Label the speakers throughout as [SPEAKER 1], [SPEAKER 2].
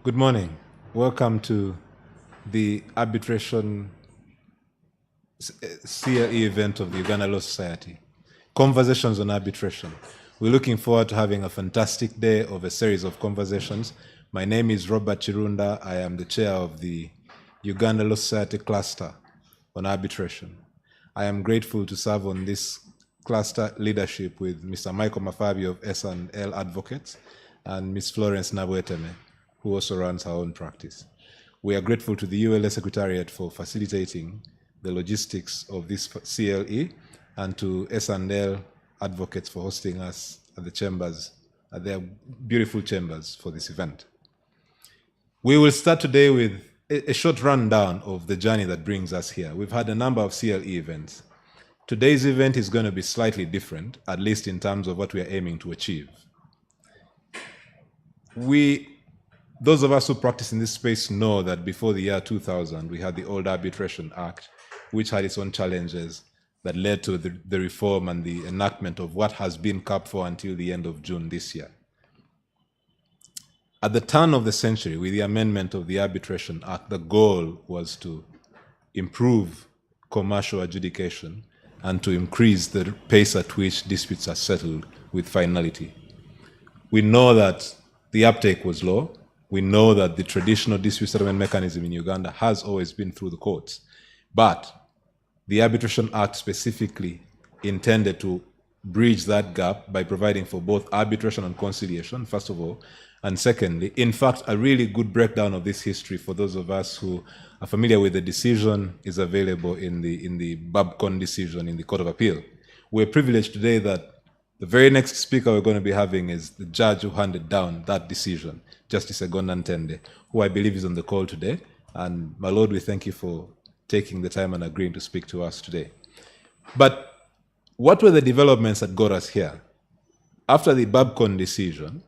[SPEAKER 1] Good morning. Welcome to the Arbitration CLE event of the Uganda Law Society. Conversations on Arbitration. We're looking forward to having a fantastic day of a series of conversations. My name is Robert Chirunda. I am the chair of the Uganda Law Society cluster on arbitration. I am grateful to serve on this cluster leadership with Mr. Michael Mafabi of S&L Advocates and Ms. Florence Nabweteme, who also runs her own practice. We are grateful to the ULA Secretariat for facilitating the logistics of this CLE and to S&L Advocates for hosting us at the chambers, at their beautiful chambers for this event. We will start today with a short rundown of the journey that brings us here. We've had a number of CLE events. Today's event is going to be slightly different, at least in terms of what we are aiming to achieve. Those of us who practice in this space know that before the year 2000, we had the old Arbitration Act, which had its own challenges that led to the reform and the enactment of what has been CAP 4 until the end of June this year. At the turn of the century, with the amendment of the Arbitration Act, the goal was to improve commercial adjudication and to increase the pace at which disputes are settled with finality. We know that the uptake was low. We know that the traditional dispute settlement mechanism in Uganda has always been through the courts. But the Arbitration Act specifically intended to bridge that gap by providing for both arbitration and conciliation, first of all, and secondly, in fact, a really good breakdown of this history for those of us who are familiar with the decision is available in the Babcon decision in the Court of Appeal. We're privileged today that the very next speaker we're going to be having is the judge who handed down that decision, Justice Egonda Ntende, who I believe is on the call today. And my Lord, we thank you for taking the time and agreeing to speak to us today. But what were the developments that got us here? After the Babcon decision,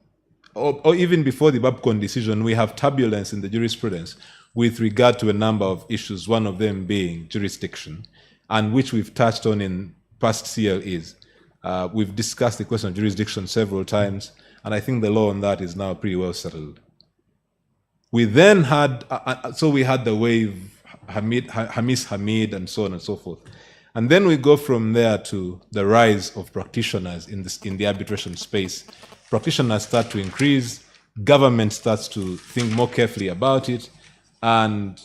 [SPEAKER 1] or even before the Babcon decision, we have turbulence in the jurisprudence with regard to a number of issues, one of them being jurisdiction, and which we've touched on in past CLEs. We've discussed the question of jurisdiction several times, and I think the law on that is now pretty well settled. We then had, we had the wave, Hamis Hamid, and so on and so forth. And then we go from there to the rise of practitioners in the arbitration space. Practitioners start to increase, government starts to think more carefully about it, and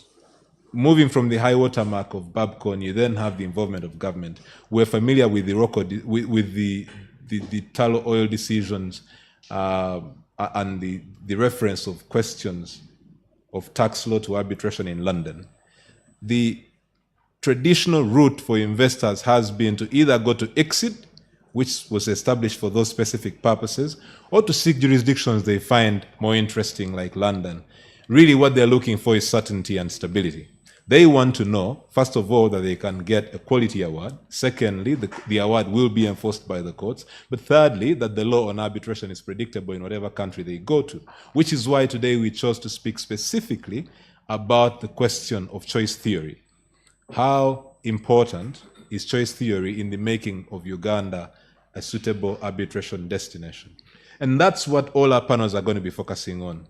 [SPEAKER 1] moving from the high water mark of Babcon, you then have the involvement of government. We're familiar with the tallow oil decisions and the reference of questions of tax law to arbitration in London. The traditional route for investors has been to either go to exit, which was established for those specific purposes, or to seek jurisdictions they find more interesting, like London. Really, what they're looking for is certainty and stability. They want to know, first of all, that they can get a quality award. Secondly, the award will be enforced by the courts. But thirdly, that the law on arbitration is predictable in whatever country they go to, which is why today we chose to speak specifically about the question of choice theory. How important is choice theory in the making of Uganda a suitable arbitration destination? And that's what all our panels are going to be focusing on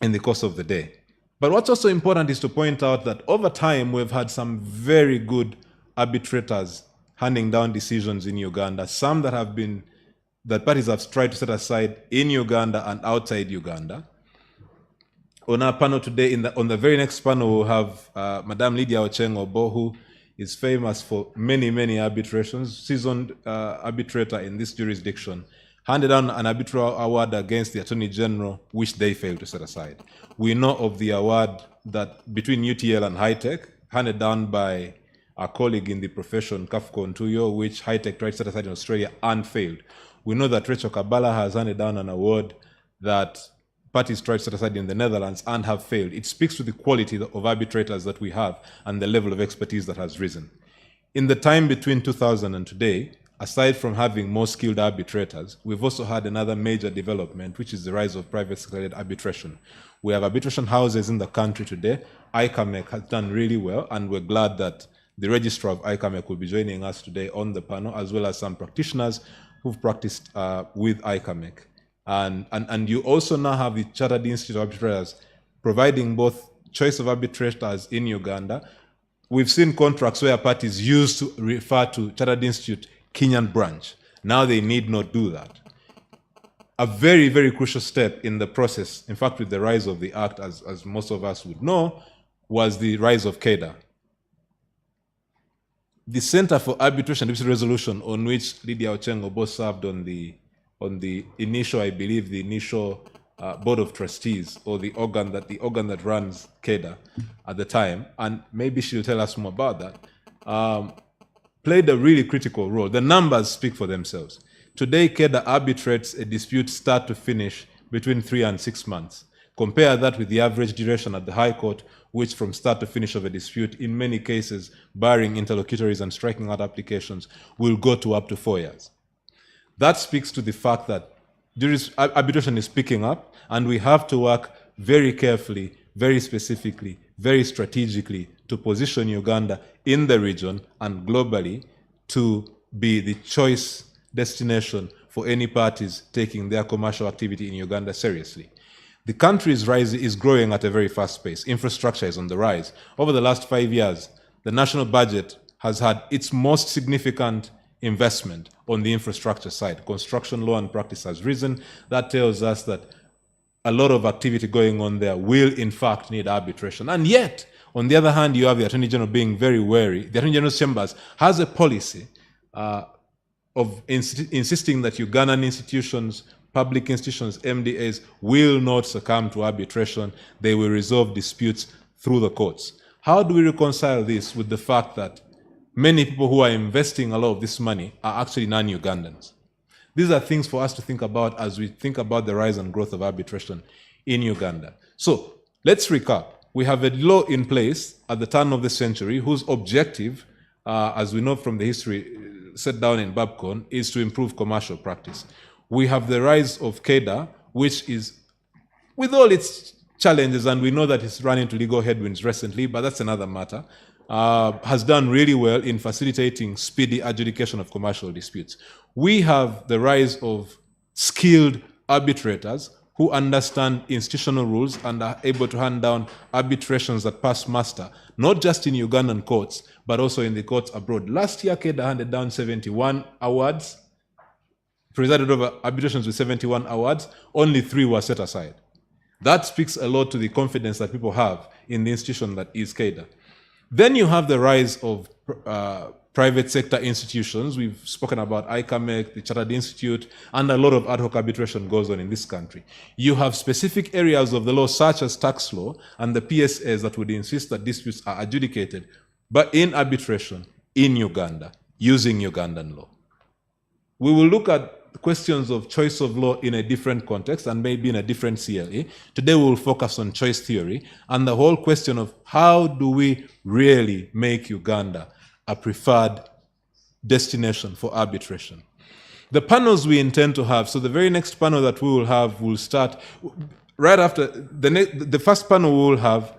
[SPEAKER 1] in the course of the day. But what's also important is to point out that over time, we've had some very good arbitrators handing down decisions in Uganda, some that parties have tried to set aside in Uganda and outside Uganda. On our panel today, on the very next panel, we'll have Madame Lydia Ochengo-Bo, who is famous for many, many arbitrations, seasoned arbitrator in this jurisdiction, handed down an arbitral award against the Attorney General, which they failed to set aside. We know of the award that between UTL and High-Tech, handed down by our colleague in the profession, Kafko Ntuyo, which High-Tech tried to set aside in Australia and failed. We know that Rachel Kabala has handed down an award that parties tried to set aside in the Netherlands and have failed. It speaks to the quality of arbitrators that we have and the level of expertise that has risen. In the time between 2000 and today, aside from having more skilled arbitrators, we've also had another major development, which is the rise of private sector-led arbitration. We have arbitration houses in the country today. ICAMEC has done really well, and we're glad that the registrar of ICAMEC will be joining us today on the panel, as well as some practitioners who've practiced with ICAMEC. And you also now have the Chartered Institute of Arbitrators providing both choice of arbitrators in Uganda. We've seen contracts where parties used to refer to Chartered Institute Kenyan branch. Now they need not do that. A very, very crucial step in the process, in fact, with the rise of the Act, as most of us would know, was the rise of CADA. The Center for Arbitration and Dispute Resolution, on which Lydia Ochengo both served on the initial, I believe, the initial board of trustees, or the organ that runs CADA at the time, and maybe she'll tell us more about that, played a really critical role. The numbers speak for themselves. Today, CADA arbitrates a dispute start to finish between 3 and 6 months. Compare that with the average duration at the High Court, which from start to finish of a dispute, in many cases, barring interlocutories and striking out applications, will go to up to 4 years. That speaks to the fact that arbitration is picking up, and we have to work very carefully, very specifically, very strategically to position Uganda in the region and globally to be the choice destination for any parties taking their commercial activity in Uganda seriously. The country is growing at a very fast pace. Infrastructure is on the rise. Over the last 5 years, the national budget has had its most significant investment on the infrastructure side. Construction law and practice has risen. That tells us that a lot of activity going on there will, in fact, need arbitration. And yet, on the other hand, you have the Attorney General being very wary. The Attorney General's Chambers has a policy of insisting that Ugandan institutions, public institutions, MDAs, will not succumb to arbitration. They will resolve disputes through the courts. How do we reconcile this with the fact that many people who are investing a lot of this money are actually non-Ugandans? These are things for us to think about as we think about the rise and growth of arbitration in Uganda. So let's recap. We have a law in place at the turn of the century whose objective, as we know from the history set down in Babcon, is to improve commercial practice. We have the rise of CADA, which is, with all its challenges, and we know that it's run into legal headwinds recently, but that's another matter, has done really well in facilitating speedy adjudication of commercial disputes. We have the rise of skilled arbitrators who understand institutional rules and are able to hand down arbitrations that pass muster, not just in Ugandan courts, but also in the courts abroad. Last year, CADA handed down 71 awards, presided over arbitrations with 71 awards, only 3 were set aside. That speaks a lot to the confidence that people have in the institution that is CADA. Then you have the rise of private sector institutions. We've spoken about ICAMEC, the Chartered Institute, and a lot of ad hoc arbitration goes on in this country. You have specific areas of the law, such as tax law and the PSAs, that would insist that disputes are adjudicated, but in arbitration in Uganda, using Ugandan law. We will look at questions of choice of law in a different context and maybe in a different CLA. Today we will focus on choice theory and the whole question of how do we really make Uganda a preferred destination for arbitration. The panels we intend to have, so the very next panel that we will have will start right after, the first panel we will have,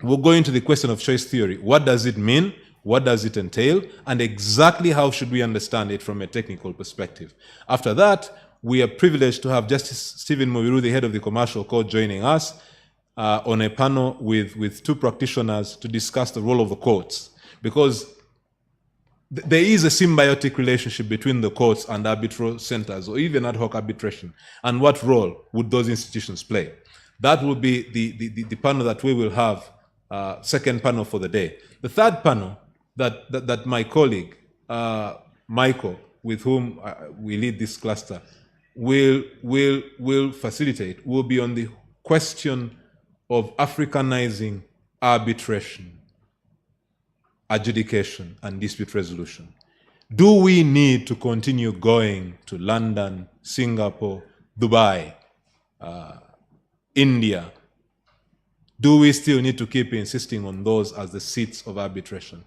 [SPEAKER 1] we'll go into the question of choice theory. What does it mean? What does it entail? And exactly how should we understand it from a technical perspective? After that, we are privileged to have Justice Stephen Mubiru, the head of the Commercial Court, joining us on a panel with 2 practitioners to discuss the role of the courts. Because there is a symbiotic relationship between the courts and arbitral centers, or even ad hoc arbitration. And what role would those institutions play? That will be the panel that we will have, second panel for the day. The third panel that my colleague, Michael, with whom we lead this cluster, will facilitate, will be on the question of Africanizing arbitration, adjudication, and dispute resolution. Do we need to continue going to London, Singapore, Dubai, India? Do we still need to keep insisting on those as the seats of arbitration?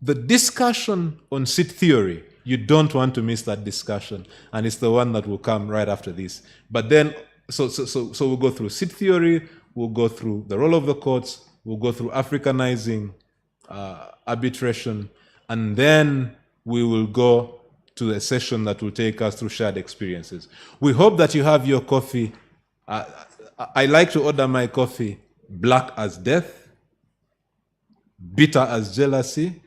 [SPEAKER 1] The discussion on seat theory, you don't want to miss that discussion, and it's the one that will come right after this. But then, so we'll go through seat theory, we'll go through the role of the courts, we'll go through Africanizing arbitration, and then we will go to a session that will take us through shared experiences. We hope that you have your coffee. I like to order my coffee black as death, bitter as jealousy,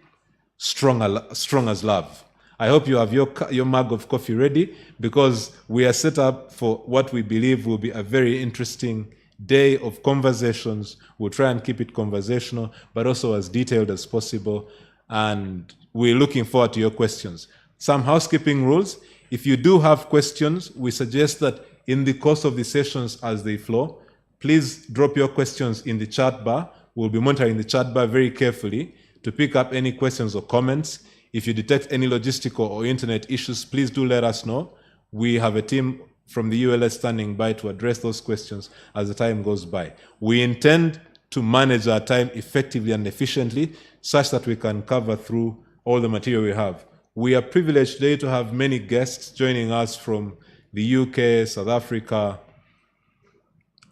[SPEAKER 1] strong as love. I hope you have your mug of coffee ready, because we are set up for what we believe will be a very interesting day of conversations. We'll try and keep it conversational, but also as detailed as possible. And we're looking forward to your questions. Some housekeeping rules. If you do have questions, we suggest that in the course of the sessions as they flow, please drop your questions in the chat bar. We'll be monitoring the chat bar very carefully to pick up any questions or comments. If you detect any logistical or internet issues, please do let us know. We have a team from the ULS standing by to address those questions as the time goes by. We intend to manage our time effectively and efficiently such that we can cover through all the material we have. We are privileged today to have many guests joining us from the UK, South Africa,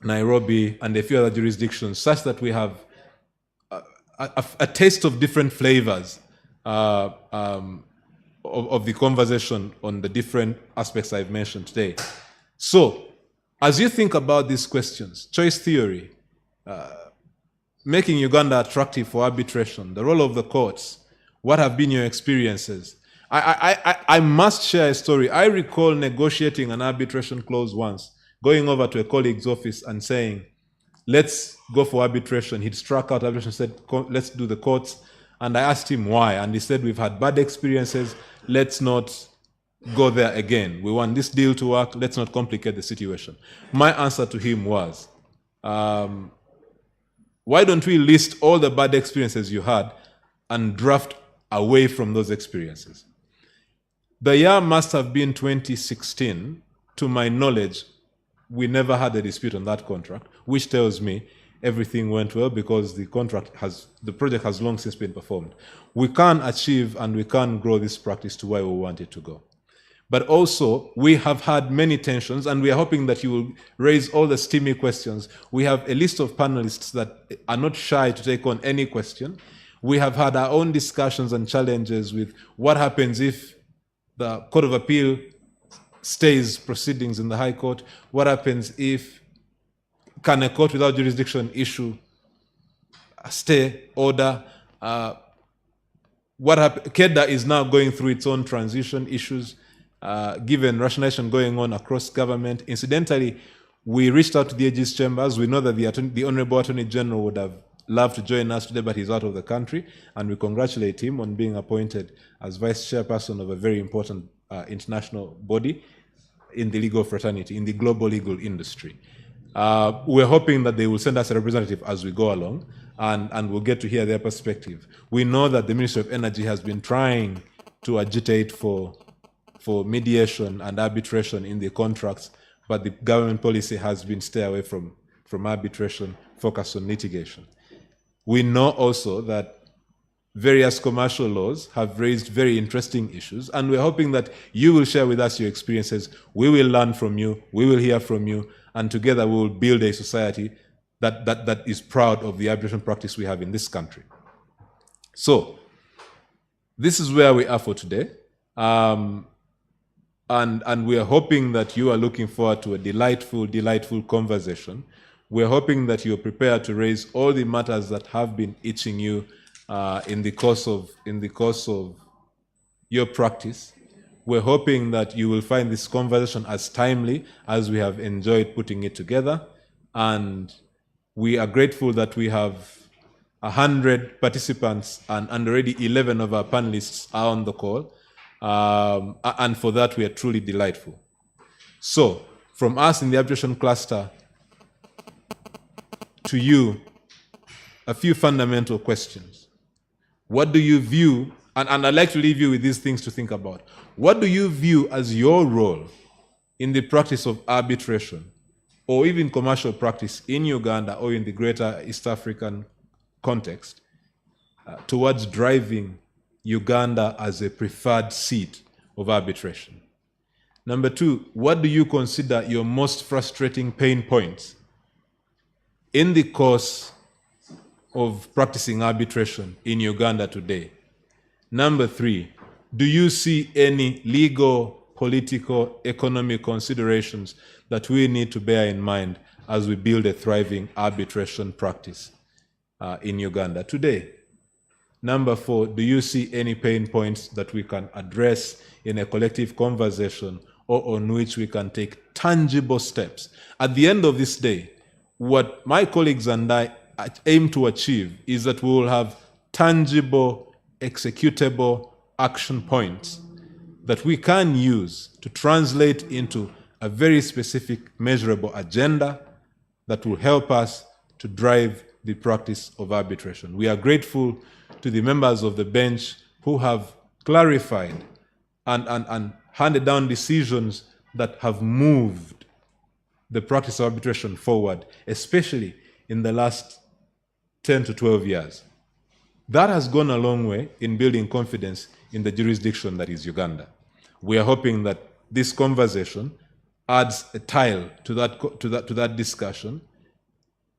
[SPEAKER 1] Nairobi, and a few other jurisdictions, such that we have a taste of different flavors of the conversation on the different aspects I've mentioned today. So, as you think about these questions, choice theory, making Uganda attractive for arbitration, the role of the courts, what have been your experiences? I must share a story. I recall negotiating an arbitration clause once, going over to a colleague's office and saying, let's go for arbitration. He'd struck out arbitration and said, let's do the courts. And I asked him why. And he said, we've had bad experiences. Let's not go there again. We want this deal to work. Let's not complicate the situation. My answer to him was, why don't we list all the bad experiences you had and draft away from those experiences? The year must have been 2016. To my knowledge, we never had a dispute on that contract, which tells me everything went well, because the project has long since been performed. We can achieve and we can grow this practice to where we want it to go. But also, we have had many tensions, and we are hoping that you will raise all the steamy questions. We have a list of panelists that are not shy to take on any question. We have had our own discussions and challenges with what happens if the Court of Appeal stays proceedings in the High Court. What happens if can a court without jurisdiction issue a stay order? KEDA is now going through its own transition issues, given rationalization going on across government. Incidentally, we reached out to the AG's chambers. We know that the Honorable Attorney General would have loved to join us today, but he's out of the country, and we congratulate him on being appointed as Vice Chairperson of a very important international body in the legal fraternity, in the global legal industry. We're hoping that they will send us a representative as we go along, and we'll get to hear their perspective. We know that the Ministry of Energy has been trying to agitate for mediation and arbitration in the contracts, but the government policy has been stay away from arbitration, focus on litigation. We know also that various commercial laws have raised very interesting issues, and we're hoping that you will share with us your experiences. We will learn from you, we will hear from you, and together we will build a society that is proud of the arbitration practice we have in this country. So, this is where we are for today. And we are hoping that you are looking forward to a delightful conversation. We're hoping that you're prepared to raise all the matters that have been itching you in the course of your practice. We're hoping that you will find this conversation as timely as we have enjoyed putting it together. And we are grateful that we have 100 participants, and already 11 of our panelists are on the call. And for that, we are truly delightful. So, from us in the arbitration cluster to you, a few fundamental questions. What do you view, and I'd like to leave you with these things to think about. What do you view as your role in the practice of arbitration, or even commercial practice in Uganda or in the greater East African context, towards driving Uganda as a preferred seat of arbitration? Number two, what do you consider your most frustrating pain points in the course of practicing arbitration in Uganda today? Number three, do you see any legal, political, economic considerations that we need to bear in mind as we build a thriving arbitration practice in Uganda today? Number 4, do you see any pain points that we can address in a collective conversation or on which we can take tangible steps? At the end of this day, what my colleagues and I aim to achieve is that we will have tangible, executable action points that we can use to translate into a very specific, measurable agenda that will help us to drive the practice of arbitration. We are grateful to the members of the bench who have clarified and handed down decisions that have moved the practice of arbitration forward, especially in the last 10 to 12 years. That has gone a long way in building confidence in the jurisdiction that is Uganda. We are hoping that this conversation adds a tile to that discussion,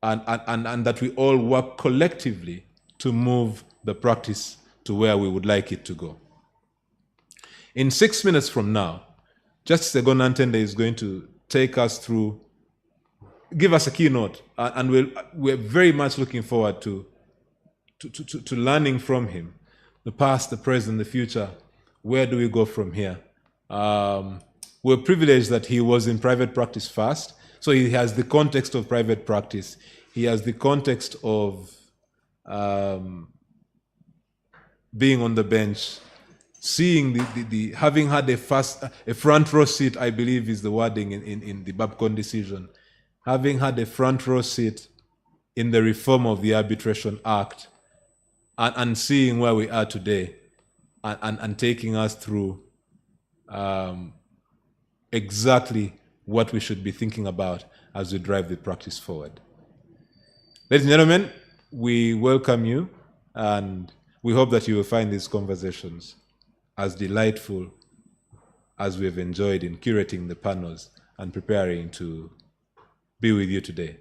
[SPEAKER 1] and that we all work collectively to move the practice to where we would like it to go. In 6 minutes from now, Justice Egon Antende is going to take us through, give us a keynote, and we're very much looking forward to learning from him, the past, the present, the future. Where do we go from here? We're privileged that he was in private practice first, so he has the context of private practice. He has the context of being on the bench, seeing having had a front row seat, I believe is the wording in the Babcon decision, having had a front row seat in the reform of the Arbitration Act, and seeing where we are today, and taking us through exactly what we should be thinking about as we drive the practice forward. Ladies and gentlemen, we welcome you, and we hope that you will find these conversations as delightful as we've enjoyed in curating the panels and preparing to be with you today.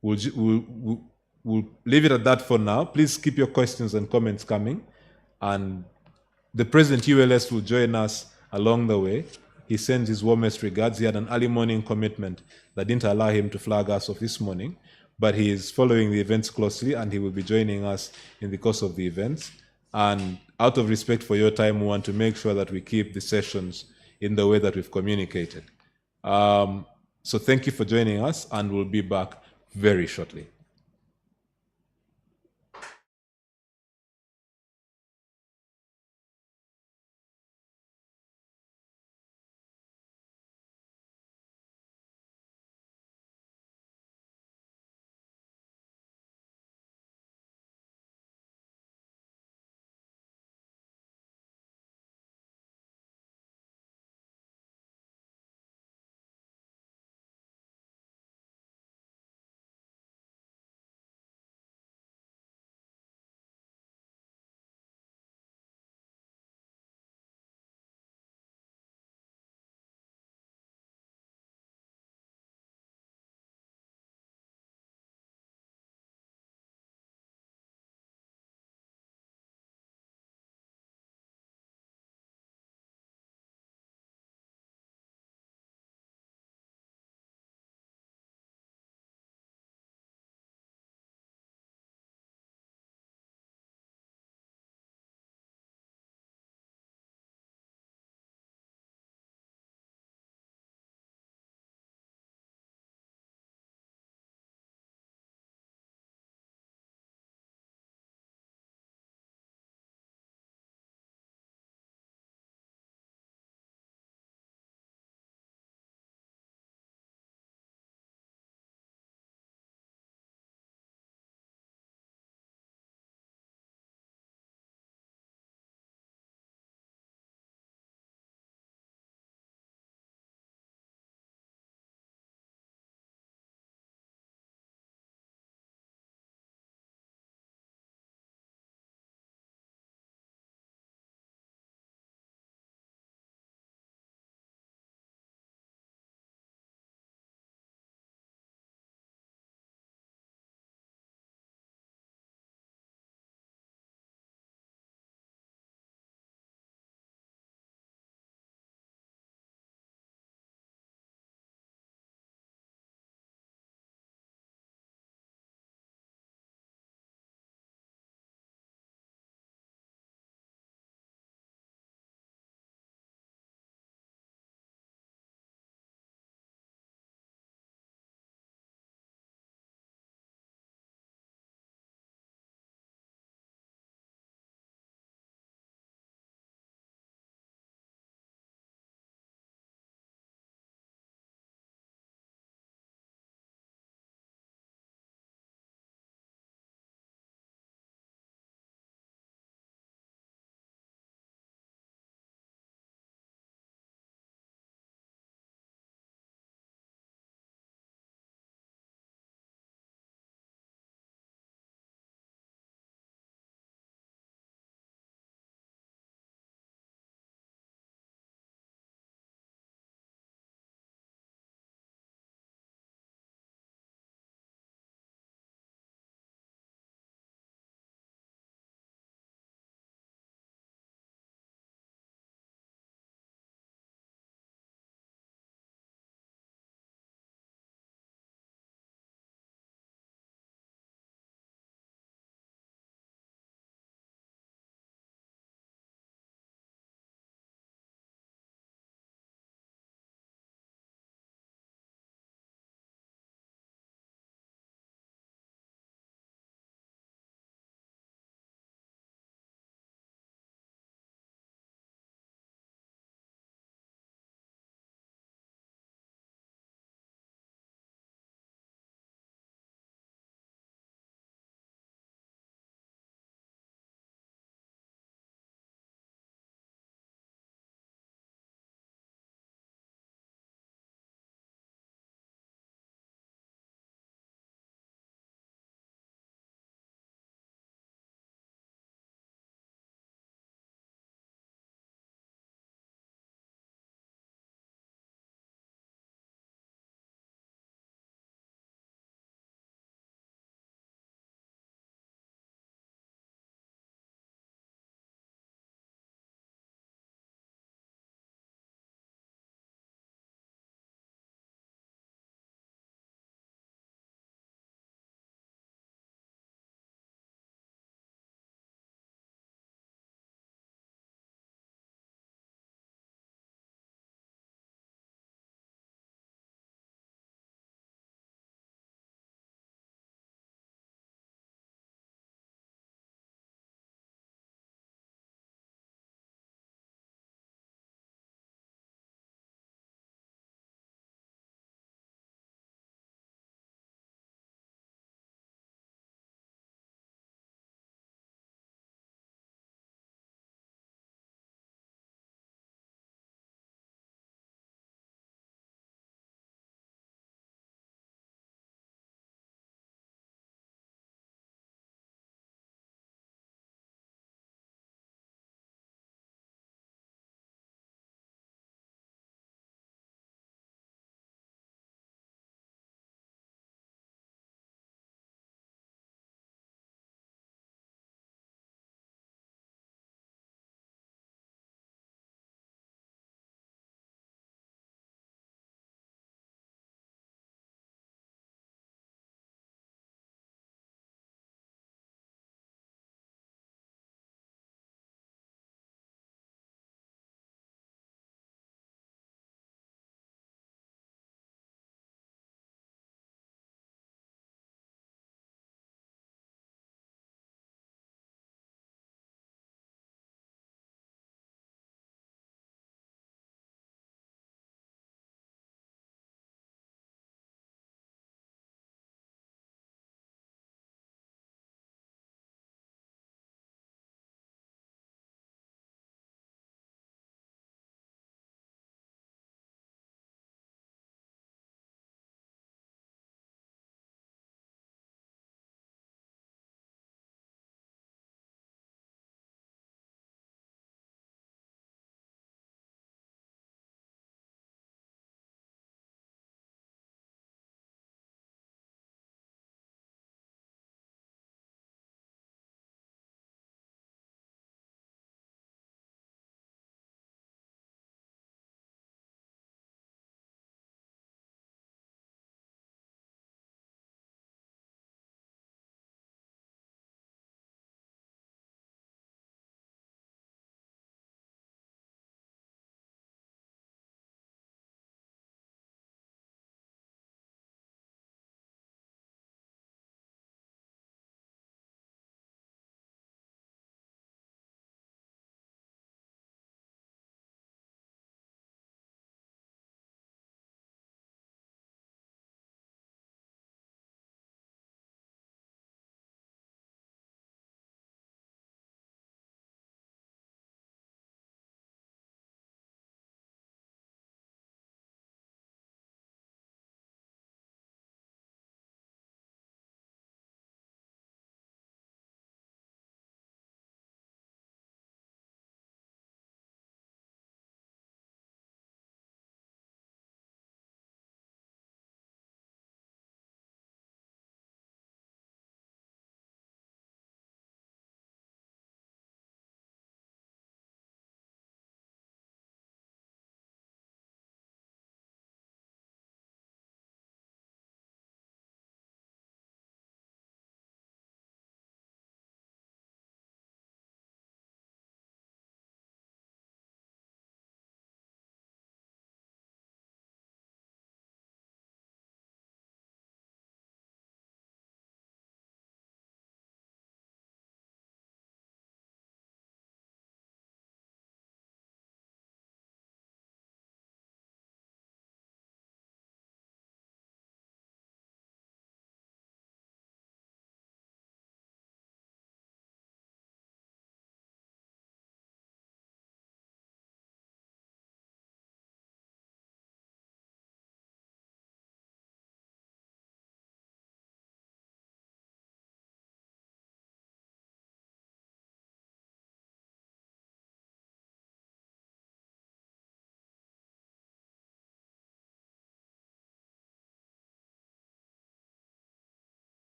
[SPEAKER 1] We'll leave it at that for now. Please keep your questions and comments coming, and the President ULS will join us along the way. He sends his warmest regards. He had an early morning commitment that didn't allow him to flag us off this morning, but he is following the events closely, and he will be joining us in the course of the events. And out of respect for your time, we want to make sure that we keep the sessions in the way that we've communicated. So thank you for joining us, and we'll be back very shortly.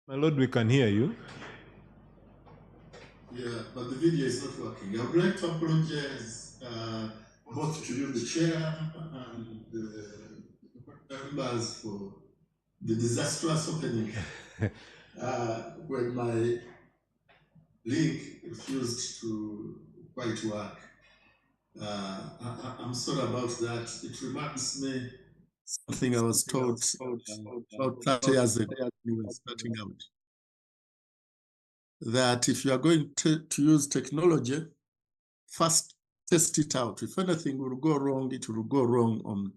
[SPEAKER 1] My lord, we can hear you.
[SPEAKER 2] Yeah, but the video is not working. I would like to apologize both to you, the chair, and the members for the disastrous opening when my link refused to quite work. I'm sorry about that. It reminds me something I was told about 30 years ago when we were starting out. That if you are going to use technology, first test it out. If anything will go wrong, it will go wrong on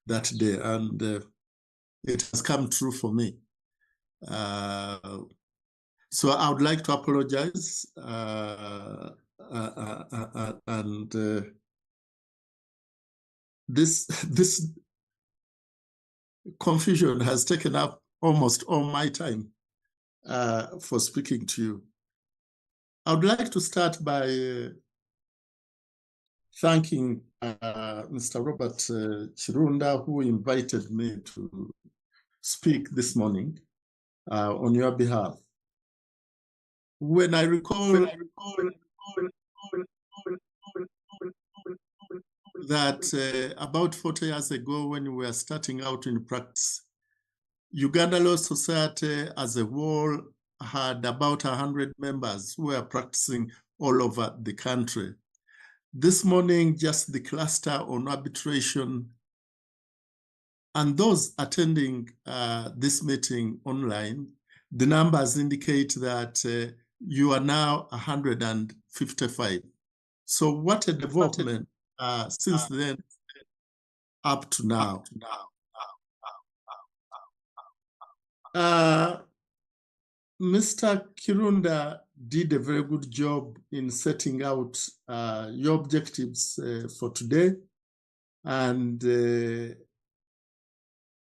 [SPEAKER 2] that day. And it has come true for me. So I would like to apologize. And this confusion has taken up almost all my time for speaking to you. I would like to start by thanking Mr. Robert Chirunda, who invited me to speak this morning on your behalf. When I recall that about 40 years ago, when we were starting out in practice, Uganda Law Society as a whole had about 100 members who were practicing all over the country. This morning, just the cluster on arbitration and those attending this meeting online, the numbers indicate that you are now 155. So what a development since then up to now. Mr. Kirunda did a very good job in setting out your objectives for today. And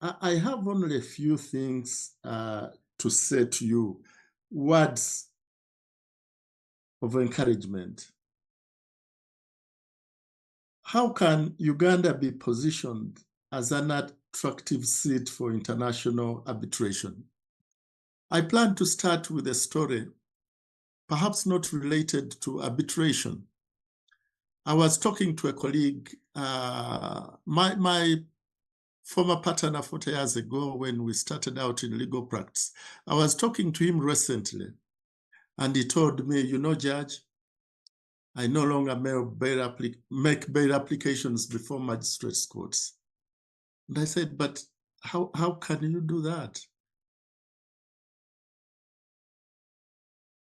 [SPEAKER 2] I have only a few things to say to you, words of encouragement. How can Uganda be positioned as an attractive seat for international arbitration? I plan to start with a story, perhaps not related to arbitration. I was talking to a colleague, my former partner 40 years ago when we started out in legal practice. I was talking to him recently, and he told me, you know, Judge, I no longer make bail applications before magistrates' courts. And I said, but how can you do that?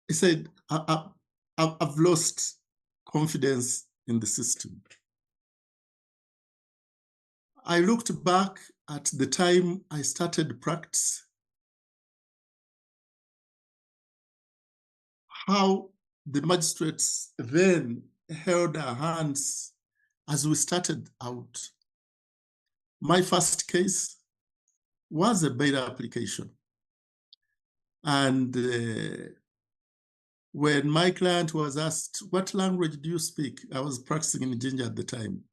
[SPEAKER 2] He said, I've lost confidence in the system. I looked back at the time I started practice, how the magistrates then held our hands as we started out. My first case was a bail application. And when my client was asked, what language do you speak? I was practicing in Jinja at the time.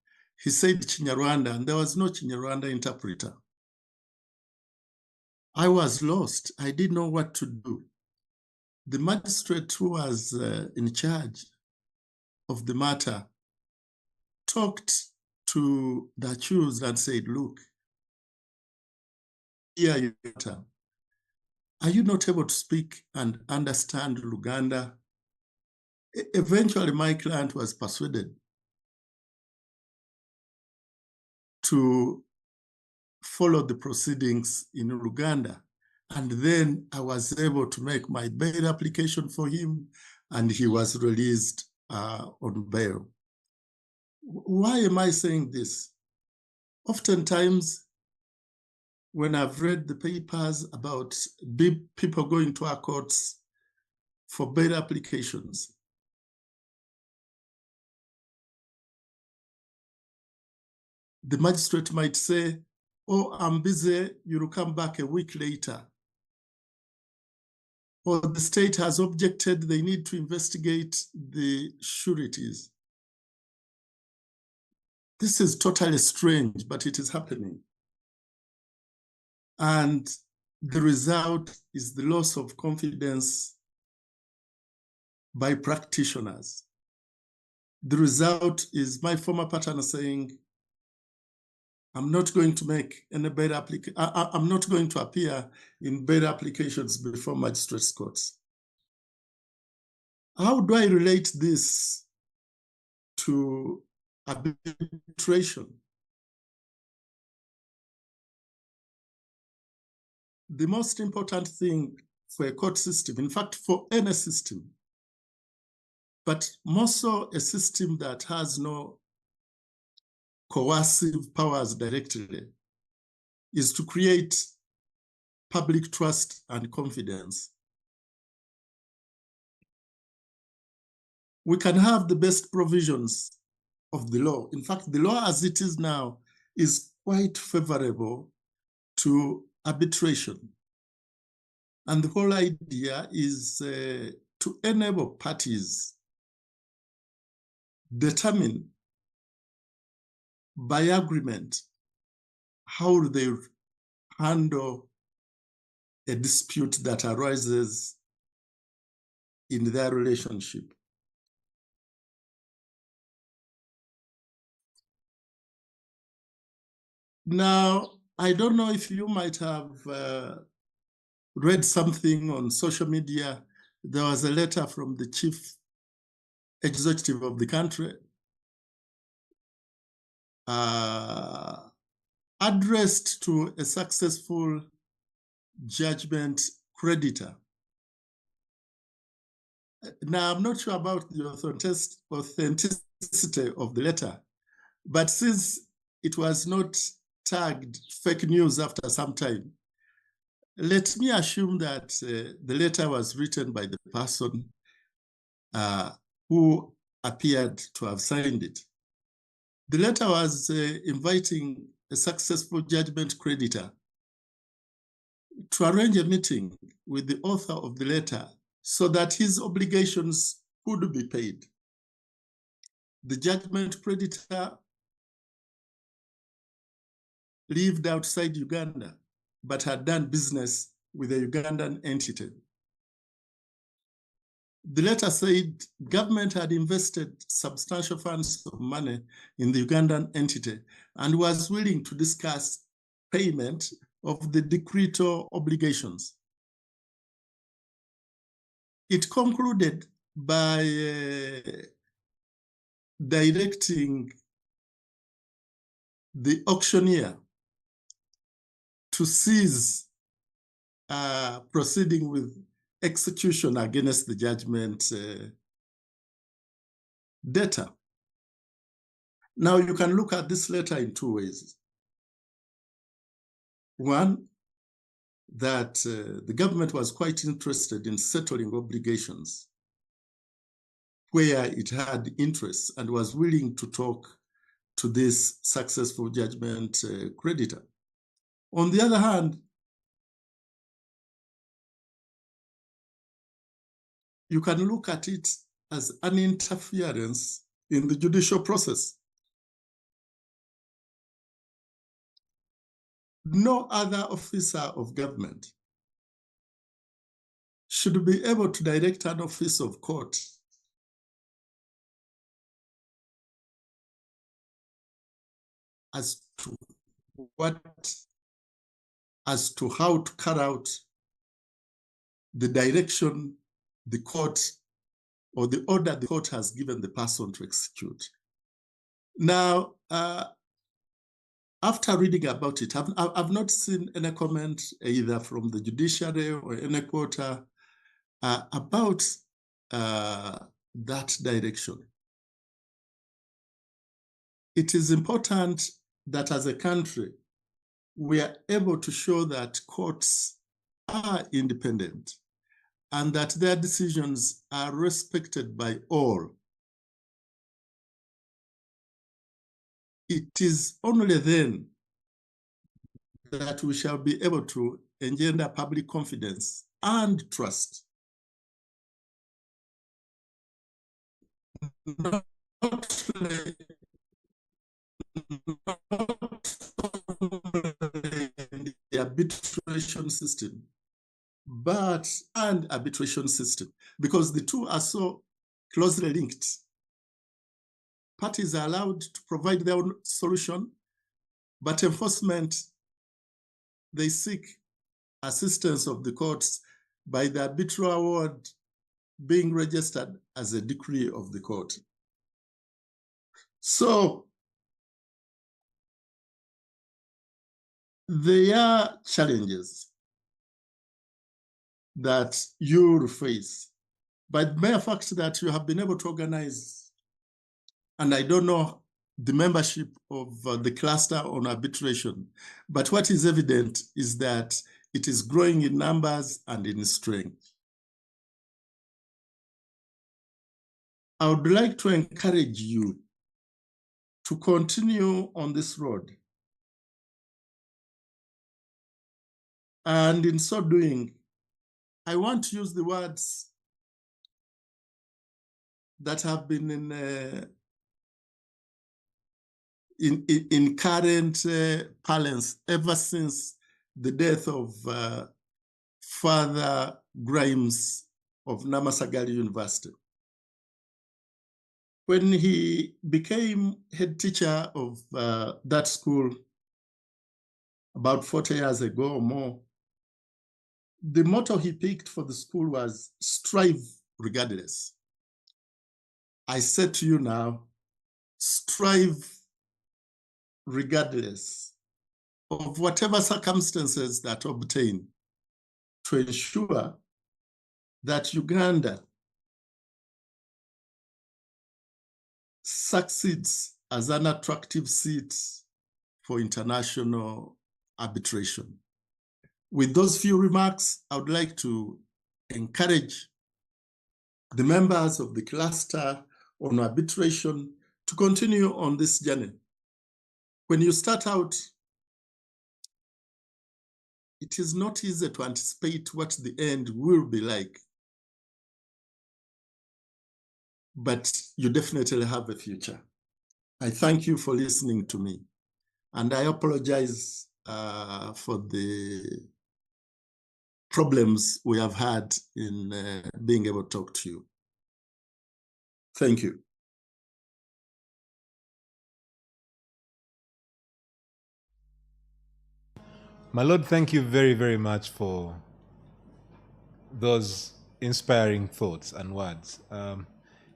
[SPEAKER 2] He said Chinyarwanda, and there was no Chinyarwanda interpreter. I was lost. I didn't know what to do. The magistrate who was in charge of the matter talked to the accused and said, look, here are you not able to speak and understand Luganda? Eventually, my client was persuaded to follow the proceedings in Uganda. And then I was able to make my bail application for him, and he was released on bail. Why am I saying this? Oftentimes, when I've read the papers about people going to our courts for bail applications, the magistrate might say, oh, I'm busy, you'll come back a week later. Or the state has objected, they need to investigate the sureties. This is totally strange, but it is happening. And the result is the loss of confidence by practitioners. The result is my former partner saying, I'm not going to make any better application. I'm not going to appear in better applications before magistrates' courts. How do I relate this to arbitration? The most important thing for a court system, in fact, for any system, but more so a system that has no coercive powers directly, is to create public trust and confidence. We can have the best provisions of the law. In fact, the law as it is now is quite favorable to arbitration. And the whole idea is to enable parties determine by agreement how they handle a dispute that arises in their relationship. Now, I don't know if you might have read something on social media. There was a letter from the chief executive of the country addressed to a successful judgment creditor. Now, I'm not sure about the authenticity of the letter, but since it was not tagged fake news after some time, let me assume that the letter was written by the person who appeared to have signed it. The letter was inviting a successful judgment creditor to arrange a meeting with the author of the letter so that his obligations could be paid. The judgment creditor lived outside Uganda, but had done business with a Ugandan entity. The letter said government had invested substantial funds of money in the Ugandan entity and was willing to discuss payment of the decretor obligations. It concluded by directing the auctioneer to cease proceeding with execution against the judgment debtor. Now, you can look at this letter in two ways. One, that the government was quite interested in settling obligations where it had interests and was willing to talk to this successful judgment creditor. On the other hand, you can look at it as an interference in the judicial process. No other officer of government should be able to direct an office of court as to how to carry out the direction the court or the order the court has given the person to execute. Now, after reading about it, I've not seen any comment either from the judiciary or any quarter about that direction. It is important that as a country, we are able to show that courts are independent and that their decisions are respected by all. It is only then that we shall be able to engender public confidence and trust. Not only in the arbitration system, and arbitration system, because the two are so closely linked. Parties are allowed to provide their own solution, but enforcement, they seek assistance of the courts by the arbitral award being registered as a decree of the court. So there are challenges that you will face, but the mere fact that you have been able to organize, and I don't know the membership of the cluster on arbitration, but what is evident is that it is growing in numbers and in strength. I would like to encourage you to continue on this road. And in so doing, I want to use the words that have been in current parlance ever since the death of Father Grimes of Namasagali University. When he became head teacher of that school about 40 years ago or more, the motto he picked for the school was strive regardless. I said to you now, strive regardless of whatever circumstances that obtain to ensure that Uganda succeeds as an attractive seat for international arbitration. With those few remarks, I would like to encourage the members of the cluster on arbitration to continue on this journey. When you start out, it is not easy to anticipate what the end will be like, but you definitely have a future. I thank you for listening to me, and I apologize for the problems we have had in being able to talk to you. Thank you.
[SPEAKER 1] My Lord, thank you very, very much for those inspiring thoughts and words.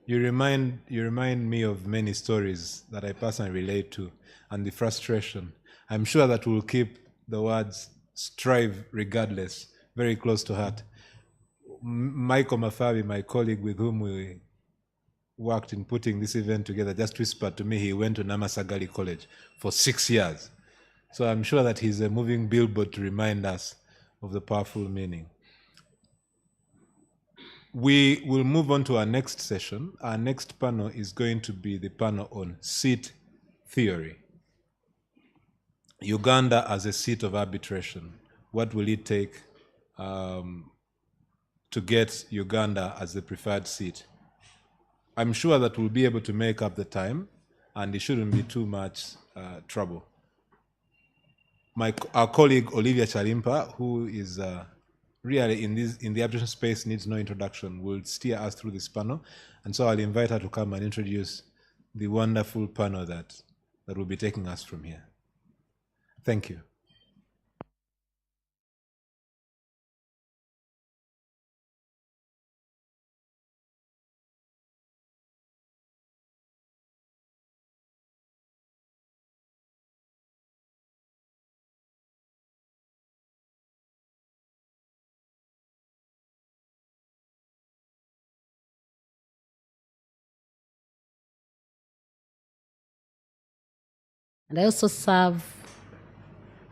[SPEAKER 1] You remind me of many stories that I personally relate to and the frustration. I'm sure that we'll keep the words strive regardless very close to heart. Michael Mafabi, my colleague with whom we worked in putting this event together, just whispered to me he went to Namasagali College for 6 years. So I'm sure that he's a moving billboard to remind us of the powerful meaning. We will move on to our next session. Our next panel is going to be the panel on seat theory. Uganda as a seat of arbitration. What will it take to get Uganda as the preferred seat? I'm sure that we'll be able to make up the time, and it shouldn't be too much trouble. Our colleague Olivia Chalimpa, who is really in the arbitration space, needs no introduction, will steer us through this panel. And so I'll invite her to come and introduce the wonderful panel that will be taking us from here. Thank you.
[SPEAKER 3] And I also serve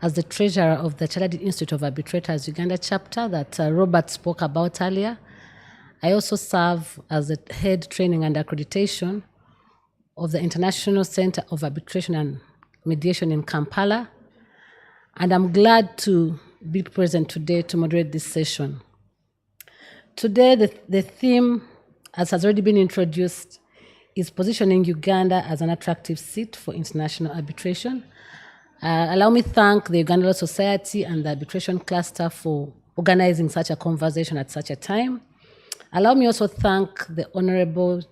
[SPEAKER 3] as the treasurer of the Chartered Institute of Arbitrators Uganda chapter that Robert spoke about earlier. I also serve as the head training and accreditation of the International Center of Arbitration and Mediation in Kampala. And I'm glad to be present today to moderate this session. Today, the theme, as has already been introduced, is positioning Uganda as an attractive seat for international arbitration. Allow me thank the Uganda Law Society and the Arbitration Cluster for organizing such a conversation at such a time. Allow me also thank the Honorable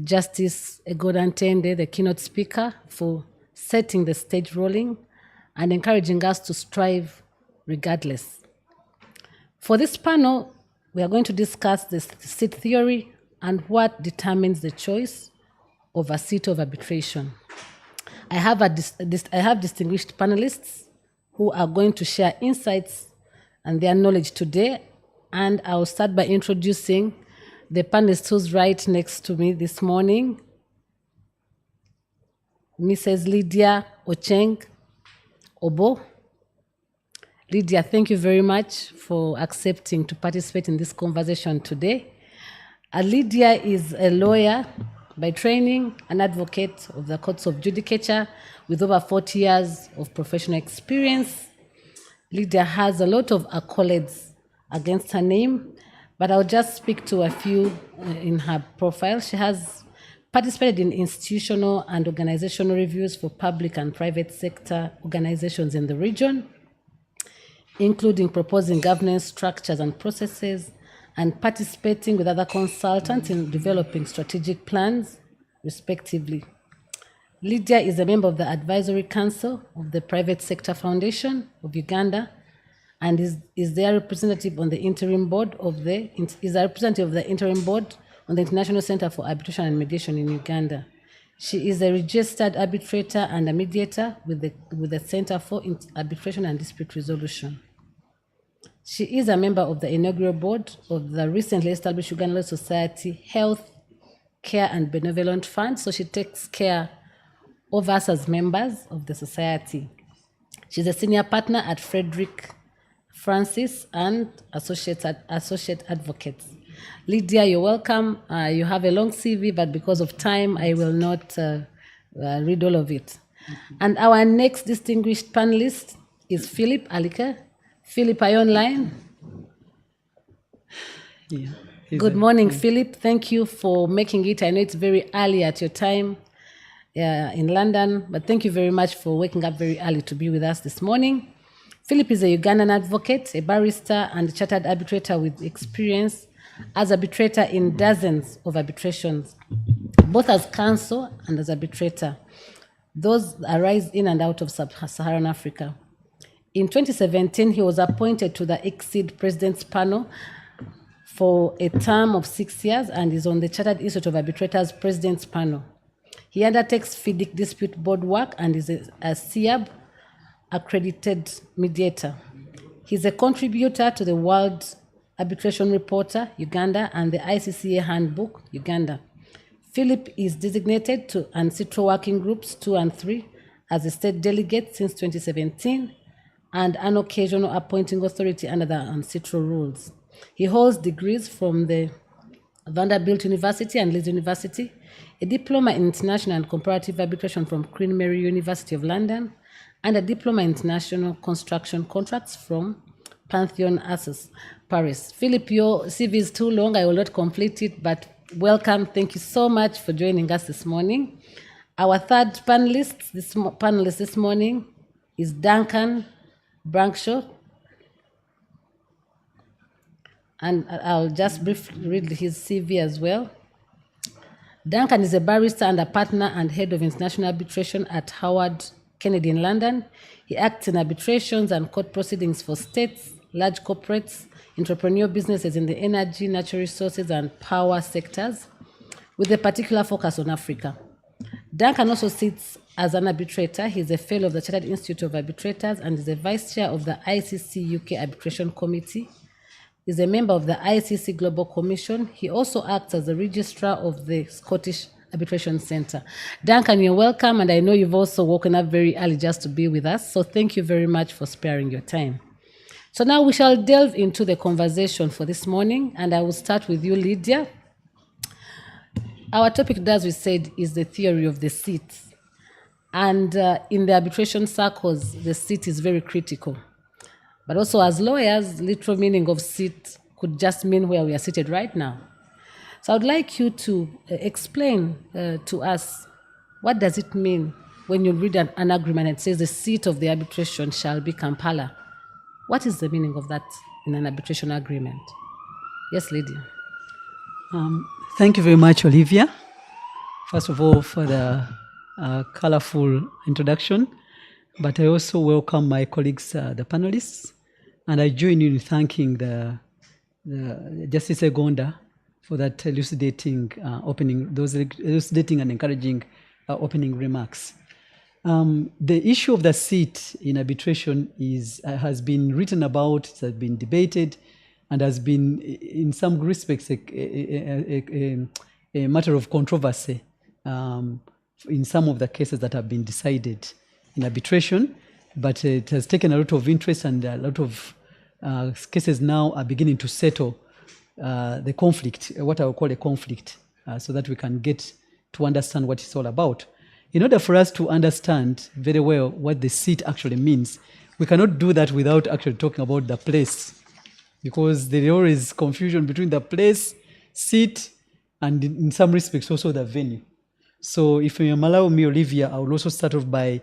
[SPEAKER 3] Justice Egoda Ntende, the keynote speaker, for setting the stage rolling and encouraging us to strive regardless. For this panel, we are going to discuss the seat theory and what determines the choice of a seat of arbitration. I have distinguished panelists who are going to share insights and their knowledge today, and I'll start by introducing the panelist who's right next to me this morning, Mrs. Lydia Ocheng Obo. Lydia, thank you very much for accepting to participate in this conversation today. Lydia is a lawyer by training, an advocate of the courts of judicature with over 40 years of professional experience. Lydia has a lot of accolades against her name, but I'll just speak to a few in her profile. She has participated in institutional and organizational reviews for public and private sector organizations in the region, including proposing governance structures and processes and participating with other consultants in developing strategic plans, respectively. Lydia is a member of the Advisory Council of the Private Sector Foundation of Uganda and is their representative on the interim board of the interim board on the International Center for Arbitration and Mediation in Uganda. She is a registered arbitrator and a mediator with the Center for Arbitration and Dispute Resolution. She is a member of the inaugural board of the recently established Uganda Law Society Health, Care and Benevolent Fund, so she takes care of us as members of the society. She's a senior partner at Frederick Francis and associate advocates. Lydia, you're welcome. You have a long CV, but because of time, I will not read all of it. And our next distinguished panelist is Philip Alike. Philip, are you online?
[SPEAKER 4] Yeah.
[SPEAKER 3] Good morning, Philip. Thank you for making it. I know it's very early at your time in London, but thank you very much for waking up very early to be with us this morning. Philip is a Ugandan advocate, a barrister, and a chartered arbitrator with experience as arbitrator in dozens of arbitrations, both as counsel and as arbitrator. Those arise in and out of sub-Saharan Africa. In 2017, he was appointed to the ICSID President's Panel for a term of 6 years and is on the Chartered Institute of Arbitrators President's Panel. He undertakes FIDIC dispute board work and is a CIAB accredited mediator. He's a contributor to the World Arbitration Reporter, Uganda, and the ICCA Handbook, Uganda. Philip is designated to UNCITRAL Working Groups 2 and 3 as a state delegate since 2017 and an occasional appointing authority under the UNCITRAL rules. He holds degrees from the Vanderbilt University and Leeds University, a diploma in international and comparative arbitration from Queen Mary University of London, and a diploma in international construction contracts from Pantheon Assas, Paris. Philip, your CV is too long. I will not complete it, but welcome. Thank you so much for joining us this morning. Our third panelist this morning is Duncan Brankshaw. And I'll just briefly read his CV as well. Duncan is a barrister and a partner and head of international arbitration at Howard Kennedy in London. He acts in arbitrations and court proceedings for states, large corporates, entrepreneurial businesses in the energy, natural resources, and power sectors, with a particular focus on Africa. Duncan also sits as an arbitrator. He is a fellow of the Chartered Institute of Arbitrators and is a vice chair of the ICC UK Arbitration Committee. He is a member of the ICC Global Commission. He also acts as the registrar of the Scottish Arbitration Centre. Duncan, you're welcome, and I know you've also woken up very early just to be with us, so thank you very much for sparing your time. So now we shall delve into the conversation for this morning, and I will start with you, Lydia. Our topic, as we said, is the theory of the seat. And in the arbitration circles, the seat is very critical. But also as lawyers, literal meaning of seat could just mean where we are seated right now. So I would like you to explain to us, what does it mean when you read an agreement, it says the seat of the arbitration shall be Kampala. What is the meaning of that in an arbitration agreement? Yes, Lydia.
[SPEAKER 4] Thank you very much, Olivia. First of all, for the colorful introduction, but I also welcome my colleagues, the panelists, and I join you in thanking the Justice Uganda for that elucidating and encouraging opening remarks. The issue of the seat in arbitration has been written about, it has been debated, and has been, in some respects, a matter of controversy in some of the cases that have been decided in arbitration. But it has taken a lot of interest, and a lot of cases now are beginning to settle the conflict, what I would call a conflict, so that we can get to understand what it's all about. In order for us to understand very well what the seat actually means, we cannot do that without actually talking about the place, because there is always confusion between the place, seat, and in some respects also the venue. So if you allow me, Olivia, I will also start off by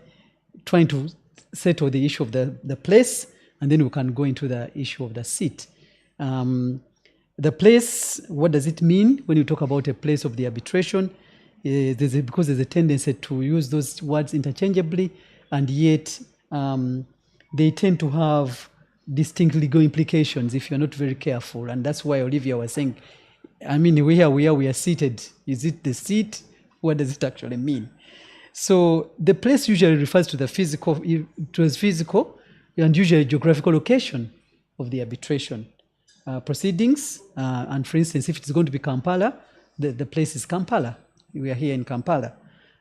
[SPEAKER 4] trying to settle the issue of the place, and then we can go into the issue of the seat. The place, what does it mean when you talk about a place of the arbitration? Because there's a tendency to use those words interchangeably, and yet they tend to have distinct legal implications if you're not very careful. And that's why Olivia was saying, I mean, we are seated. Is it the seat? What does it actually mean? So the place usually refers to the physical and usually geographical location of the arbitration proceedings. And for instance, if it's going to be Kampala, the place is Kampala. We are here in Kampala.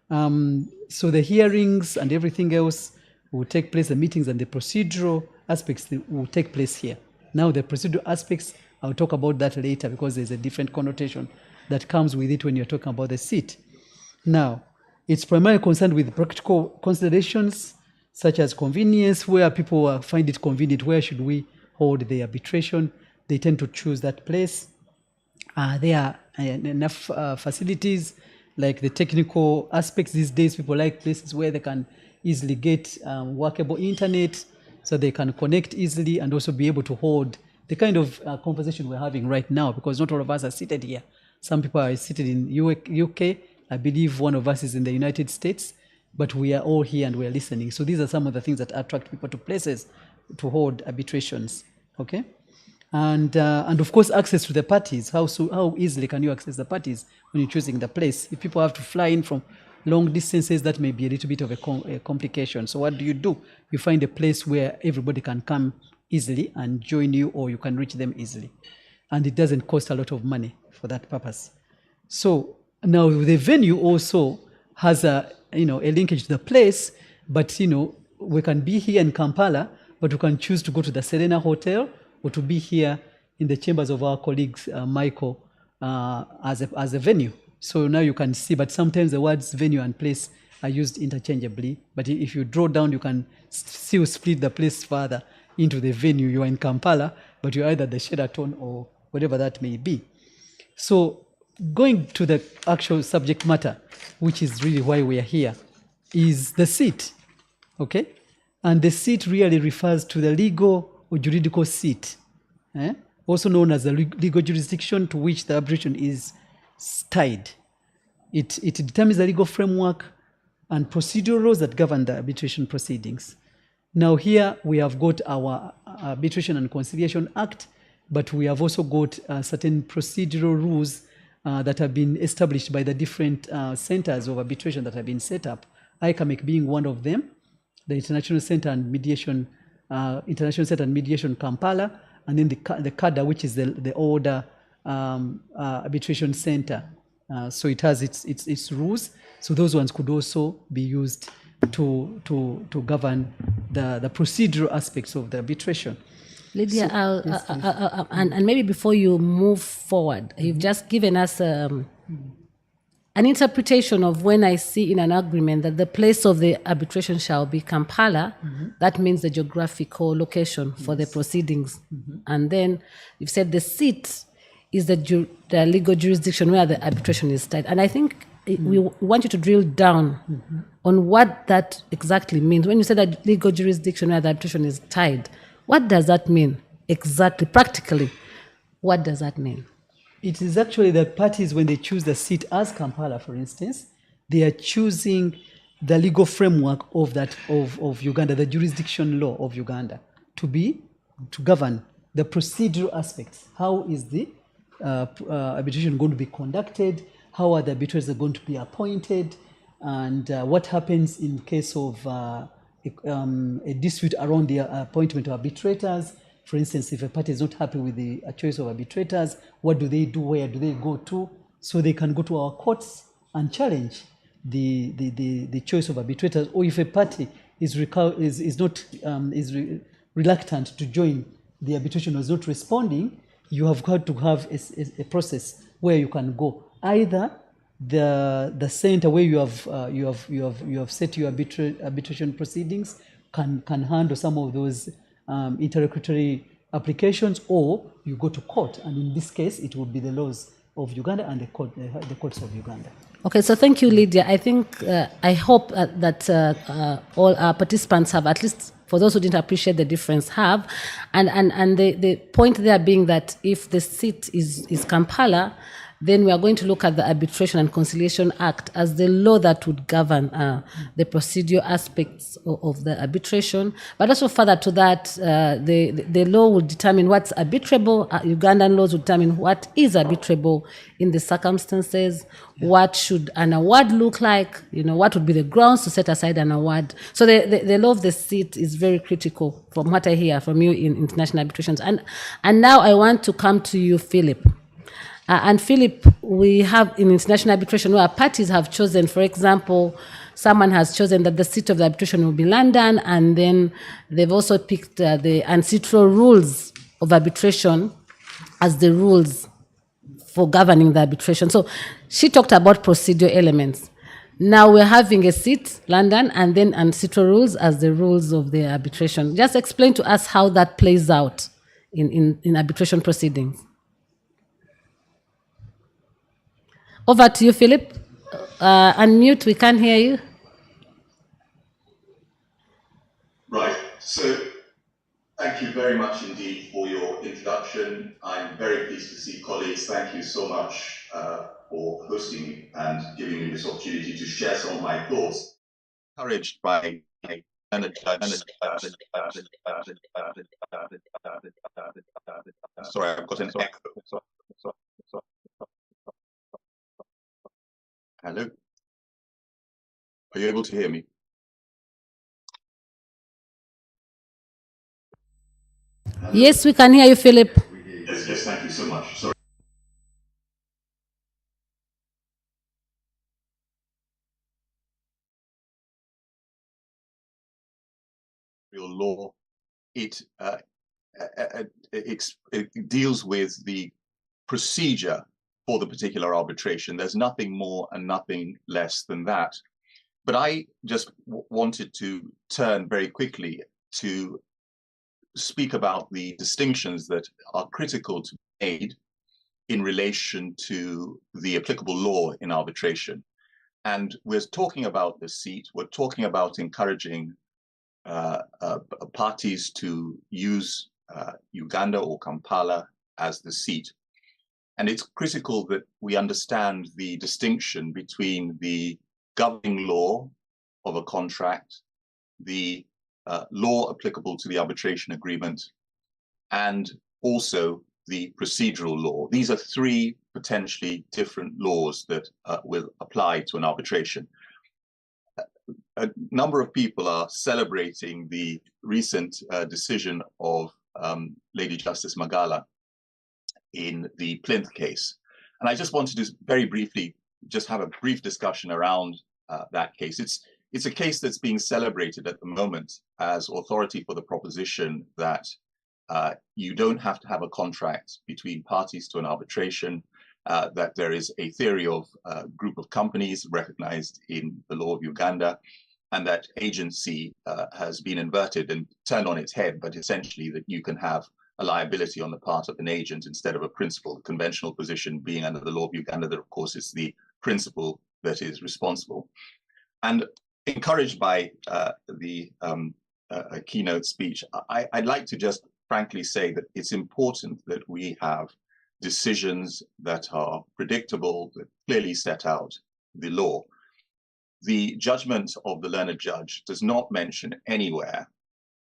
[SPEAKER 4] So the hearings and everything else will take place, the meetings and the procedural aspects will take place here. Now the procedural aspects, I'll talk about that later because there's a different connotation that comes with it when you're talking about the seat. Now, it's primarily concerned with practical considerations such as convenience, where people find it convenient, where should we hold the arbitration. They tend to choose that place. There are enough facilities, like the technical aspects these days. People like places where they can easily get workable internet, so they can connect easily and also be able to hold the kind of conversation we're having right now, because not all of us are seated here. Some people are seated in UK. I believe one of us is in the United States, but we are all here and we are listening. So these are some of the things that attract people to places to hold arbitrations, okay? And of course, access to the parties. How easily can you access the parties when you're choosing the place? If people have to fly in from long distances, that may be a little bit of a complication. So what do? You find a place where everybody can come easily and join you, or you can reach them easily. And it doesn't cost a lot of money for that purpose. So now the venue also has a linkage to the place, but we can be here in Kampala, but we can choose to go to the Serena Hotel or to be here in the chambers of our colleagues, Michael, as a venue. So now you can see, but sometimes the words venue and place are used interchangeably. But if you draw down, you can still split the place further into the venue. You are in Kampala, but you're either the Sheraton or whatever that may be. So going to the actual subject matter, which is really why we are here, is the seat, okay? And the seat really refers to the legal or juridical seat, also known as the legal jurisdiction to which the arbitration is tied. It determines the legal framework and procedural laws that govern the arbitration proceedings. Now here we have got our Arbitration and Conciliation Act, but we have also got certain procedural rules that have been established by the different centers of arbitration that have been set up, ICAMEC being one of them, the International Center and Mediation Kampala, and then the CADA, which is the older arbitration center. So it has its rules. So those ones could also be used to govern the procedural aspects of the arbitration.
[SPEAKER 3] Lydia, and maybe before you move forward, you've just given us an interpretation of when I see in an agreement that the place of the arbitration shall be Kampala, that means the geographical location for the proceedings. And then you've said the seat is the legal jurisdiction where the arbitration is tied. And I think we want you to drill down on what that exactly means. When you say that legal jurisdiction where the arbitration is tied, what does that mean exactly, practically? What does that mean?
[SPEAKER 4] It is actually the parties, when they choose the seat as Kampala, for instance, they are choosing the legal framework of that of Uganda, the jurisdiction law of Uganda, to govern the procedural aspects. How is the arbitration going to be conducted? How are the arbitrators going to be appointed? And what happens in case of a dispute around the appointment of arbitrators? For instance, if a party is not happy with the choice of arbitrators, what do they do? Where do they go to? So they can go to our courts and challenge the choice of arbitrators. Or if a party is reluctant to join the arbitration or is not responding, you have got to have a process where you can go. Either the center where you have set your arbitration proceedings can handle some of those interlocutory applications, or you go to court, and in this case it would be the laws of Uganda and the courts of Uganda.
[SPEAKER 3] Okay, so thank you, Lydia. I think, I hope that all our participants have, at least for those who didn't appreciate the difference, have. And the point there being that if the seat is Kampala, then we are going to look at the Arbitration and Conciliation Act as the law that would govern the procedural aspects of the arbitration. But also further to that, the law will determine what's arbitrable. Ugandan laws will determine what is arbitrable in the circumstances. What should an award look like? What would be the grounds to set aside an award? So the law of the seat is very critical from what I hear from you in international arbitrations. And now I want to come to you, Philip. And Philip, we have in international arbitration where parties have chosen, for example, someone has chosen that the seat of the arbitration will be London, and then they've also picked the ancestral rules of arbitration as the rules for governing the arbitration. So she talked about procedural elements. Now we're having a seat, London, and then ancestral rules as the rules of the arbitration. Just explain to us how that plays out in arbitration proceedings. Over to you, Philip. Unmute, we can't hear you.
[SPEAKER 5] Right, so thank you very much indeed for your introduction. I'm very pleased to see colleagues. Thank you so much for hosting me and giving me this opportunity to share some of my thoughts. Encouraged by sorry, I've got an echo. Hello? Are you able to hear me?
[SPEAKER 3] Yes, we can hear you, Philip.
[SPEAKER 5] Yes, thank you so much. Sorry. Real law, it deals with the procedure for the particular arbitration. There's nothing more and nothing less than that. But I just wanted to turn very quickly to speak about the distinctions that are critical to be made in relation to the applicable law in arbitration. And we're talking about the seat, we're talking about encouraging parties to use Uganda or Kampala as the seat. And it's critical that we understand the distinction between the governing law of a contract, the law applicable to the arbitration agreement, and also the procedural law. These are three potentially different laws that will apply to an arbitration. A number of people are celebrating the recent decision of Lady Justice Magala in the Plinth case. And I just wanted to very briefly just have a brief discussion around that case. It's a case that's being celebrated at the moment as authority for the proposition that you don't have to have a contract between parties to an arbitration, that there is a theory of a group of companies recognized in the law of Uganda, and that agency has been inverted and turned on its head, but essentially that you can have a liability on the part of an agent instead of a principal. The conventional position being under the law of Uganda that, of course, it's the principal that is responsible. And encouraged by the keynote speech, I'd like to just frankly say that it's important that we have decisions that are predictable, that clearly set out the law. The judgment of the learned judge does not mention anywhere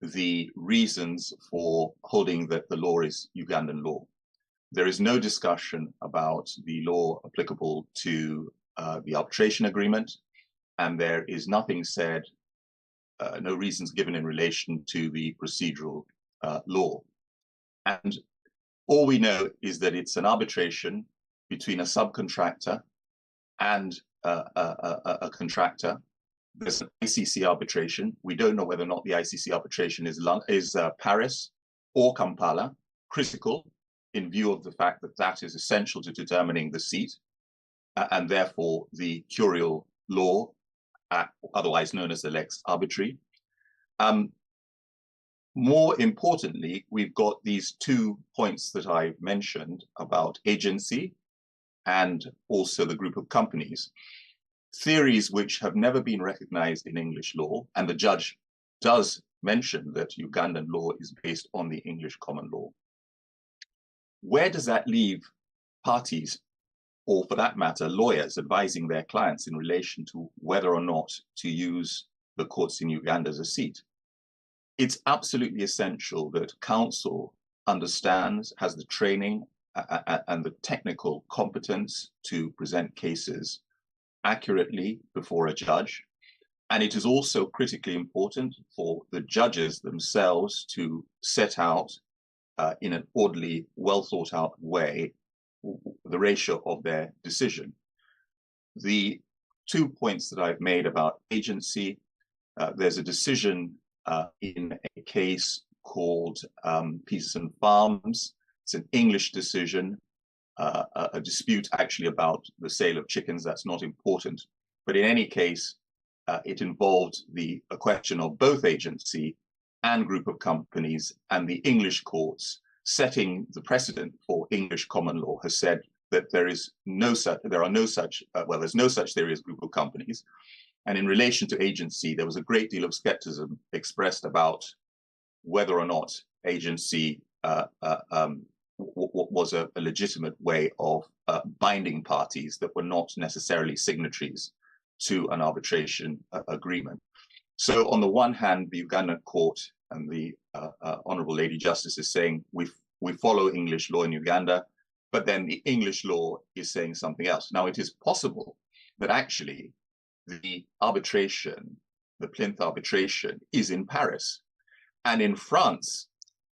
[SPEAKER 5] the reasons for holding that the law is Ugandan law. There is no discussion about the law applicable to the arbitration agreement, and there is nothing said, no reasons given in relation to the procedural law. And all we know is that it's an arbitration between a subcontractor and a contractor. There's an ICC arbitration. We don't know whether or not the ICC arbitration is Paris or Kampala, critical in view of the fact that that is essential to determining the seat and therefore the curial law, otherwise known as the lex arbitri. More importantly, we've got these 2 points that I've mentioned about agency and also the group of companies, theories which have never been recognized in English law, and the judge does mention that Ugandan law is based on the English common law. Where does that leave parties, or for that matter, lawyers advising their clients in relation to whether or not to use the courts in Uganda as a seat? It's absolutely essential that counsel understands, has the training and the technical competence to present cases accurately before a judge. And it is also critically important for the judges themselves to set out in an orderly, well thought out way the ratio of their decision. The 2 points that I've made about agency, there's a decision in a case called Peterson Farms. It's an English decision, a dispute actually about the sale of chickens. That's not important. But in any case, it involved a question of both agency and group of companies, and the English courts, setting the precedent for English common law, has said that there's no such theory as group of companies. And in relation to agency, there was a great deal of skepticism expressed about whether or not agency was a legitimate way of binding parties that were not necessarily signatories to an arbitration agreement. So on the one hand, the Ugandan court and the Honourable Lady Justice is saying we follow English law in Uganda, but then the English law is saying something else. Now, it is possible that actually the arbitration, the Plinth arbitration, is in Paris. And in France,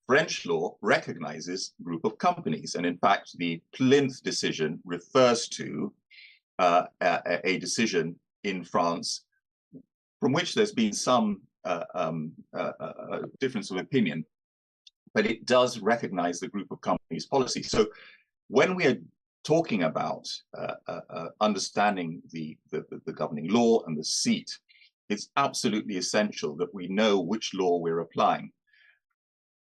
[SPEAKER 5] French law recognizes group of companies. And in fact, the Plinth decision refers to a decision in France from which there's been some difference of opinion, but it does recognize the group of companies policy. So when we are talking about understanding the governing law and the seat, it's absolutely essential that we know which law we're applying.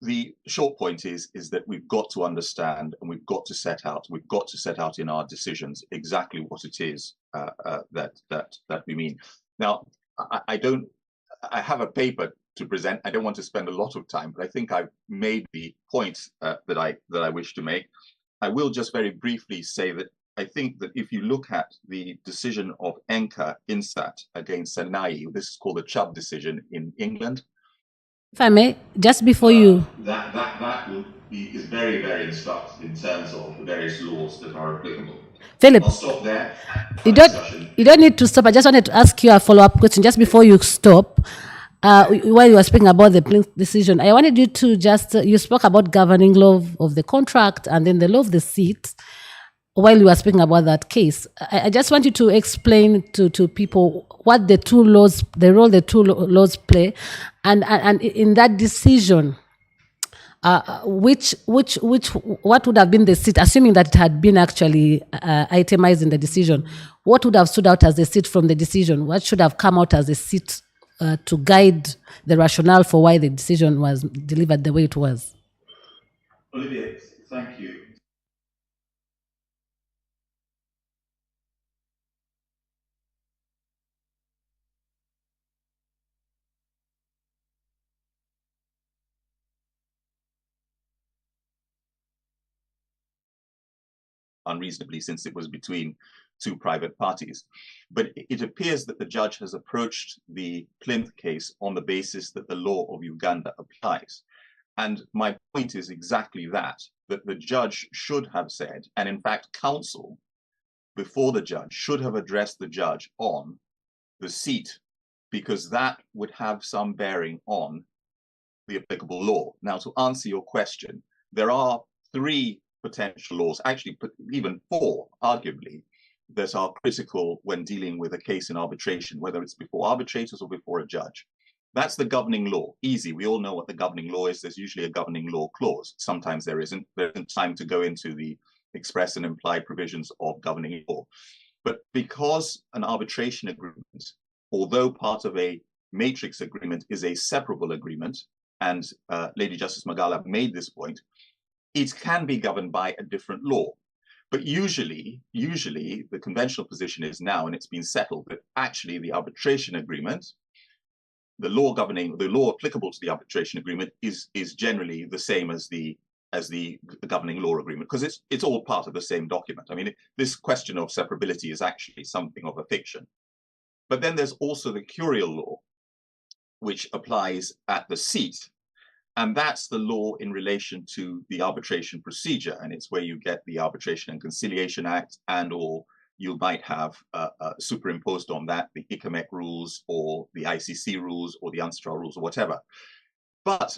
[SPEAKER 5] The short point is that we've got to understand, and we've got to set out in our decisions exactly what it is that we mean. Now, I have a paper to present. I don't want to spend a lot of time, but I think I've made the points that I wish to make. I will just very briefly say that I think that if you look at the decision of ENCA INSAT against Senai, this is called the Chubb decision in England.
[SPEAKER 3] If I may, just before you...
[SPEAKER 5] That is very, very instructive in terms of the various laws that are applicable.
[SPEAKER 3] Philip,
[SPEAKER 5] I'll stop there.
[SPEAKER 3] you don't need to stop. I just wanted to ask you a follow-up question just before you stop. While you were speaking about the Plinth decision, I wanted you to just, you spoke about governing law of the contract and then the law of the seat while you were speaking about that case. I just want you to explain to people what the two laws, the role the two laws play, and in that decision, what would have been the seat, assuming that it had been actually itemized in the decision, what would have stood out as the seat from the decision? What should have come out as a seat to guide the rationale for why the decision was delivered the way it was?
[SPEAKER 5] Olivia, thank you. unreasonably since it was between two private parties. But it appears that the judge has approached the Plinth case on the basis that the law of Uganda applies. And my point is exactly that the judge should have said, and in fact, counsel before the judge should have addressed the judge on the seat, because that would have some bearing on the applicable law. Now, to answer your question, there are 3 potential laws, actually even 4, arguably, that are critical when dealing with a case in arbitration, whether it's before arbitrators or before a judge. That's the governing law. Easy. We all know what the governing law is. There's usually a governing law clause. Sometimes there isn't. There isn't time to go into the express and implied provisions of governing law. But because an arbitration agreement, although part of a matrix agreement, is a separable agreement, and Lady Justice Magala made this point, it can be governed by a different law. But usually the conventional position is now, and it's been settled, that actually the arbitration agreement, the law applicable to the arbitration agreement is generally the same as the governing law agreement, because it's all part of the same document. I mean, this question of separability is actually something of a fiction. But then there's also the curial law, which applies at the seat. And that's the law in relation to the arbitration procedure. And it's where you get the Arbitration and Conciliation Act, and or you might have superimposed on that the ICAMEC rules or the ICC rules or the UNSTRA rules or whatever. But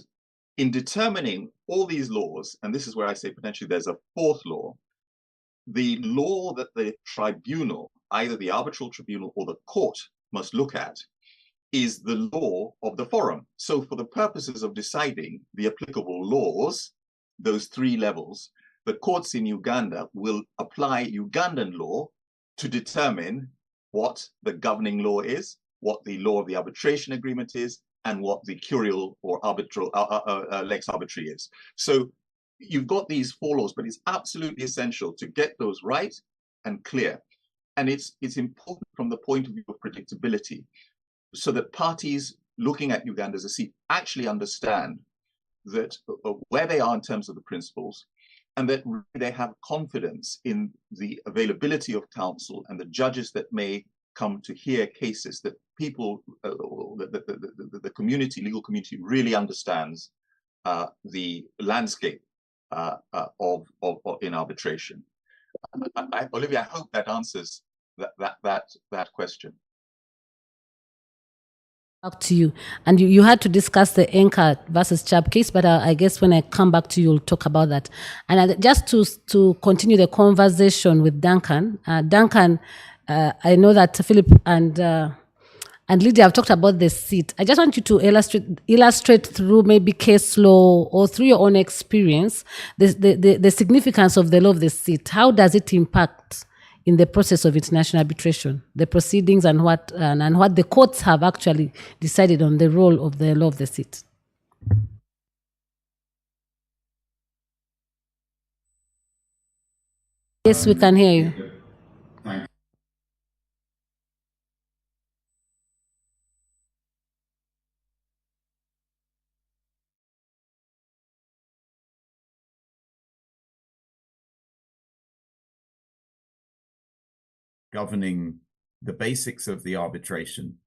[SPEAKER 5] in determining all these laws, and this is where I say potentially there's a 4th law, the law that the tribunal, either the arbitral tribunal or the court, must look at is the law of the forum. So for the purposes of deciding the applicable laws, those 3 levels, the courts in Uganda will apply Ugandan law to determine what the governing law is, what the law of the arbitration agreement is, and what the curial or arbitral lex arbitri is. So you've got these 4 laws, but it's absolutely essential to get those right and clear. And it's important from the point of view of predictability, so that parties looking at Uganda as a seat actually understand that where they are in terms of the principles, and that they have confidence in the availability of counsel and the judges that may come to hear cases, that people, the community, legal community, really understands the landscape in arbitration. Olivia, I hope that answers that question.
[SPEAKER 3] Back to you. And you had to discuss the Enka versus Chubb case, but I guess when I come back to you, you'll talk about that. And just to continue the conversation with Duncan, I know that Philip and Lydia have talked about the seat. I just want you to illustrate through maybe case law or through your own experience the significance of the law of the seat. How does it impact in the process of international arbitration, the proceedings, and what the courts have actually decided on the role of the law of the seat? Yes, we can hear you.
[SPEAKER 6] Thank you. Governing the basics of the arbitration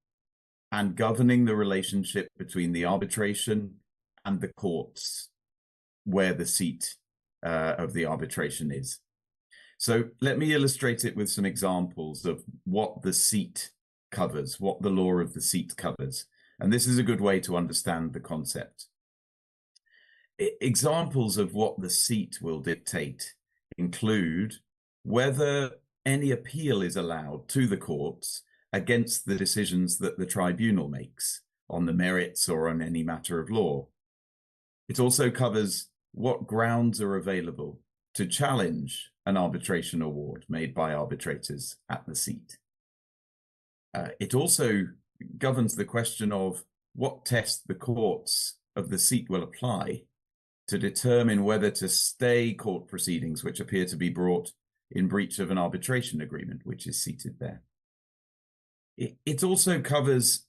[SPEAKER 6] and governing the relationship between the arbitration and the courts where the seat of the arbitration is. So let me illustrate it with some examples of what the seat covers, what the law of the seat covers. And this is a good way to understand the concept. Examples of what the seat will dictate include whether any appeal is allowed to the courts against the decisions that the tribunal makes on the merits or on any matter of law. It also covers what grounds are available to challenge an arbitration award made by arbitrators at the seat. It also governs the question of what test the courts of the seat will apply to determine whether to stay court proceedings which appear to be brought in breach of an arbitration agreement which is seated there. It also covers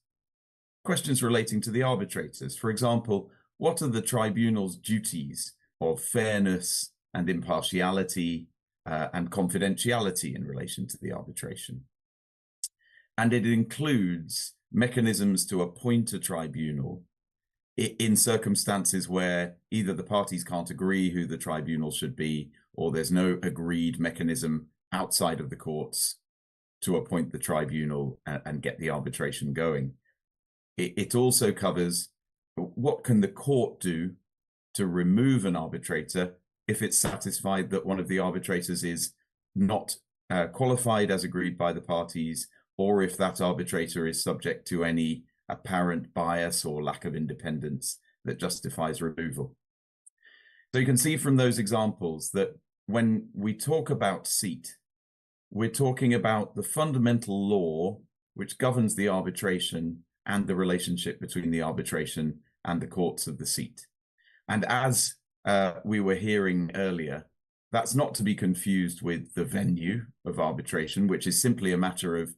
[SPEAKER 6] questions relating to the arbitrators. For example, what are the tribunal's duties of fairness and impartiality and confidentiality in relation to the arbitration. And it includes mechanisms to appoint a tribunal in circumstances where either the parties can't agree who the tribunal should be, or there's no agreed mechanism outside of the courts to appoint the tribunal and get the arbitration going. It also covers what can the court do to remove an arbitrator if it's satisfied that one of the arbitrators is not qualified as agreed by the parties, or if that arbitrator is subject to any apparent bias or lack of independence that justifies removal. So you can see from those examples that when we talk about seat, we're talking about the fundamental law which governs the arbitration and the relationship between the arbitration and the courts of the seat. And as we were hearing earlier, that's not to be confused with the venue of arbitration, which is simply a matter of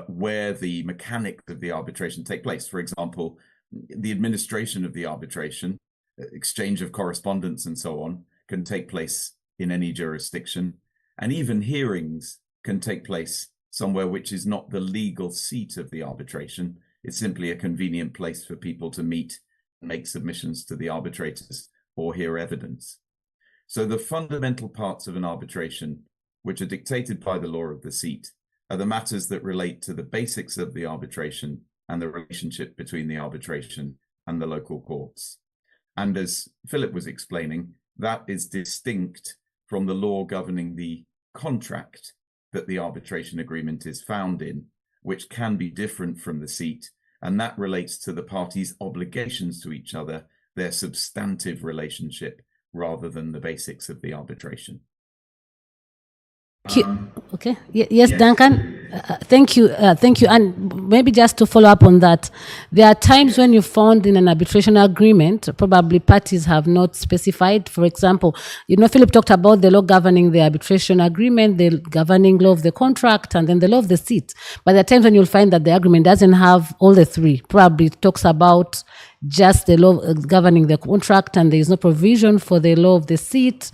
[SPEAKER 6] where the mechanics of the arbitration take place. For example, the administration of the arbitration, exchange of correspondence and so on, can take place in any jurisdiction. And even hearings can take place somewhere which is not the legal seat of the arbitration. It's simply a convenient place for people to meet and make submissions to the arbitrators or hear evidence. So the fundamental parts of an arbitration, which are dictated by the law of the seat, are the matters that relate to the basics of the arbitration and the relationship between the arbitration and the local courts. And as Philip was explaining, that is distinct from the law governing the contract that the arbitration agreement is found in, which can be different from the seat, and that relates to the parties' obligations to each other, their substantive relationship, rather than the basics of the arbitration.
[SPEAKER 3] Okay. Yes, Duncan. Thank you. Thank you. And maybe just to follow up on that, there are times when you found in an arbitration agreement, probably parties have not specified. For example, Philip talked about the law governing the arbitration agreement, the governing law of the contract, and then the law of the seat. But there are times when you'll find that the agreement doesn't have all the three. Probably it talks about just the law governing the contract, and there is no provision for the law of the seat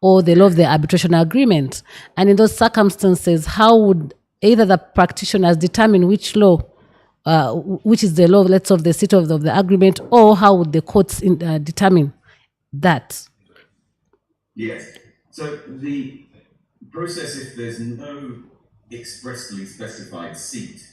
[SPEAKER 3] or the law of the arbitration agreement. And in those circumstances, how would either the practitioners determine which law, which is the law, let's say, of the seat of the agreement, or how would the courts determine that?
[SPEAKER 6] Yes. So the process, if there's no expressly specified seat,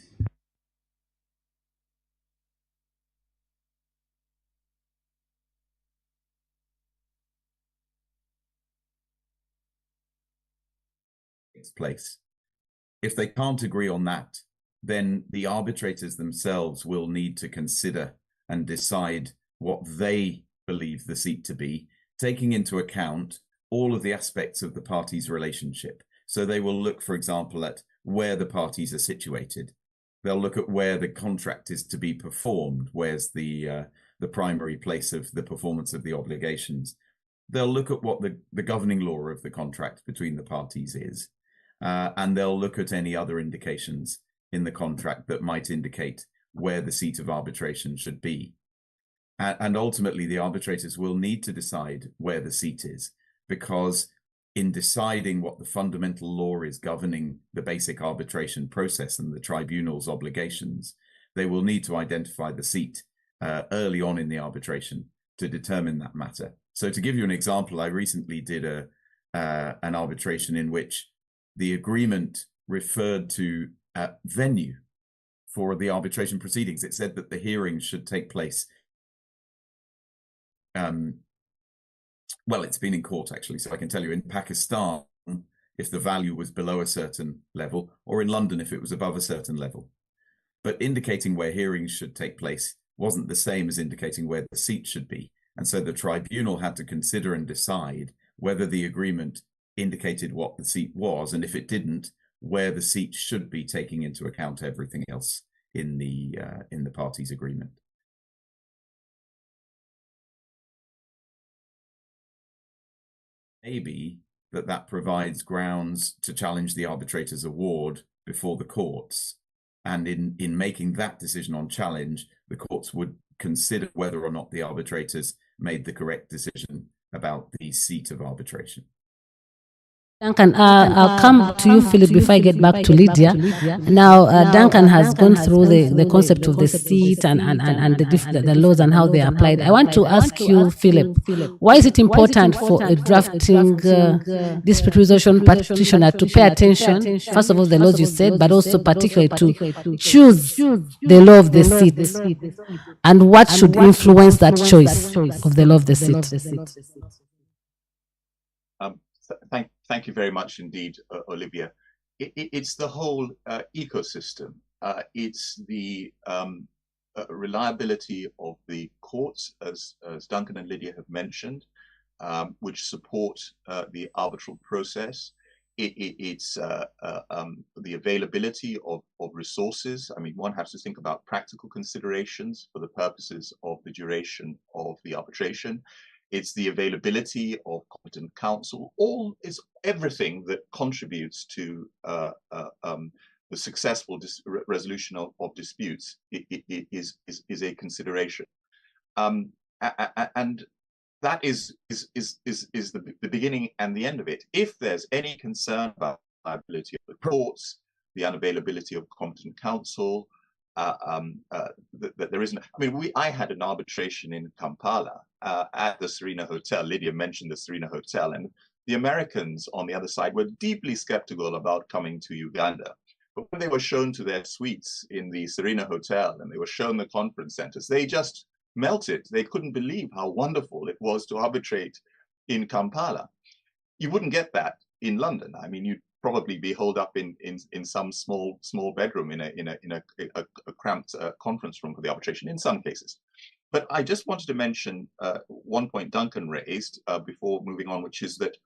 [SPEAKER 6] its place. If they can't agree on that, then the arbitrators themselves will need to consider and decide what they believe the seat to be, taking into account all of the aspects of the parties' relationship. So they will look, for example, at where the parties are situated. They'll look at where the contract is to be performed, where's the primary place of the performance of the obligations. They'll look at what the governing law of the contract between the parties is. And they'll look at any other indications in the contract that might indicate where the seat of arbitration should be. And ultimately, the arbitrators will need to decide where the seat is, because in deciding what the fundamental law is governing the basic arbitration process and the tribunal's obligations, they will need to identify the seat early on in the arbitration to determine that matter. So to give you an example, I recently did an arbitration in which the agreement referred to venue for the arbitration proceedings. It said that the hearings should take place. Well, it's been in court, actually, so I can tell you in Pakistan, if the value was below a certain level, or in London, if it was above a certain level. But indicating where hearings should take place wasn't the same as indicating where the seat should be. And so the tribunal had to consider and decide whether the agreement indicated what the seat was, and if it didn't, where the seat should be, taking into account everything else in the parties' agreement. Maybe that provides grounds to challenge the arbitrator's award before the courts, and in making that decision on challenge, the courts would consider whether or not the arbitrators made the correct decision about the seat of arbitration.
[SPEAKER 3] Duncan, I'll come to you, Philip, before I get back to Lydia. Now, Duncan has gone through the concept of the seat and the laws and how they are applied. I want to ask you, Philip, why is it important for a drafting dispute resolution practitioner to pay attention, first of all, the laws you said, but also particularly to choose the law of the seat, and what should influence that choice of the law of the seat?
[SPEAKER 5] Thank you very much indeed, Olivia. It's the whole ecosystem. It's the reliability of the courts, as Duncan and Lydia have mentioned, which support the arbitral process. It's the availability of resources. I mean, one has to think about practical considerations for the purposes of the duration of the arbitration. It's the availability of competent counsel. It's everything that contributes to the successful resolution of disputes is a consideration, and that is the beginning and the end of it. If there's any concern about the liability of the courts, the unavailability of competent counsel, that there isn't. I mean, I had an arbitration in Kampala at the Serena Hotel. Lydia mentioned the Serena Hotel, and the Americans on the other side were deeply skeptical about coming to Uganda. But when they were shown to their suites in the Serena Hotel and they were shown the conference centers, they just melted. They couldn't believe how wonderful it was to arbitrate in Kampala. You wouldn't get that in London. I mean, you'd probably be holed up in some small bedroom in a cramped conference room for the arbitration in some cases. But I just wanted to mention one point Duncan raised before moving on, which is that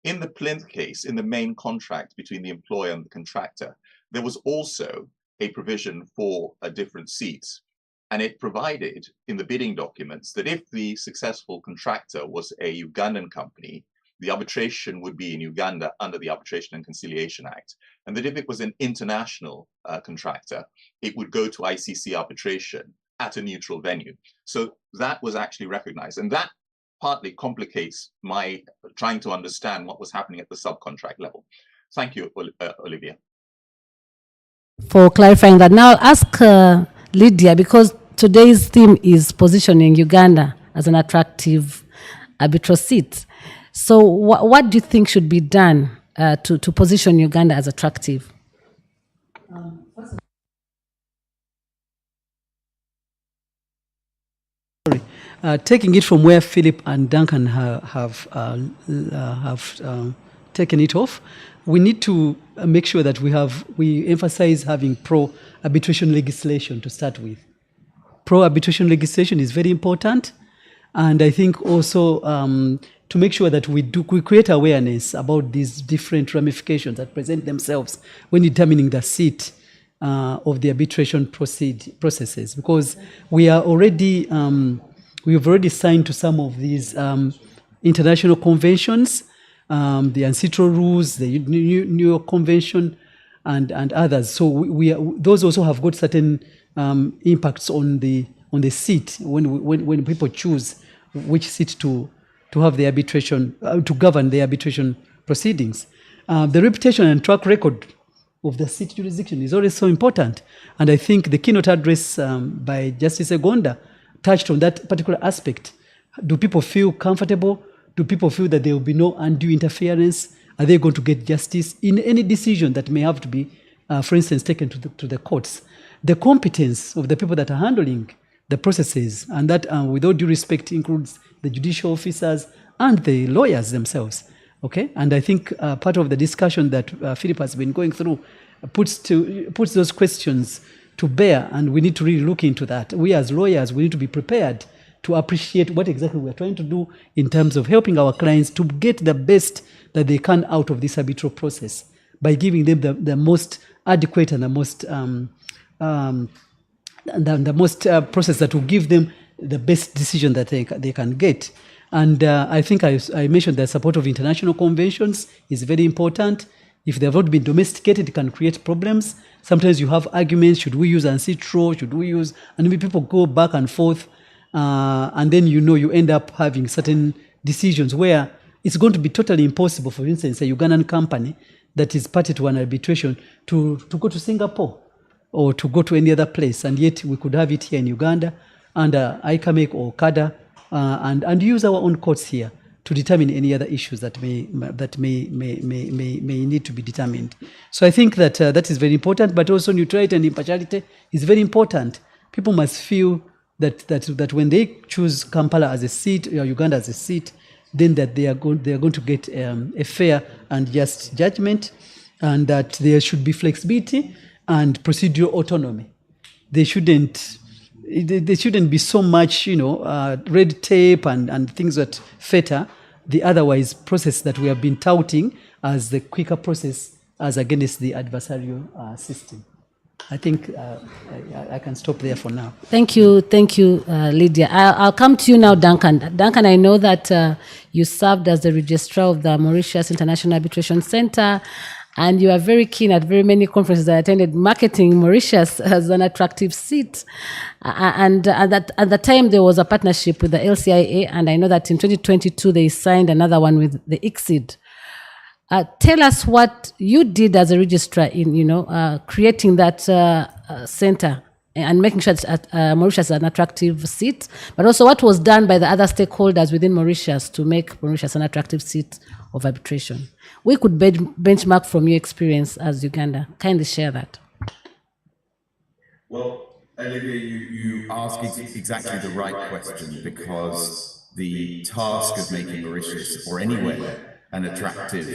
[SPEAKER 5] in the Plinth case, in the main contract between the employer and the contractor, there was also a provision for a different seats. And it provided in the bidding documents that if the successful contractor was a Ugandan company, the arbitration would be in Uganda under the Arbitration and Conciliation Act. And that if it was an international contractor, it would go to ICC arbitration at a neutral venue. So that was actually recognized. And that partly complicates my trying to understand what was happening at the subcontract level. Thank you, Olivia.
[SPEAKER 3] For clarifying that. Now I'll ask Lydia, because today's theme is positioning Uganda as an attractive arbitral seat. So what do you think should be done to position Uganda as attractive?
[SPEAKER 4] Taking it from where Philip and Duncan have taken it off, we need to make sure that we emphasize having pro-arbitration legislation to start with. Pro-arbitration legislation is very important, and I think also to make sure that we create awareness about these different ramifications that present themselves when determining the seat of the arbitration processes, because we have already signed to some of these international conventions, the ancestral rules, the New York Convention, and others. So those also have got certain impacts on the seat when people choose which seat to have the arbitration, to govern the arbitration proceedings. The reputation and track record of the seat jurisdiction is always so important. And I think the keynote address by Justice Uganda touched on that particular aspect. Do people feel comfortable? Do people feel that there will be no undue interference? Are they going to get justice in any decision that may have to be, for instance, taken to the courts? The competence of the people that are handling the processes, and that, with all due respect, includes the judicial officers and the lawyers themselves. Okay, and I think part of the discussion that Philip has been going through puts those questions to bear, and we need to really look into that. We as lawyers, we need to be prepared to appreciate what exactly we're trying to do in terms of helping our clients to get the best that they can out of this arbitral process by giving them the most adequate and the most process that will give them the best decision that they can get. And I think I mentioned the support of international conventions is very important. If they have not been domesticated, it can create problems. Sometimes you have arguments, should we use ancestral, should we use, and maybe people go back and forth, and then you end up having certain decisions where it's going to be totally impossible, for instance, a Ugandan company that is party to an arbitration to go to Singapore or to go to any other place, and yet we could have it here in Uganda under ICAMEC or CADA and use our own courts here to determine any other issues that may need to be determined. So I think that that is very important, but also neutrality and impartiality is very important. People must feel that when they choose Kampala as a seat or Uganda as a seat, then that they are going to get a fair and just judgment, and that there should be flexibility and procedural autonomy. There shouldn't be so much, red tape and things that fetter the otherwise process that we have been touting as the quicker process as against the adversarial system. I think I can stop there for now.
[SPEAKER 3] Thank you, Lydia. I'll come to you now, Duncan. Duncan, I know that you served as the registrar of the Mauritius International Arbitration Center, and you are very keen at very many conferences I attended, marketing Mauritius as an attractive seat. And at the time, there was a partnership with the LCIA, and I know that in 2022, they signed another one with the ICSID. Tell us what you did as a registrar in, creating that center and making sure that Mauritius is an attractive seat, but also what was done by the other stakeholders within Mauritius to make Mauritius an attractive seat of arbitration. We could benchmark from your experience as Uganda. Kindly share that.
[SPEAKER 6] Well, Olivia, you ask exactly the right question, because the task of making Mauritius or anywhere an attractive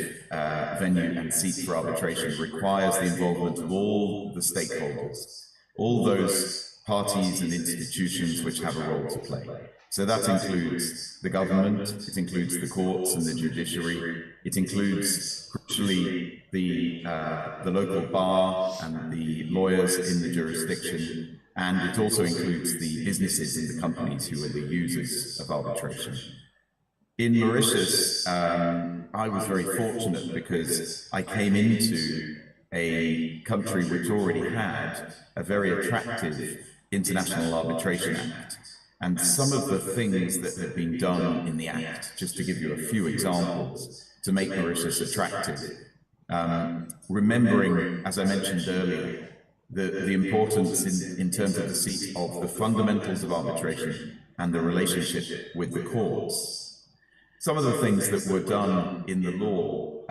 [SPEAKER 6] venue and seat for arbitration requires the involvement of all the stakeholders, all those parties and institutions which have a role to play. So that includes the government, it includes the courts and the judiciary, it includes, crucially, the local bar and the lawyers in the jurisdiction, and it also includes the businesses and the companies who are the users of arbitration. In Mauritius, I was very fortunate because I came into a country which already had a very attractive International Arbitration Act. And some of the things that have been done in the Act, just to give you a few examples, to make Mauritius attractive, remembering, as I mentioned earlier, the importance in terms of the seat of the fundamentals of arbitration and the relationship with the courts. Some of the things that were done in the law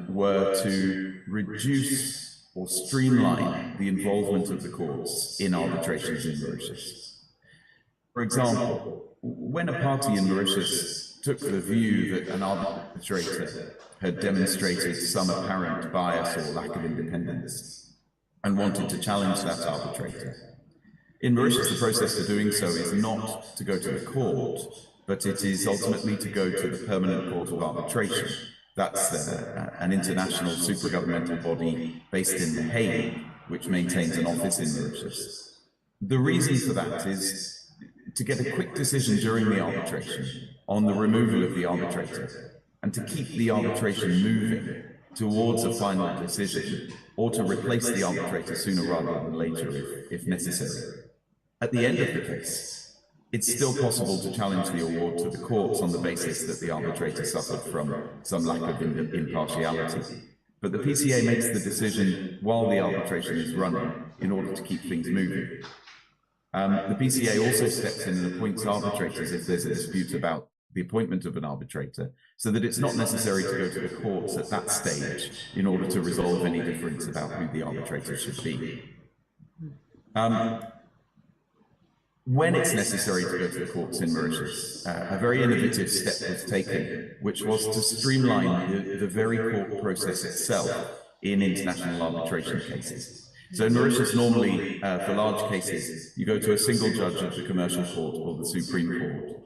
[SPEAKER 6] were to reduce or streamline the involvement of the courts in arbitrations in Mauritius. For example, when a party in Mauritius took the view that an arbitrator had demonstrated some apparent bias or lack of independence and wanted to challenge that arbitrator, in Mauritius the process for doing so is not to go to the court, but it is ultimately to go to the Permanent Court of Arbitration. That's an international supragovernmental body based in The Hague, which maintains an office in Mauritius. The reason for that is to get a quick decision during the arbitration on the removal of the arbitrator, and to keep the arbitration moving towards a final decision, or to replace the arbitrator sooner rather than later if necessary. At the end of the case, it's still possible to challenge the award to the courts on the basis that the arbitrator suffered from some lack of impartiality. But the PCA makes the decision while the arbitration is running in order to keep things moving. The PCA also steps in and appoints arbitrators if there's a dispute about the appointment of an arbitrator, so that it's not necessary to go to the courts at that stage in order to resolve any difference about who the arbitrator should be. When it's necessary to go to the courts in Mauritius, a very innovative step was taken, which was to streamline the very court process itself in international arbitration cases. So in Mauritius, normally, for large cases, you go to a single judge of the Commercial Court or the Supreme Court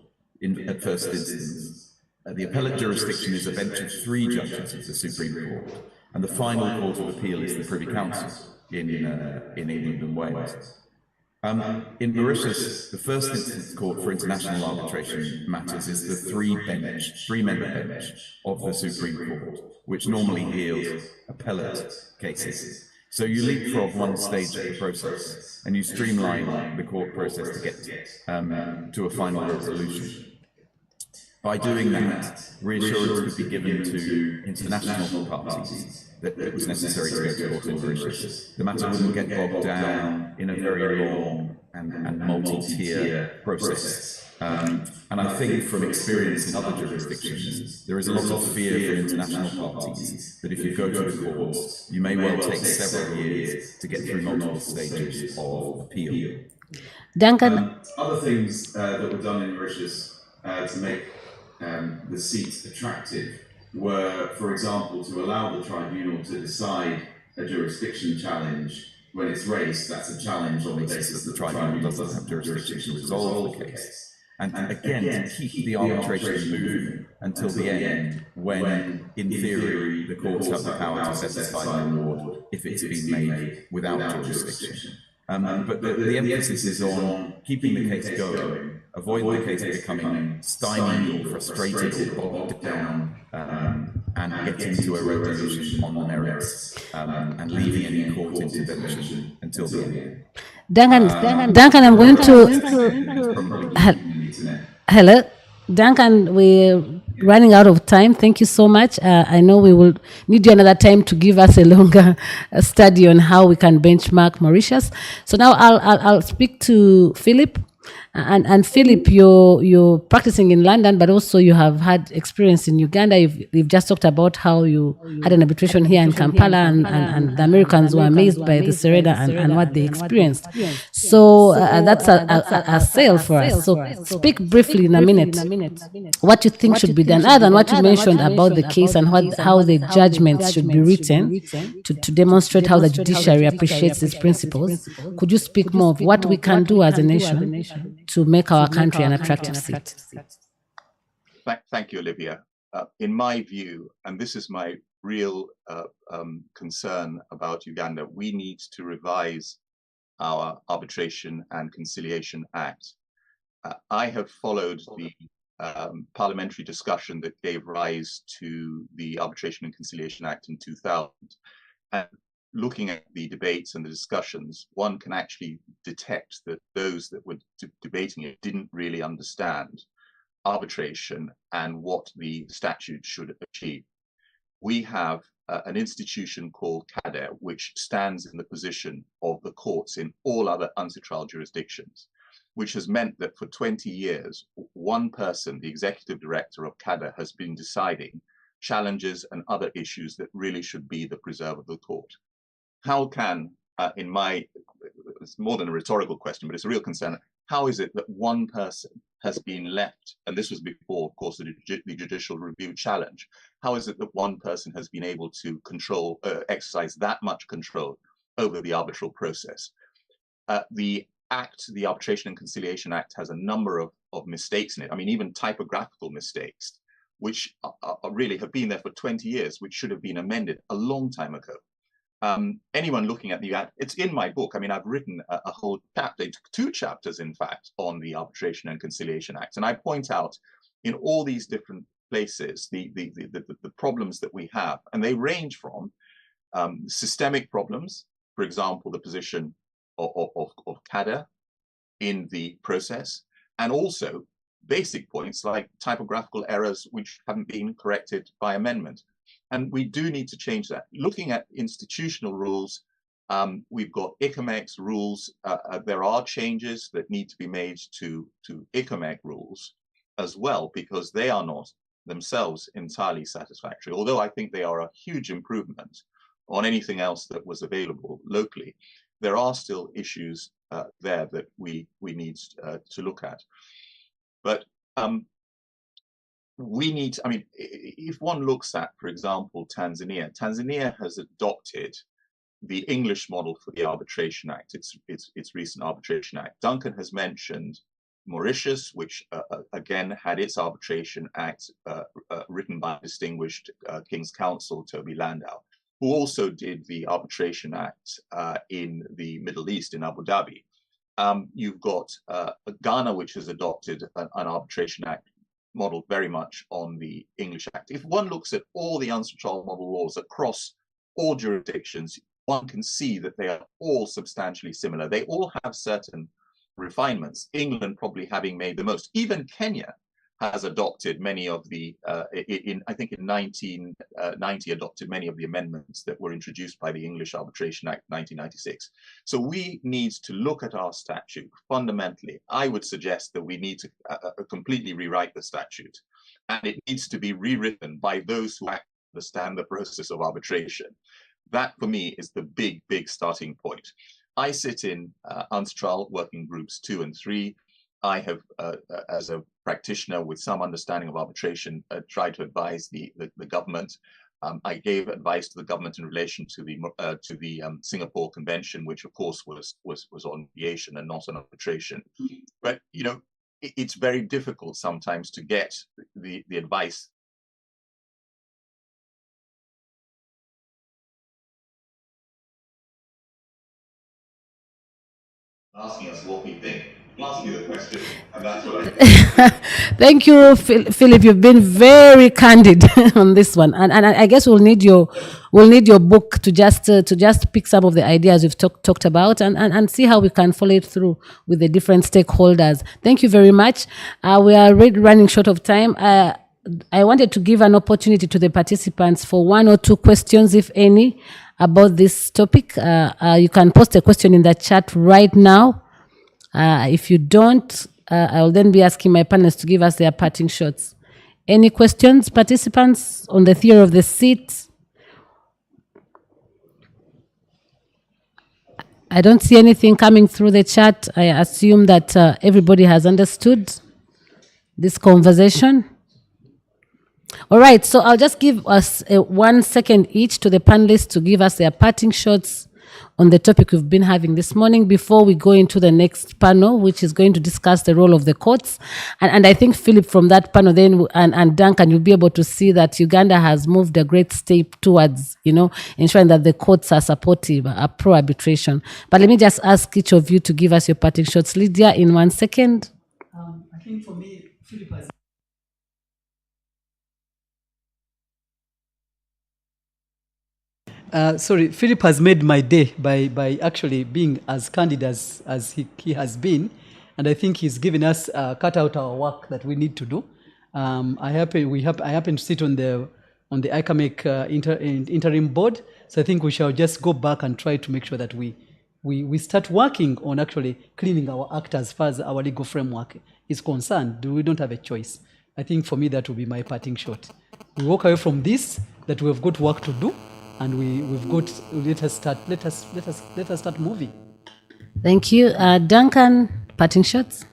[SPEAKER 6] at first instance. The appellate jurisdiction is a bench of 3 judges of the Supreme Court, and the final court of appeal is the Privy Council in England and Wales. In Mauritius, the first instance court for international arbitration matters is the 3-member bench of the Supreme Court, which normally hears appellate cases. So you leapfrog one stage of the process, and you streamline the court process to get to a final resolution. By doing that, reassurance could be given to international parties that it was necessary to go to court in Mauritius. The matter wouldn't get bogged down in a very long and multi-tier process. And I think from experience in other jurisdictions, there is a lot of fear from international parties that if you go to the courts, you may well take several years to get through multiple stages of appeal.
[SPEAKER 3] Duncan,
[SPEAKER 6] Other things that were done in Mauritius to make the seat attractive were, for example, to allow the tribunal to decide a jurisdiction challenge when it's raised. That's a challenge on the basis that the tribunal doesn't have jurisdiction to resolve the case. And again, to keep the arbitration moving until the end, when, in theory, the courts have the power to set aside an award if it's been made without jurisdiction. But the emphasis is on keeping the case going, avoid the case becoming stymied or frustrated or bogged down, and getting to a resolution on the merits, and leaving any court intervention until the end.
[SPEAKER 3] Duncan, I'm going to. Hello, Duncan. We're running out of time. Thank you so much. I know we will need you another time to give us a longer study on how we can benchmark Mauritius. So now I'll speak to Philip. And Philip, you're practicing in London, but also you have had experience in Uganda. You've just talked about how you had an arbitration here in Kampala, and the Americans were amazed by the Serena and what they experienced. So that's a sale for us. So speak briefly in a minute what you think should be done, other than what you mentioned about the case and how the judgments should be written to demonstrate how the judiciary appreciates these principles. Could you speak more of what we can do as a nation to make our country an attractive seat?
[SPEAKER 5] Thank you, Olivia. In my view, and this is my real concern about Uganda, we need to revise our Arbitration and Conciliation Act. I have followed the parliamentary discussion that gave rise to the Arbitration and Conciliation Act in 2000. And looking at the debates and the discussions, one can actually detect that those that were debating it didn't really understand arbitration and what the statute should achieve. We have an institution called CADE, which stands in the position of the courts in all other UNCITRAL jurisdictions, which has meant that for 20 years, one person, the executive director of CADE, has been deciding challenges and other issues that really should be the preserve of the court. How can, it's more than a rhetorical question, but it's a real concern, how is it that one person has been left, and this was before, of course, the judicial review challenge, how is it that one person has been able to exercise that much control over the arbitral process? The Arbitration and Conciliation Act has a number of mistakes in it. I mean, even typographical mistakes, which really have been there for 20 years, which should have been amended a long time ago. Anyone looking at the act, it's in my book. I mean, I've written a whole chapter, 2 chapters, in fact, on the Arbitration and Conciliation Act. And I point out in all these different places the problems that we have. And they range from systemic problems, for example, the position of CADE in the process, and also basic points like typographical errors which haven't been corrected by amendment. And we do need to change that. Looking at institutional rules, we've got ICOMEC's rules. There are changes that need to be made to ICOMEC rules as well, because they are not themselves entirely satisfactory, although I think they are a huge improvement on anything else that was available locally. There are still issues there that we need to look at. But we need, I mean, if one looks at, for example, Tanzania has adopted the English model for the Arbitration Act, its recent Arbitration Act. Duncan has mentioned Mauritius, which again had its Arbitration Act written by distinguished King's Counsel Toby Landau, who also did the Arbitration Act in the Middle East, in Abu Dhabi. You've got Ghana, which has adopted an Arbitration Act modeled very much on the English Act. If one looks at all the UNCITRAL model laws across all jurisdictions, one can see that they are all substantially similar. They all have certain refinements, England probably having made the most. Even Kenya has adopted many of the, I think in 1990, adopted many of the amendments that were introduced by the English Arbitration Act 1996. So we need to look at our statute fundamentally. I would suggest that we need to completely rewrite the statute, and it needs to be rewritten by those who understand the process of arbitration. That for me is the big starting point. I sit in Arbitral working groups 2 and 3. I have, as a practitioner with some understanding of arbitration, tried to advise the government. I gave advice to the government in relation to the Singapore Convention, which of course was on mediation and not on arbitration. But you know, it's very difficult sometimes to get the advice. Asking us what we think. Ask you the question, and that's what I think.
[SPEAKER 3] Thank you, Philip. You've been very candid on this one, and I guess we'll need your book to just pick some of the ideas we've talked about and see how we can follow it through with the different stakeholders. Thank you very much. We are running short of time. I wanted to give an opportunity to the participants for 1 or 2 questions, if any, about this topic. You can post a question in the chat right now. If you don't, I'll then be asking my panelists to give us their parting shots. Any questions, participants, on the theory of the seat? I don't see anything coming through the chat. I assume that everybody has understood this conversation. All right, so I'll just give us 1 second each to the panelists to give us their parting shots on the topic we've been having this morning before we go into the next panel, which is going to discuss the role of the courts. And I think, Philip, from that panel then, and Duncan, you'll be able to see that Uganda has moved a great step towards, ensuring that the courts are supportive, are pro-arbitration. But let me just ask each of you to give us your parting shots. Lydia, in 1 second.
[SPEAKER 4] I think for me, Philip has... Philip has made my day by actually being as candid as he has been, and I think he's given us cut out our work that we need to do. I happen to sit on the ICAMEC interim board, so I think we shall just go back and try to make sure that we start working on actually cleaning our act as far as our legal framework is concerned. We don't have a choice. I think for me that will be my parting shot. We walk away from this, that we've got work to do. And we've got, let us start moving.
[SPEAKER 3] Thank you. Duncan, parting shots?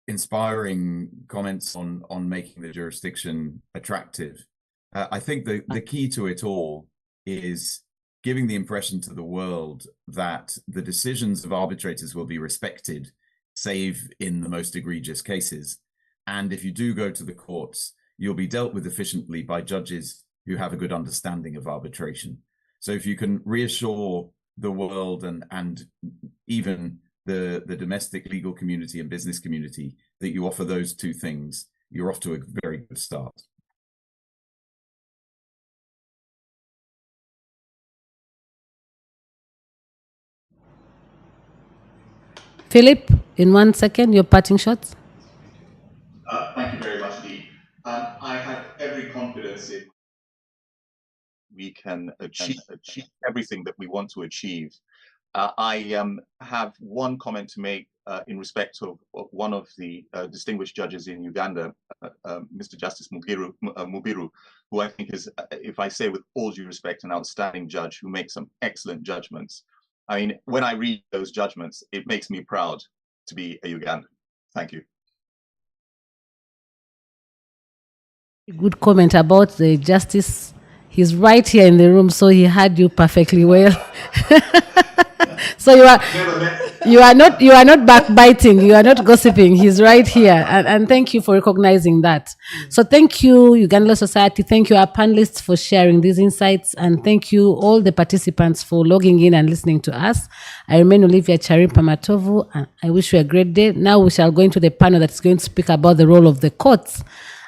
[SPEAKER 6] Inspiring comments on making the jurisdiction attractive. I think the key to it all is giving the impression to the world that the decisions of arbitrators will be respected, save in the most egregious cases. And if you do go to the courts, you'll be dealt with efficiently by judges who have a good understanding of arbitration. So if you can reassure the world and even the domestic legal community and business community that you offer those 2 things, you're off to a very good start.
[SPEAKER 3] Philip, in 1 second, your parting shots.
[SPEAKER 5] Thank you very much, Lee. I have every confidence in we can achieve everything that we want to achieve. I have one comment to make in respect of one of the distinguished judges in Uganda, Mr. Justice Mubiru, who I think is, if I say with all due respect, an outstanding judge who makes some excellent judgments. I mean, when I read those judgments, it makes me proud to be a Ugandan. Thank you.
[SPEAKER 3] Good comment about the justice. He's right here in the room, so he heard you perfectly well. So you are not backbiting, you are not gossiping. He's right here, and thank you for recognizing that. So thank you, Uganda Law Society. Thank you, our panelists, for sharing these insights, and thank you all the participants for logging in and listening to us. I remain Olivia Charimpa Matovu, and I wish you a great day. Now we shall go into the panel that's going to speak about the role of the courts,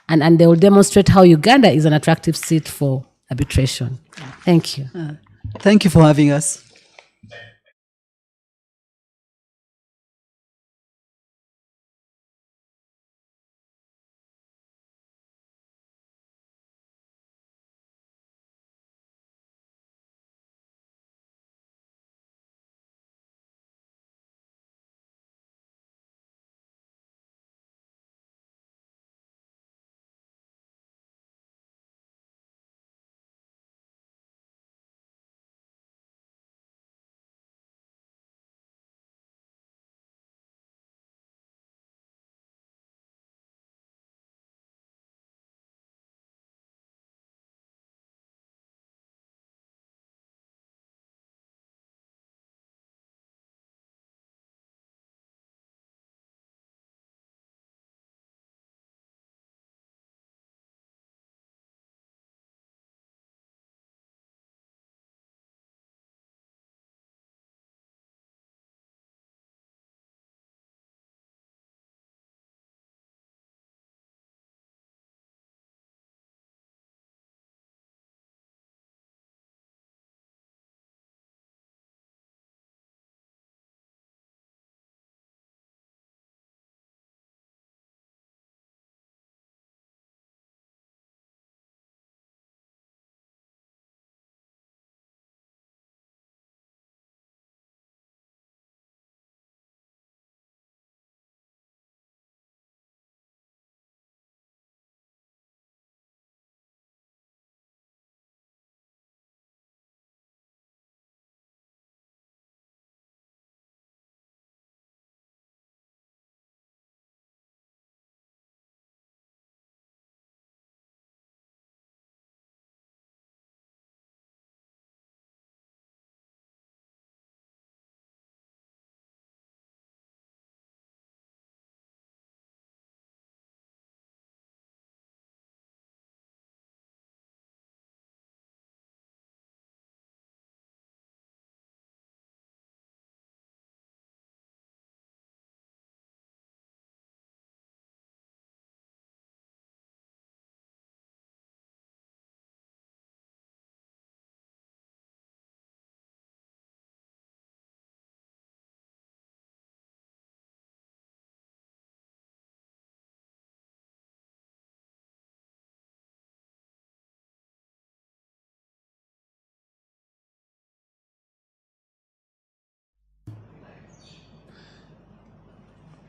[SPEAKER 3] and they will demonstrate how Uganda is an attractive seat for arbitration. Thank you.
[SPEAKER 4] Thank you for having us.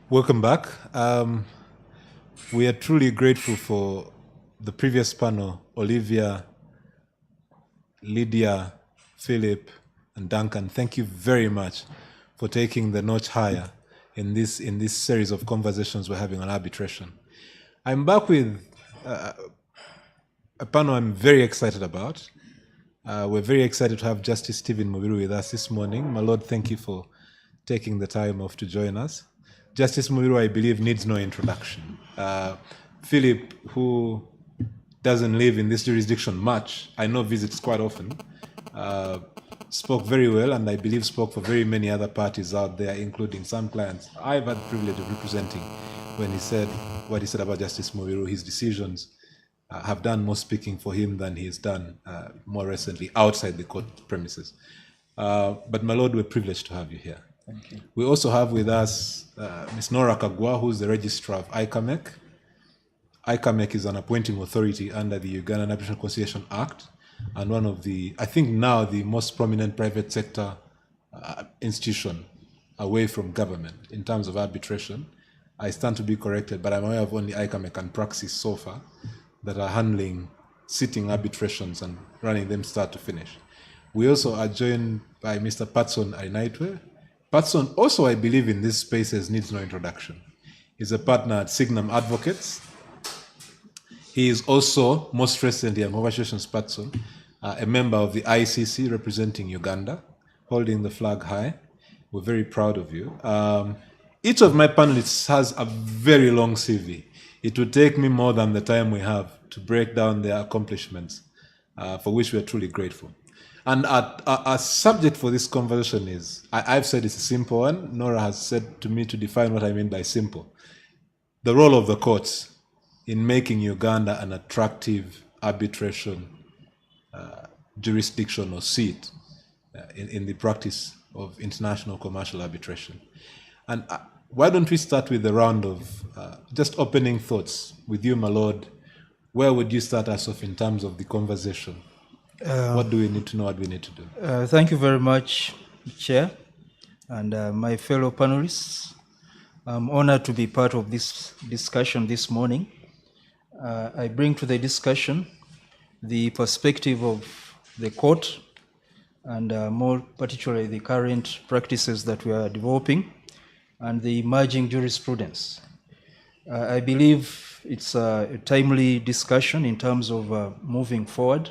[SPEAKER 1] Welcome back. We are truly grateful for the previous panel, Olivia, Lydia, Philip, and Duncan. Thank you very much for taking the notch higher in this series of conversations we're having on arbitration. I'm back with a panel I'm very excited about. We're very excited to have Justice Stephen Mubiru with us this morning. My Lord, thank you for taking the time off to join us. Justice Mubiru, I believe, needs no introduction. Philip, who doesn't live in this jurisdiction much, I know visits quite often, spoke very well, and I believe spoke for very many other parties out there, including some clients I've had the privilege of representing, when he said what he said about Justice Mubiru. His decisions have done more speaking for him than he's done more recently outside the court premises. But my Lord, we're privileged to have you here.
[SPEAKER 7] Thank you.
[SPEAKER 1] We also have with us Ms. Nora Kagwa, who's the Registrar of ICAMEC. ICAMEC is an appointing authority under the Ugandan Arbitral Conciliation Act, and one of the, I think now, the most prominent private sector institution away from government in terms of arbitration. I stand to be corrected, but I'm aware of only ICAMEC and Praxis so far that are handling sitting arbitrations and running them start to finish. We also are joined by Mr. Patson Ainaitwe. Patson also, I believe, in these spaces needs no introduction. He's a partner at Signum Advocates. He is also, most recently, and congratulations, Patson, a member of the ICC representing Uganda, holding the flag high. We're very proud of you. Each of my panelists has a very long CV. It would take me more than the time we have to break down their accomplishments, for which we are truly grateful. And our subject for this conversation is, I've said it's a simple one. Nora has said to me to define what I mean by simple. The role of the courts in making Uganda an attractive arbitration jurisdiction or seat in the practice of international commercial arbitration. And why don't we start with a round of just opening thoughts with you, my Lord. Where would you start us off in terms of the conversation? What do we need to know? What do we need to do?
[SPEAKER 7] Thank you very much, Chair, and my fellow panelists. I'm honored to be part of this discussion this morning. I bring to the discussion the perspective of the court and more particularly the current practices that we are developing and the emerging jurisprudence. I believe it's a timely discussion in terms of moving forward,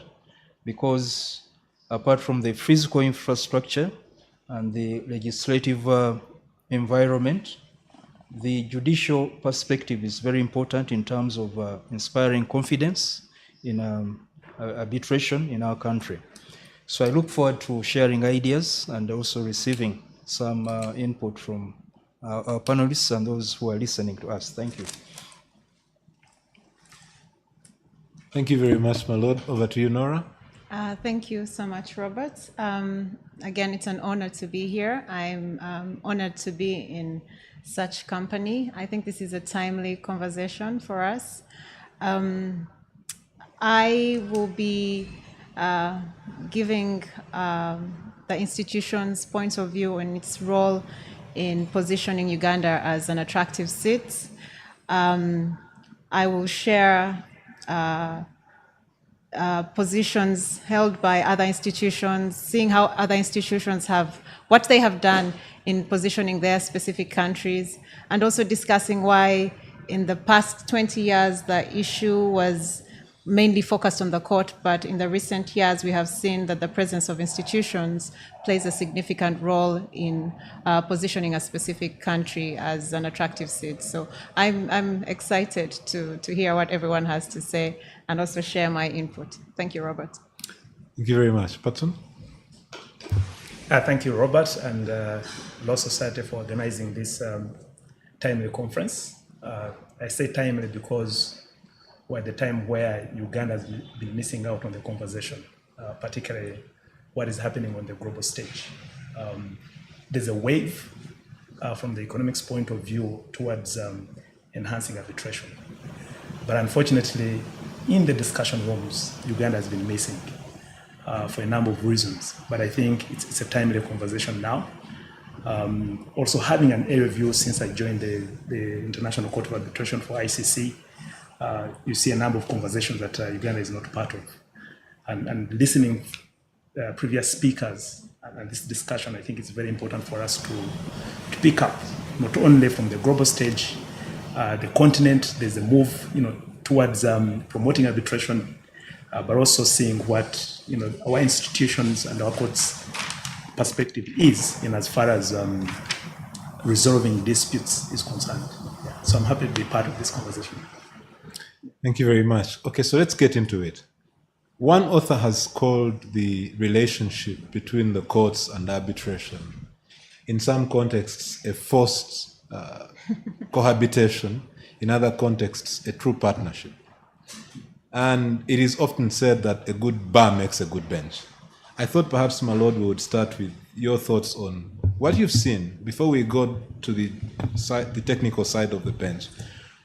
[SPEAKER 7] because apart from the physical infrastructure and the legislative environment, the judicial perspective is very important in terms of inspiring confidence in arbitration in our country. So I look forward to sharing ideas and also receiving some input from our panelists and those who are listening to us. Thank you.
[SPEAKER 1] Thank you very much, my Lord. Over to you, Nora.
[SPEAKER 8] Thank you so much, Robert. Again, it's an honor to be here. I'm honored to be in such company. I think this is a timely conversation for us. I will be giving the institution's point of view and its role in positioning Uganda as an attractive seat. I will share positions held by other institutions, seeing how other institutions what they have done in positioning their specific countries, and also discussing why in the past 20 years the issue was mainly focused on the court, but in the recent years we have seen that the presence of institutions plays a significant role in positioning a specific country as an attractive seat. So I'm excited to hear what everyone has to say and also share my input. Thank you, Robert.
[SPEAKER 1] Thank you very much. Patson?
[SPEAKER 9] Thank you, Robert, and Law Society for organizing this timely conference. I say timely because we're at the time where Uganda has been missing out on the conversation, particularly what is happening on the global stage. There's a wave from the economics point of view towards enhancing arbitration. But unfortunately, in the discussion rooms, Uganda has been missing for a number of reasons. But I think it's a timely conversation now. Also having an area view since I joined the International Court of Arbitration for ICC, you see a number of conversations that Uganda is not part of. And listening previous speakers and this discussion, I think it's very important for us to pick up, not only from the global stage, the continent, there's a move, towards promoting arbitration, but also seeing what, our institutions and our courts' perspective is in as far as resolving disputes is concerned. So I'm happy to be part of this conversation.
[SPEAKER 1] Thank you very much. Okay, so let's get into it. One author has called the relationship between the courts and arbitration, in some contexts, a forced cohabitation, in other contexts, a true partnership. And it is often said that a good bar makes a good bench. I thought perhaps, my lord, we would start with your thoughts on what you've seen, before we go to the technical side of the bench,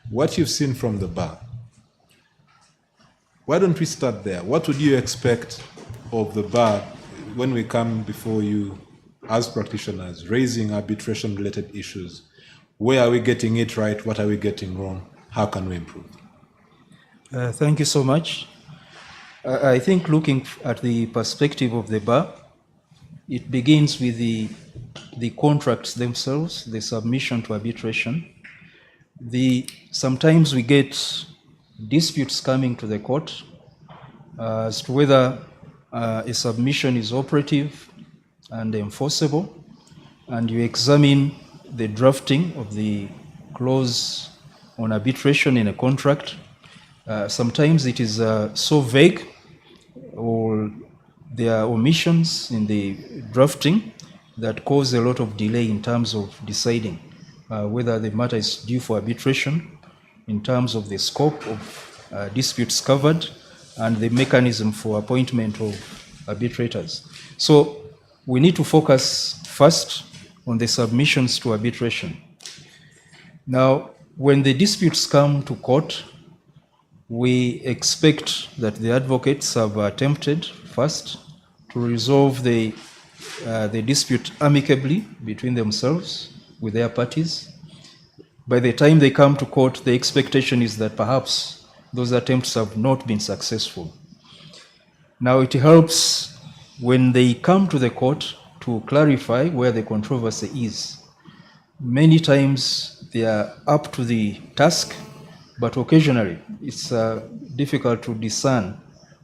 [SPEAKER 1] what you've seen from the bar. Why don't we start there? What would you expect of the bar when we come before you as practitioners, raising arbitration-related issues? Where are we getting it right? What are we getting wrong? How can we improve?
[SPEAKER 7] Thank you so much. I think looking at the perspective of the bar, it begins with the contracts themselves, the submission to arbitration. Sometimes we get disputes coming to the court as to whether a submission is operative and enforceable, and you examine the drafting of the clause on arbitration in a contract. Sometimes it is so vague, or there are omissions in the drafting that cause a lot of delay in terms of deciding whether the matter is due for arbitration, in terms of the scope of disputes covered and the mechanism for appointment of arbitrators. So we need to focus first on the submissions to arbitration. Now, when the disputes come to court, we expect that the advocates have attempted first to resolve the dispute amicably between themselves with their parties. By the time they come to court, the expectation is that perhaps those attempts have not been successful. Now, it helps when they come to the court to clarify where the controversy is. Many times they are up to the task, but occasionally it's difficult to discern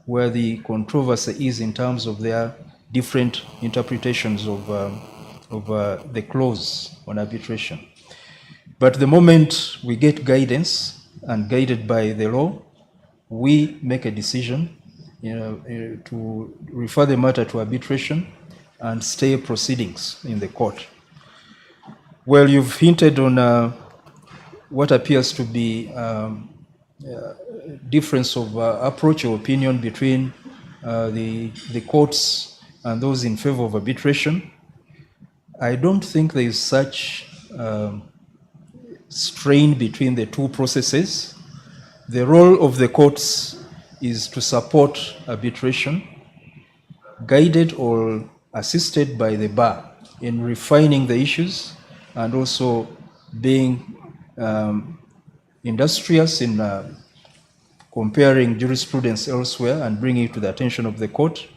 [SPEAKER 7] where the controversy is in terms of their different interpretations of the clause on arbitration. But the moment we get guidance and guided by the law, we make a decision to refer the matter to arbitration and stay proceedings in the court. Well, you've hinted on what appears to be difference of approach or opinion between the courts and those in favor of arbitration. I don't think there is such strain between the two processes. The role of the courts is to support arbitration, guided or assisted by the bar in refining the issues and also being industrious in comparing jurisprudence elsewhere and bringing it to the attention of the court.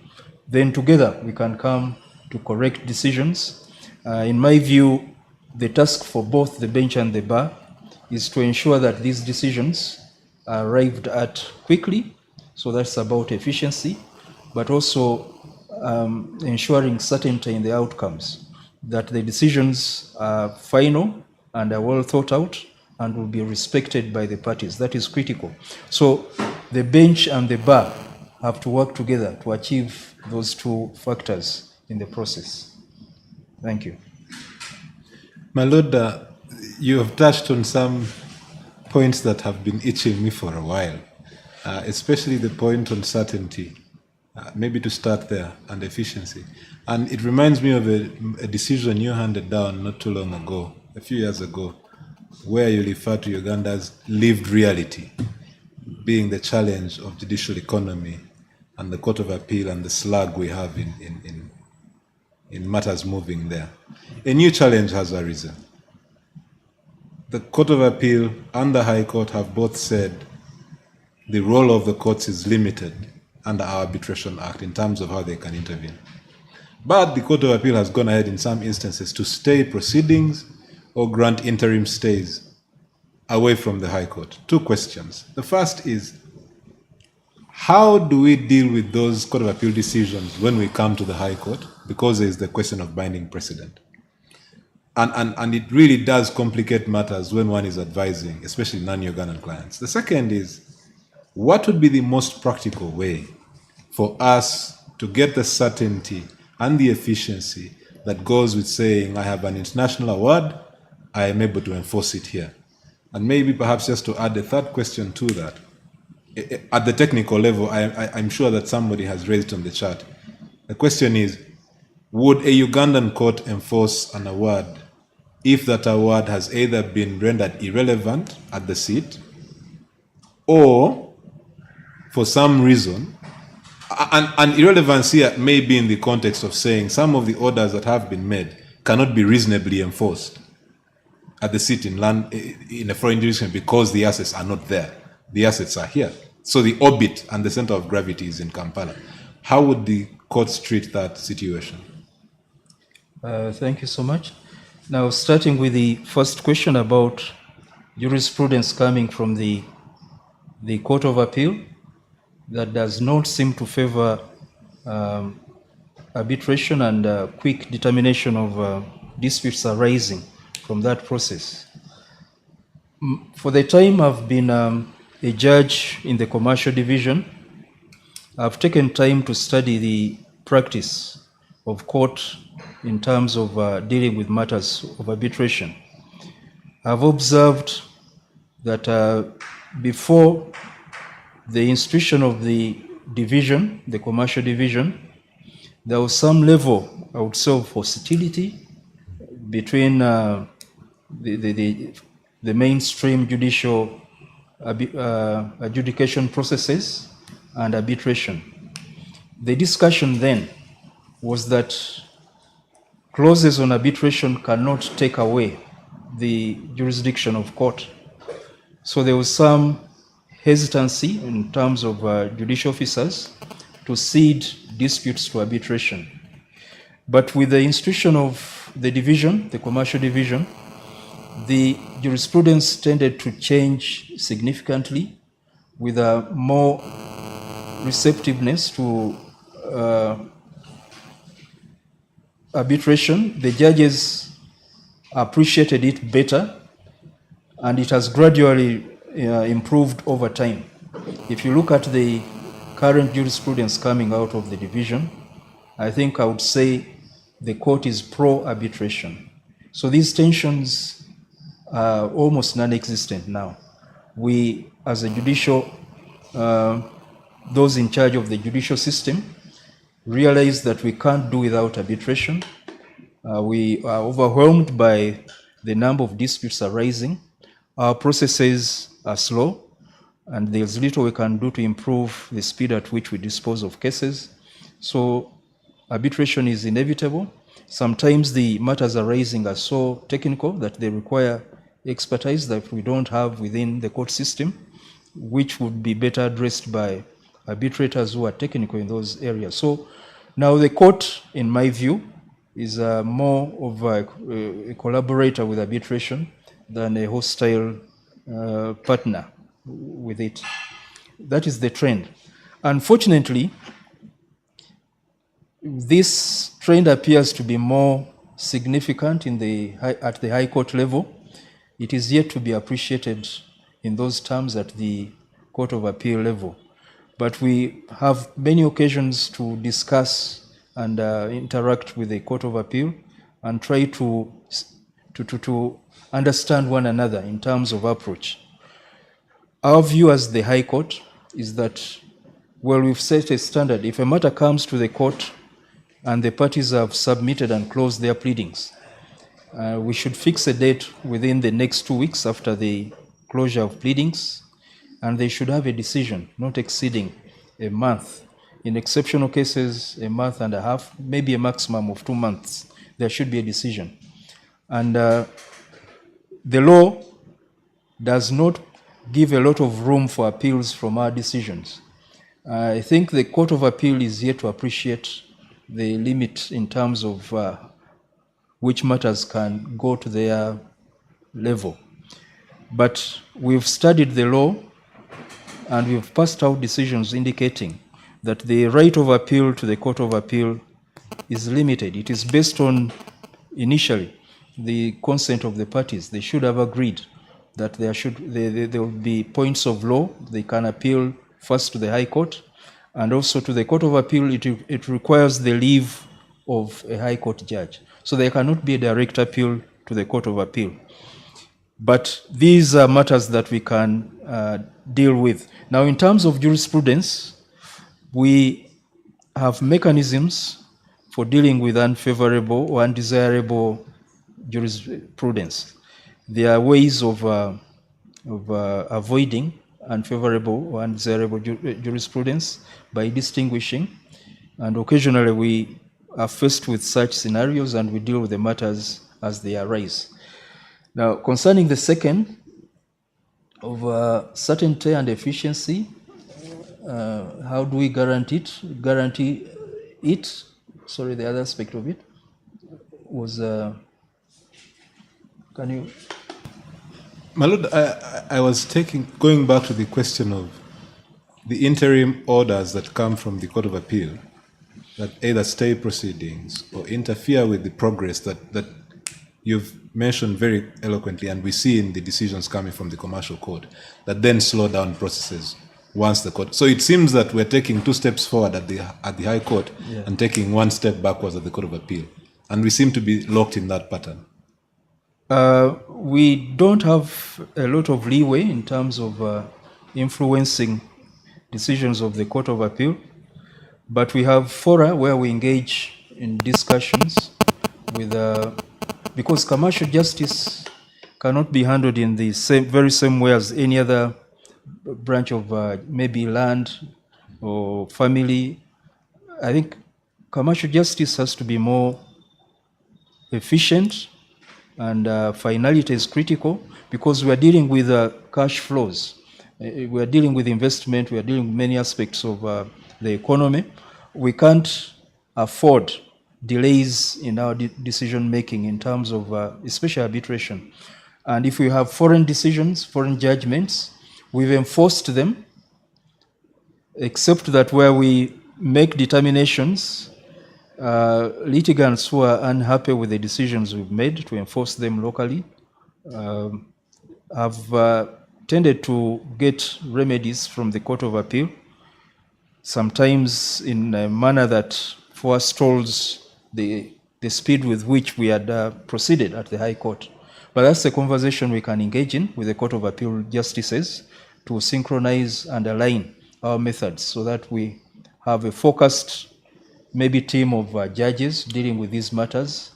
[SPEAKER 7] Then together we can come to correct decisions. In my view, the task for both the bench and the bar is to ensure that these decisions are arrived at quickly, so that's about efficiency, but also ensuring certainty in the outcomes, that the decisions are final and are well thought out and will be respected by the parties. That is critical. So the bench and the bar have to work together to achieve those two factors in the process. Thank you.
[SPEAKER 1] My lord, you have touched on some points that have been itching me for a while, especially the point on certainty, maybe to start there, and efficiency. And it reminds me of a decision you handed down not too long ago, a few years ago, where you refer to Uganda's lived reality being the challenge of judicial economy and the Court of Appeal and the slug we have in matters moving there. A new challenge has arisen. The Court of Appeal and the High Court have both said the role of the courts is limited under our Arbitration Act in terms of how they can intervene. But the Court of Appeal has gone ahead in some instances to stay proceedings or grant interim stays away from the High Court. Two questions. The first is, how do we deal with those Court of Appeal decisions when we come to the High Court? Because there is the question of binding precedent. And it really does complicate matters when one is advising, especially non-Ugandan clients. The second is, what would be the most practical way for us to get the certainty and the efficiency that goes with saying, I have an international award, I am able to enforce it here? And maybe perhaps just to add a third question to that, at the technical level, I'm sure that somebody has raised on the chat. The question is, would a Ugandan court enforce an award if that award has either been rendered irrelevant at the seat or for some reason, and irrelevance here may be in the context of saying some of the orders that have been made cannot be reasonably enforced at the seat in a foreign jurisdiction because the assets are not there. The assets are here. So the orbit and the center of gravity is in Kampala. How would the courts treat that situation?
[SPEAKER 7] Thank you so much. Now, starting with the first question about jurisprudence coming from the Court of Appeal, that does not seem to favor arbitration and quick determination of disputes arising from that process. For the time I've been a judge in the commercial division, I've taken time to study the practice of court in terms of dealing with matters of arbitration. I've observed that before the institution of the division, the commercial division, there was some level, I would say, of hostility between the mainstream judicial adjudication processes and arbitration. The discussion then was that clauses on arbitration cannot take away the jurisdiction of court. So there was some hesitancy in terms of judicial officers to cede disputes to arbitration. But with the institution of the division, the commercial division, the jurisprudence tended to change significantly with a more receptiveness to arbitration. The judges appreciated it better, and it has gradually improved over time. If you look at the current jurisprudence coming out of the division, I think I would say the court is pro-arbitration. So these tensions are almost non-existent now. We, as a judicial, those in charge of the judicial system, realize that we can't do without arbitration. We are overwhelmed by the number of disputes arising. Our processes are slow, and there's little we can do to improve the speed at which we dispose of cases. So arbitration is inevitable. Sometimes the matters arising are so technical that they require expertise that we don't have within the court system, which would be better addressed by arbitrators who are technical in those areas. So now the court, in my view, is more of a collaborator with arbitration than a hostile partner with it. That is the trend. Unfortunately, this trend appears to be more significant at the High Court level. It is yet to be appreciated in those terms at the Court of Appeal level. But we have many occasions to discuss and interact with the Court of Appeal and try to understand one another in terms of approach. Our view as the High Court is that, well, we've set a standard. If a matter comes to the court and the parties have submitted and closed their pleadings, we should fix a date within the next 2 weeks after the closure of pleadings, and they should have a decision not exceeding a month In exceptional cases, a month and a half, maybe a maximum of 2 months, there should be a decision. And the law does not give a lot of room for appeals from our decisions. I think the Court of Appeal is yet to appreciate the limit in terms of which matters can go to their level. But we've studied the law and we've passed out decisions indicating that the right of appeal to the Court of Appeal is limited. It is based on, initially, the consent of the parties. They should have agreed that there will be points of law. They can appeal first to the High Court, and also to the Court of Appeal. It requires the leave of a High Court judge. So there cannot be a direct appeal to the Court of Appeal. But these are matters that we can deal with. Now, in terms of jurisprudence, we have mechanisms for dealing with unfavorable or undesirable jurisprudence. There are ways of avoiding unfavorable or undesirable jurisprudence by distinguishing, and occasionally we are faced with such scenarios and we deal with the matters as they arise. Now, concerning the second of certainty and efficiency, how do we guarantee it? Sorry, the other aspect of it was, can you?
[SPEAKER 1] My Lord, I was going back to the question of the interim orders that come from the Court of Appeal that either stay proceedings or interfere with the progress that you've mentioned very eloquently, and we see in the decisions coming from the Commercial Court, that then slow down processes once the court. So it seems that we're taking 2 steps forward at the High Court, yeah, and taking 1 step backwards at the Court of Appeal. And we seem to be locked in that pattern.
[SPEAKER 7] We don't have a lot of leeway in terms of influencing decisions of the Court of Appeal, but we have fora where we engage in discussions with, because commercial justice cannot be handled in the very same way as any other branch of maybe land or family. I think commercial justice has to be more efficient, and finality is critical because we are dealing with cash flows. We are dealing with investment. We are dealing with many aspects of the economy. We can't afford delays in our decision making in terms of especially arbitration. And if we have foreign decisions, foreign judgments, we've enforced them, except that where we make determinations, litigants who are unhappy with the decisions we've made to enforce them locally have tended to get remedies from the Court of Appeal, sometimes in a manner that forestalls the speed with which we had proceeded at the High Court. But that's a conversation we can engage in with the Court of Appeal justices to synchronize and align our methods so that we have a focused maybe team of judges dealing with these matters.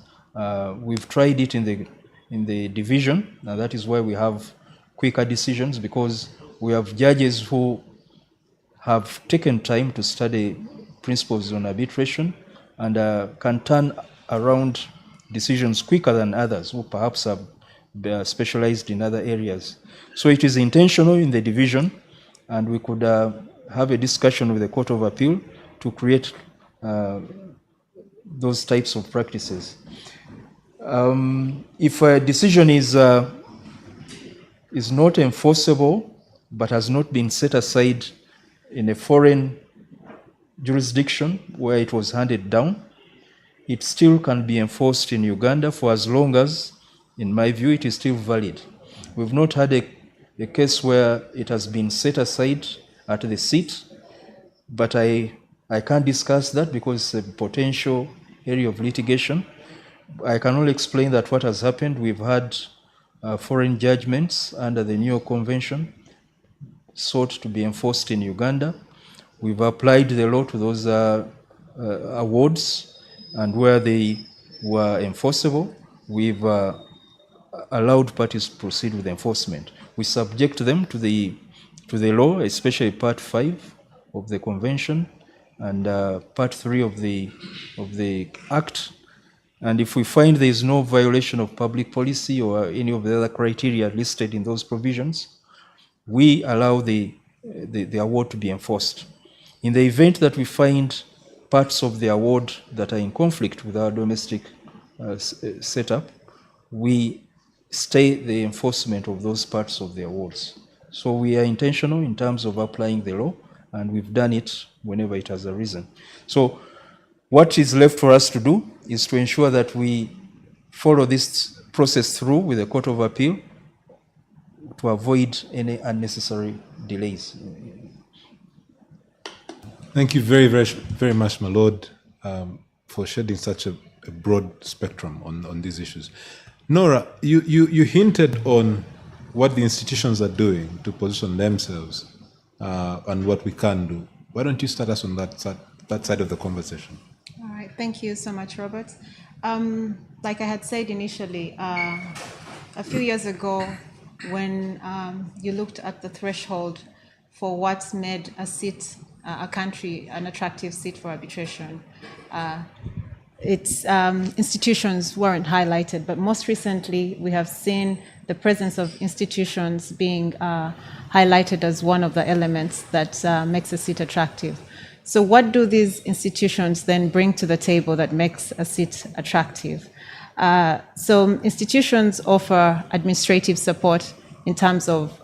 [SPEAKER 7] We've tried it in the division, and that is why we have quicker decisions, because we have judges who have taken time to study principles on arbitration and can turn around decisions quicker than others who perhaps have specialized in other areas. So it is intentional in the division, and we could have a discussion with the Court of Appeal to create those types of practices. If a decision is not enforceable but has not been set aside in a foreign jurisdiction where it was handed down, it still can be enforced in Uganda for as long as, in my view, it is still valid. We've not had a case where it has been set aside at the seat, but I can't discuss that because it's a potential area of litigation. I can only explain that what has happened, we've had foreign judgments under the New York Convention sought to be enforced in Uganda. We've applied the law to those awards, and where they were enforceable, we've allowed parties to proceed with enforcement. We subject them to the law, especially Part 5 of the Convention, and Part 3 of the Act. And if we find there is no violation of public policy or any of the other criteria listed in those provisions, we allow the award to be enforced. In the event that we find parts of the award that are in conflict with our domestic setup, we stay the enforcement of those parts of the awards. So we are intentional in terms of applying the law, and we've done it whenever it has arisen. So what is left for us to do is to ensure that we follow this process through with the Court of Appeal to avoid any unnecessary delays.
[SPEAKER 1] Thank you very, very, very much, my Lord, for shedding such a broad spectrum on these issues. Nora, you hinted on what the institutions are doing to position themselves and what we can do. Why don't you start us on that side of the conversation?
[SPEAKER 8] All right, thank you so much, Robert. Like I had said initially, a few years ago, when you looked at the threshold for what's made a seat, a country, an attractive seat for arbitration, its institutions weren't highlighted, but most recently we have seen the presence of institutions being highlighted as one of the elements that makes a seat attractive. So what do these institutions then bring to the table that makes a seat attractive? So institutions offer administrative support in terms of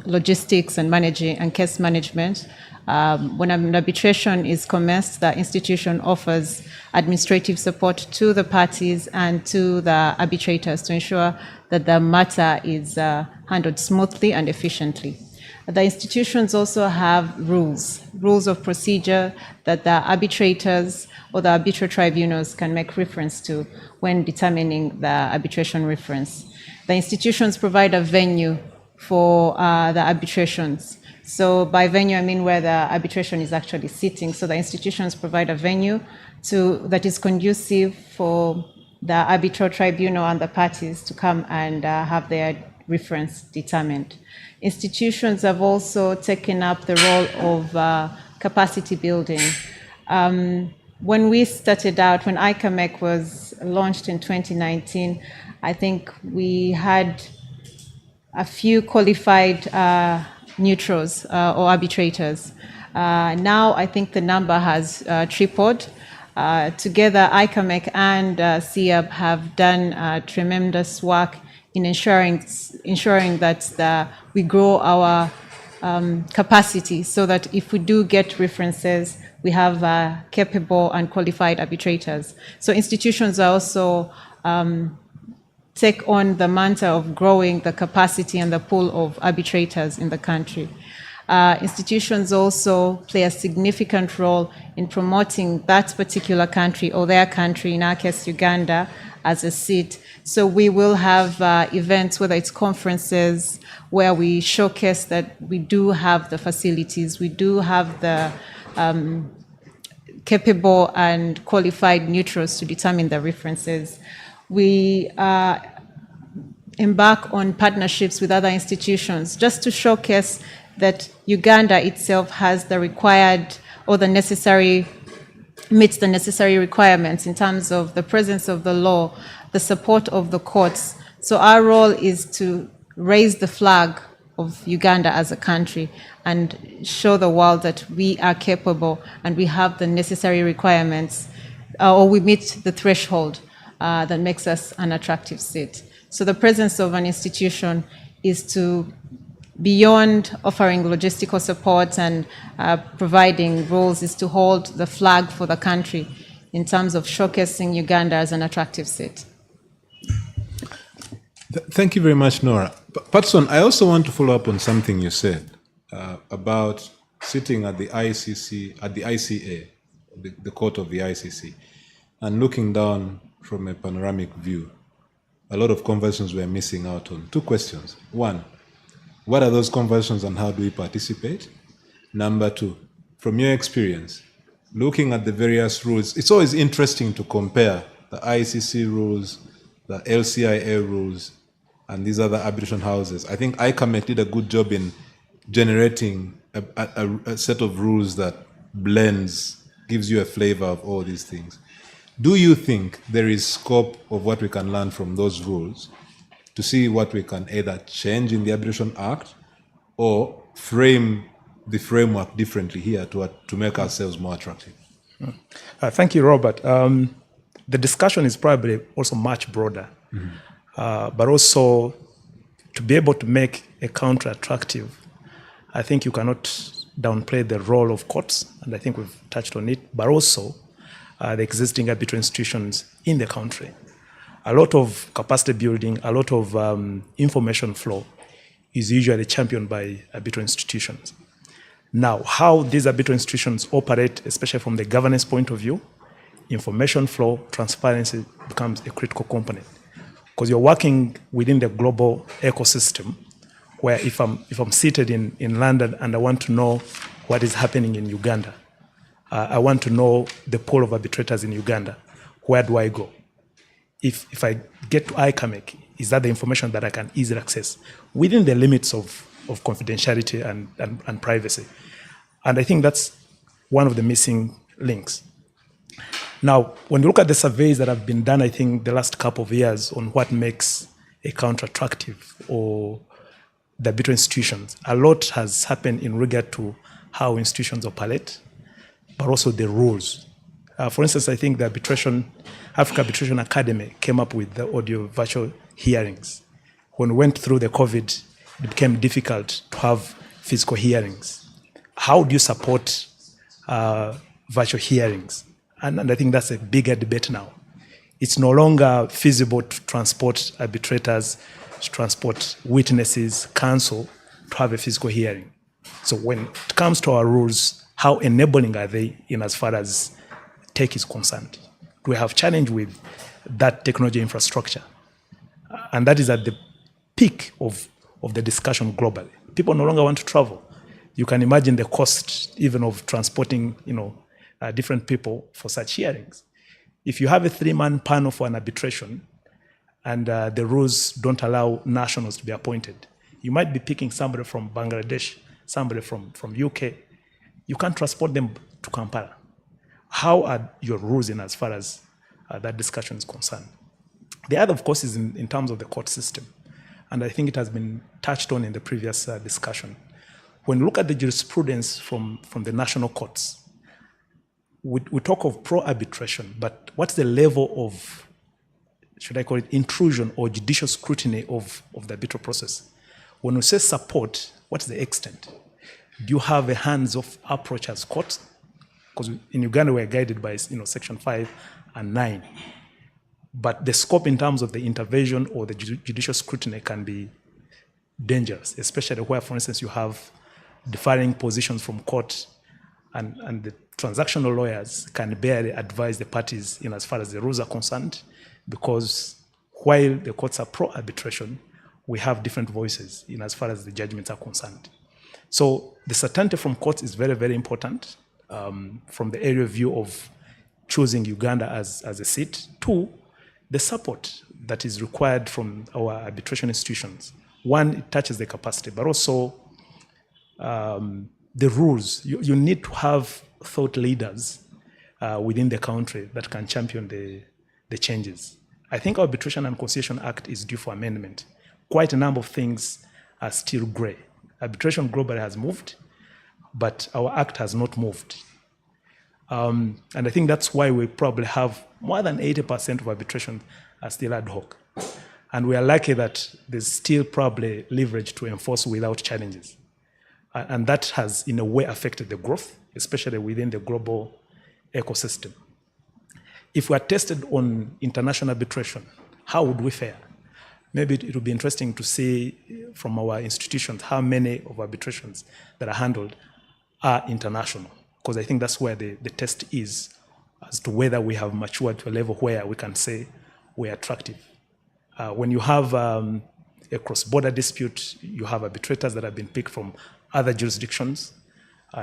[SPEAKER 8] logistics and managing and case management. When an arbitration is commenced, the institution offers administrative support to the parties and to the arbitrators to ensure that the matter is handled smoothly and efficiently. The institutions also have rules of procedure that the arbitrators or the arbitral tribunals can make reference to when determining the arbitration reference. The institutions provide a venue for the arbitrations. So by venue, I mean where the arbitration is actually sitting. So the institutions provide a venue that is conducive for the arbitral tribunal and the parties to come and have their reference determined. Institutions have also taken up the role of capacity building. When we started out, when ICAMEC was launched in 2019, I think we had a few qualified neutrals or arbitrators. Now I think the number has tripled. Together, ICAMEC and CIAB have done tremendous work in ensuring that we grow our capacity so that if we do get references, we have capable and qualified arbitrators. So institutions are also take on the mantle of growing the capacity and the pool of arbitrators in the country. Institutions also play a significant role in promoting that particular country or their country, in our case Uganda, as a seat. So we will have events, whether it's conferences, where we showcase that we do have the facilities, we do have the capable and qualified neutrals to determine the references. We embark on partnerships with other institutions just to showcase that Uganda itself has the required or the necessary, meets the necessary requirements in terms of the presence of the law, the support of the courts. So our role is to raise the flag of Uganda as a country and show the world that we are capable and we have the necessary requirements, or we meet the threshold that makes us an attractive seat. So the presence of an institution is to, beyond offering logistical support and providing rules, is to hold the flag for the country in terms of showcasing Uganda as an attractive seat.
[SPEAKER 1] Thank you very much, Nora. Patson, I also want to follow up on something you said about sitting at the ICC, at the ICA, the court of the ICC, and looking down from a panoramic view. A lot of conversations we're missing out on. Two questions. One, what are those conversations and how do we participate? Number two, from your experience, looking at the various rules, it's always interesting to compare the ICC rules, the LCIA rules, and these other arbitration houses. I think ICAMEC did a good job in generating a set of rules that blends gives you a flavor of all these things. Do you think there is scope of what we can learn from those rules to see what we can either change in the Arbitration Act or frame the framework differently here to make ourselves more attractive?
[SPEAKER 9] Thank you, Robert. The discussion is probably also much broader, but also to be able to make a country attractive, I think you cannot downplay the role of courts, and I think we've touched on it, but also the existing arbitral institutions in the country. A lot of capacity building, a lot of information flow is usually championed by arbitral institutions. Now, how these arbitral institutions operate, especially from the governance point of view, information flow, transparency becomes a critical component. Because you're working within the global ecosystem, where if I'm seated in London and I want to know what is happening in Uganda, I want to know the pool of arbitrators in Uganda, where do I go? If I get to ICAMEC, is that the information that I can easily access within the limits of confidentiality and privacy? And I think that's one of the missing links. Now, when you look at the surveys that have been done, I think the last couple of years on what makes a country attractive or the arbitral institutions, a lot has happened in regard to how institutions operate, but also the rules. For instance, I think the Africa Arbitration Academy came up with the audio virtual hearings. When we went through the COVID, it became difficult to have physical hearings. How do you support virtual hearings? And I think that's a bigger debate now. It's no longer feasible to transport arbitrators, to transport witnesses, counsel, to have a physical hearing. So when it comes to our rules, how enabling are they in as far as tech is concerned? Do we have challenge with that technology infrastructure? And that is at the peak of the discussion globally. People no longer want to travel. You can imagine the cost even of transporting, different people for such hearings. If you have a 3-man panel for an arbitration and the rules don't allow nationals to be appointed, you might be picking somebody from Bangladesh, somebody from UK. You can't transport them to Kampala. How are your rules in as far as that discussion is concerned? The other, of course, is in terms of the court system. And I think it has been touched on in the previous discussion. When you look at the jurisprudence from the national courts, we talk of pro-arbitration, but what's the level of, should I call it, intrusion or judicial scrutiny of the arbitral process? When we say support, what's the extent? Do you have a hands-off approach as courts? Because in Uganda, we're guided by Section 5 and 9. But the scope in terms of the intervention or the judicial scrutiny can be dangerous, especially where, for instance, you have differing positions from court and the transactional lawyers can barely advise the parties in as far as the rules are concerned, because while the courts are pro-arbitration, we have different voices in as far as the judgments are concerned. So the certainty from courts is very, very important from the area view of choosing Uganda as a seat. 2, the support that is required from our arbitration institutions. 1, it touches the capacity, but also the rules. You need to have thought leaders within the country that can champion the changes. I think our Arbitration and Conciliation Act is due for amendment. Quite a number of things are still gray. Arbitration globally has moved, but our act has not moved. And I think that's why we probably have more than 80% of arbitration are still ad hoc. And we are lucky that there's still probably leverage to enforce without challenges. And that has, in a way, affected the growth, especially within the global ecosystem. If we are tested on international arbitration, how would we fare? Maybe it would be interesting to see from our institutions how many of arbitrations that are handled are international, because I think that's where the test is as to whether we have matured to a level where we can say we're attractive. When you have a cross-border dispute, you have arbitrators that have been picked from other jurisdictions.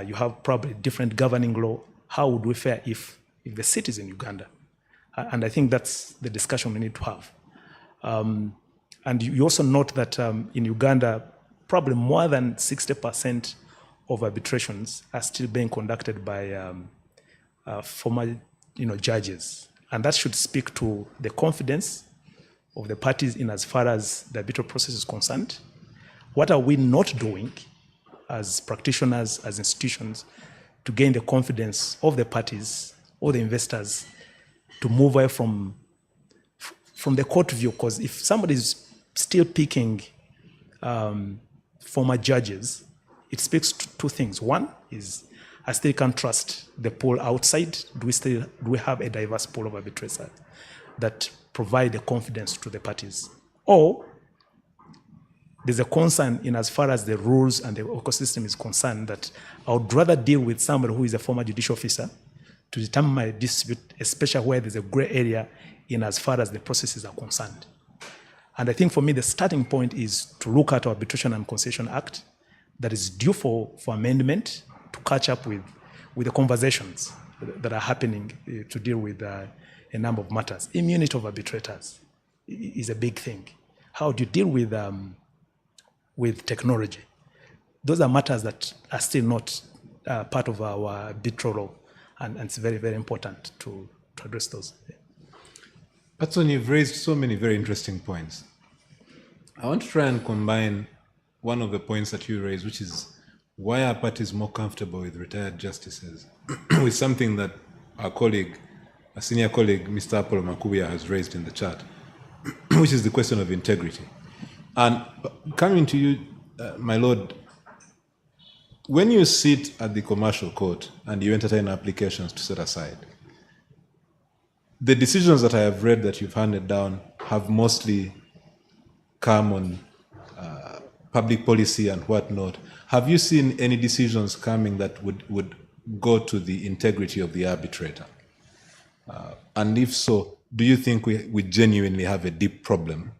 [SPEAKER 9] You have probably different governing law. How would we fare if the seat is in Uganda? And I think that's the discussion we need to have. And you also note that in Uganda, probably more than 60% of arbitrations are still being conducted by former judges. And that should speak to the confidence of the parties in as far as the arbitral process is concerned. What are we not doing as practitioners, as institutions, to gain the confidence of the parties or the investors to move away from the court view? Because if somebody is still picking former judges, it speaks to two things. One is, I still can't trust the pool outside. Do we have a diverse pool of arbitrators that provide the confidence to the parties? Or there's a concern in as far as the rules and the ecosystem is concerned that I would rather deal with somebody who is a former judicial officer to determine my dispute, especially where there's a gray area in as far as the processes are concerned. And I think for me, the starting point is to look at our Arbitration and Conciliation Act that is due for amendment to catch up with the conversations that are happening to deal with a number of matters. Immunity of arbitrators is a big thing. How do you deal with technology? Those are matters that are still not part of our arbitral law, and it's very, very important to address those.
[SPEAKER 1] Patson, you've raised so many very interesting points. I want to try and combine one of the points that you raised, which is why are parties more comfortable with retired justices, with something that our colleague, a senior colleague, Mr. Apollo Makubia, has raised in the chat, which is the question of integrity. And coming to you, my lord, when you sit at the commercial court and you entertain applications to set aside, the decisions that I have read that you've handed down have mostly come on public policy and whatnot. Have you seen any decisions coming that would go to the integrity of the arbitrator? And if so, do you think we genuinely have a deep problem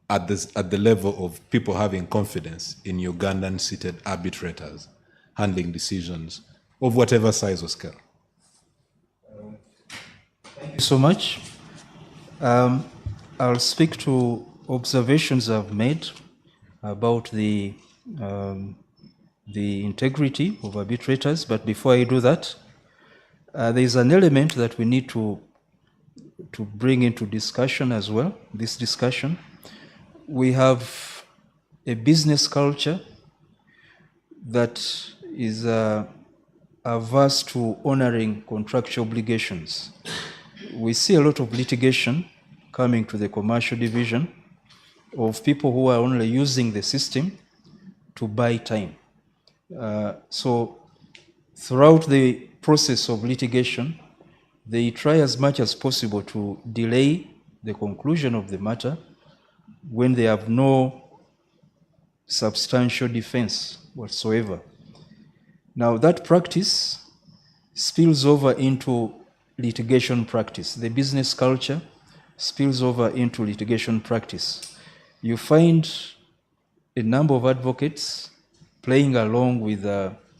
[SPEAKER 1] at the level of people having confidence in Ugandan-seated arbitrators handling decisions of whatever size or scale?
[SPEAKER 7] Thank you so much. I'll speak to observations I've made about the integrity of arbitrators, but before I do that, there is an element that we need to bring into discussion as well, this discussion. We have a business culture that is averse to honoring contractual obligations. We see a lot of litigation coming to the commercial division of people who are only using the system to buy time. So throughout the process of litigation, they try as much as possible to delay the conclusion of the matter when they have no substantial defense whatsoever. Now that practice spills over into litigation practice. The business culture spills over into litigation practice. You find a number of advocates playing along with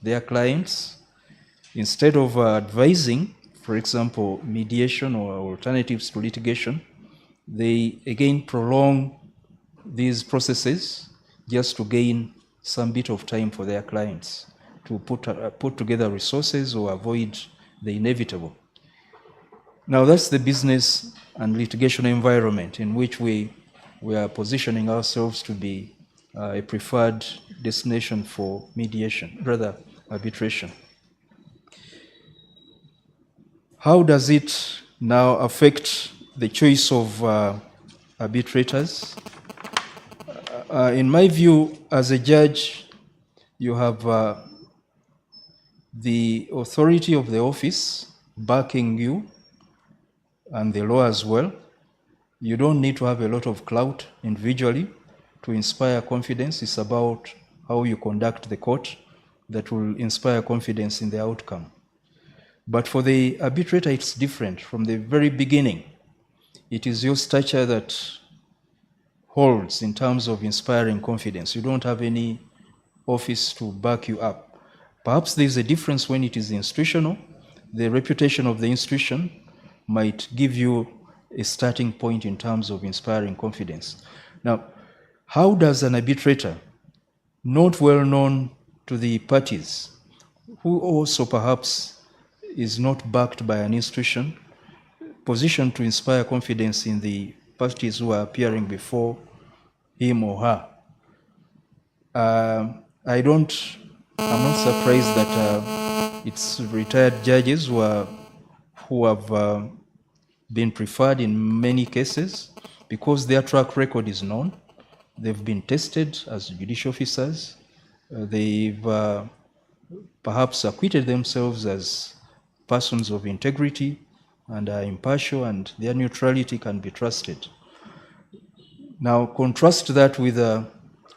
[SPEAKER 7] their clients. Instead of advising, for example, mediation or alternatives to litigation, they again prolong these processes just to gain some bit of time for their clients to put together resources or avoid the inevitable. Now that's the business and litigation environment in which we are positioning ourselves to be a preferred destination for mediation, rather arbitration. How does it now affect the choice of arbitrators? In my view, as a judge, you have the authority of the office backing you and the law as well. You don't need to have a lot of clout individually to inspire confidence. It's about how you conduct the court that will inspire confidence in the outcome. But for the arbitrator, it's different. From the very beginning, it is your stature that holds in terms of inspiring confidence. You don't have any office to back you up. Perhaps there's a difference when it is institutional. The reputation of the institution might give you a starting point in terms of inspiring confidence. Now, how does an arbitrator, not well known to the parties, who also perhaps is not backed by an institution positioned to inspire confidence in the parties who are appearing before him or her. I'm not surprised that it's retired judges who have been preferred in many cases because their track record is known. They've been tested as judicial officers. They've perhaps acquitted themselves as persons of integrity and are impartial, and their neutrality can be trusted. Now, contrast that with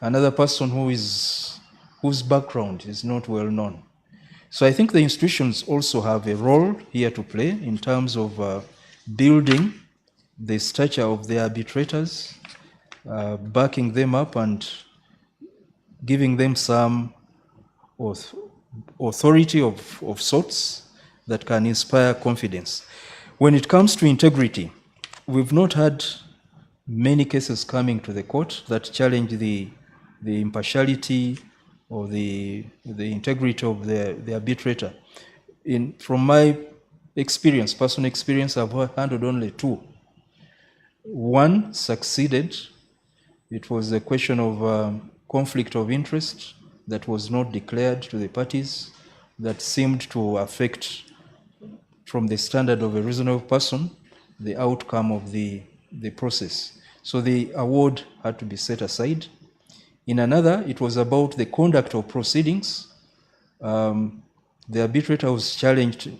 [SPEAKER 7] another person whose background is not well known. So I think the institutions also have a role here to play in terms of building the stature of the arbitrators, backing them up and giving them some authority of sorts that can inspire confidence. When it comes to integrity, we've not had many cases coming to the court that challenge the impartiality or the integrity of the arbitrator. From my experience, personal experience, I've handled only two. One succeeded. It was a question of conflict of interest that was not declared to the parties, that seemed to affect, from the standard of a reasonable person, the outcome of the process. So the award had to be set aside. In another, it was about the conduct of proceedings. The arbitrator was challenged,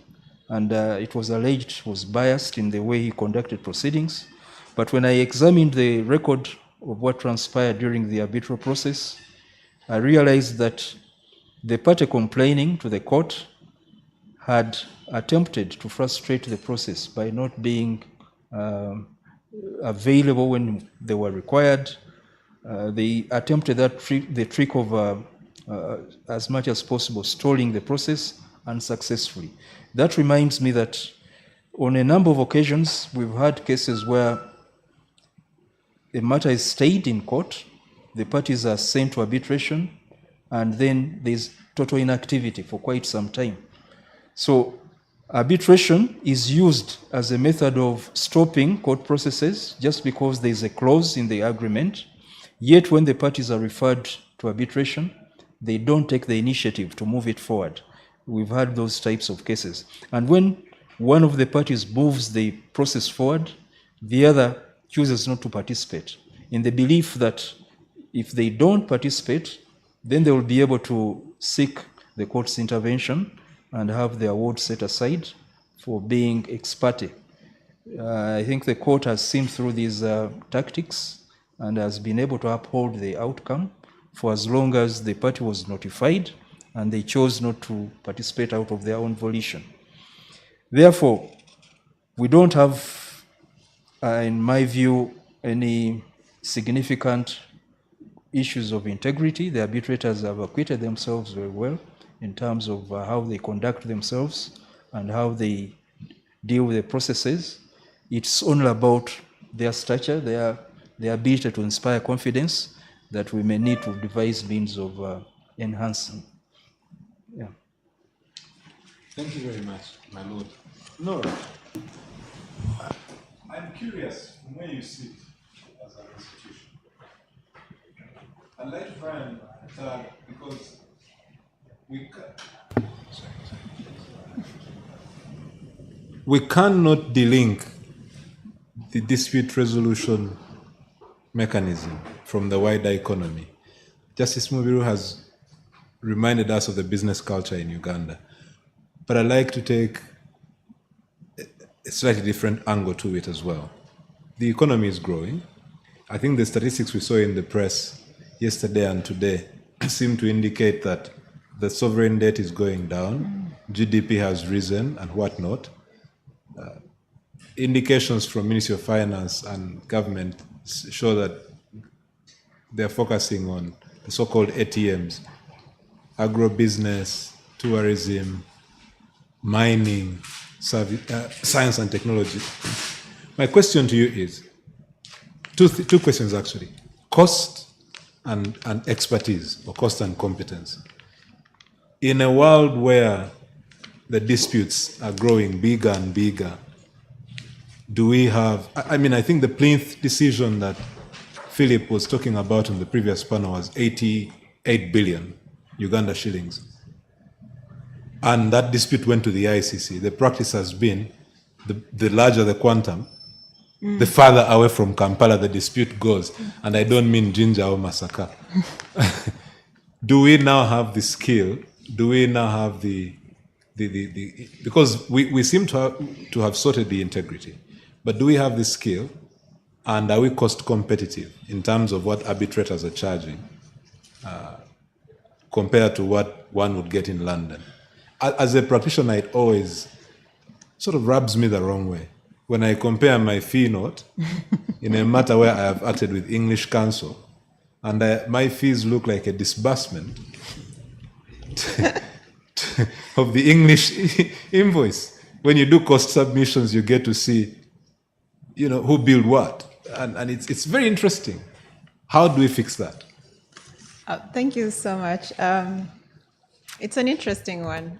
[SPEAKER 7] and it was alleged was biased in the way he conducted proceedings. But when I examined the record of what transpired during the arbitral process, I realized that the party complaining to the court had attempted to frustrate the process by not being available when they were required. They attempted the trick of, as much as possible, stalling the process unsuccessfully. That reminds me that on a number of occasions, we've had cases where a matter is stayed in court, the parties are sent to arbitration, and then there's total inactivity for quite some time. So arbitration is used as a method of stopping court processes just because there's a clause in the agreement. Yet when the parties are referred to arbitration, they don't take the initiative to move it forward. We've had those types of cases. And when one of the parties moves the process forward, the other chooses not to participate, in the belief that if they don't participate, then they will be able to seek the court's intervention and have the award set aside for being ex parte. I think the court has seen through these tactics and has been able to uphold the outcome for as long as the party was notified and they chose not to participate out of their own volition. Therefore, we don't have, in my view, any significant issues of integrity. The arbitrators have acquitted themselves very well in terms of how they conduct themselves and how they deal with the processes. It's only about their stature, their ability to inspire confidence that we may need to devise means of enhancing. Yeah.
[SPEAKER 1] Thank you very much, my lord. Nora, I'm curious from where you sit as an institution. I'd like to try and tell, because we cannot delink the dispute resolution mechanism from the wider economy. Justice Mubiru has reminded us of the business culture in Uganda. But I'd like to take a slightly different angle to it as well. The economy is growing. I think the statistics we saw in the press yesterday and today seem to indicate that the sovereign debt is going down, GDP has risen and whatnot. Indications from Ministry of Finance and government show that they're focusing on the so-called ATMs, agribusiness, tourism, mining, science and technology. My question to you is, two questions actually. Cost and expertise, or cost and competence. In a world where the disputes are growing bigger and bigger, do we have, I mean, I think the plinth decision that Philip was talking about in the previous panel was 88 billion Uganda shillings. And that dispute went to the ICC. The practice has been, the larger the quantum, the farther away from Kampala the dispute goes. And I don't mean Jinja or Masaka. Do we now have the skill? Do we now have the because we seem to have sorted the integrity, but do we have the skill, and are we cost competitive in terms of what arbitrators are charging compared to what one would get in London? As a practitioner, it always sort of rubs me the wrong way when I compare my fee note in a matter where I have acted with English counsel, and my fees look like a disbursement of the English invoice. When you do cost submissions, you get to see, who billed what, and it's very interesting. How do we fix that?
[SPEAKER 8] Thank you so much. It's an interesting one.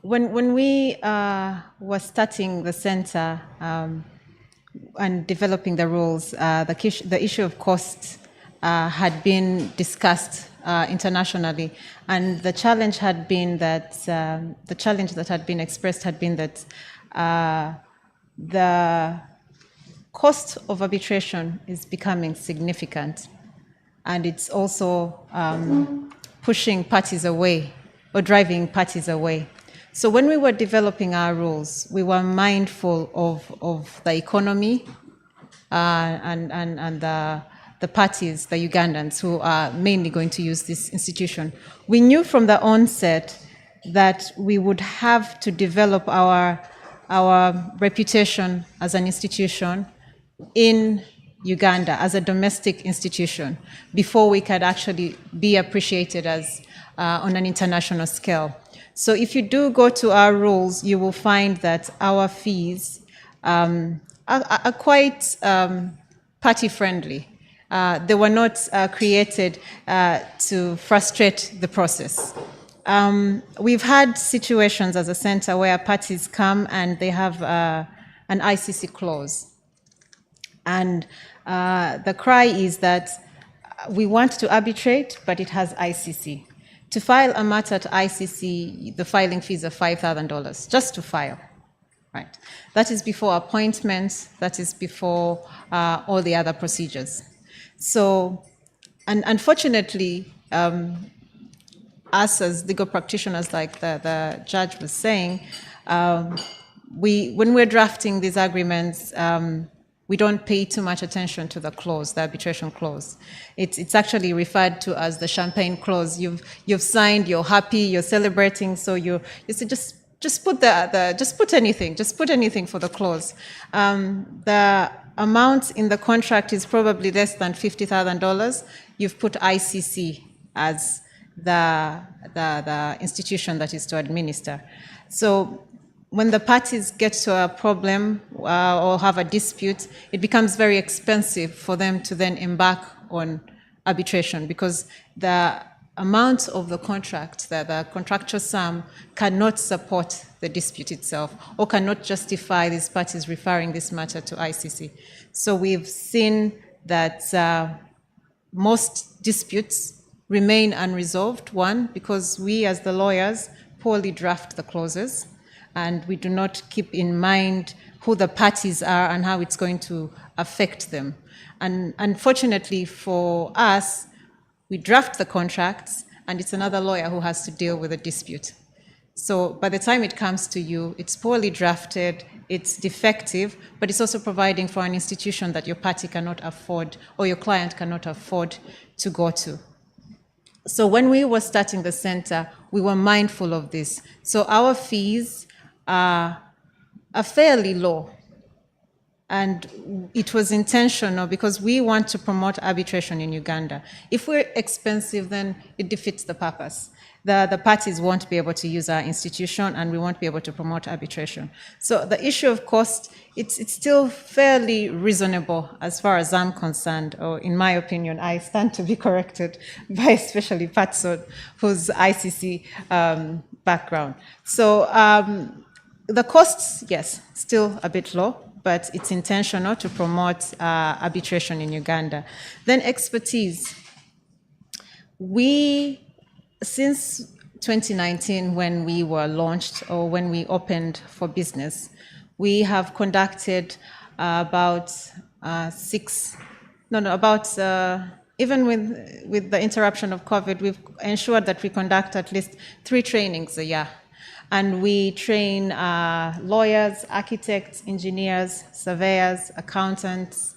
[SPEAKER 8] When we were starting the center and developing the rules, the issue of cost had been discussed internationally, and the challenge had been that the challenge that had been expressed had been that the cost of arbitration is becoming significant, and it's also pushing parties away or driving parties away. So when we were developing our rules, we were mindful of the economy and the parties, the Ugandans, who are mainly going to use this institution. We knew from the onset that we would have to develop our reputation as an institution in Uganda, as a domestic institution, before we could actually be appreciated as on an international scale. So if you do go to our rules, you will find that our fees are quite party-friendly. They were not created to frustrate the process. We've had situations as a center where parties come and they have an ICC clause. And the cry is that we want to arbitrate, but it has ICC. To file a matter to ICC, the filing fees are $5,000, just to file. Right. That is before appointments, that is before all the other procedures. So, and unfortunately, us as legal practitioners, like the judge was saying, when we're drafting these agreements, we don't pay too much attention to the clause, the arbitration clause. It's actually referred to as the champagne clause. You've signed, you're happy, you're celebrating, so you say just put anything for the clause. The amount in the contract is probably less than $50,000. You've put ICC as the institution that is to administer. So when the parties get to a problem or have a dispute, it becomes very expensive for them to then embark on arbitration, because the amount of the contract, the contractual sum, cannot support the dispute itself or cannot justify these parties referring this matter to ICC. So we've seen that most disputes remain unresolved, one, because we as the lawyers poorly draft the clauses, and we do not keep in mind who the parties are and how it's going to affect them. And unfortunately for us, we draft the contracts, and it's another lawyer who has to deal with the dispute. So by the time it comes to you, it's poorly drafted, it's defective, but it's also providing for an institution that your party cannot afford or your client cannot afford to go to. So when we were starting the center, we were mindful of this. So our fees are fairly low. And it was intentional because we want to promote arbitration in Uganda. If we're expensive, then it defeats the purpose. the parties won't be able to use our institution and we won't be able to promote arbitration. So the issue of cost, it's still fairly reasonable as far as I'm concerned, or in my opinion. I stand to be corrected by especially Patson, whose ICC background. So the costs, yes, still a bit low, but it's intentional to promote arbitration in Uganda. Then expertise. Since 2019, when we were launched or when we opened for business, we have conducted even with the interruption of COVID, we've ensured that we conduct at least 3 trainings a year. And we train lawyers, architects, engineers, surveyors, accountants.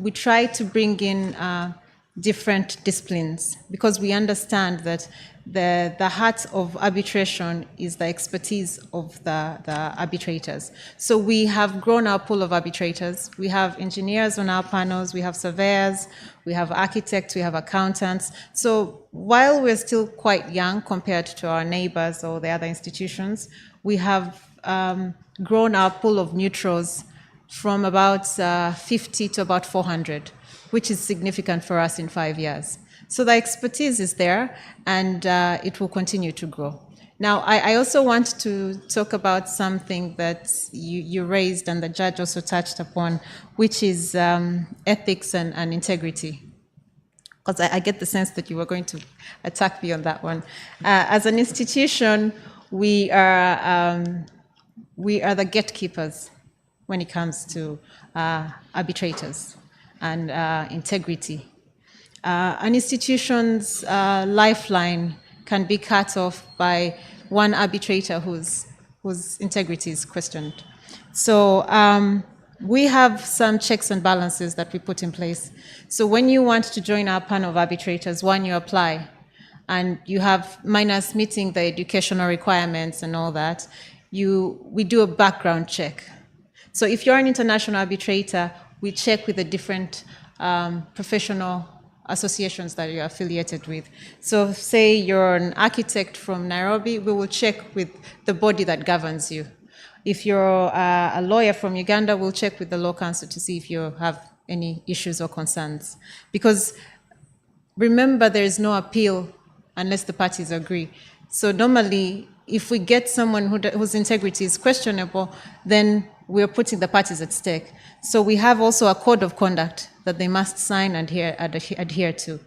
[SPEAKER 8] We try to bring in different disciplines because we understand that the heart of arbitration is the expertise of the arbitrators. So we have grown our pool of arbitrators. We have engineers on our panels, we have surveyors, we have architects, we have accountants. So while we're still quite young compared to our neighbors or the other institutions, we have grown our pool of neutrals from about 50 to about 400, which is significant for us in 5 years. So the expertise is there, and it will continue to grow. Now, I also want to talk about something that you raised and the judge also touched upon, which is ethics and integrity. Because I get the sense that you were going to attack me on that one. As an institution, we are the gatekeepers when it comes to arbitrators and integrity. An institution's lifeline can be cut off by one arbitrator whose integrity is questioned. So we have some checks and balances that we put in place. So when you want to join our panel of arbitrators, one, you apply, and you have, minus meeting the educational requirements and all that, we do a background check. So if you're an international arbitrator, we check with the different professional associations that you're affiliated with. So say you're an architect from Nairobi, we will check with the body that governs you. If you're a lawyer from Uganda, we'll check with the Law Council to see if you have any issues or concerns. Because remember, there is no appeal unless the parties agree. So normally, if we get someone whose integrity is questionable, then we're putting the parties at stake. So we have also a code of conduct that they must sign and adhere to.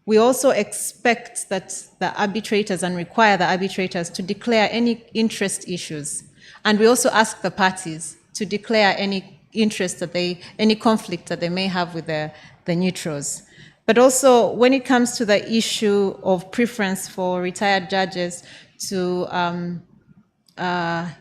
[SPEAKER 8] We also expect that the arbitrators and require the arbitrators to declare any interest issues. And we also ask the parties to declare any interest any conflict that they may have with the neutrals. But also, when it comes to the issue of preference for retired judges to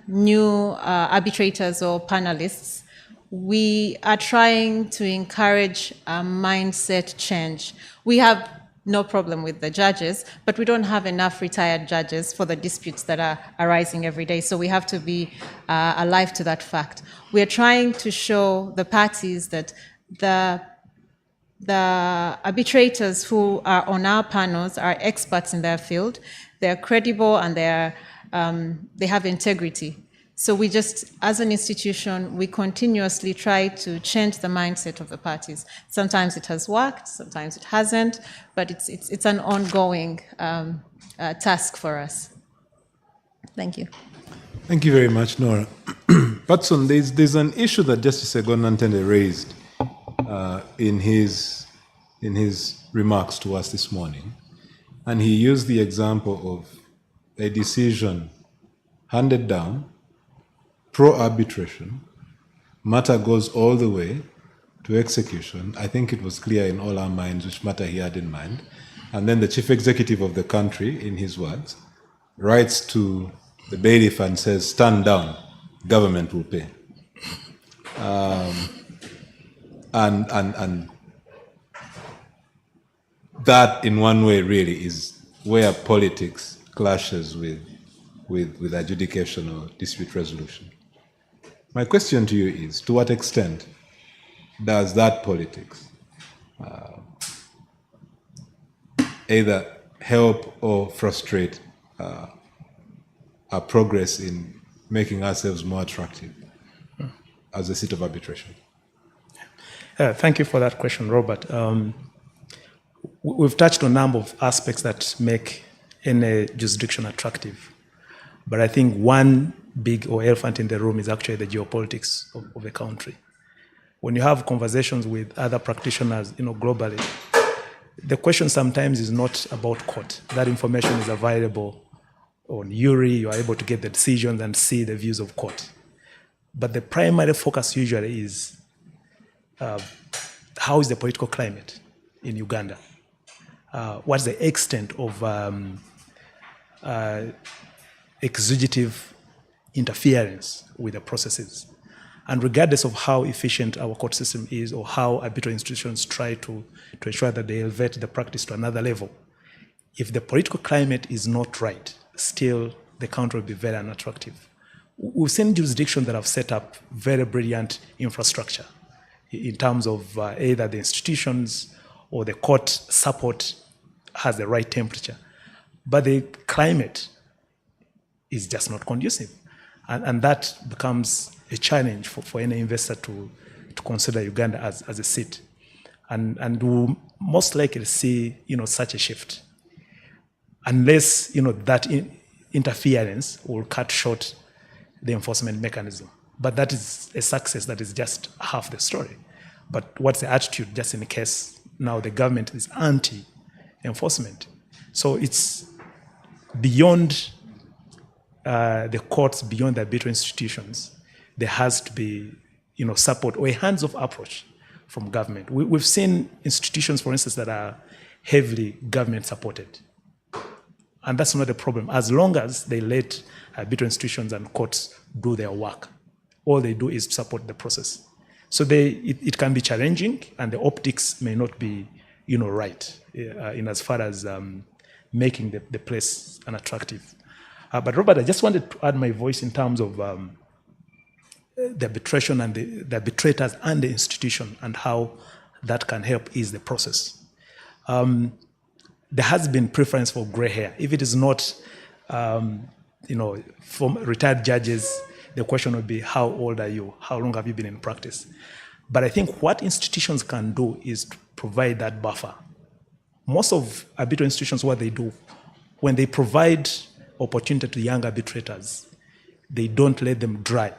[SPEAKER 8] new arbitrators or panelists, we are trying to encourage a mindset change. We have no problem with the judges, but we don't have enough retired judges for the disputes that are arising every day. So we have to be alive to that fact. We are trying to show the parties that the arbitrators who are on our panels are experts in their field. They're credible and they have integrity. So we just, as an institution, we continuously try to change the mindset of the parties. Sometimes it has worked, sometimes it hasn't, but it's an ongoing task for us. Thank you.
[SPEAKER 1] Thank you very much, Nora. Patson, there's an issue that Justice Egonantende raised in his remarks to us this morning, and he used the example of a decision handed down pro-arbitration, matter goes all the way to execution. I think it was clear in all our minds which matter he had in mind. And then the chief executive of the country, in his words, writes to the bailiff and says, stand down, government will pay. And that, in one way, really is where politics clashes with adjudication or dispute resolution. My question to you is, to what extent does that politics either help or frustrate our progress in making ourselves more attractive as a seat of arbitration?
[SPEAKER 9] Thank you for that question, Robert. We've touched on a number of aspects that make any jurisdiction attractive. But I think one big elephant in the room is actually the geopolitics of the country. When you have conversations with other practitioners, globally, the question sometimes is not about court. That information is available on URI. You are able to get the decisions and see the views of court. But the primary focus usually is how is the political climate in Uganda? What's the extent of executive interference with the processes? And regardless of how efficient our court system is or how arbitral institutions try to ensure that they elevate the practice to another level, if the political climate is not right, still the country will be very unattractive. We've seen jurisdictions that have set up very brilliant infrastructure in terms of either the institutions or the court support has the right temperature. But the climate is just not conducive. And that becomes a challenge for any investor to consider Uganda as a seat. And we'll most likely see, such a shift. Unless, that interference will cut short the enforcement mechanism. But that is a success that is just half the story. But what's the attitude just in case now the government is anti-enforcement? So it's beyond the courts, beyond the arbitral institutions. There has to be, support or a hands-off approach from government. We've seen institutions, for instance, that are heavily government supported. And that's not a problem, as long as they let arbitral institutions and courts do their work. All they do is support the process. So it can be challenging, and the optics may not be, right in as far as making the place unattractive. But Robert, I just wanted to add my voice in terms of the arbitration and the arbitrators and the institution and how that can help ease the process. There has been preference for gray hair. If it is not, from retired judges, the question would be, how old are you? How long have you been in practice? But I think what institutions can do is to provide that buffer. Most of arbitral institutions, what they do, when they provide opportunity to young arbitrators, they don't let them dry.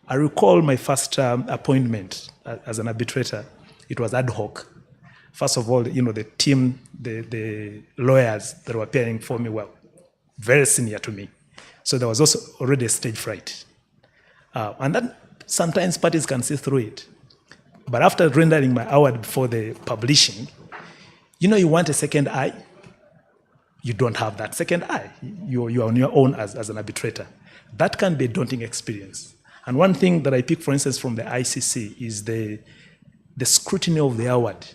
[SPEAKER 9] I recall my first appointment as an arbitrator. It was ad hoc. First of all, the team, the lawyers that were appearing for me were very senior to me. So there was also already a stage fright. And then sometimes parties can see through it. But after rendering my award before the publishing, you want a second eye. You don't have that second eye. You are on your own as an arbitrator. That can be a daunting experience. And one thing that I pick, for instance, from the ICC is the scrutiny of the award.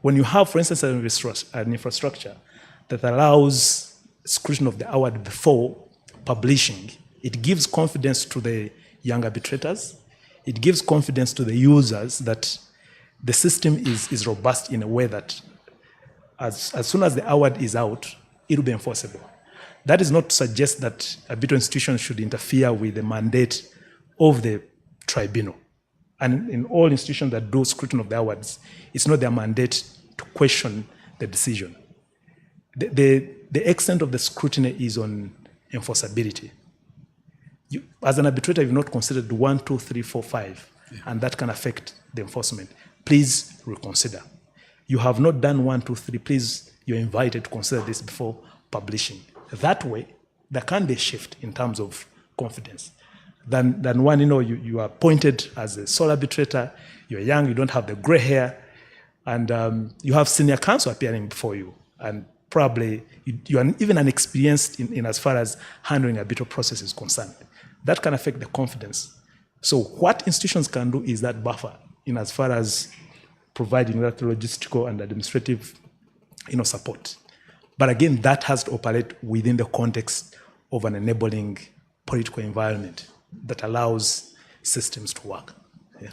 [SPEAKER 9] When you have, for instance, an infrastructure that allows scrutiny of the award before publishing, it gives confidence to the young arbitrators. It gives confidence to the users that the system is robust in a way that as soon as the award is out, it will be enforceable. That is not to suggest that arbitral institutions should interfere with the mandate of the tribunal. And in all institutions that do scrutiny of the awards, it's not their mandate to question the decision. The extent of the scrutiny is on enforceability. As an arbitrator, you've not considered 1, 2, 3, 4, 5, and that can affect the enforcement. Please reconsider. You have not done 1, 2, 3. Please, you're invited to consider this before publishing. That way, there can be a shift in terms of confidence. Than one, you are appointed as a sole arbitrator, you're young, you don't have the gray hair, and you have senior counsel appearing before you, and probably you are even inexperienced in as far as handling arbitral process is concerned. That can affect the confidence. So what institutions can do is that buffer in as far as providing that logistical and administrative support. But again, that has to operate within the context of an enabling political environment that allows systems to work. Yeah.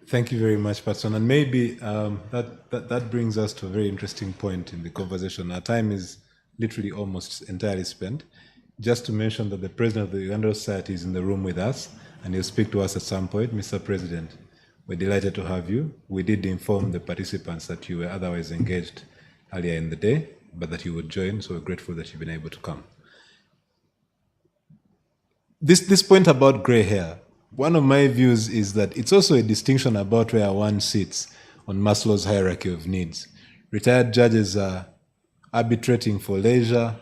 [SPEAKER 1] Thank you very much, Patson. And maybe that brings us to a very interesting point in the conversation. Our time is literally almost entirely spent. Just to mention that the president of the Uganda Society is in the room with us, and he'll speak to us at some point. Mr. President, we're delighted to have you. We did inform the participants that you were otherwise engaged earlier in the day, but that you would join, so we're grateful that you've been able to come. This point about gray hair, one of my views is that it's also a distinction about where one sits on Maslow's hierarchy of needs. Retired judges are arbitrating for leisure.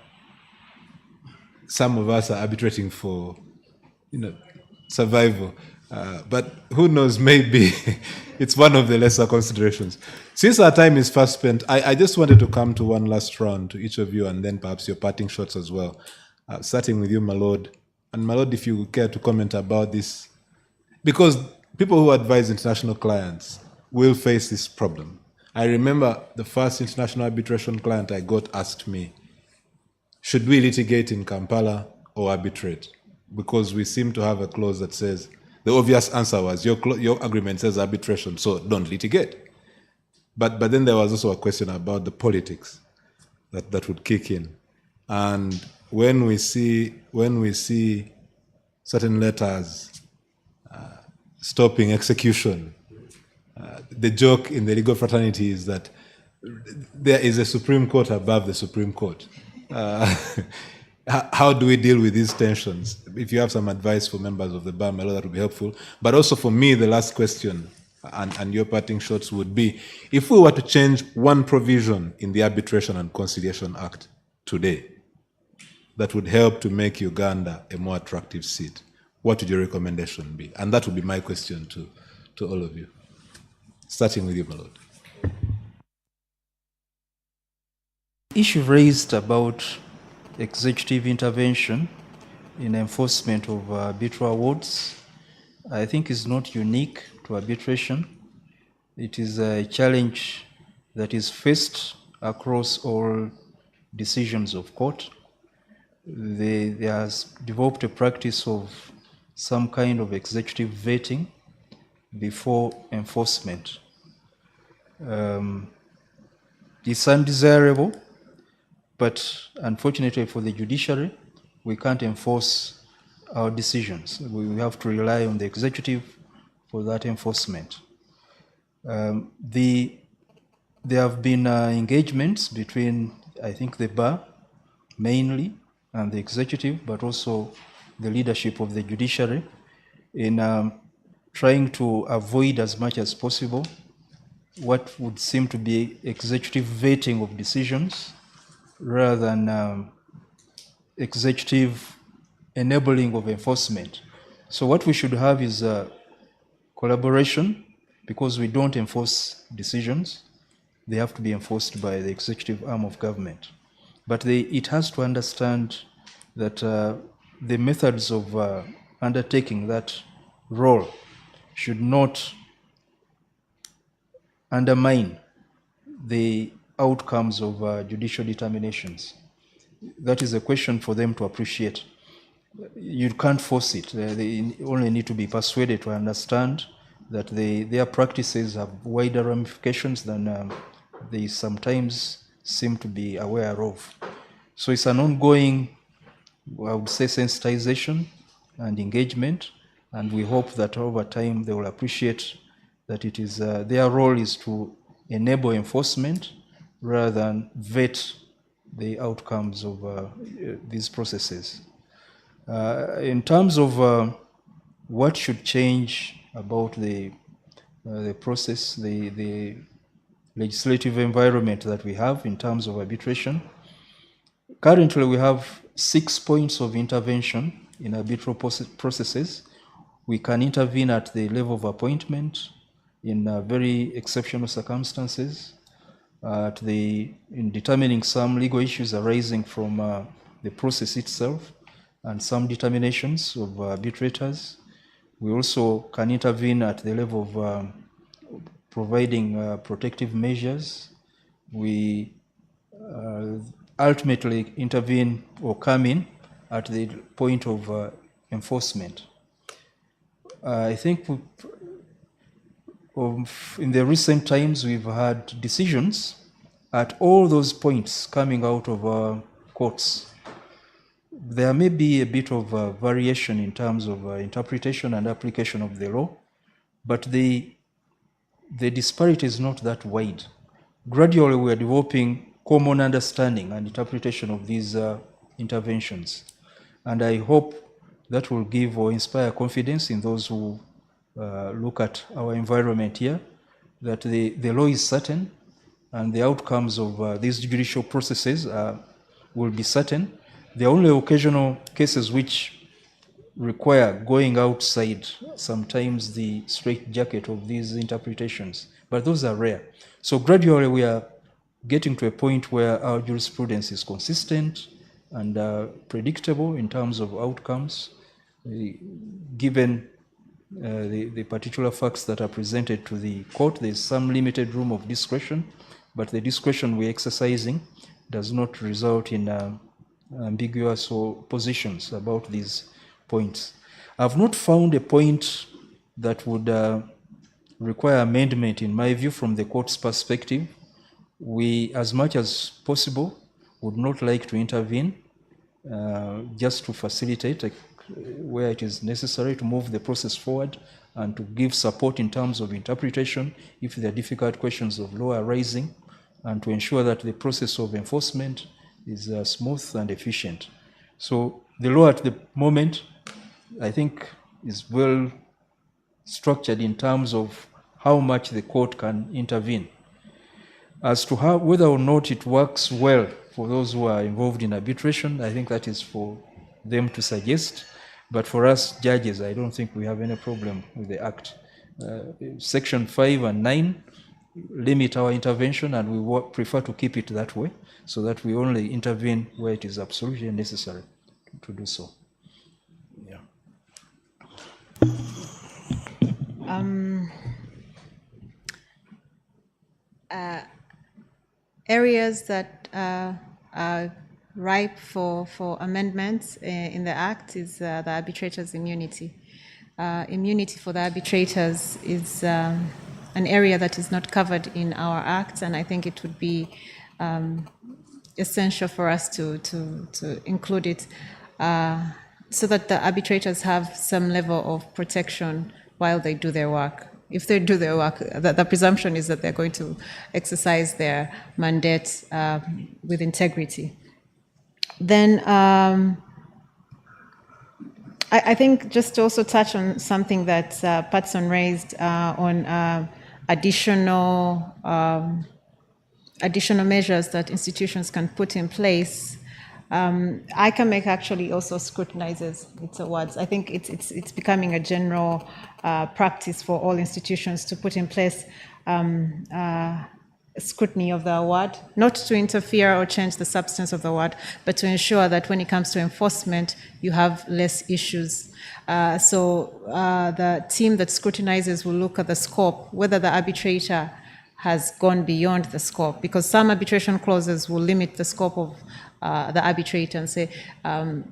[SPEAKER 1] Some of us are arbitrating for, survival. But who knows, maybe it's one of the lesser considerations. Since our time is fast spent, I just wanted to come to one last round to each of you, and then perhaps your parting shots as well. Starting with you, my lord. And my lord, if you would care to comment about this, because people who advise international clients will face this problem. I remember the first international arbitration client I got asked me, should we litigate in Kampala or arbitrate? Because we seem to have a clause that says, the obvious answer was, your agreement says arbitration, so don't litigate. But then there was also a question about the politics that would kick in. And when we see certain letters stopping execution, the joke in the legal fraternity is that there is a Supreme Court above the Supreme Court. How do we deal with these tensions? If you have some advice for members of the bar, Melo, that would be helpful. But also for me, the last question, and your parting shots would be, if we were to change one provision in the Arbitration and Conciliation Act today, that would help to make Uganda a more attractive seat, what would your recommendation be? And that would be my question to all of you. Starting with you, my lord.
[SPEAKER 7] Issue raised about executive intervention in enforcement of arbitral awards, I think is not unique to arbitration. It is a challenge that is faced across all decisions of court. There has developed a practice of some kind of executive vetting before enforcement. It's undesirable, but unfortunately for the judiciary, we can't enforce our decisions. We have to rely on the executive for that enforcement. There have been engagements between, I think, the bar mainly and the executive, but also the leadership of the judiciary in trying to avoid as much as possible what would seem to be executive vetting of decisions rather than executive enabling of enforcement. So what we should have is collaboration, because we don't enforce decisions. They have to be enforced by the executive arm of government. But it has to understand that the methods of undertaking that role should not undermine the outcomes of judicial determinations. That is a question for them to appreciate. You can't force it. They only need to be persuaded to understand that their practices have wider ramifications than they sometimes seem to be aware of. So it's an ongoing, I would say, sensitization and engagement, and we hope that over time they will appreciate that it is their role is to enable enforcement rather than vet the outcomes of these processes. In terms of what should change about the process, the legislative environment that we have in terms of arbitration, currently we have 6 points of intervention in arbitral processes. We can intervene at the level of appointment in very exceptional circumstances, in determining some legal issues arising from the process itself and some determinations of arbitrators. We also can intervene at the level of providing protective measures. We ultimately intervene or come in at the point of enforcement. I think in the recent times, we've had decisions at all those points coming out of our courts. There may be a bit of variation in terms of interpretation and application of the law, but the disparity is not that wide. Gradually, we are developing common understanding and interpretation of these interventions. And I hope that will give or inspire confidence in those who look at our environment here, that the law is certain and the outcomes of these judicial processes will be certain. There are only occasional cases which require going outside sometimes the straitjacket of these interpretations, but those are rare. So gradually we are getting to a point where our jurisprudence is consistent and predictable in terms of outcomes, given the particular facts that are presented to the court. There's some limited room of discretion, but the discretion we're exercising does not result in ambiguous positions about these points. I've not found a point that would require amendment, in my view, from the court's perspective. We, as much as possible, would not like to intervene, just to facilitate where it is necessary to move the process forward and to give support in terms of interpretation if there are difficult questions of law arising, and to ensure that the process of enforcement is smooth and efficient. So the law at the moment, I think, is well structured in terms of how much the court can intervene. As to whether or not it works well for those who are involved in arbitration, I think that is for them to suggest. But for us judges, I don't think we have any problem with the Act. Section 5 and 9 limit our intervention, and we prefer to keep it that way, so that we only intervene where it is absolutely necessary to do so. Yeah.
[SPEAKER 8] Areas that are ripe for amendments in the Act is the arbitrator's immunity. Immunity for the arbitrators is an area that is not covered in our Act, and I think it would be essential for us to include it so that the arbitrators have some level of protection while they do their work. If they do their work, the presumption is that they're going to exercise their mandate with integrity. Then I think just to also touch on something that Patson raised on additional measures that institutions can put in place. ICAMEC actually also scrutinizes its awards. I think it's becoming a general practice for all institutions to put in place scrutiny of the award, not to interfere or change the substance of the award, but to ensure that when it comes to enforcement, you have less issues. So the team that scrutinizes will look at the scope, whether the arbitrator has gone beyond the scope, because some arbitration clauses will limit the scope of the arbitrator and say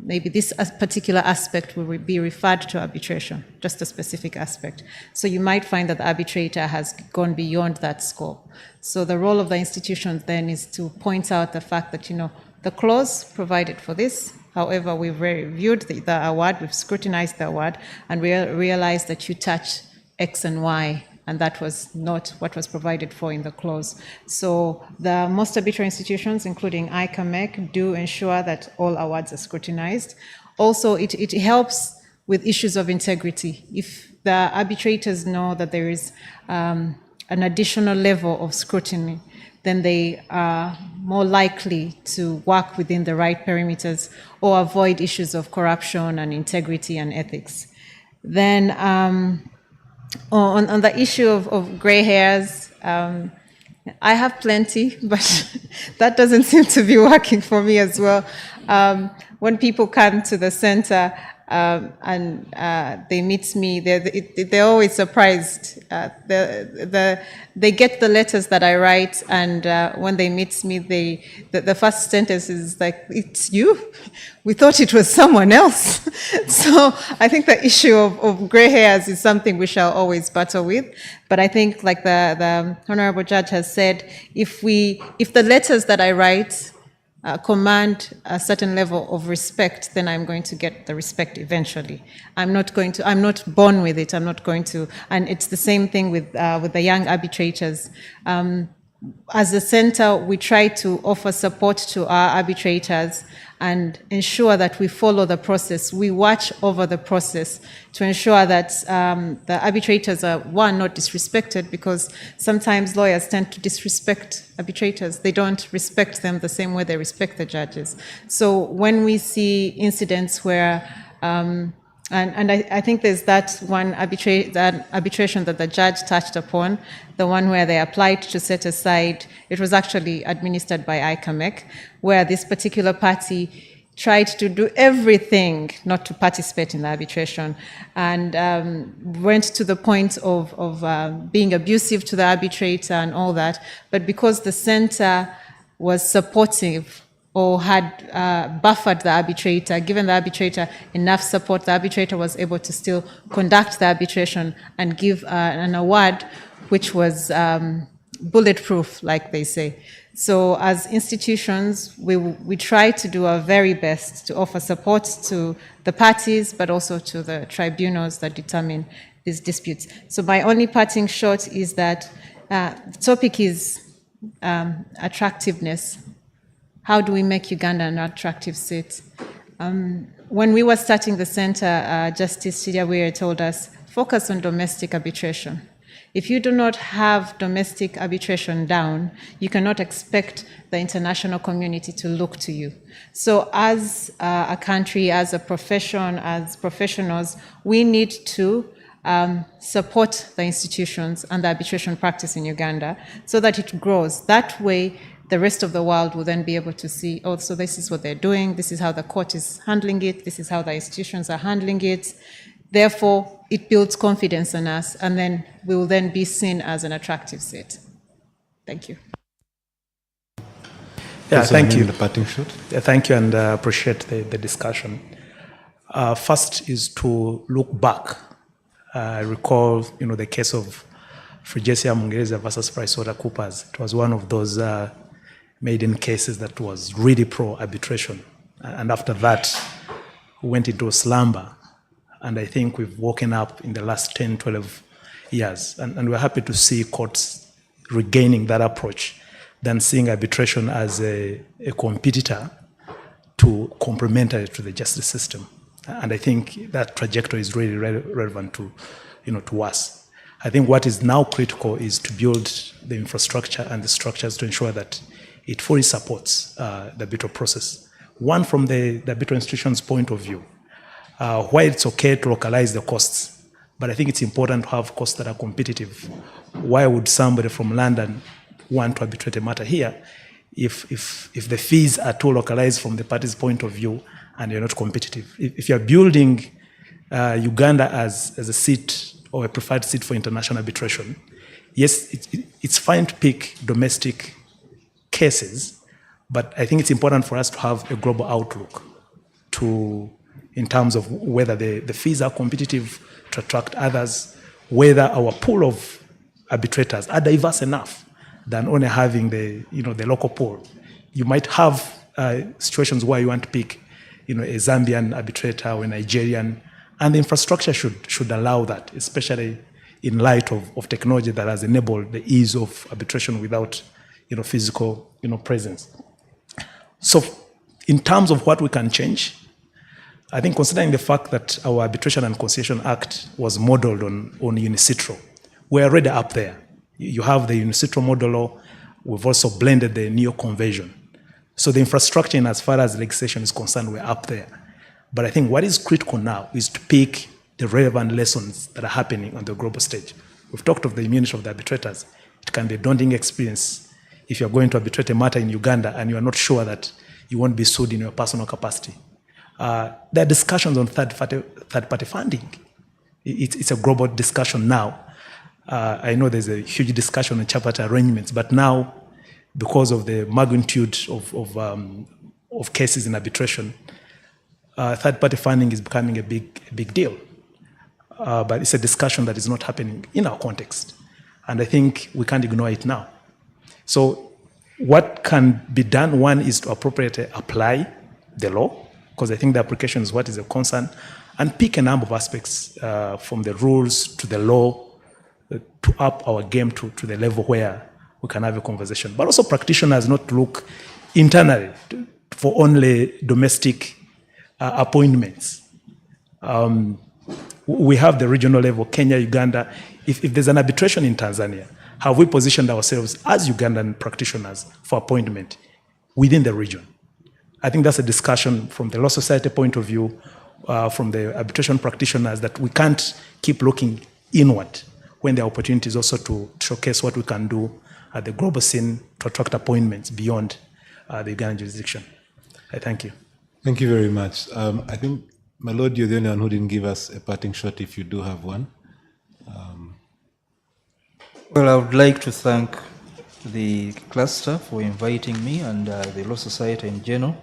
[SPEAKER 8] maybe this particular aspect will be referred to arbitration, just a specific aspect. So you might find that the arbitrator has gone beyond that scope. So the role of the institution then is to point out the fact that, you know, the clause provided for this, however, we've reviewed the award, we've scrutinized the award, and we realized that you touch X and Y, and that was not what was provided for in the clause. So the most arbitral institutions, including ICAMEC, do ensure that all awards are scrutinized. Also, it helps with issues of integrity. If the arbitrators know that there is an additional level of scrutiny, then they are more likely to work within the right perimeters or avoid issues of corruption and integrity and ethics. Then on the issue of gray hairs, I have plenty, but that doesn't seem to be working for me as well. When people come to the center, they meet me. They're always surprised. They get the letters that I write, and when they meet me, the first sentence is like, "It's you? We thought it was someone else." So I think the issue of gray hairs is something we shall always battle with. But I think, like the Honorable Judge has said, if the letters that I write command a certain level of respect, then I'm going to get the respect eventually. I'm not born with it. I'm not going to, and it's the same thing with the young arbitrators. As a center, we try to offer support to our arbitrators and ensure that we follow the process. We watch over the process to ensure that the arbitrators are, one, not disrespected, because sometimes lawyers tend to disrespect arbitrators. They don't respect them the same way they respect the judges. So when we see incidents where I think there's that one arbitration that the judge touched upon, the one where they applied to set aside, it was actually administered by ICAMEC, where this particular party tried to do everything not to participate in the arbitration, and went to the point of being abusive to the arbitrator and all that. But because the center was supportive, or had buffered the arbitrator, given the arbitrator enough support, the arbitrator was able to still conduct the arbitration and give an award which was bulletproof, like they say. So as institutions, we try to do our very best to offer support to the parties, but also to the tribunals that determine these disputes. So my only parting shot is that the topic is attractiveness. How do we make Uganda an attractive seat? When we were starting the center, Justice Chidawire told us, focus on domestic arbitration. If you do not have domestic arbitration down, you cannot expect the international community to look to you. So as a country, as a profession, as professionals, we need to support the institutions and the arbitration practice in Uganda so that it grows. That way, the rest of the world will then be able to see, oh, so this is what they're doing, this is how the court is handling it, this is how the institutions are handling it. Therefore, it builds confidence in us, and then we will then be seen as an attractive seat. Thank you.
[SPEAKER 9] Yeah, thank you.
[SPEAKER 1] The parting shot.
[SPEAKER 9] Yeah, thank you, and appreciate the discussion. First is to look back. Recall, the case of Frigesia Mungereza versus PricewaterhouseCoopers. It was one of those maiden cases that was really pro-arbitration. And after that, we went into a slumber. And I think we've woken up in the last 10, 12 years. And we're happy to see courts regaining that approach than seeing arbitration as a competitor to complementary to the justice system. And I think that trajectory is really relevant to us. I think what is now critical is to build the infrastructure and the structures to ensure that it fully supports the arbitral process. One, from the arbitral institution's point of view, while it's okay to localize the costs, but I think it's important to have costs that are competitive. Why would somebody from London want to arbitrate a matter here if the fees are too localized from the party's point of view and you're not competitive? If you're building Uganda as a seat or a preferred seat for international arbitration, yes, it's fine to pick domestic cases, but I think it's important for us to have a global outlook in terms of whether the fees are competitive to attract others, whether our pool of arbitrators are diverse enough than only having the local pool. You might have situations where you want to pick a Zambian arbitrator or a Nigerian, and the infrastructure should allow that, especially in light of technology that has enabled the ease of arbitration without physical presence. So in terms of what we can change, I think considering the fact that our Arbitration and Conciliation Act was modeled on UNICITRO, we're already up there. You have the UNICITRO model law. We've also blended the NEO convention. So the infrastructure, in as far as legislation is concerned, we're up there. But I think what is critical now is to pick the relevant lessons that are happening on the global stage. We've talked of the immunity of the arbitrators. It can be a daunting experience if you're going to arbitrate a matter in Uganda and you are not sure that you won't be sued in your personal capacity. There are discussions on third-party funding. It's a global discussion now. I know there's a huge discussion on tripartite arrangements, but now, because of the magnitude of cases in arbitration, third-party funding is becoming a big deal. But it's a discussion that is not happening in our context. And I think we can't ignore it now. So what can be done? One is to appropriately apply the law, because I think the application is what is a concern, and pick a number of aspects from the rules to the law to up our game to the level where we can have a conversation. But also practitioners not to look internally for only domestic appointments. We have the regional level, Kenya, Uganda. If there's an arbitration in Tanzania, have we positioned ourselves as Ugandan practitioners for appointment within the region? I think that's a discussion from the Law Society point of view, from the arbitration practitioners, that we can't keep looking inward when there are opportunities also to showcase what we can do at the global scene to attract appointments beyond the Ugandan jurisdiction. I thank you.
[SPEAKER 1] Thank you very much. I think, my lord, you're the only one who didn't give us a parting shot if you do have one.
[SPEAKER 7] Well, I would like to thank the cluster for inviting me and the Law Society in general.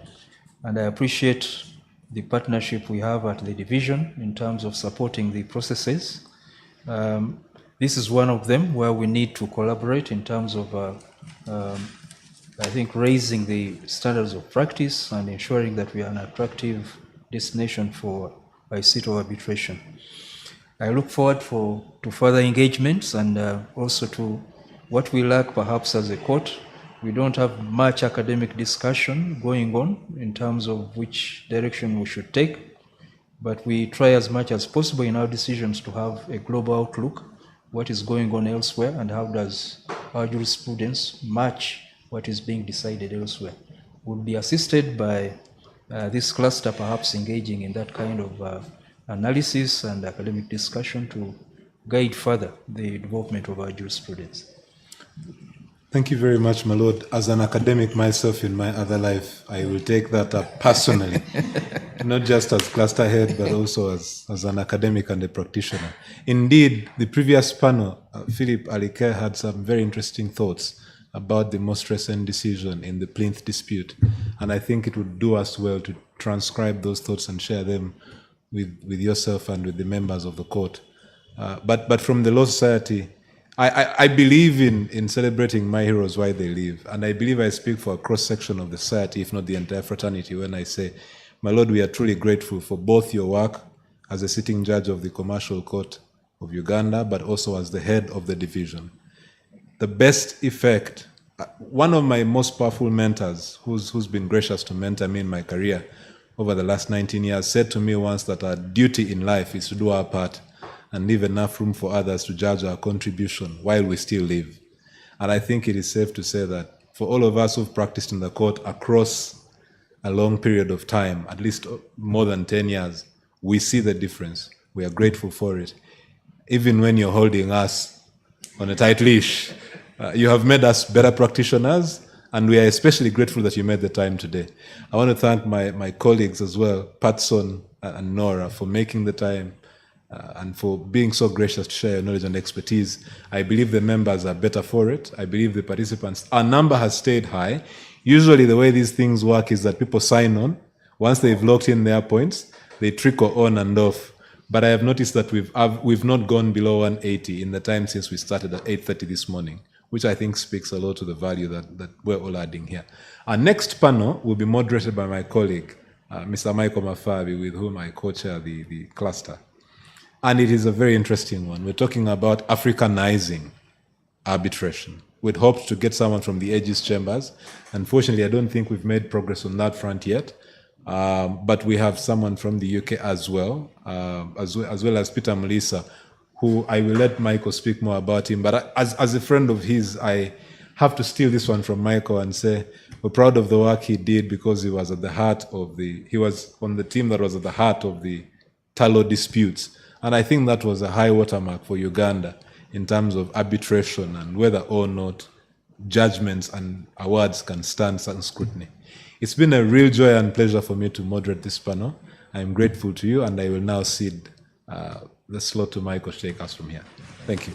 [SPEAKER 7] And I appreciate the partnership we have at the division in terms of supporting the processes. This is one of them where we need to collaborate in terms of, I think, raising the standards of practice and ensuring that we are an attractive destination for a seat of arbitration. I look forward to further engagements and also to what we lack perhaps as a court. We don't have much academic discussion going on in terms of which direction we should take, but we try as much as possible in our decisions to have a global outlook, what is going on elsewhere and how does our jurisprudence match what is being decided elsewhere. We'll be assisted by this cluster perhaps engaging in that kind of analysis and academic discussion to guide further the development of our jurisprudence.
[SPEAKER 1] Thank you very much, my lord. As an academic myself in my other life, I will take that up personally, not just as cluster head, but also as an academic and a practitioner. Indeed, the previous panel, Philip Alike, had some very interesting thoughts about the most recent decision in the Plinth dispute. And I think it would do us well to transcribe those thoughts and share them with yourself and with the members of the court. But from the Law Society, I believe in celebrating my heroes while they live. And I believe I speak for a cross-section of the society, if not the entire fraternity, when I say, my lord, we are truly grateful for both your work as a sitting judge of the Commercial Court of Uganda, but also as the head of the division. The best effect, one of my most powerful mentors, who's been gracious to mentor me in my career over the last 19 years, said to me once that our duty in life is to do our part and leave enough room for others to judge our contribution while we still live. And I think it is safe to say that for all of us who've practiced in the court across a long period of time, at least more than 10 years, we see the difference. We are grateful for it. Even when you're holding us on a tight leash, you have made us better practitioners, and we are especially grateful that you made the time today. I want to thank my colleagues as well, Patson and Nora, for making the time and for being so gracious to share your knowledge and expertise. I believe the members are better for it. I believe the participants, our number has stayed high. Usually the way these things work is that people sign on. Once they've locked in their points, they trickle on and off. But I have noticed that we've not gone below 180 in the time since we started at 8:30 this morning, which I think speaks a lot to the value that we're all adding here. Our next panel will be moderated by my colleague, Mr. Michael Mafabi, with whom I co-chair the cluster. And it is a very interesting one. We're talking about Africanizing arbitration. We'd hoped to get someone from the Aegis chambers. Unfortunately, I don't think we've made progress on that front yet. But we have someone from the UK as well as Peter Melissa, who I will let Michael speak more about him. But as a friend of his, I have to steal this one from Michael and say we're proud of the work he did, because he was on the team that was at the heart of the Talo disputes. And I think that was a high watermark for Uganda in terms of arbitration and whether or not judgments and awards can stand certain scrutiny. It's been a real joy and pleasure for me to moderate this panel. I'm grateful to you, and I will now cede the slot to Michael to take us from here. Thank you.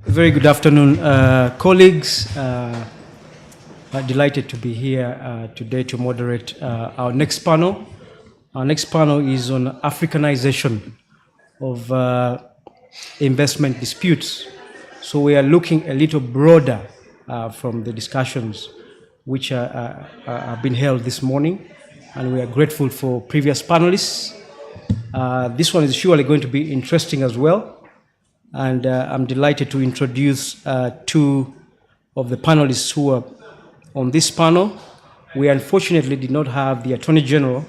[SPEAKER 10] Very good afternoon, colleagues. Delighted to be here today to moderate our next panel. Our next panel is on Africanization of investment disputes. So we are looking a little broader from the discussions which have been held this morning, and we are grateful for previous panelists. This one is surely going to be interesting as well. And I'm delighted to introduce two of the panelists who are on this panel. We unfortunately did not have the Attorney General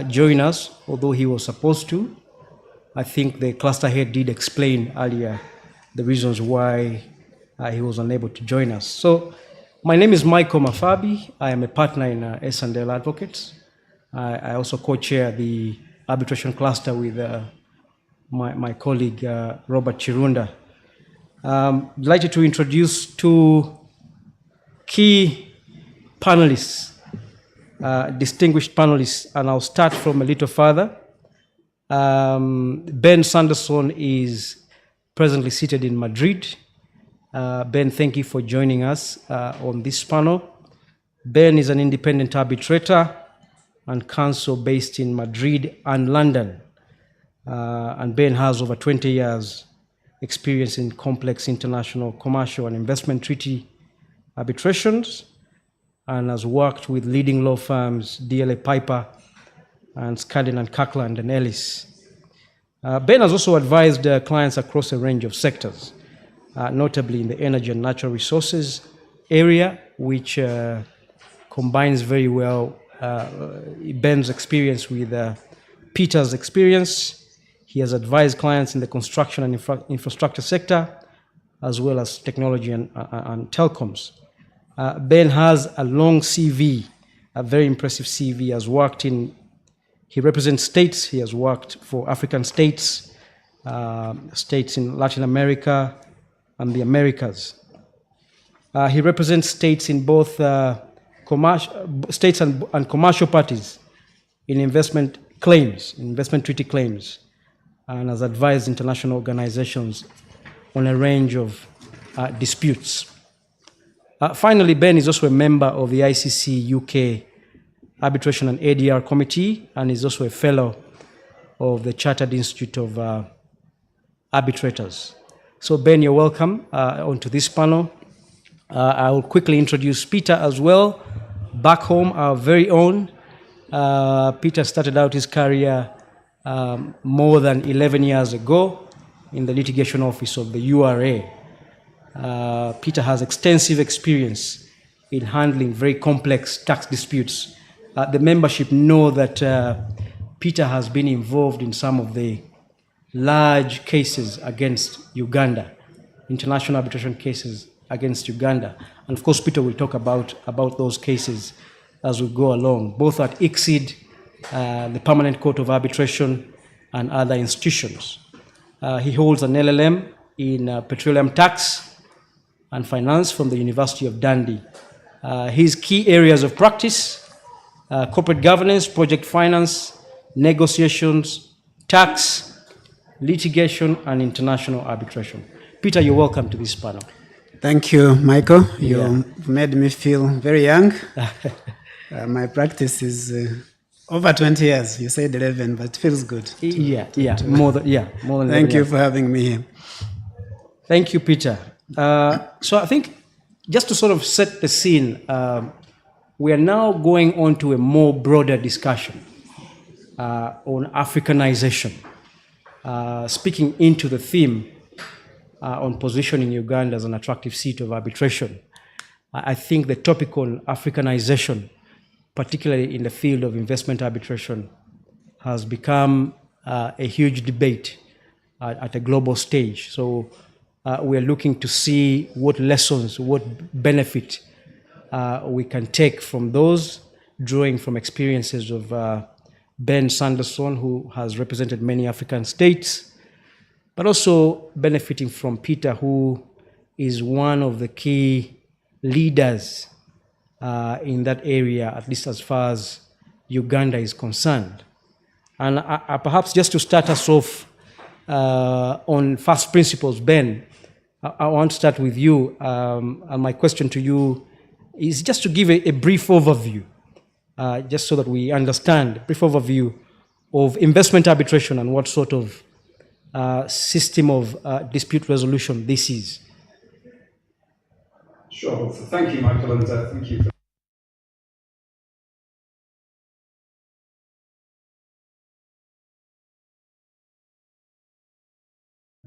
[SPEAKER 10] join us, although he was supposed to. I think the cluster head did explain earlier the reasons why he was unable to join us. So my name is Michael Mafabi. I am a partner in S&L Advocates. I also co-chair the arbitration cluster with my colleague, Robert Chirunda. Delighted to introduce two key panelists, distinguished panelists, and I'll start from a little further. Ben Sanderson is presently seated in Madrid. Ben, thank you for joining us on this panel. Ben is an independent arbitrator and counsel based in Madrid and London. And Ben has over 20 years experience in complex international commercial and investment treaty arbitrations, and has worked with leading law firms DLA Piper and Skadden and Kirkland and Ellis. Ben has also advised clients across a range of sectors, notably in the energy and natural resources area, which combines very well Ben's experience with Peter's experience. He has advised clients in the construction and infrastructure sector, as well as technology and telecoms. Ben has a long CV, a very impressive CV. He represents states. He has worked for African states, states in Latin America and the Americas. He represents states in both states and commercial parties in investment claims, investment treaty claims, and has advised international organizations on a range of disputes. Finally, Ben is also a member of the ICC UK Arbitration and ADR Committee, and is also a fellow of the Chartered Institute of Arbitrators. So Ben, you're welcome onto this panel. I will quickly introduce Peter as well. Back home, our very own. Peter started out his career more than 11 years ago in the litigation office of the URA. Peter has extensive experience in handling very complex tax disputes. The membership know that Peter has been involved in some of the large cases against Uganda, international arbitration cases against Uganda. And of course, Peter will talk about those cases as we go along, both at ICSID, the Permanent Court of Arbitration, and other institutions. He holds an LLM in petroleum tax and finance from the University of Dundee. His key areas of practice: corporate governance, project finance, negotiations, tax, litigation, and international arbitration. Peter, you're welcome to this panel.
[SPEAKER 11] Thank you, Michael. You made me feel very young. My practice is over 20 years. You said 11, but it feels good.
[SPEAKER 10] More than 11
[SPEAKER 11] Thank you
[SPEAKER 10] years.
[SPEAKER 11] for having me here.
[SPEAKER 10] Thank you, Peter. So I think just to sort of set the scene, we are now going on to a more broader discussion on Africanization, speaking into the theme on positioning Uganda as an attractive seat of arbitration. I think the topic on Africanization, particularly in the field of investment arbitration, has become a huge debate at a global stage. So we are looking to see what lessons, what benefit we can take from those, drawing from experiences of Ben Sanderson, who has represented many African states, but also benefiting from Peter, who is one of the key leaders in that area, at least as far as Uganda is concerned. And perhaps just to start us off on first principles, Ben, I want to start with you. And my question to you is just to give a brief overview, just so that we understand, a brief overview of investment arbitration and what sort of system of dispute resolution this is.
[SPEAKER 12] Sure. Thank you, Michael, and thank you for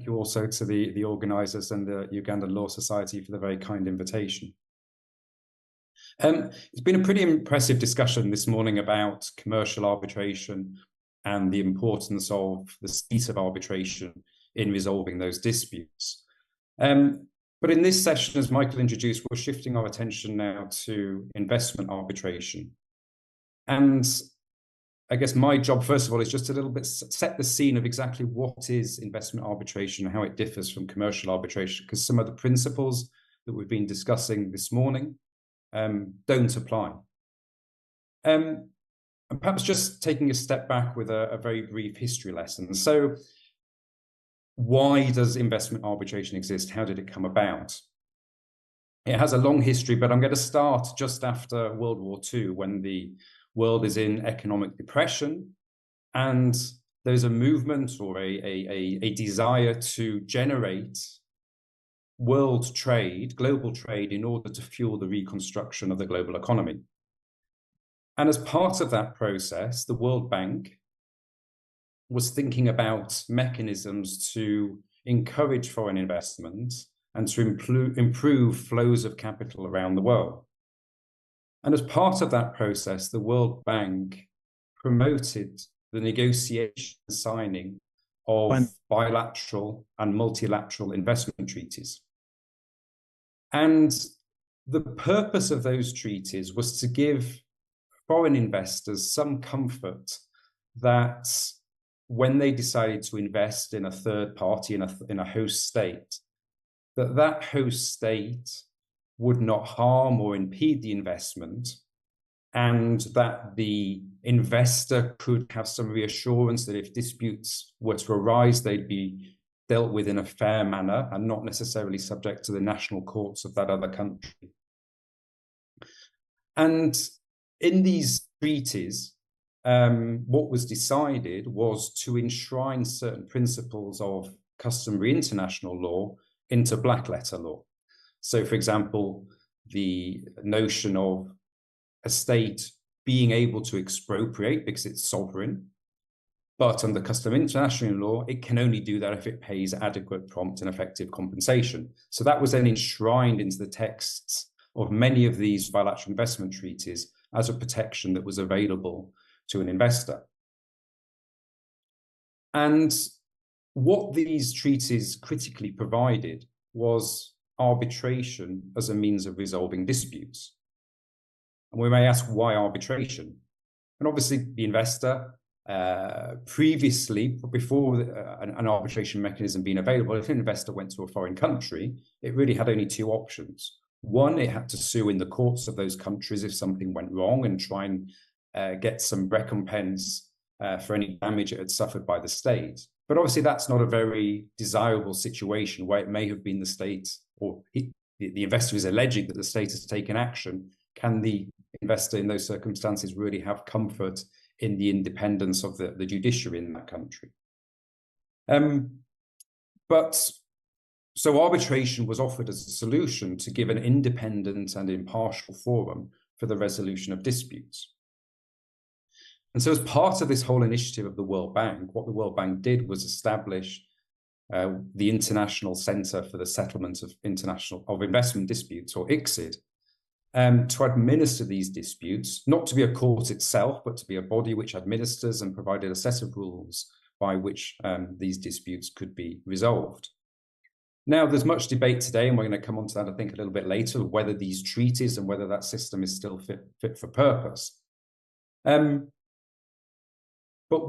[SPEAKER 12] thank you also to the organisers and the Ugandan Law Society for the very kind invitation. It's been a pretty impressive discussion this morning about commercial arbitration and the importance of the seat of arbitration in resolving those disputes. But in this session, as Michael introduced, we're shifting our attention now to investment arbitration. And I guess my job, first of all, is just a little bit set the scene of exactly what is investment arbitration and how it differs from commercial arbitration, because some of the principles that we've been discussing this morning don't apply. And perhaps just taking a step back with a very brief history lesson. So why does investment arbitration exist? How did it come about? It has a long history, but I'm going to start just after World War II, when the world is in economic depression, and there's a movement or a desire to generate world trade, global trade, in order to fuel the reconstruction of the global economy. And as part of that process, the World Bank was thinking about mechanisms to encourage foreign investment and to improve flows of capital around the world. And as part of that process, the World Bank promoted the negotiation and signing of bilateral and multilateral investment treaties. And the purpose of those treaties was to give foreign investors some comfort that when they decided to invest in a third party, in a host state, that host state would not harm or impede the investment, and that the investor could have some reassurance that if disputes were to arise, they'd be dealt with in a fair manner and not necessarily subject to the national courts of that other country. And in these treaties, what was decided was to enshrine certain principles of customary international law into black letter law. So, for example, the notion of a state being able to expropriate because it's sovereign, but under customary international law, it can only do that if it pays adequate, prompt, and effective compensation. So that was then enshrined into the texts of many of these bilateral investment treaties as a protection that was available to an investor. And what these treaties critically provided was arbitration as a means of resolving disputes. And we may ask, why arbitration? And obviously the investor, previously, before an arbitration mechanism being available, if an investor went to a foreign country, it really had only two options. One, it had to sue in the courts of those countries if something went wrong and try and get some recompense for any damage it had suffered by the state. But obviously that's not a very desirable situation where it may have been the state, or the investor is alleging that the state has taken action. Can the investor in those circumstances really have comfort in the independence of the judiciary in that country? So arbitration was offered as a solution to give an independent and impartial forum for the resolution of disputes. And so as part of this whole initiative of the World Bank, what the World Bank did was establish the International Centre for the Settlement of Investment Disputes, or ICSID, to administer these disputes, not to be a court itself, but to be a body which administers and provided a set of rules by which these disputes could be resolved. Now, there's much debate today, and we're going to come on to that, I think, a little bit later, of whether these treaties and whether that system is still fit for purpose. But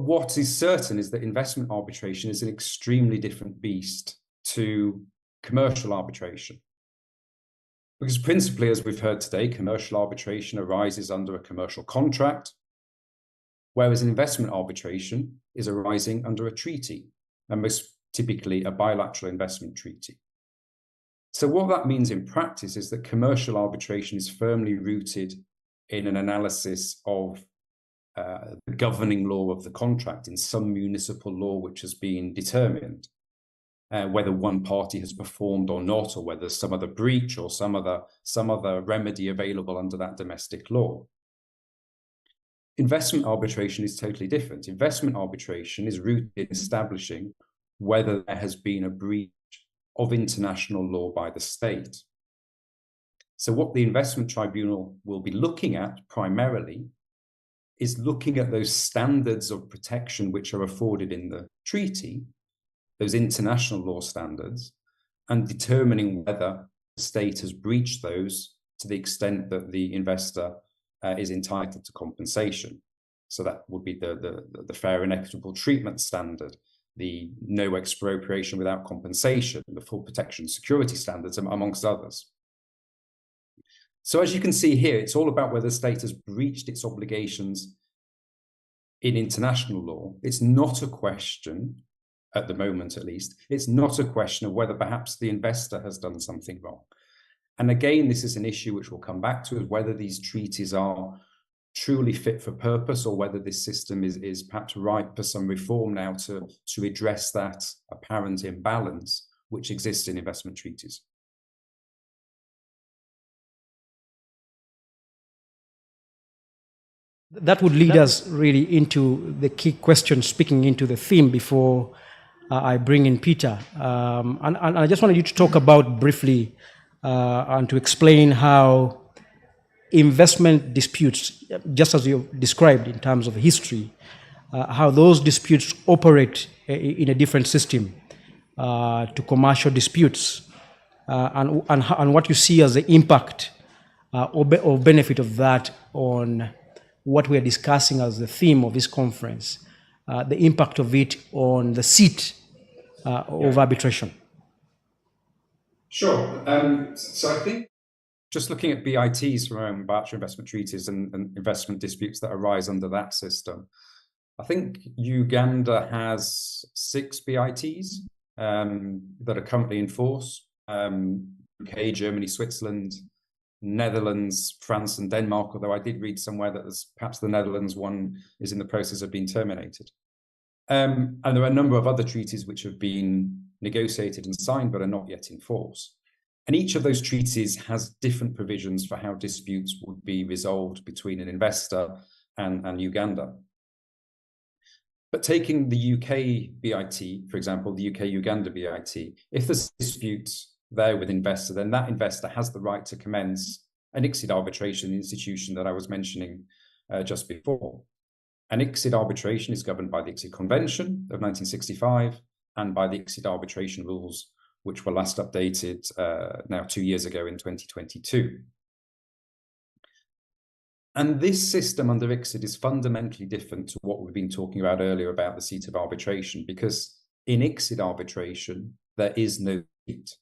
[SPEAKER 12] what is certain is that investment arbitration is an extremely different beast to commercial arbitration. Because principally, as we've heard today, commercial arbitration arises under a commercial contract, whereas investment arbitration is arising under a treaty, and most typically a bilateral investment treaty. So what that means in practice is that commercial arbitration is firmly rooted in an analysis of the governing law of the contract in some municipal law which has been determined, whether one party has performed or not, or whether there's some other breach or some other remedy available under that domestic law. Investment arbitration is totally different. Investment arbitration is rooted in establishing whether there has been a breach of international law by the state. So what the investment tribunal will be looking at primarily is looking at those standards of protection which are afforded in the treaty, those international law standards, and determining whether the state has breached those to the extent that the investor is entitled to compensation. So that would be the fair and equitable treatment standard, the no expropriation without compensation, the full protection security standards, amongst others. So as you can see here, it's all about whether the state has breached its obligations in international law. It's not a question, at the moment at least, it's not a question of whether perhaps the investor has done something wrong. And again, this is an issue which we'll come back to, is whether these treaties are truly fit for purpose, or whether this system is perhaps ripe for some reform now to address that apparent imbalance which exists in investment treaties.
[SPEAKER 10] That would lead us really into the key question, speaking into the theme before I bring in Peter. And I just wanted you to talk about briefly and to explain how investment disputes, just as you described in terms of history, how those disputes operate in a different system to commercial disputes, and what you see as the impact or benefit of that on what we are discussing as the theme of this conference, the impact of it on the seat of arbitration.
[SPEAKER 12] Sure. So I think just looking at BITs from bilateral investment treaties and investment disputes that arise under that system, I think Uganda has 6 BITs that are currently in force. UK, Germany, Switzerland, Netherlands, France, and Denmark, although I did read somewhere that there's perhaps the Netherlands one is in the process of being terminated. And there are a number of other treaties which have been negotiated and signed but are not yet in force. And each of those treaties has different provisions for how disputes would be resolved between an investor and Uganda. But taking the UK BIT, for example, the UK-Uganda BIT, if there's disputes there with investor, then that investor has the right to commence an ICSID arbitration institution that I was mentioning just before. An ICSID arbitration is governed by the ICSID Convention of 1965 and by the ICSID arbitration rules, which were last updated now 2 years ago in 2022. And this system under ICSID is fundamentally different to what we've been talking about earlier about the seat of arbitration, because in ICSID arbitration, there is no seat.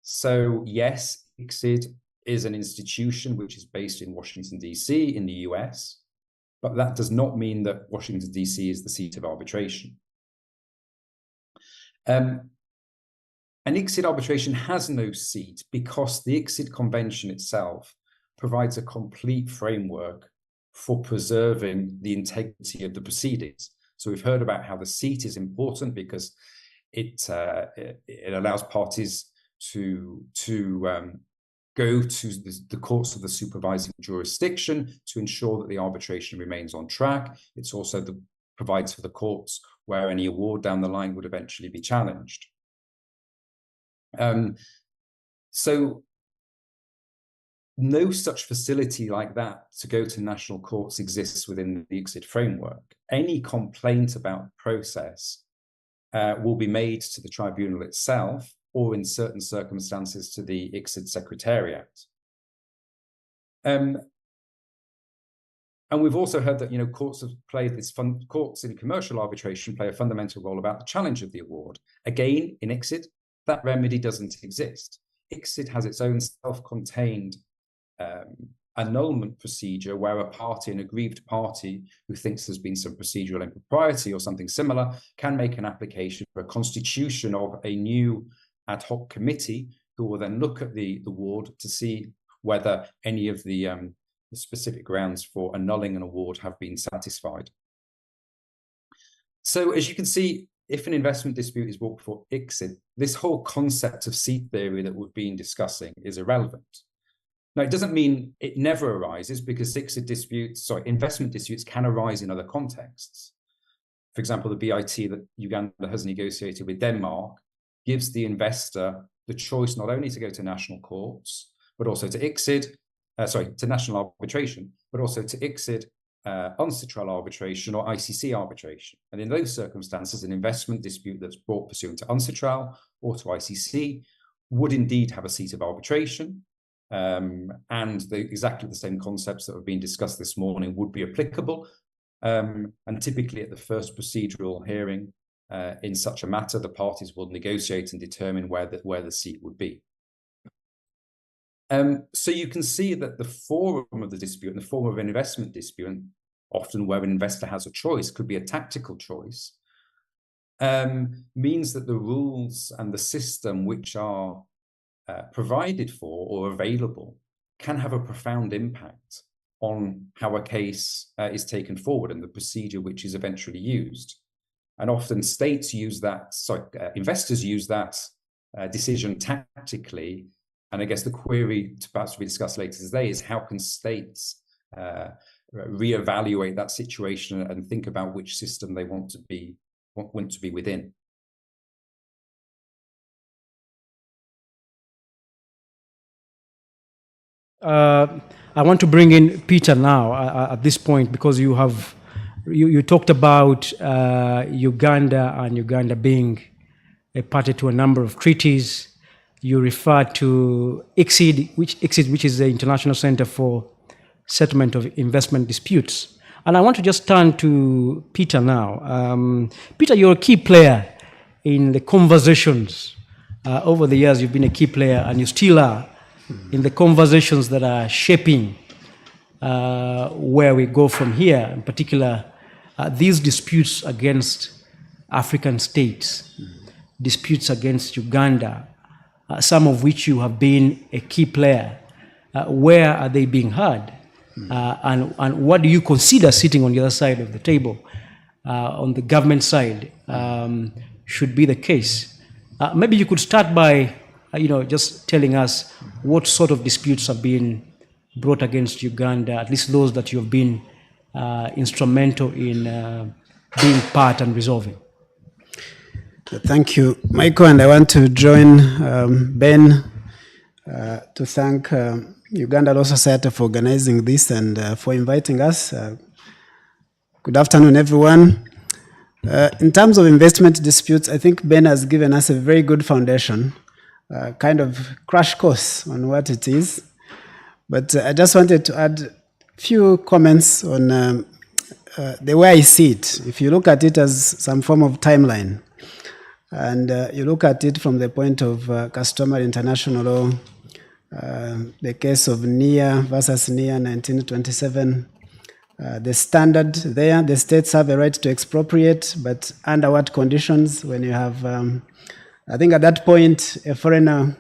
[SPEAKER 12] So yes, ICSID is an institution which is based in Washington, DC in the US, but that does not mean that Washington, DC is the seat of arbitration. An ICSID arbitration has no seat because the ICSID Convention itself provides a complete framework for preserving the integrity of the proceedings. So we've heard about how the seat is important because it allows parties to go to the courts of the supervising jurisdiction to ensure that the arbitration remains on track. It's also provides for the courts where any award down the line would eventually be challenged. So no such facility like that to go to national courts exists within the ICSID framework. Any complaint about process will be made to the tribunal itself, or in certain circumstances to the ICSID Secretariat. And we've also heard that courts have played this courts in commercial arbitration play a fundamental role about the challenge of the award. Again, in ICSID, that remedy doesn't exist. ICSID has its own self-contained annulment procedure where a party, an aggrieved party who thinks there's been some procedural impropriety or something similar, can make an application for a constitution of a new ad hoc committee who will then look at the award to see whether any of the specific grounds for annulling an award have been satisfied. So as you can see, if an investment dispute is brought before ICSID, this whole concept of seat theory that we've been discussing is irrelevant. Now, it doesn't mean it never arises, because investment disputes can arise in other contexts. For example, the BIT that Uganda has negotiated with Denmark gives the investor the choice not only to go to national courts, but also to to national arbitration, but also to ICSID, UNCITRAL arbitration or ICC arbitration. And in those circumstances, an investment dispute that's brought pursuant to UNCITRAL or to ICC would indeed have a seat of arbitration. And exactly the same concepts that have been discussed this morning would be applicable. And typically at the first procedural hearing in such a matter, the parties will negotiate and determine where the seat would be. So you can see that the forum of the dispute, and the forum of an investment dispute, often where an investor has a choice, could be a tactical choice, means that the rules and the system which are provided for or available can have a profound impact on how a case is taken forward and the procedure which is eventually used. And often investors use that decision tactically. And I guess the query to perhaps be discussed later today is, how can states reevaluate that situation and think about which system they want to be within?
[SPEAKER 10] I want to bring in Peter now at this point, because you talked about Uganda and Uganda being a party to a number of treaties. You referred to ICSID, which is the International Center for Settlement of Investment Disputes. And I want to just turn to Peter now. Peter, you're a key player in the conversations. Over the years, you've been a key player, and you still are, in the conversations that are shaping where we go from here, in particular, these disputes against African states, disputes against Uganda, some of which you have been a key player. Where are they being heard? And what do you consider sitting on the other side of the table, on the government side, should be the case? Maybe you could start by just telling us what sort of disputes have been brought against Uganda, at least those that you have been instrumental in being part and resolving.
[SPEAKER 11] Thank you, Michael, and I want to join Ben to thank Uganda Law Society for organizing this and for inviting us. Good afternoon, everyone. In terms of investment disputes, I think Ben has given us a very good foundation, kind of crash course on what it is. But I just wanted to add a few comments on the way I see it. If you look at it as some form of timeline, and you look at it from the point of customary international law, the case of NIA versus NIA 1927, the standard there, the states have a right to expropriate, but under what conditions? When you have, I think at that point, a foreigner,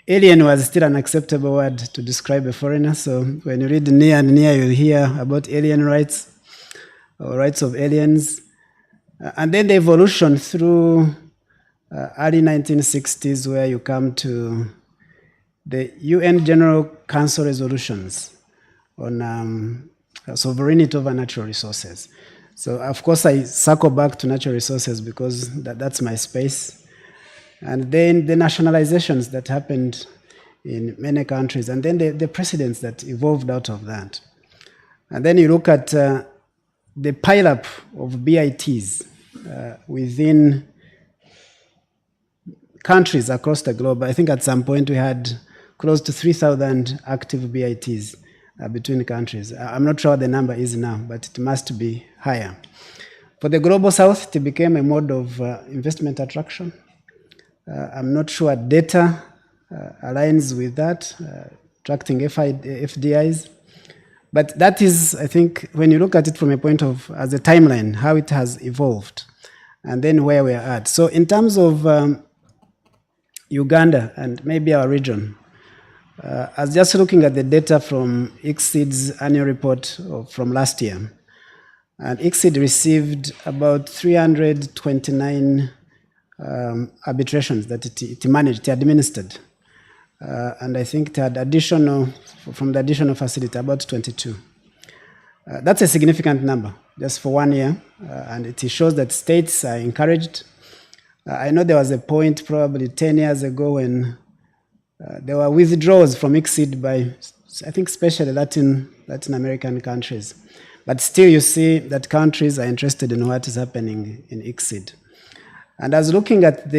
[SPEAKER 11] alien was still an acceptable word to describe a foreigner. So when you read NIA and NIA, you'll hear about alien rights or rights of aliens. And then the evolution through early 1960s, where you come to the UN General Council resolutions on sovereignty over natural resources. So, of course, I circle back to natural resources because that's my space. And then the nationalizations that happened in many countries, and then the precedents that evolved out of that. And then you look at the pileup of BITs within countries across the globe. I think at some point we had close to 3,000 active BITs between countries. I'm not sure what the number is now, but it must be higher. For the Global South, it became a mode of investment attraction. I'm not sure data aligns with that, attracting FDIs. But that is, I think, when you look at it from a point of, as a timeline, how it has evolved, and then where we're at. So in terms of Uganda and maybe our region. I was just looking at the data from ICSID's annual report from last year. And ICSID received about 329 arbitrations that it managed, it administered. And I think it had additional, from the additional facility, about 22. That's a significant number, just for 1 year. And it shows that states are encouraged. I know there was a point probably 10 years ago when there were withdrawals from ICSID by, I think, especially Latin American countries. But still you see that countries are interested in what is happening in ICSID. And I was looking at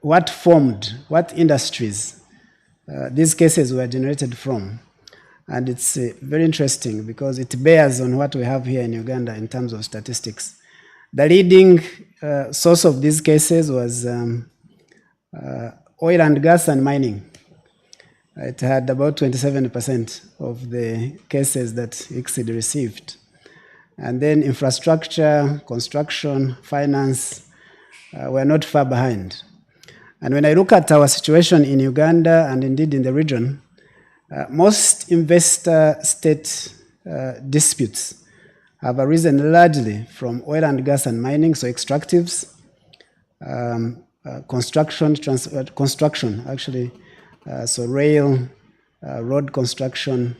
[SPEAKER 11] what industries these cases were generated from. And it's very interesting because it bears on what we have here in Uganda in terms of statistics. The leading source of these cases was oil and gas and mining. It had about 27% of the cases that ICSID received. And then infrastructure, construction, finance were not far behind. And when I look at our situation in Uganda and indeed in the region, most investor-state disputes have arisen largely from oil and gas and mining, so extractives, construction actually, so rail, road construction,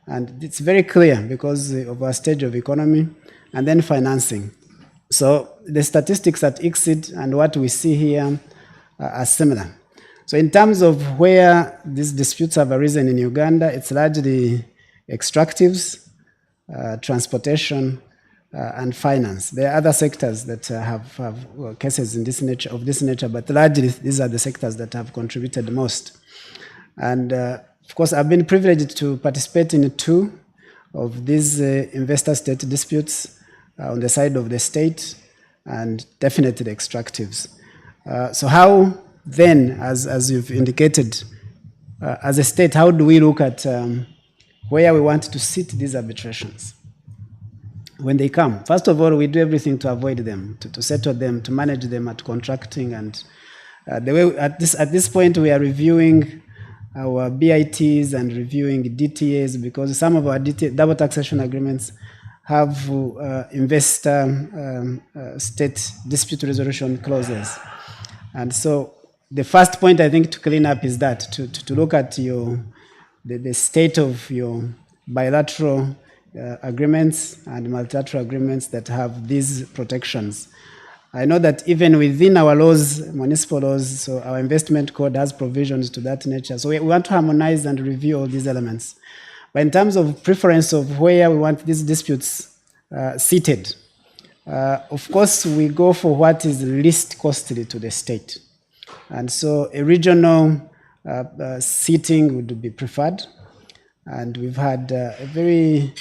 [SPEAKER 11] and it's very clear because of our stage of economy, and then financing. So the statistics at ICSID and what we see here are similar. So in terms of where these disputes have arisen in Uganda, it's largely extractives, transportation, and finance. There are other sectors that have cases of this nature, but largely these are the sectors that have contributed most. And of course, I've been privileged to participate in 2 of these investor-state disputes on the side of the state, and definitely the extractives. So how then, as you've indicated, as a state, how do we look at where we want to sit these arbitrations when they come? First of all, we do everything to avoid them, to settle them, to manage them at contracting. And the way at this point, we are reviewing our BITs and reviewing DTAs because some of our double taxation agreements have investor state dispute resolution clauses. And so the first point I think to clean up is that, to look at the state of your bilateral agreements and multilateral agreements that have these protections. I know that even within our laws, municipal laws, so our investment code has provisions to that nature. So we want to harmonize and review all these elements. But in terms of preference of where we want these disputes seated, of course, we go for what is least costly to the state. And so a regional seating would be preferred. And we've had a very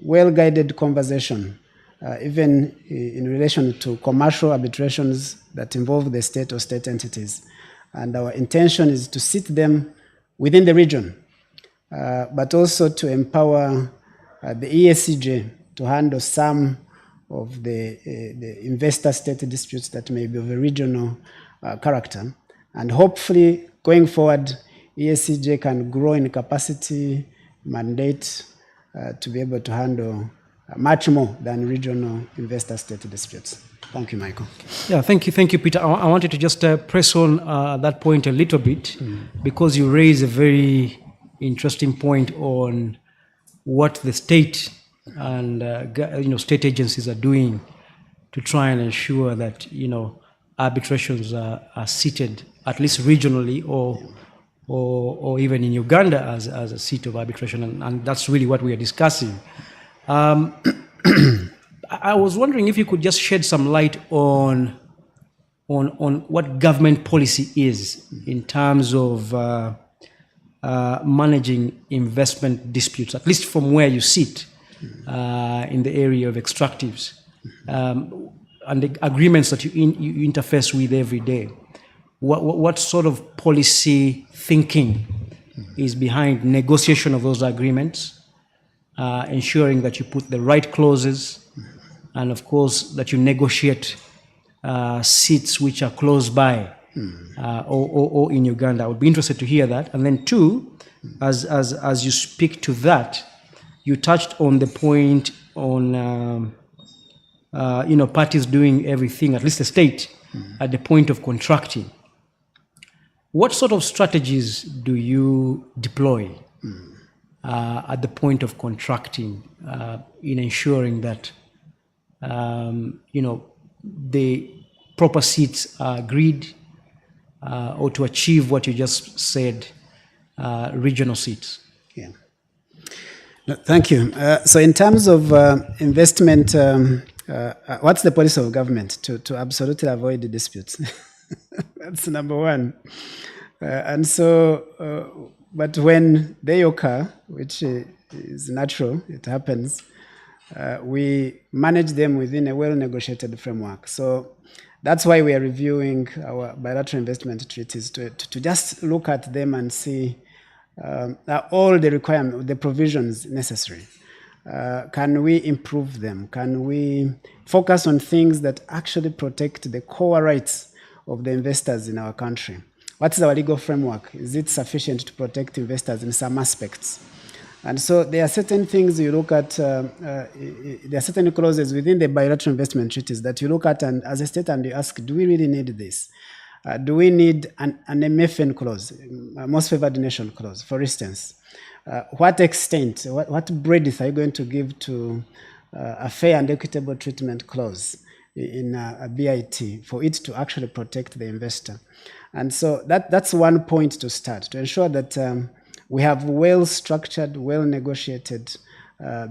[SPEAKER 11] well-guided conversation, even in relation to commercial arbitrations that involve the state or state entities. And our intention is to sit them within the region, but also to empower the ESCJ to handle some of the investor-state disputes that may be of a regional character. And hopefully, going forward, ESCJ can grow in capacity, mandate, to be able to handle much more than regional investor-state disputes. Thank you, Michael.
[SPEAKER 10] Yeah, thank you, Peter. I wanted to just press on that point a little bit because you raise a very interesting point on what the state and state agencies are doing to try and ensure that arbitrations are seated at least regionally or even in Uganda as a seat of arbitration, and that's really what we are discussing. I was wondering if you could just shed some light on what government policy is in terms of managing investment disputes, at least from where you sit in the area of extractives and the agreements that you interface with every day. What sort of policy thinking is behind negotiation of those agreements, ensuring that you put the right clauses, and of course that you negotiate seats which are close by or in Uganda. I would be interested to hear that. And then two, as you speak to that, you touched on the point on parties doing everything, at least the state, at the point of contracting. What sort of strategies do you deploy at the point of contracting in ensuring that the proper seats are agreed or to achieve what you just said, regional seats?
[SPEAKER 11] Yeah. No, thank you. So in terms of investment, what's the policy of government to absolutely avoid the disputes? That's number one. But when they occur, which is natural, it happens, we manage them within a well-negotiated framework. So that's why we are reviewing our bilateral investment treaties to just look at them and see all the requirements, the provisions necessary. Can we improve them? Can we focus on things that actually protect the core rights of the investors in our country? What is our legal framework? Is it sufficient to protect investors in some aspects? And so there are certain things you look at, there are certain clauses within the bilateral investment treaties that you look at and as a state and you ask, do we really need this? Do we need an MFN clause, a most favored nation clause, for instance? What extent, what breadth are you going to give to a fair and equitable treatment clause in a BIT for it to actually protect the investor? And so that's one point to start, to ensure that we have well-structured, well-negotiated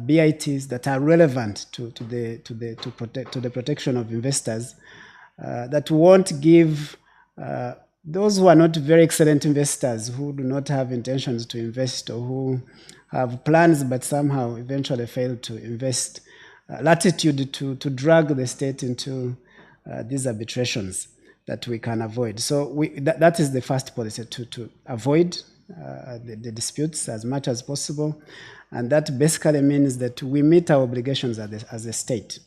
[SPEAKER 11] BITs that are relevant to the protection of investors, that won't give those who are not very excellent investors, who do not have intentions to invest or who have plans but somehow eventually fail to invest, latitude to drag the state into these arbitrations that we can avoid. So that is the first policy, to avoid the disputes as much as possible. And that basically means that we meet our obligations as a state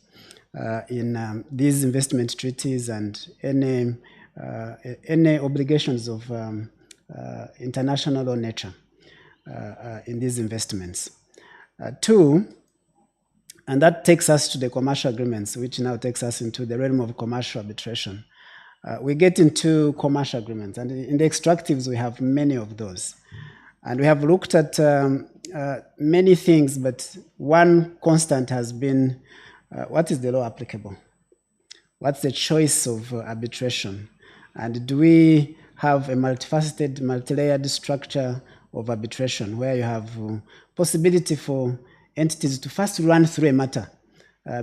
[SPEAKER 11] in these investment treaties and any obligations of international law nature in these investments. Two, and that takes us to the commercial agreements, which now takes us into the realm of commercial arbitration. We get into commercial agreements, and in the extractives we have many of those. And we have looked at many things, but one constant has been, what is the law applicable? What's the choice of arbitration? And do we have a multifaceted, multi-layered structure of arbitration where you have possibility for entities to first run through a matter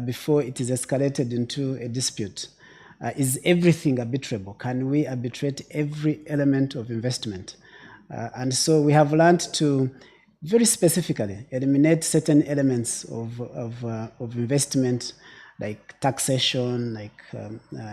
[SPEAKER 11] before it is escalated into a dispute? Is everything arbitrable? Can we arbitrate every element of investment? And so we have learned to very specifically eliminate certain elements of investment, like taxation, like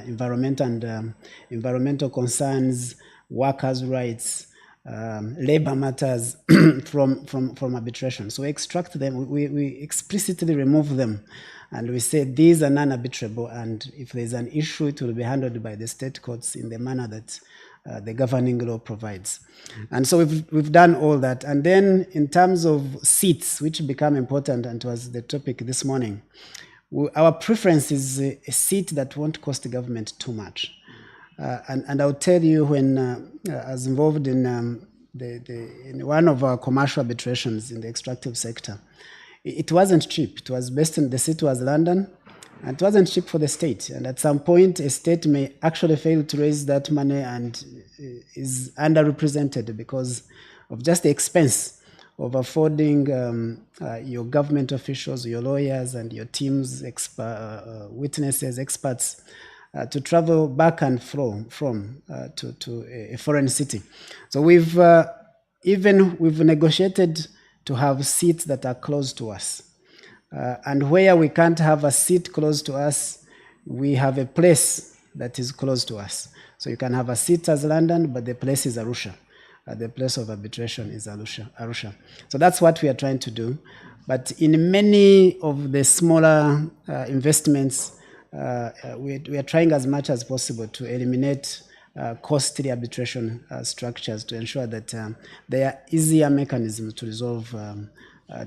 [SPEAKER 11] environmental concerns, workers' rights, labor matters from arbitration. So we extract them, we explicitly remove them, and we say these are non-arbitrable, and if there's an issue, it will be handled by the state courts in the manner that the governing law provides. And so we've done all that. And then in terms of seats, which become important and was the topic this morning, our preference is a seat that won't cost the government too much. And I'll tell you, when I was involved in one of our commercial arbitrations in the extractive sector, it wasn't cheap. It was based in, the city was London, and it wasn't cheap for the state. And at some point, a state may actually fail to raise that money and is underrepresented because of just the expense of affording your government officials, your lawyers, and your teams, witnesses, experts, to travel back and from to a foreign city. So we've negotiated to have seats that are close to us. And where we can't have a seat close to us, we have a place that is close to us. So you can have a seat as London, but the place is Arusha. The place of arbitration is Arusha. So that's what we are trying to do. But in many of the smaller investments, we are trying as much as possible to eliminate costly arbitration structures to ensure that there are easier mechanisms to resolve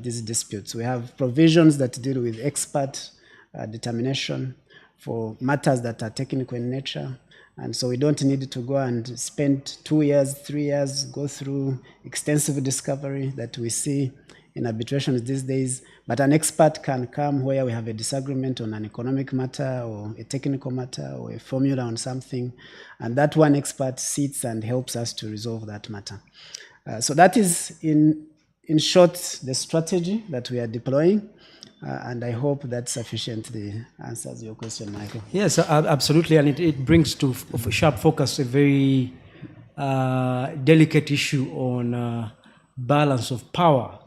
[SPEAKER 11] these disputes. We have provisions that deal with expert determination for matters that are technical in nature. And so we don't need to go and spend 2 years, 3 years, go through extensive discovery that we see in arbitrations these days. But an expert can come where we have a disagreement on an economic matter or a technical matter or a formula on something. And that one expert sits and helps us to resolve that matter. So that is, in short, the strategy that we are deploying. And I hope that sufficiently answers your question, Michael.
[SPEAKER 10] Yes, absolutely. And it brings to sharp focus a very delicate issue on balance of power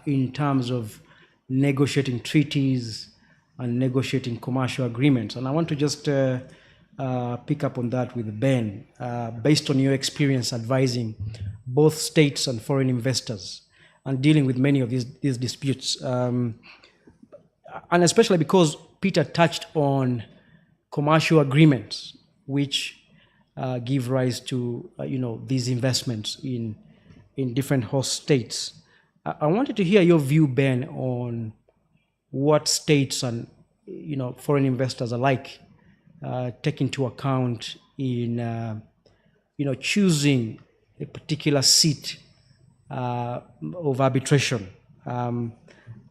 [SPEAKER 10] in terms of negotiating treaties and negotiating commercial agreements. And I want to just pick up on that with Ben, based on your experience advising both states and foreign investors and dealing with many of these disputes. And especially because Peter touched on commercial agreements, which give rise to these investments in different host states. I wanted to hear your view, Ben, on what states and foreign investors alike take into account in choosing a particular seat of arbitration.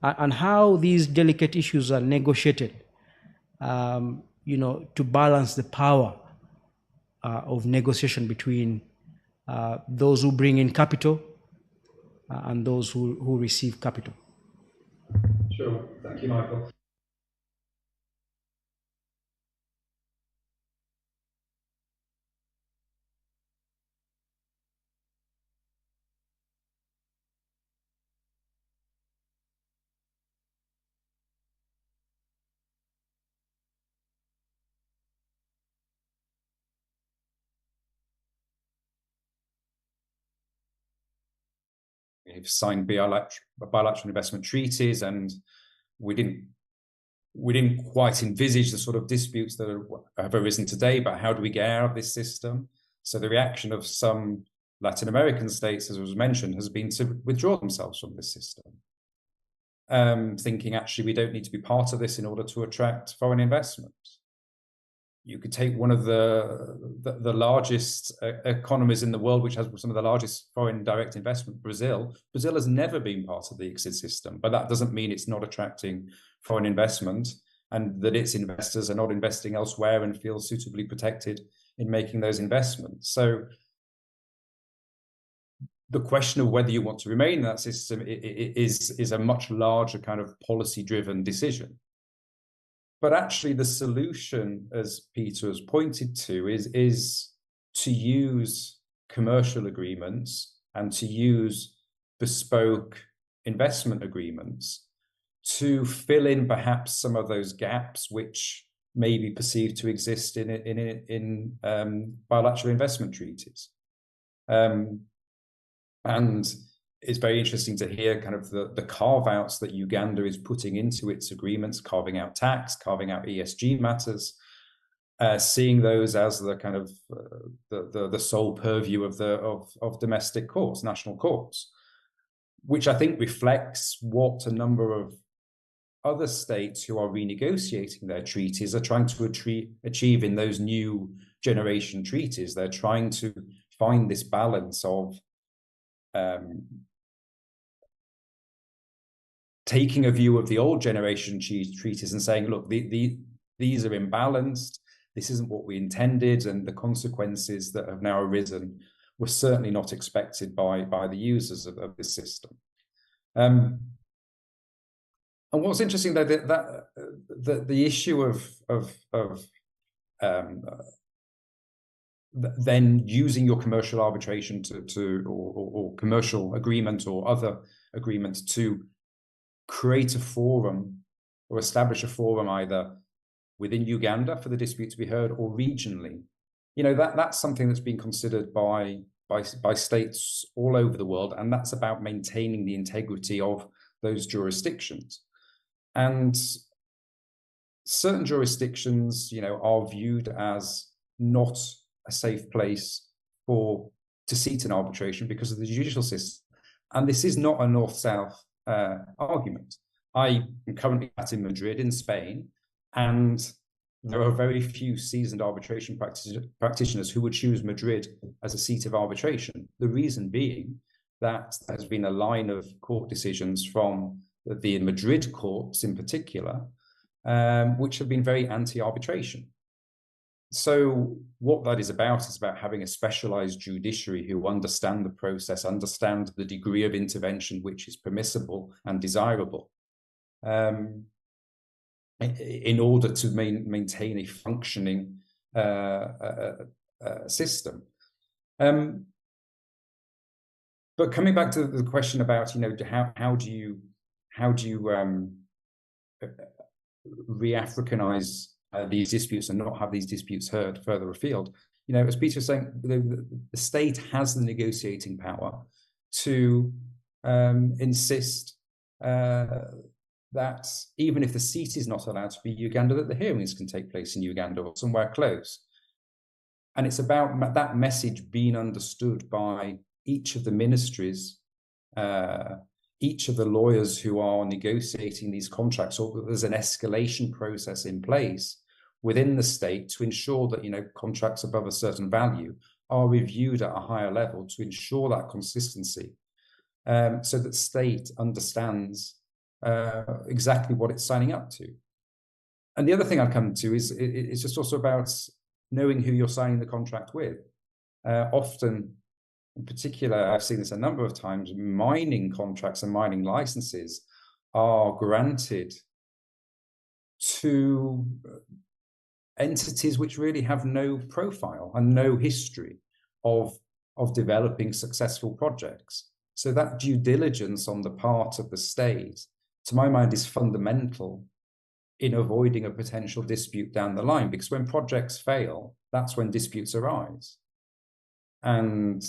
[SPEAKER 10] And how these delicate issues are negotiated, to balance the power of negotiation between those who bring in capital and those who receive capital.
[SPEAKER 12] Sure. Thank you, Michael. We've signed bilateral investment treaties, and we didn't quite envisage the sort of disputes that have arisen today. But how do we get out of this system? So the reaction of some Latin American states, as was mentioned, has been to withdraw themselves from this system, thinking actually we don't need to be part of this in order to attract foreign investment. You could take one of the largest economies in the world, which has some of the largest foreign direct investment, Brazil. Brazil has never been part of the ICSID system, but that doesn't mean it's not attracting foreign investment and that its investors are not investing elsewhere and feel suitably protected in making those investments. So the question of whether you want to remain in that system is a much larger kind of policy-driven decision. But actually, the solution, as Peter has pointed to, is to use commercial agreements and to use bespoke investment agreements to fill in perhaps some of those gaps which may be perceived to exist in bilateral investment treaties. And it's very interesting to hear kind of the carve-outs that Uganda is putting into its agreements, carving out tax, carving out ESG matters, seeing those as the kind of the sole purview of domestic courts, national courts, which I think reflects what a number of other states who are renegotiating their treaties are trying to achieve in those new generation treaties. They're trying to find this balance of taking a view of the old generation treaties and saying, look, these are imbalanced, this isn't what we intended, and the consequences that have now arisen were certainly not expected by the users of this system. And what's interesting, though, that the issue of then using your commercial arbitration or commercial agreement or other agreement to create a forum or establish a forum either within Uganda for the dispute to be heard or regionally, that's something that's been considered by states all over the world, and that's about maintaining the integrity of those jurisdictions. And certain jurisdictions, are viewed as not a safe place to seat an arbitration because of the judicial system. And this is not a north-south argument. I am currently in Madrid in Spain, and there are very few seasoned arbitration practitioners who would choose Madrid as a seat of arbitration. The reason being that there has been a line of court decisions from the Madrid courts in particular, which have been very anti-arbitration. So what that is about having a specialized judiciary who understand the process, understand the degree of intervention which is permissible and desirable, in order to maintain a functioning system. But coming back to the question about, how do you re-Africanize these disputes and not have these disputes heard further afield? As Peter was saying, the state has the negotiating power to insist that even if the seat is not allowed to be Uganda, that the hearings can take place in Uganda or somewhere close. And it's about that message being understood by each of the ministries, each of the lawyers who are negotiating these contracts, or that there's an escalation process in place within the state to ensure that contracts above a certain value are reviewed at a higher level to ensure that consistency, so that state understands exactly what it's signing up to. And the other thing I'll come to is it's just also about knowing who you're signing the contract with. Often, in particular, I've seen this a number of times, mining contracts and mining licenses are granted to entities which really have no profile and no history of developing successful projects. So that due diligence on the part of the state, to my mind, is fundamental in avoiding a potential dispute down the line, because when projects fail, that's when disputes arise. And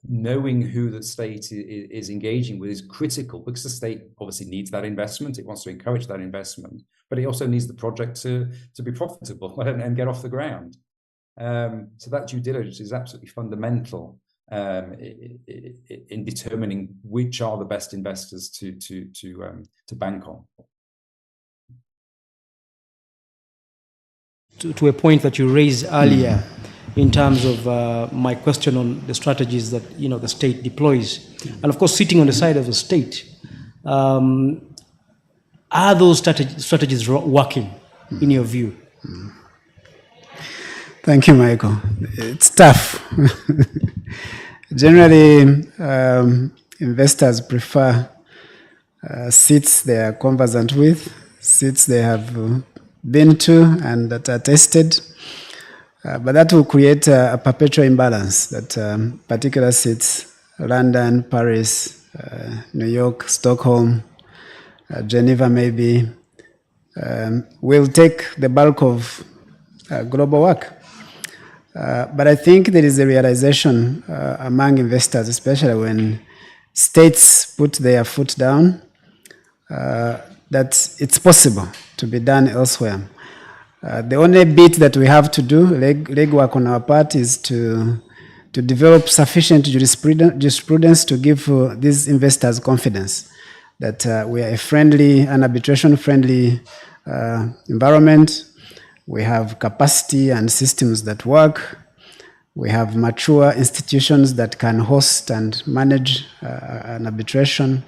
[SPEAKER 12] knowing who the state is engaging with is critical, because the state obviously needs that investment. It wants to encourage that investment, but it also needs the project to be profitable and get off the ground. So that due diligence is absolutely fundamental in determining which are the best investors to bank on.
[SPEAKER 10] To a point that you raised earlier, in terms of my question on the strategies that the state deploys, and of course sitting on the side of the state, are those strategies working in your view?
[SPEAKER 11] Thank you, Michael. It's tough. Generally, investors prefer seats they are conversant with, seats they have been to and that are tested. But that will create a perpetual imbalance that particular seats, London, Paris, New York, Stockholm, Geneva maybe, will take the bulk of global work. But I think there is a realization among investors, especially when states put their foot down, that it's possible to be done elsewhere. The only bit that we have to do, legwork on our part, is to develop sufficient jurisprudence to give these investors confidence that we are an arbitration-friendly environment. We have capacity and systems that work. We have mature institutions that can host and manage an arbitration.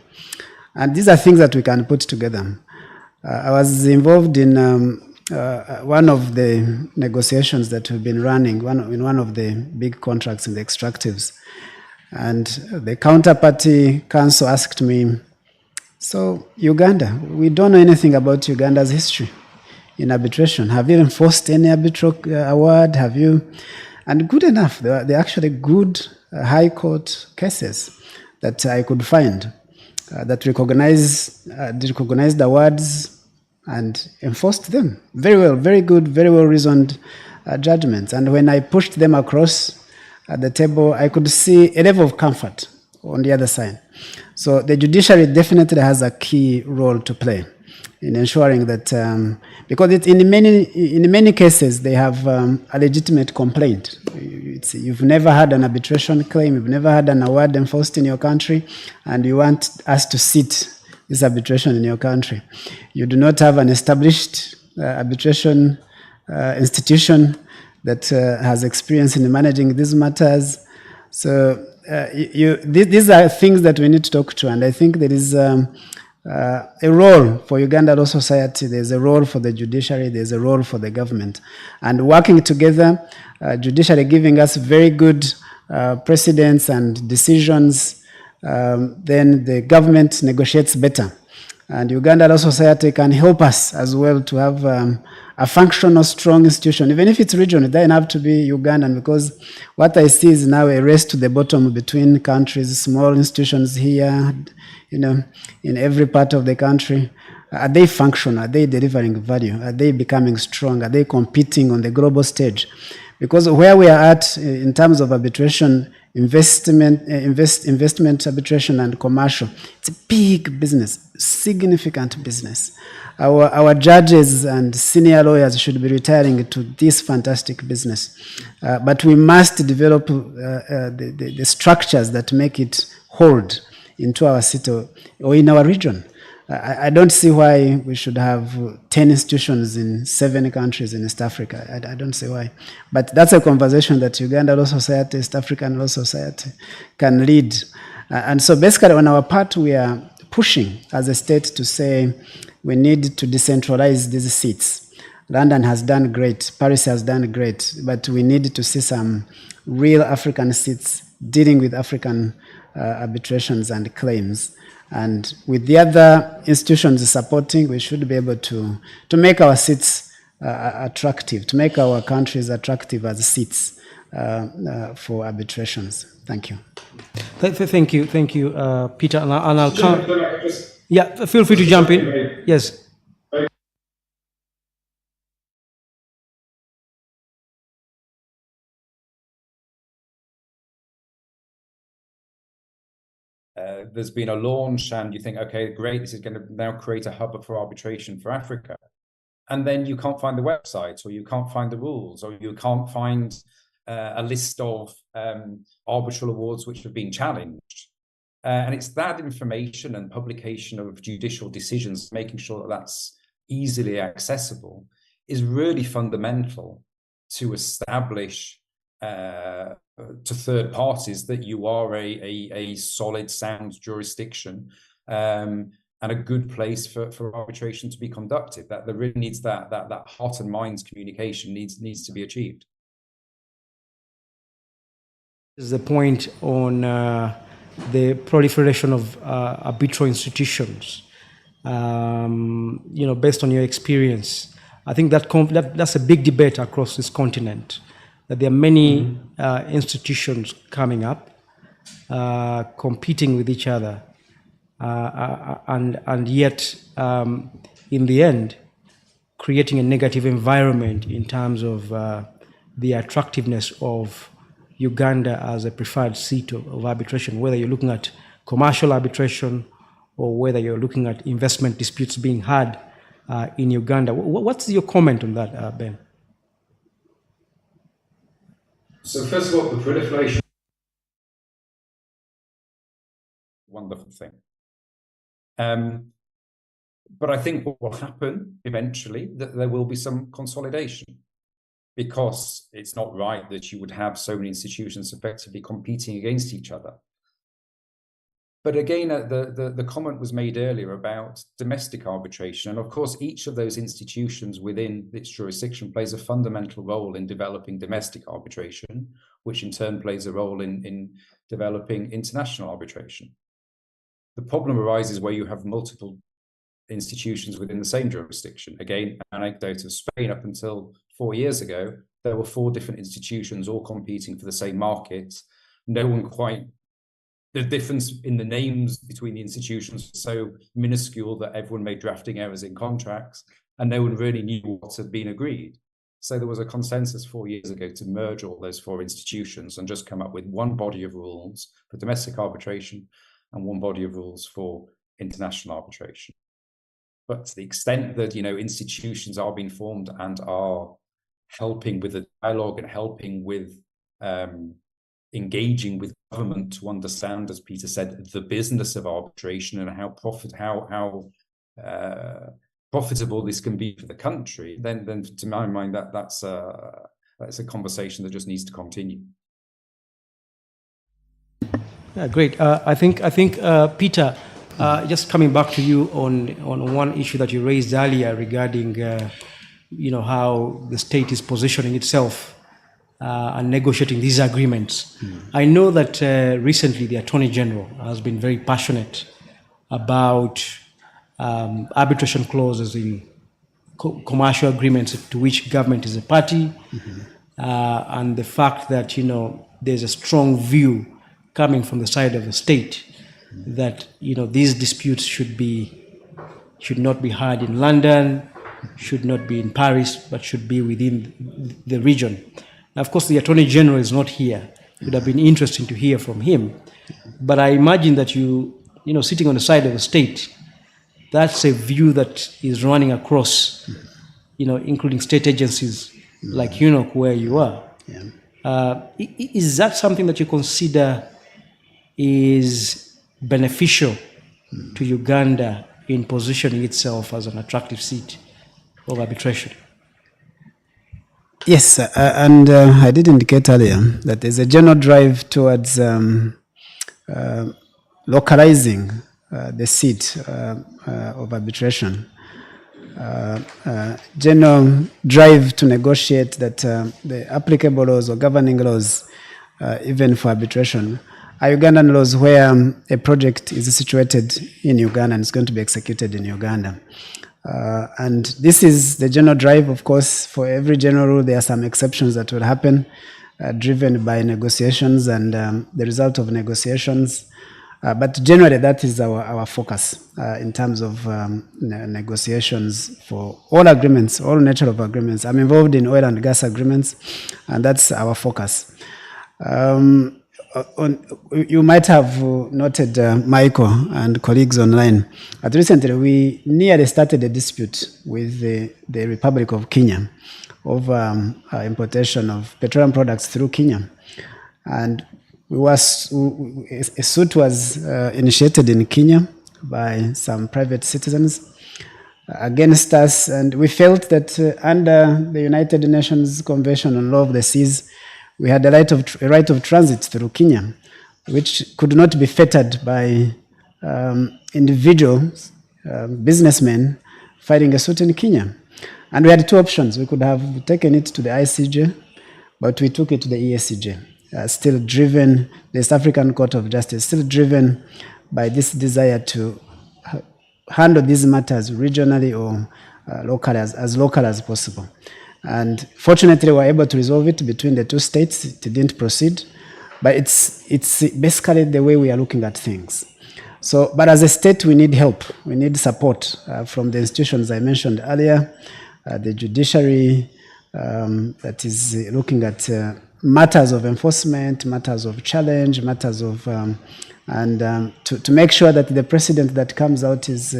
[SPEAKER 11] And these are things that we can put together. I was involved in one of the negotiations that we've been running, in one of the big contracts in the extractives. And the counterparty counsel asked me, so Uganda, we don't know anything about Uganda's history in arbitration. Have you enforced any arbitral award? Have you? And good enough, they're actually good high court cases that I could find that recognized awards and enforced them very well, very good, very well reasoned judgments. And when I pushed them across at the table, I could see a level of comfort on the other side. So the judiciary definitely has a key role to play. in ensuring that, because in many cases they have a legitimate complaint. You've never had an arbitration claim, you've never had an award enforced in your country, and you want us to sit this arbitration in your country. You do not have an established arbitration institution that has experience in managing these matters. So these are things that we need to talk to, and I think there is a role for Uganda Law Society, there's a role for the judiciary, there's a role for the government. And working together, judiciary giving us very good precedents and decisions, then the government negotiates better. And Uganda Law Society can help us as well to have a functional, strong institution, even if it's regional. It doesn't have to be Ugandan, because what I see is now a race to the bottom between countries, small institutions here, in every part of the country. Are they functional? Are they delivering value? Are they becoming strong? Are they competing on the global stage? Because where we are at in terms of arbitration, investment arbitration and commercial, it's a big business, significant business. Our judges and senior lawyers should be retiring to this fantastic business. But we must develop the structures that make it hold into our city or in our region. I don't see why we should have 10 institutions in 7 countries in East Africa. I don't see why. But that's a conversation that Uganda Law Society, East African Law Society can lead. And so basically on our part, we are pushing as a state to say we need to decentralize these seats. London has done great, Paris has done great, but we need to see some real African seats dealing with African arbitrations and claims. And with the other institutions supporting, we should be able to make our seats attractive, to make our countries attractive as seats for arbitrations. Thank you.
[SPEAKER 10] Thank you, Peter. And I'll come. Yeah, feel free to jump in. Yes.
[SPEAKER 12] There's been a launch and you think, okay, great, this is going to now create a hub for arbitration for Africa. And then you can't find the website, or you can't find the rules, or you can't find a list of arbitral awards which have been challenged. And it's that information and publication of judicial decisions, making sure that that's easily accessible, is really fundamental to establish to third parties that you are a solid, sound jurisdiction and a good place for arbitration to be conducted. That there really needs that heart and minds communication needs to be achieved.
[SPEAKER 10] This is the point on the proliferation of arbitral institutions. Based on your experience, I think that's a big debate across this continent. That there are many institutions coming up, competing with each other, and yet, in the end, creating a negative environment in terms of the attractiveness of Uganda as a preferred seat of arbitration, whether you're looking at commercial arbitration or whether you're looking at investment disputes being had in Uganda. What's your comment on that, Ben?
[SPEAKER 12] So first of all, the proliferation, wonderful thing. But I think what will happen eventually, that there will be some consolidation, because it's not right that you would have so many institutions effectively competing against each other. But again, the comment was made earlier about domestic arbitration. And of course, each of those institutions within its jurisdiction plays a fundamental role in developing domestic arbitration, which in turn plays a role in developing international arbitration. The problem arises where you have multiple institutions within the same jurisdiction. Again, anecdote of Spain, up until 4 years ago, there were 4 different institutions all competing for the same market. No one quite... The difference in the names between the institutions was so minuscule that everyone made drafting errors in contracts, and no one really knew what had been agreed. So there was a consensus 4 years ago to merge all those 4 institutions and just come up with one body of rules for domestic arbitration and one body of rules for international arbitration. But to the extent that, institutions are being formed and are helping with the dialogue and helping with engaging with government to understand, as Peter said, the business of arbitration and how profitable this can be for the country, then to my mind that's a conversation that just needs to continue.
[SPEAKER 10] Yeah, great. I think Peter, just coming back to you on one issue that you raised earlier regarding how the state is positioning itself and negotiating these agreements. I know that recently the Attorney General has been very passionate about arbitration clauses in commercial agreements to which government is a party, and the fact that there's a strong view coming from the side of the state that these disputes should not be heard in London, should not be in Paris, but should be within the region. Now, of course, the Attorney General is not here. It would have been interesting to hear from him. But I imagine that sitting on the side of the state, that's a view that is running across, including state agencies like UNOC, where you are. Is that something that you consider is beneficial to Uganda in positioning itself as an attractive seat of arbitration?
[SPEAKER 11] Yes, and I did indicate earlier that there's a general drive towards localizing the seat of arbitration. General drive to negotiate that the applicable laws or governing laws, even for arbitration, are Ugandan laws where a project is situated in Uganda and is going to be executed in Uganda. And this is the general drive. Of course, for every general rule, there are some exceptions that will happen, driven by negotiations and the result of negotiations. But generally, that is our focus in terms of negotiations for all agreements, all nature of agreements. I'm involved in oil and gas agreements, and that's our focus. You might have noted, Michael and colleagues online, that recently we nearly started a dispute with the Republic of Kenya over importation of petroleum products through Kenya. And a suit was initiated in Kenya by some private citizens against us, and we felt that under the United Nations Convention on Law of the Seas, we had a right of transit through Kenya, which could not be fettered by individuals, businessmen filing a suit in Kenya. And we had two options. We could have taken it to the ICJ, but we took it to the ESCJ, still driven, the East African Court of Justice, still driven by this desire to handle these matters regionally or locally, as local as possible. And fortunately, we were able to resolve it between the two states. It didn't proceed, but it's basically the way we are looking at things. So, but as a state, we need help. We need support from the institutions I mentioned earlier, the judiciary that is looking at matters of enforcement, matters of challenge, matters of, to make sure that the precedent that comes out is,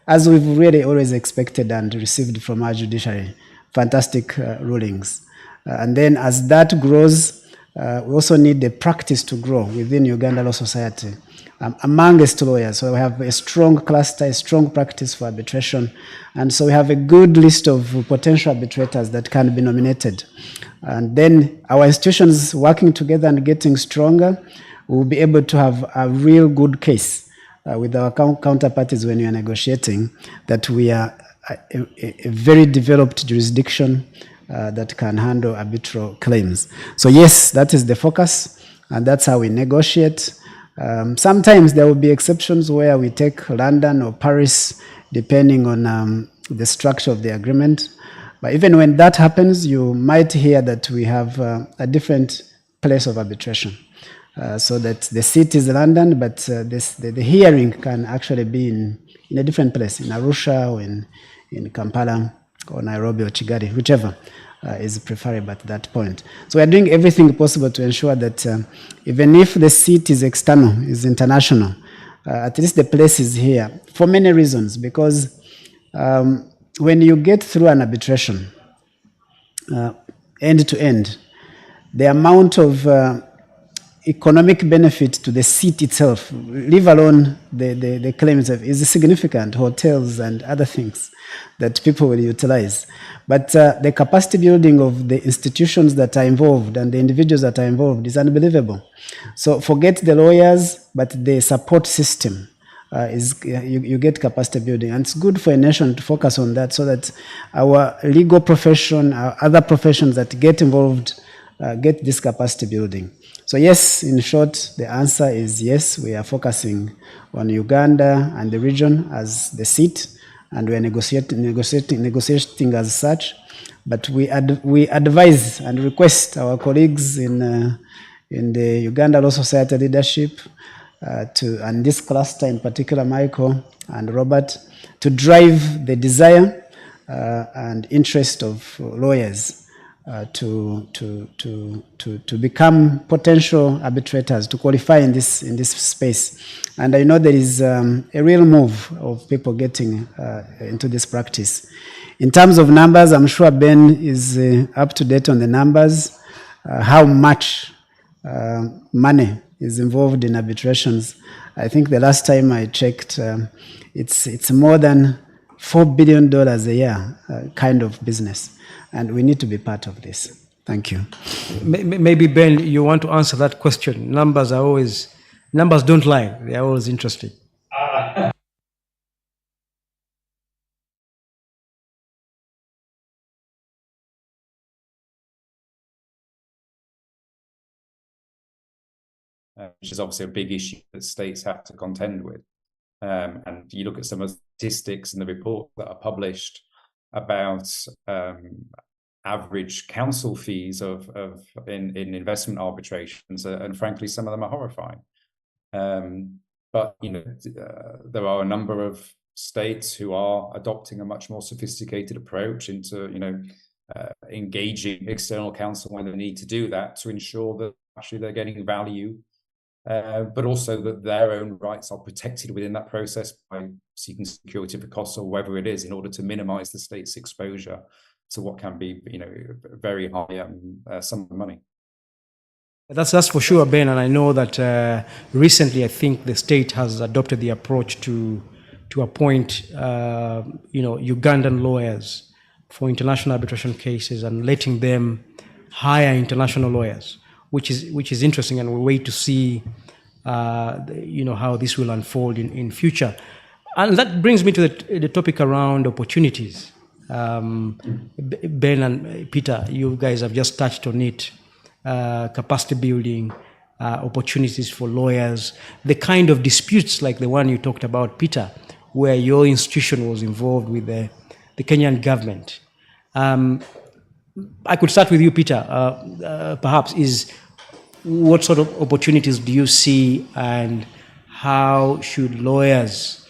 [SPEAKER 11] as we've really always expected and received from our judiciary, fantastic rulings. And then as that grows, we also need the practice to grow within Uganda Law Society amongst lawyers. So we have a strong cluster, a strong practice for arbitration. And so we have a good list of potential arbitrators that can be nominated. And then our institutions working together and getting stronger, we'll be able to have a real good case with our counterparties when we are negotiating, that we are a very developed jurisdiction that can handle arbitral claims. So yes, that is the focus, and that's how we negotiate. Sometimes there will be exceptions where we take London or Paris, depending on the structure of the agreement. But even when that happens, you might hear that we have a different place of arbitration. So that the seat is London, but the hearing can actually be in a different place, in Arusha or in Kampala or Nairobi or Kigali, whichever is preferable at that point. So we are doing everything possible to ensure that even if the seat is external, is international, at least the place is here for many reasons, because When you get through an arbitration, end to end, the amount of economic benefit to the seat itself, leave alone the claims, is significant, hotels and other things that people will utilize. But the capacity building of the institutions that are involved and the individuals that are involved is unbelievable. So forget the lawyers, but the support system you get capacity building. And it's good for a nation to focus on that so that our legal profession, our other professions that get involved, get this capacity building. So yes, in short, the answer is yes, we are focusing on Uganda and the region as the seat, and we are negotiating as such. But we advise and request our colleagues in the Uganda Law Society leadership, and this cluster in particular, Michael and Robert, to drive the desire and interest of lawyers to become potential arbitrators, to qualify in this space. And I know there is a real move of people getting into this practice. In terms of numbers, I'm sure Ben is up to date on the numbers, how much money is involved in arbitrations. I think the last time I checked, it's more than $4 billion a year kind of business. And we need to be part of this. Thank you.
[SPEAKER 10] Maybe, Ben, you want to answer that question. Numbers don't lie. They are always interesting.
[SPEAKER 12] Which is obviously a big issue that states have to contend with. And you look at some of the statistics in the report that are published about average counsel fees in investment arbitrations, and frankly, some of them are horrifying. But there are a number of states who are adopting a much more sophisticated approach into engaging external counsel when they need to do that to ensure that actually they're getting value, but also that their own rights are protected within that process by seeking security for costs or whatever it is, in order to minimize the state's exposure to what can be, very high sum of money.
[SPEAKER 10] That's for sure, Ben. And I know that recently, I think the state has adopted the approach to appoint, Ugandan lawyers for international arbitration cases and letting them hire international lawyers, which is interesting, and we wait to see, how this will unfold in future. And that brings me to the topic around opportunities. Ben and Peter, you guys have just touched on it. Capacity building, opportunities for lawyers, the kind of disputes like the one you talked about, Peter, where your institution was involved with the Kenyan government. I could start with you, Peter. Perhaps what sort of opportunities do you see, and how should lawyers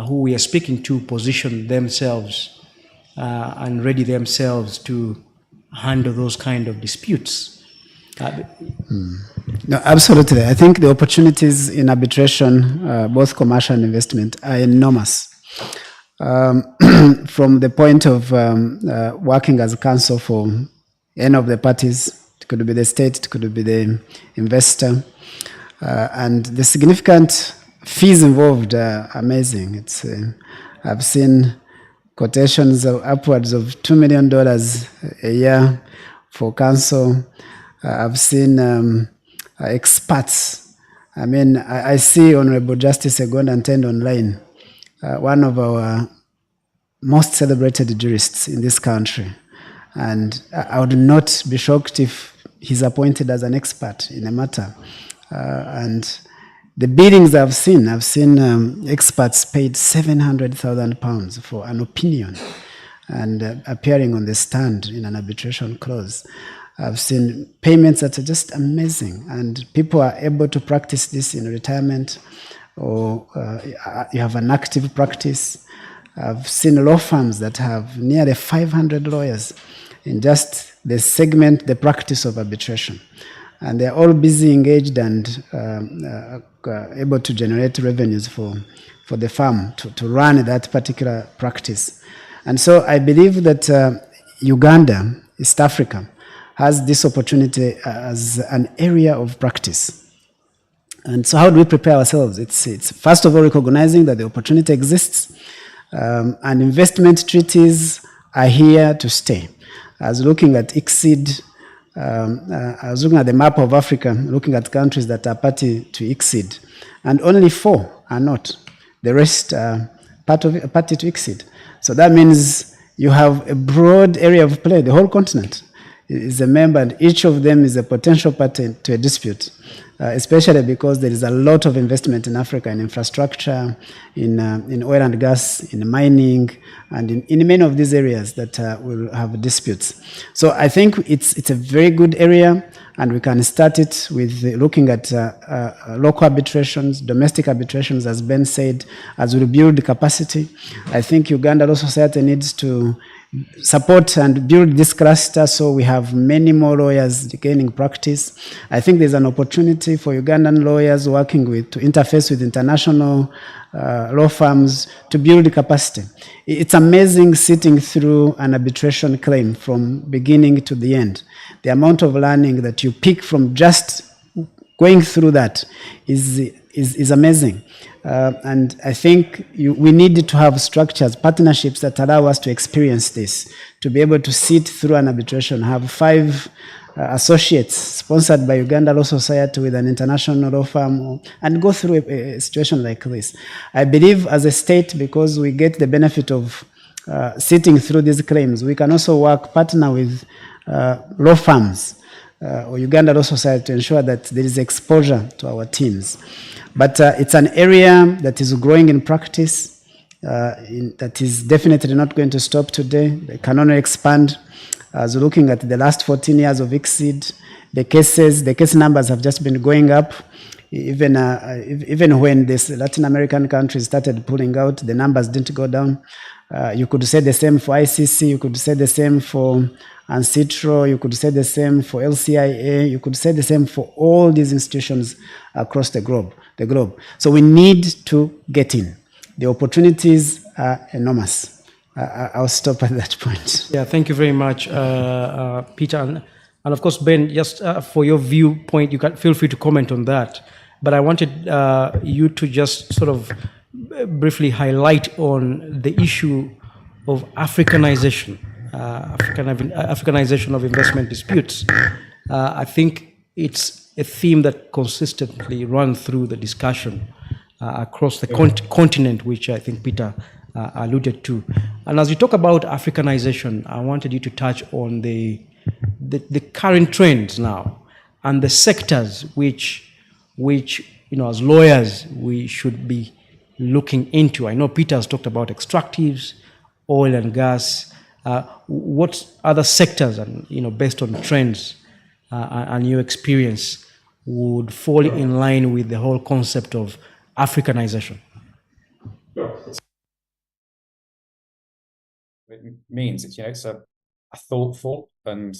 [SPEAKER 10] who we are speaking to position themselves and ready themselves to handle those kind of disputes?
[SPEAKER 11] No, absolutely. I think the opportunities in arbitration, both commercial and investment, are enormous. From the point of working as a counsel for any of the parties, it could be the state, it could be the investor, and the significant fees involved are amazing. I've seen quotations of upwards of $2 million a year for counsel. I've seen experts. I mean, I see Honorable Justice Uganda attend online, one of our most celebrated jurists in this country. And I would not be shocked if he's appointed as an expert in a matter. And the biddings I've seen experts paid £700,000 for an opinion and appearing on the stand in an arbitration clause. I've seen payments that are just amazing, and people are able to practice this in retirement, or you have an active practice. I've seen law firms that have nearly 500 lawyers in just the practice of arbitration. and they're all busy, engaged, and able to generate revenues for the farm to run that particular practice. And so I believe that Uganda, East Africa, has this opportunity as an area of practice. And so how do we prepare ourselves? It's first of all recognizing that the opportunity exists, and investment treaties are here to stay. I was looking at ICSID, I was looking at the map of Africa, looking at countries that are party to ICSID, and only 4 are not. The rest are party to ICSID. So that means you have a broad area of play. The whole continent is a member, and each of them is a potential party to a dispute, especially because there is a lot of investment in Africa in infrastructure, in oil and gas, in mining, and in many of these areas that will have disputes. So I think it's a very good area, and we can start it with looking at local arbitrations, domestic arbitrations, as Ben said, as we build capacity. I think Uganda Law Society needs to support and build this cluster so we have many more lawyers gaining practice. I think there's an opportunity for Ugandan lawyers working to interface with international law firms to build capacity. It's amazing sitting through an arbitration claim from beginning to the end. The amount of learning that you pick from just going through that is amazing. And I think we need to have structures, partnerships that allow us to experience this, to be able to sit through an arbitration, have 5 associates sponsored by Uganda Law Society with an international law firm, and go through a situation like this. I believe as a state, because we get the benefit of sitting through these claims, we can also partner with law firms or Uganda Law Society to ensure that there is exposure to our teams. But it's an area that is growing in practice, that is definitely not going to stop today. They can only expand. As looking at the last 14 years of ICSID, the case numbers have just been going up. Even when these Latin American countries started pulling out, the numbers didn't go down. You could say the same for ICC, you could say the same for Arbitral, you could say the same for LCIA, you could say the same for all these institutions across the globe. So we need to get in. The opportunities are enormous. I'll stop at that point.
[SPEAKER 10] Yeah, thank you very much, Peter. And of course, Ben, just for your viewpoint, you can feel free to comment on that. But I wanted you to just sort of briefly highlight on the issue of Africanization, Africanization of investment disputes. I think it's a theme that consistently runs through the discussion across the continent, which I think Peter alluded to. And as you talk about Africanization, I wanted you to touch on the current trends now and the sectors which as lawyers we should be looking into. I know Peter has talked about extractives, oil and gas. What other sectors, and based on trends and your experience, would fall in line with the whole concept of Africanization?
[SPEAKER 12] It means it's a thoughtful and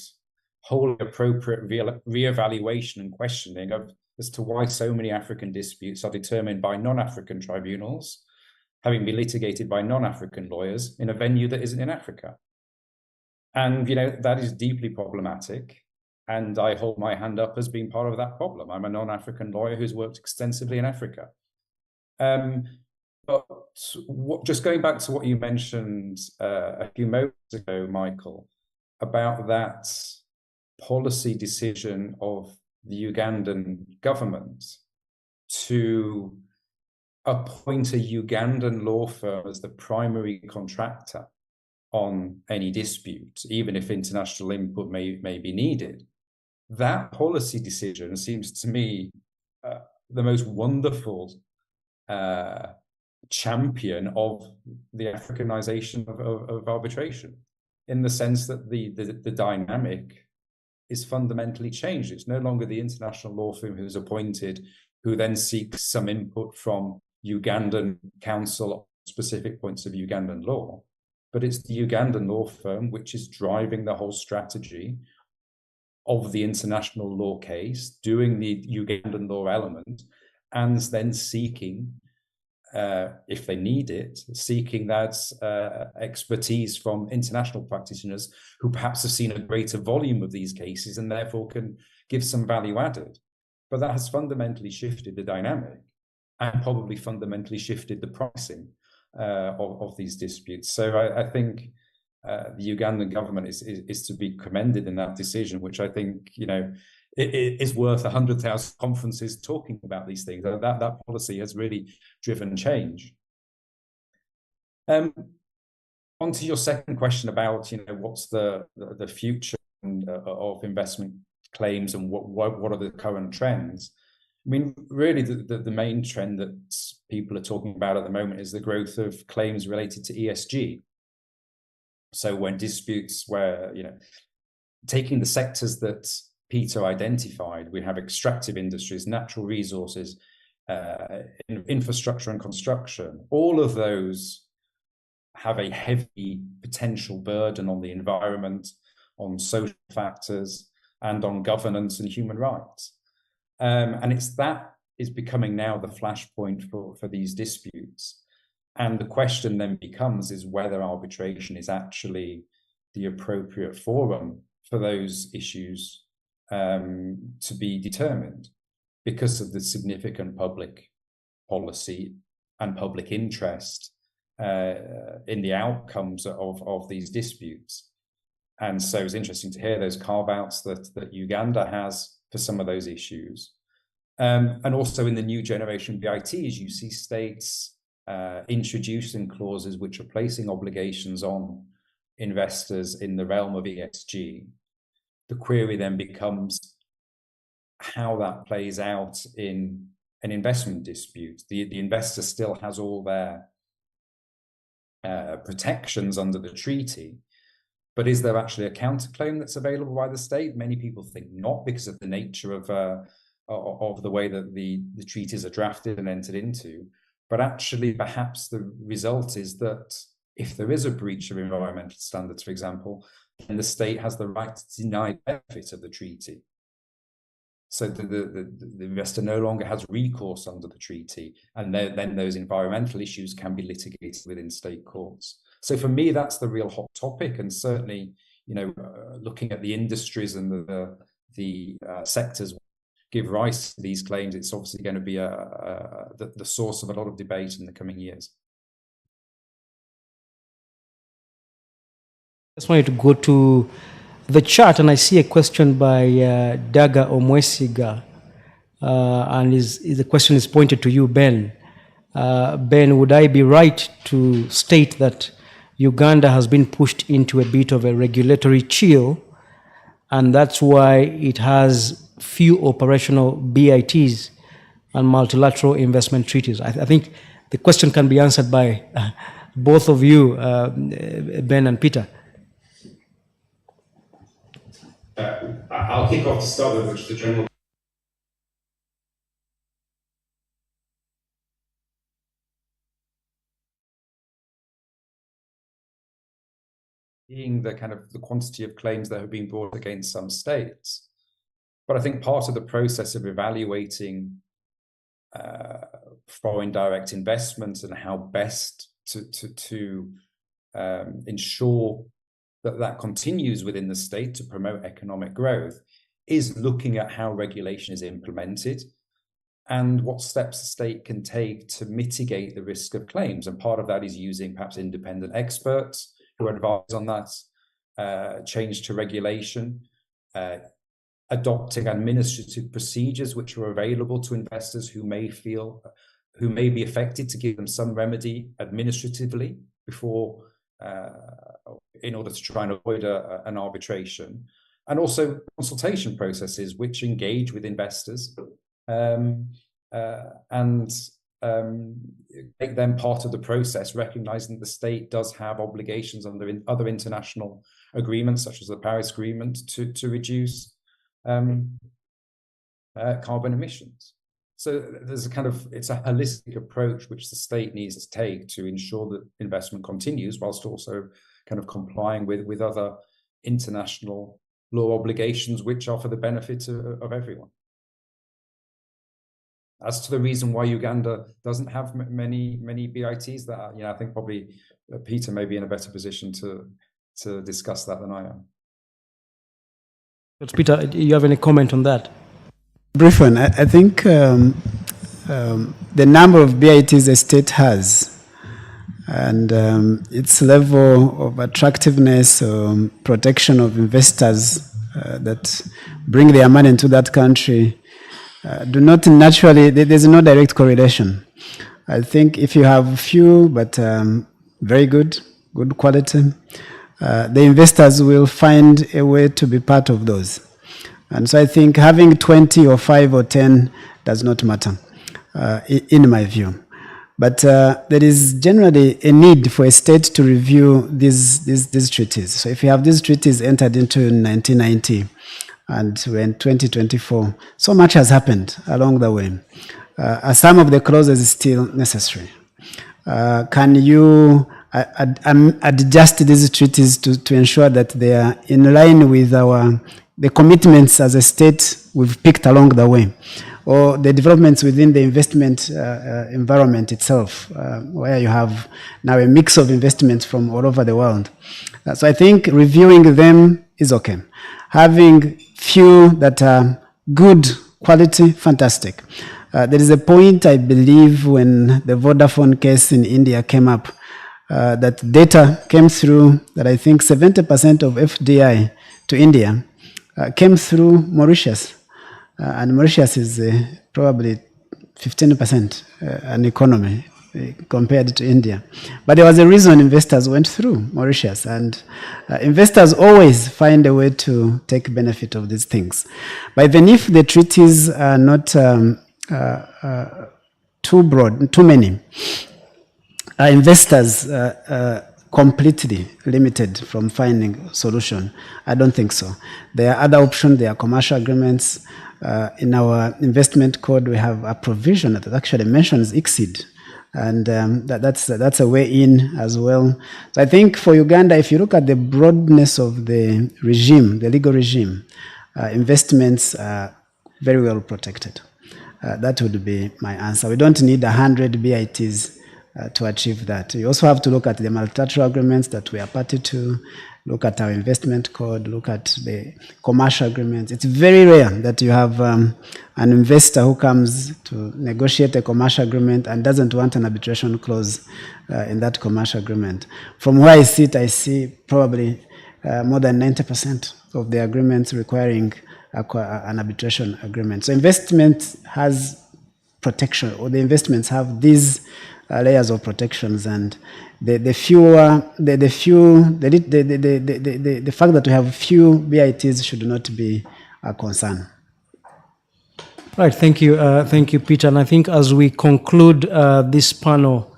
[SPEAKER 12] wholly appropriate re-evaluation and questioning as to why so many African disputes are determined by non-African tribunals, having been litigated by non-African lawyers in a venue that isn't in Africa. And that is deeply problematic, and I hold my hand up as being part of that problem. I'm a non-African lawyer who's worked extensively in Africa. But just going back to what you mentioned a few moments ago, Michael, about that policy decision of the Ugandan government to appoint a Ugandan law firm as the primary contractor on any dispute, even if international input may be needed. That policy decision seems to me the most wonderful champion of the Africanization of arbitration, in the sense that the dynamic is fundamentally changed. It's no longer the international law firm who's appointed, who then seeks some input from Ugandan counsel on specific points of Ugandan law, but it's the Ugandan law firm which is driving the whole strategy of the international law case, doing the Ugandan law element, and then seeking, if they need it, seeking that expertise from international practitioners who perhaps have seen a greater volume of these cases and therefore can give some value added. But that has fundamentally shifted the dynamic and probably fundamentally shifted the pricing of these disputes. So I think the Ugandan government is to be commended in that decision, which I think, you know, it is worth 100,000 conferences talking about these things. That policy has really driven change. On to your second question about, you know, what's the future of investment claims and what are the current trends? I mean, really, the main trend that people are talking about at the moment is the growth of claims related to ESG. So when disputes where, you know, taking the sectors that Peter identified, we have extractive industries, natural resources, infrastructure and construction. All of those have a heavy potential burden on the environment, on social factors, and on governance and human rights. And that is becoming now the flashpoint for these disputes. And the question then becomes is whether arbitration is actually the appropriate forum for those issues to be determined because of the significant public policy and public interest in the outcomes of these disputes. And so it's interesting to hear those carve-outs that Uganda has for some of those issues. And also in the new generation BITs, you see states introducing clauses which are placing obligations on investors in the realm of ESG. The query then becomes how that plays out in an investment dispute. The investor still has all their protections under the treaty, but is there actually a counterclaim that's available by the state? Many people think not, because of the nature of the way that the treaties are drafted and entered into. But actually, perhaps the result is that if there is a breach of environmental standards, for example, then the state has the right to deny benefit of the treaty. So the investor no longer has recourse under the treaty, and then those environmental issues can be litigated within state courts. So for me, that's the real hot topic, and certainly, you know, looking at the industries and the sectors give rise to these claims, it's obviously going to be the source of a lot of debate in the coming years.
[SPEAKER 10] I just wanted to go to the chat, and I see a question by Daga Omwesiga, and the question is pointed to you, Ben. Ben, would I be right to state that Uganda has been pushed into a bit of a regulatory chill, and that's why it has few operational BITs and multilateral investment treaties? I think the question can be answered by both of you, Ben and Peter.
[SPEAKER 12] I'll kick off to start with, which is the general. Being the kind of the quantity of claims that have been brought against some states. But I think part of the process of evaluating foreign direct investment and how best to ensure that continues within the state to promote economic growth is looking at how regulation is implemented and what steps the state can take to mitigate the risk of claims. And part of that is using perhaps independent experts who advise on that change to regulation, adopting administrative procedures which are available to investors who may be affected, to give them some remedy administratively before in order to try and avoid an arbitration, and also consultation processes which engage with investors and make them part of the process, recognizing that the state does have obligations under other international agreements, such as the Paris Agreement, to reduce carbon emissions. So there's it's a holistic approach which the state needs to take to ensure that investment continues, whilst also kind of complying with other international law obligations which are for the benefit of everyone. As to the reason why Uganda doesn't have many BITs, that I think probably Peter may be in a better position to discuss that than I am.
[SPEAKER 10] But Peter, do you have any comment on that?
[SPEAKER 11] Brief one. I think the number of BITs a state has and its level of attractiveness, protection of investors that bring their money into that country do not naturally, there's no direct correlation. I think if you have few but very good quality, the investors will find a way to be part of those. And so I think having 20 or 5 or 10 does not matter, in my view. But there is generally a need for a state to review these treaties. So if you have these treaties entered into in 1990, and we're in 2024, so much has happened along the way. Some of the clauses still necessary. Can you adjust these treaties to ensure that they are in line with the commitments as a state we've picked along the way, or the developments within the investment environment itself, where you have now a mix of investments from all over the world. So I think reviewing them is okay. Having few that are good quality, fantastic. There is a point, I believe, when the Vodafone case in India came up, that data came through that I think 70% of FDI to India came through Mauritius. And Mauritius is probably 15% an economy compared to India. But there was a reason investors went through Mauritius, and investors always find a way to take benefit of these things. But even if the treaties are not too broad, too many, are investors completely limited from finding a solution? I don't think so. There are other options. There are commercial agreements. In our investment code, we have a provision that actually mentions exceed. And that's a way in as well. So I think for Uganda, if you look at the broadness of the regime, the legal regime, investments are very well protected. That would be my answer. We don't need 100 BITs to achieve that. You also have to look at the multilateral agreements that we are party to, look at our investment code, look at the commercial agreements. It's very rare that you have an investor who comes to negotiate a commercial agreement and doesn't want an arbitration clause in that commercial agreement. From where I sit, I see probably more than 90% of the agreements requiring an arbitration agreement. So investment has protection, or the investments have these layers of protections, and the fact that we have few BITs should not be a concern.
[SPEAKER 10] Right, thank you, Peter. And I think as we conclude this panel,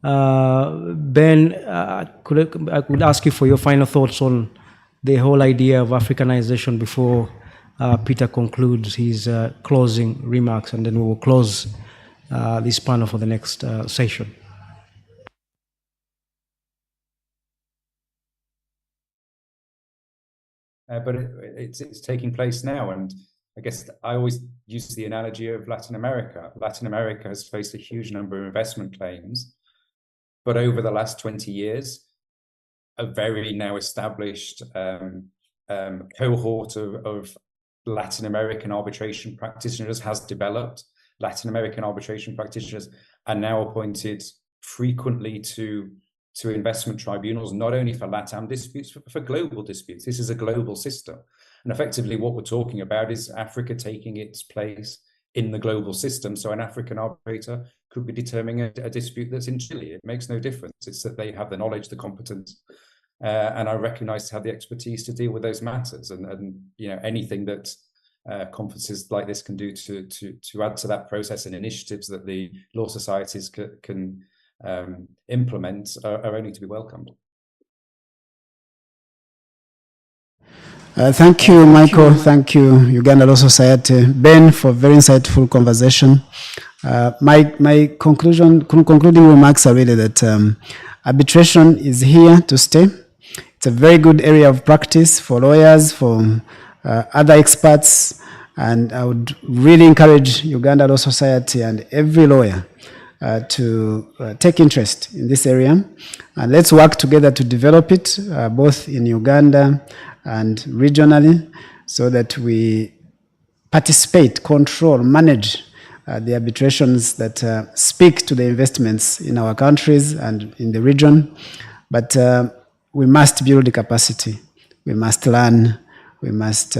[SPEAKER 10] Ben, I could ask you for your final thoughts on the whole idea of Africanization before Peter concludes his closing remarks, and then we will close this panel for the next session.
[SPEAKER 12] But it's taking place now, and I guess I always use the analogy of Latin America. Latin America has faced a huge number of investment claims, but over the last 20 years, a very now established cohort of Latin American arbitration practitioners has developed. Latin American arbitration practitioners are now appointed frequently to investment tribunals, not only for LATAM disputes, but for global disputes. This is a global system. And effectively what we're talking about is Africa taking its place in the global system. So an African arbitrator could be determining a dispute that's in Chile. It makes no difference. It's that they have the knowledge, the competence, and are recognized to have the expertise to deal with those matters. And anything that conferences like this can do to add to that process, and initiatives that the law societies can implement are only to be welcomed.
[SPEAKER 11] Thank you, Michael. Thank you, Uganda Law Society. Ben, for very insightful conversation. My concluding remarks are really that arbitration is here to stay. It's a very good area of practice for lawyers, for other experts, and I would really encourage Uganda Law Society and every lawyer to take interest in this area. And let's work together to develop it, both in Uganda and regionally, so that we participate, control, manage the arbitrations that speak to the investments in our countries and in the region. But we must build the capacity. We must learn. We must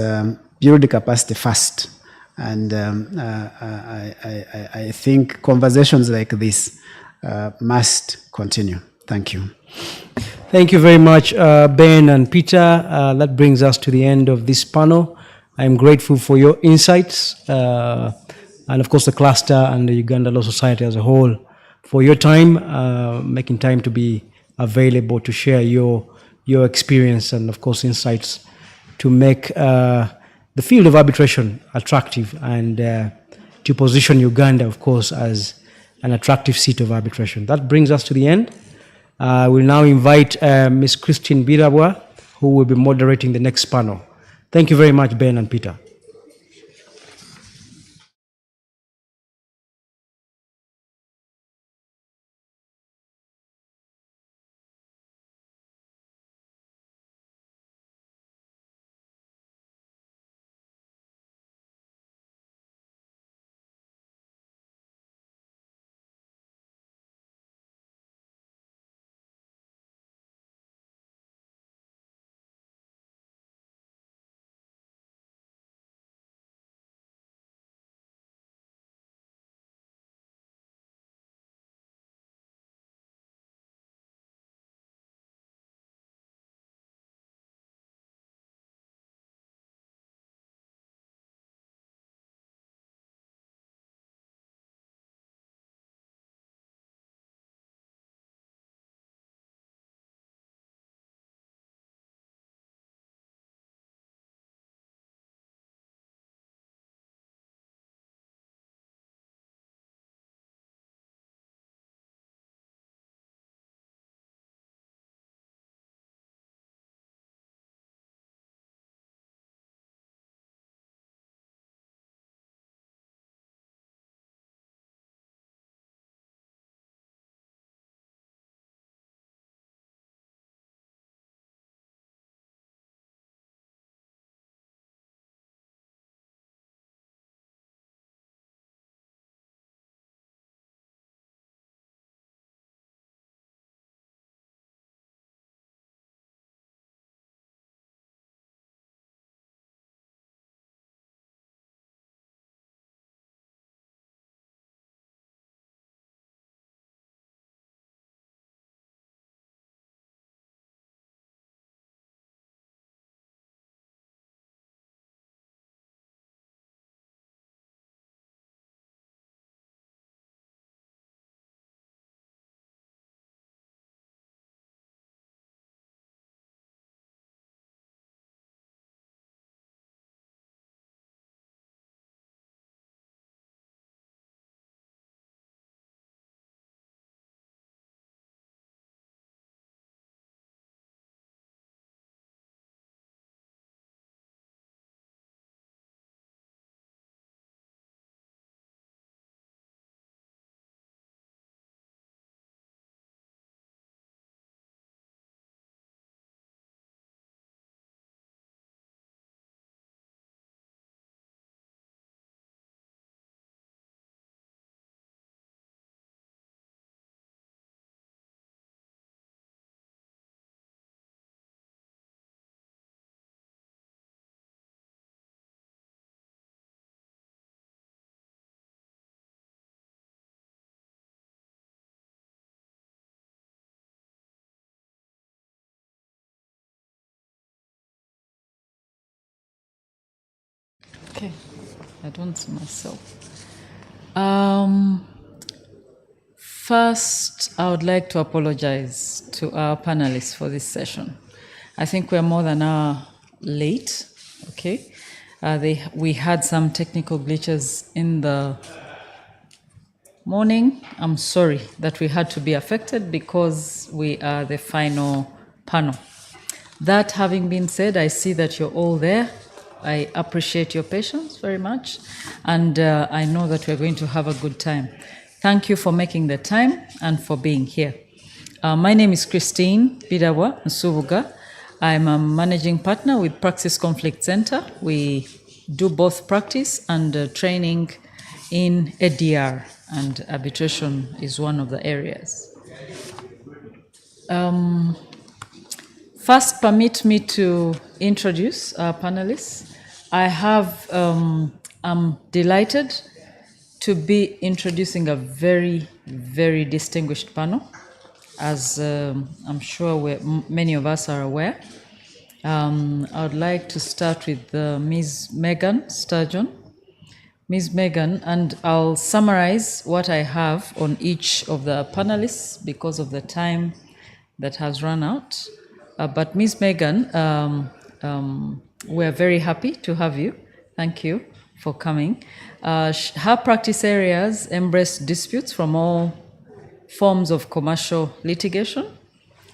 [SPEAKER 11] build the capacity first. And I think conversations like this must continue. Thank you.
[SPEAKER 10] Thank you very much, Ben and Peter. That brings us to the end of this panel. I'm grateful for your insights, and of course the cluster and the Uganda Law Society as a whole for your time, making time to be available to share your experience and of course insights to make the field of arbitration attractive and to position Uganda, of course, as an attractive seat of arbitration. That brings us to the end. We'll now invite Ms. Christine Birabwa, who will be moderating the next panel. Thank you very much, Ben and Peter.
[SPEAKER 13] Okay, I don't see myself. First, I would like to apologize to our panelists for this session. I think we're more than an hour late, okay? We had some technical glitches in the morning. I'm sorry that we had to be affected because we are the final panel. That having been said, I see that you're all there. I appreciate your patience very much, and I know that we're going to have a good time. Thank you for making the time and for being here. My name is Christine Bidawa Nsubuga. I'm a managing partner with Praxis Conflict Center. We do both practice and training in ADR, and arbitration is one of the areas. First, permit me to introduce our panelists. I'm delighted to be introducing a very, very distinguished panel, as I'm sure many of us are aware. I would like to start with Ms. Megan Sturgeon. Ms. Megan, and I'll summarize what I have on each of the panelists because of the time that has run out. But Ms. Megan, we're very happy to have you. Thank you for coming. Her practice areas embrace disputes from all forms of commercial litigation,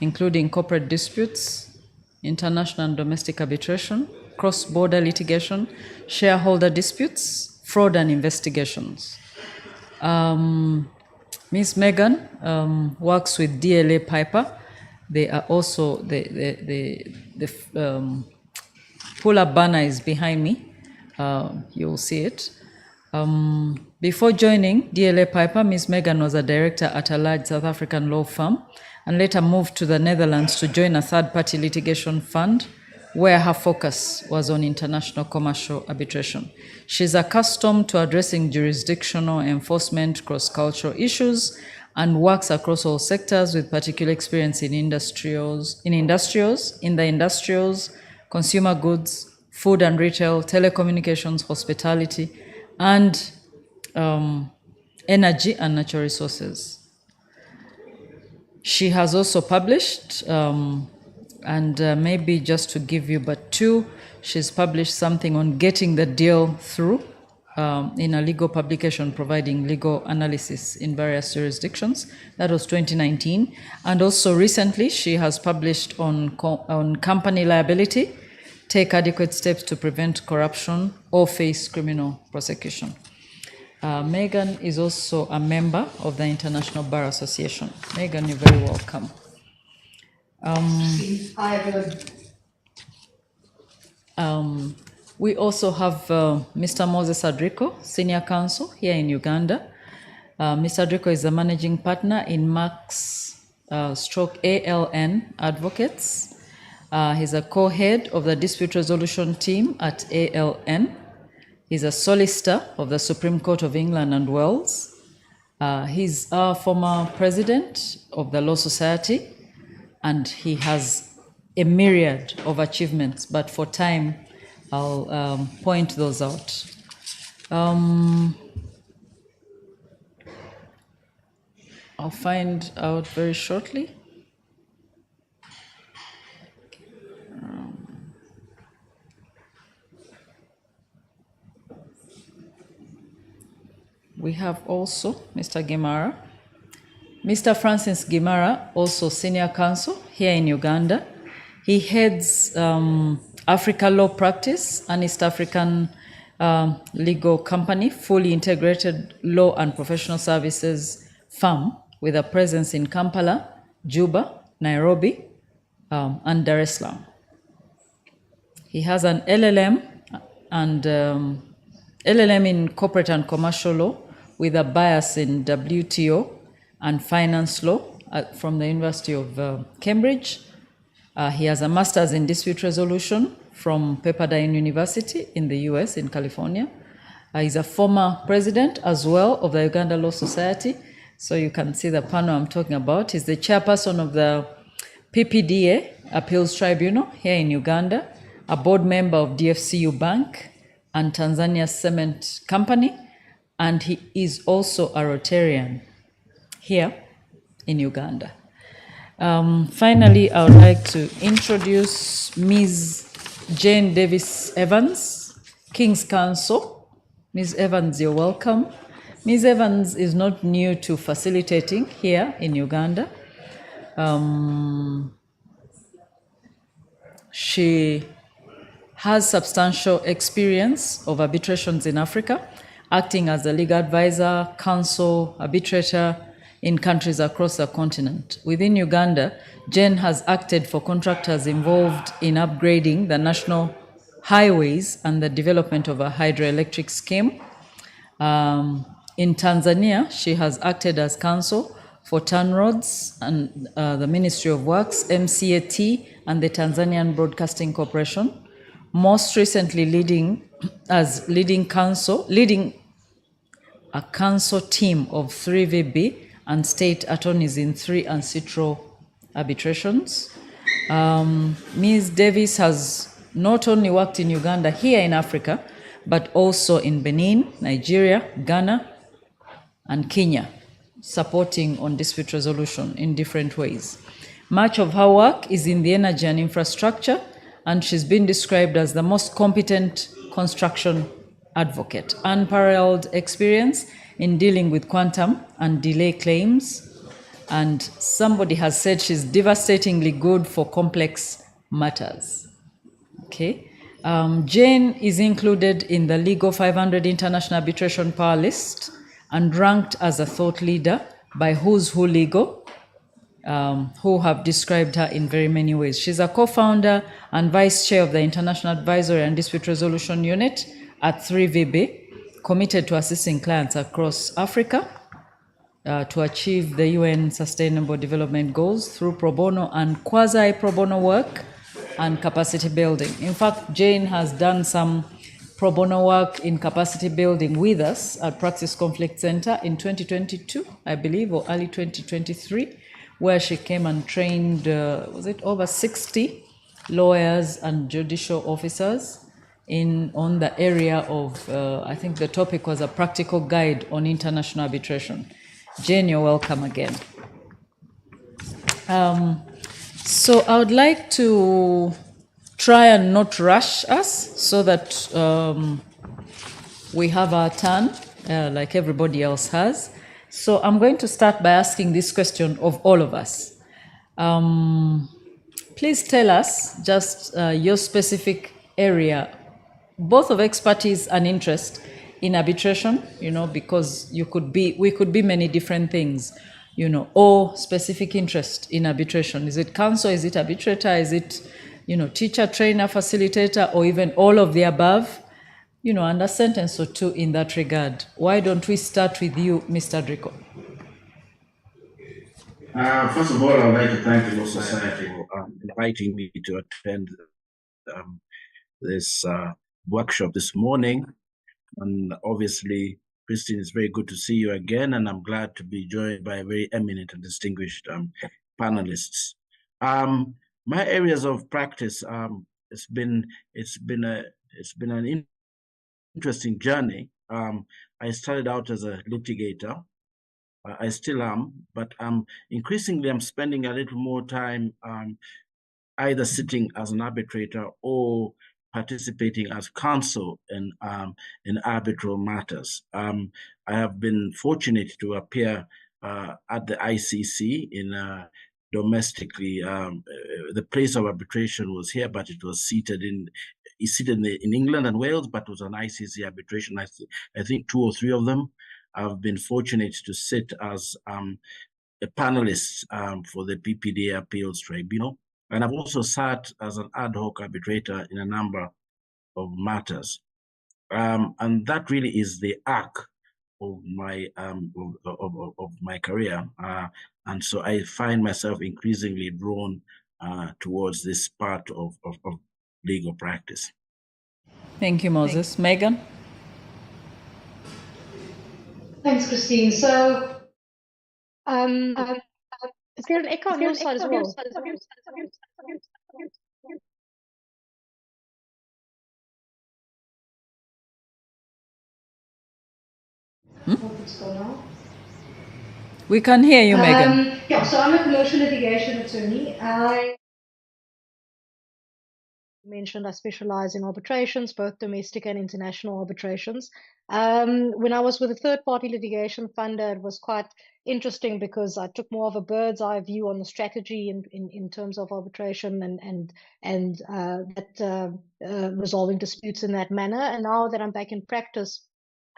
[SPEAKER 13] including corporate disputes, international and domestic arbitration, cross-border litigation, shareholder disputes, fraud and investigations. Ms. Megan works with DLA Piper. They are also, the pull-up banner is behind me. You'll see it. Before joining DLA Piper, Ms. Megan was a director at a large South African law firm and later moved to the Netherlands to join a third-party litigation fund where her focus was on international commercial arbitration. She's accustomed to addressing jurisdictional enforcement, cross-cultural issues, and works across all sectors with particular experience in the industrials, consumer goods, food and retail, telecommunications, hospitality, and energy and natural resources. She has also published, and maybe just to give you but two, she's published something on getting the deal through in a legal publication providing legal analysis in various jurisdictions. That was 2019. And also recently, she has published on company liability, take adequate steps to prevent corruption or face criminal prosecution. Megan is also a member of the International Bar Association. Megan, you're very welcome.
[SPEAKER 14] Hi, everyone.
[SPEAKER 13] We also have Mr. Moses Adrico, Senior Counsel here in Uganda. Mr. Adrico is the Managing Partner in Max ALN Advocates. He's a co-head of the Dispute Resolution Team at ALN. He's a solicitor of the Supreme Court of England and Wales. He's our former president of the Law Society, and he has a myriad of achievements, but for time, I'll point those out. I'll find out very shortly. We have also Mr. Gimara. Mr. Francis Gimara, also Senior Counsel here in Uganda. He heads Africa Law Practice, an East African legal company, fully integrated law and professional services firm with a presence in Kampala, Juba, Nairobi, and Dar es Salaam. He has an LLM and LLM in corporate and commercial law with a bias in WTO and finance law from the University of Cambridge. He has a master's in dispute resolution from Pepperdine University in the US, in California. He's a former president as well of the Uganda Law Society. So you can see the panel I'm talking about. He's the chairperson of the PPDA Appeals Tribunal here in Uganda, a board member of DFCU Bank and Tanzania Cement Company, and he is also a Rotarian here in Uganda. Finally, I would like to introduce Ms. Jane Davis Evans, King's Counsel. Ms. Evans, you're welcome. Ms. Evans is not new to facilitating here in Uganda. has substantial experience of arbitrations in Africa, acting as a legal advisor, counsel, arbitrator in countries across the continent. Within Uganda, Jane has acted for contractors involved in upgrading the national highways and the development of a hydroelectric scheme. In Tanzania, she has acted as counsel for TANROADS and the Ministry of Works, MCAT, and the Tanzanian Broadcasting Corporation. Most recently, leading a counsel team of 3 VB and state attorneys in 3 ancestral arbitrations. Ms. Davis has not only worked in Uganda here in Africa, but also in Benin, Nigeria, Ghana, and Kenya, supporting on dispute resolution in different ways. Much of her work is in the energy and infrastructure, and she's been described as the most competent construction advocate. Unparalleled experience in dealing with quantum and delay claims, and somebody has said she's devastatingly good for complex matters. Okay. Jane is included in the Legal 500 International Arbitration Power List and ranked as a thought leader by Who's Who Legal, who have described her in very many ways. She's a co-founder and vice chair of the International Advisory and Dispute Resolution Unit at 3VB, committed to assisting clients across Africa to achieve the UN Sustainable Development Goals through pro bono and quasi-pro bono work and capacity building. In fact, Jane has done some pro bono work in capacity building with us at Praxis Conflict Center in 2022, I believe, or early 2023, where she came and trained, over 60 lawyers and judicial officers on the area of, I think the topic was a practical guide on international arbitration. Jane, you're welcome again. So I would like to try and not rush us so that we have our turn like everybody else has. So I'm going to start by asking this question of all of us. Please tell us just your specific area, both of expertise and interest in arbitration, because we could be many different things, or specific interest in arbitration. Is it counsel? Is it arbitrator? Is it, teacher, trainer, facilitator, or even all of the above? And a sentence or two in that regard. Why don't we start with you, Mr. Drico?
[SPEAKER 14] First of all, I'd like to thank the Law Society for inviting me to attend this workshop this morning. And obviously, Christine, it's very good to see you again, and I'm glad to be joined by very eminent and distinguished panelists. My areas of practice, it's been an interesting journey. I started out as a litigator. I still am, but increasingly I'm spending a little more time either sitting as an arbitrator or participating as counsel in arbitral matters. I have been fortunate to appear at the ICC in domestically. The place of arbitration was here, but it was seated in England and Wales, but it was an ICC arbitration. I think 2 or 3 of them. I've been fortunate to sit as a panelist for the PPDA Appeals Tribunal. And I've also sat as an ad hoc arbitrator in a number of matters. And that really is the arc of my career. And so I find myself increasingly drawn towards this part of legal practice.
[SPEAKER 13] Thank you, Moses. Megan?
[SPEAKER 15] Thanks, Christine. So, is there an echo on your side as well?
[SPEAKER 13] We can hear you, Megan.
[SPEAKER 15] Yeah, so I'm a commercial litigation attorney. mentioned I specialize in arbitrations, both domestic and international arbitrations. When I was with a third-party litigation funder, it was quite interesting because I took more of a bird's eye view on the strategy in terms of arbitration and resolving disputes in that manner. And now that I'm back in practice,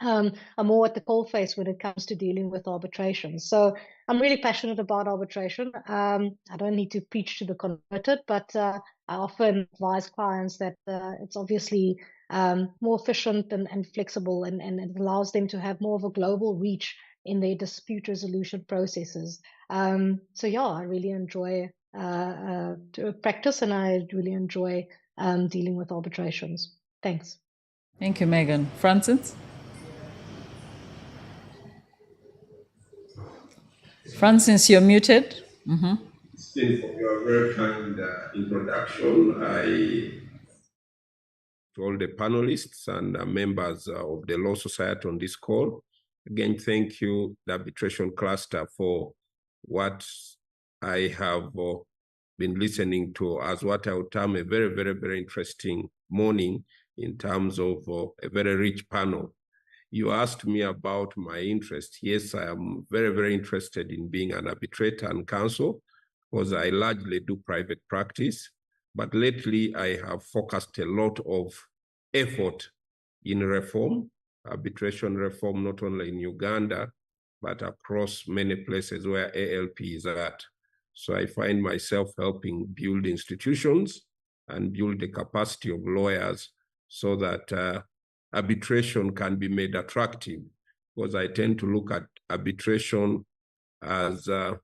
[SPEAKER 15] I'm more at the coalface when it comes to dealing with arbitration. So I'm really passionate about arbitration. I don't need to preach to the converted, but I often advise clients that it's obviously more efficient and flexible, and it allows them to have more of a global reach in their dispute resolution processes. So yeah, I really enjoy practice, and I really enjoy dealing with arbitrations. Thanks.
[SPEAKER 13] Thank you, Megan. Francis? Francis, you're muted. Mm-hmm.
[SPEAKER 16] Christine, for your very kind introduction. To all the panelists and members of the Law Society on this call. Again, thank you, the Arbitration Cluster, for what I have been listening to as what I would term a very, very, very interesting morning in terms of a very rich panel. You asked me about my interest. Yes, I am very, very interested in being an arbitrator and counsel because I largely do private practice. But lately, I have focused a lot of effort in reform, arbitration reform, not only in Uganda, but across many places where ALP is at. So I find myself helping build institutions and build the capacity of lawyers so that arbitration can be made attractive, because I tend to look at arbitration as a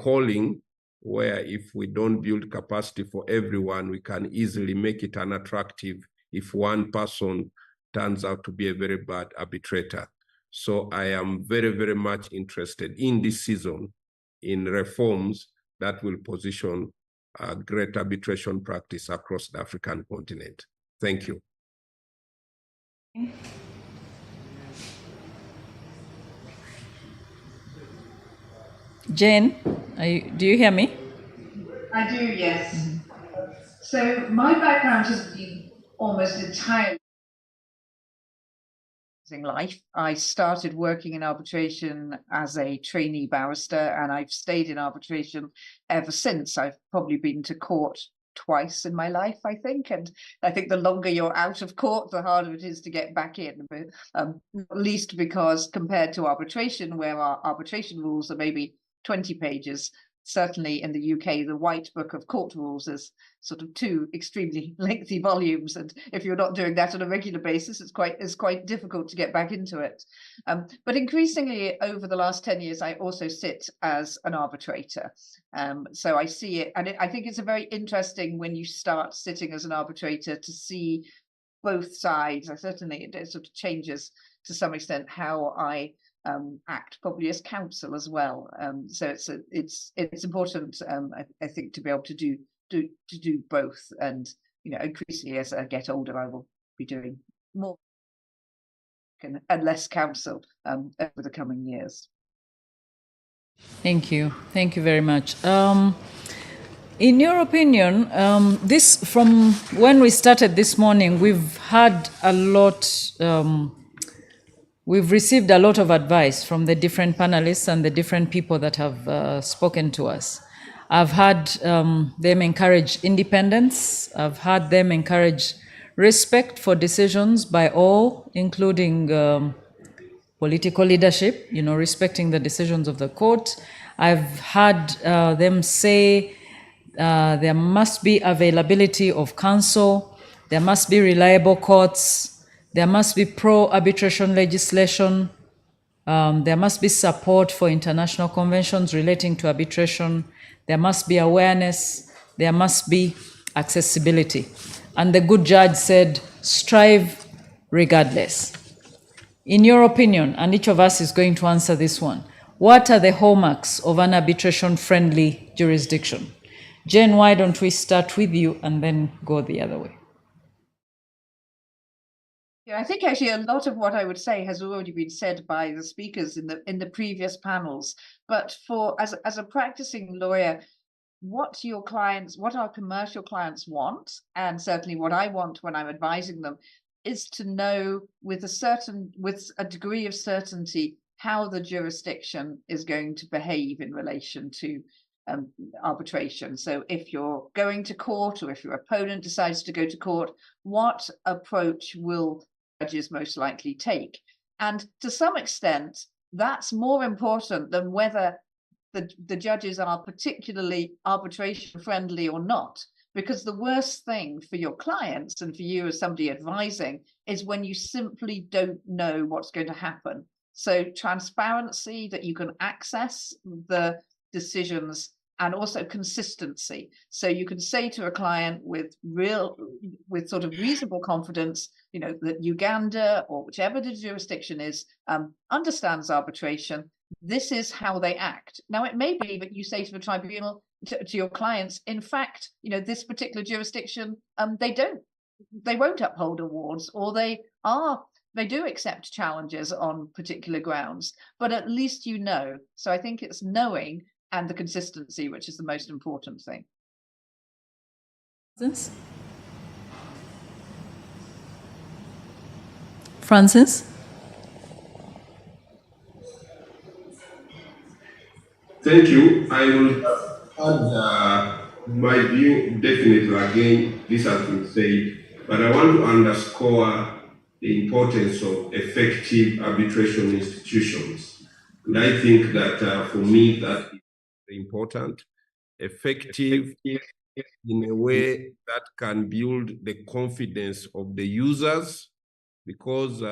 [SPEAKER 16] calling where if we don't build capacity for everyone, we can easily make it unattractive if one person turns out to be a very bad arbitrator. So I am very, very much interested in this season in reforms that will position a great arbitration practice across the African continent. Thank you.
[SPEAKER 13] Jane, do you hear me?
[SPEAKER 17] I do, yes. Mm-hmm. So my background has been almost entirely in life. I started working in arbitration as a trainee barrister, and I've stayed in arbitration ever since. I've probably been to court twice in my life, I think. And I think the longer you're out of court, the harder it is to get back in, not least because compared to arbitration, where our arbitration rules are maybe 20 pages, certainly in the UK, the White Book of Court Rules is sort of 2 extremely lengthy volumes. And if you're not doing that on a regular basis, it's quite difficult to get back into it. But increasingly over the last 10 years, I also sit as an arbitrator. So I see it, and I think it's a very interesting when you start sitting as an arbitrator to see both sides. Certainly it sort of changes to some extent how I act probably as counsel as well. So it's important, I think, to be able to do both. And increasingly as I get older, I will be doing more and less counsel over the coming years.
[SPEAKER 13] Thank you very much. In your opinion, this from when we started this morning, we've had a lot. We've received a lot of advice from the different panelists and the different people that have spoken to us. I've had them encourage independence. I've had them encourage respect for decisions by all, including political leadership, respecting the decisions of the court. I've had them say there must be availability of counsel, there must be reliable courts, there must be pro-arbitration legislation. There must be support for international conventions relating to arbitration. There must be awareness. There must be accessibility. And the good judge said, strive regardless. In your opinion, and each of us is going to answer this one, what are the hallmarks of an arbitration-friendly jurisdiction? Jen, why don't we start with you and then go the other way?
[SPEAKER 17] Yeah, I think actually a lot of what I would say has already been said by the speakers in the previous panels. But as a practicing lawyer, what your clients, what our commercial clients want, and certainly what I want when I'm advising them, is to know with a degree of certainty how the jurisdiction is going to behave in relation to arbitration. So if you're going to court, or if your opponent decides to go to court, what approach will judges most likely take? And to some extent, that's more important than whether the judges are particularly arbitration friendly or not. Because the worst thing for your clients and for you as somebody advising is when you simply don't know what's going to happen. So transparency, that you can access the decisions, and also consistency. So you can say to a client with sort of reasonable confidence, you know, that Uganda, or whichever the jurisdiction is, understands arbitration. This is how they act. Now, it may be that you say to the tribunal, to your clients, in fact, you know, this particular jurisdiction, they won't uphold awards, or they do accept challenges on particular grounds, but at least you know. So I think it's knowing and the consistency, which is the most important thing.
[SPEAKER 13] Francis?
[SPEAKER 16] Thank you. I will add my view. Definitely, again, this has been said, but I want to underscore the importance of effective arbitration institutions. And I think that for me, that is important. Effective in a way that can build the confidence of the users, because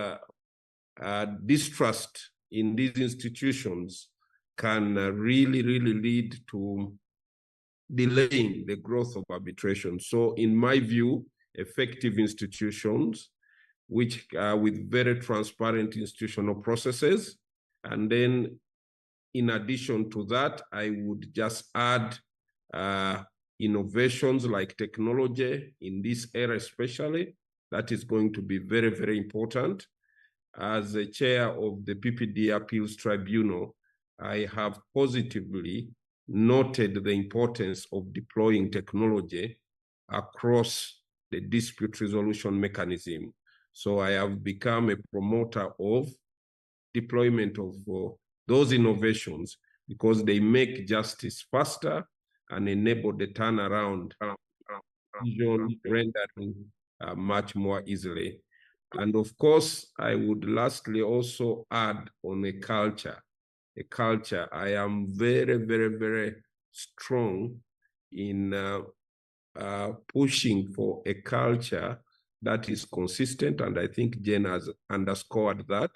[SPEAKER 16] distrust in these institutions can really lead to delaying the growth of arbitration. So in my view, effective institutions, which with very transparent institutional processes. And then in addition to that, I would just add innovations like technology in this era especially. That is going to be very important. As the chair of the PPD Appeals Tribunal, I have positively noted the importance of deploying technology across the dispute resolution mechanism. So I have become a promoter of deployment of those innovations, because they make justice faster and enable the turnaround rendering much more easily. And of course, I would lastly also add on a culture. I am very strong in pushing for a culture that is consistent, and I think Jen has underscored that.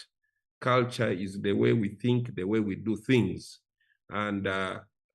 [SPEAKER 16] Culture is the way we think, the way we do things, and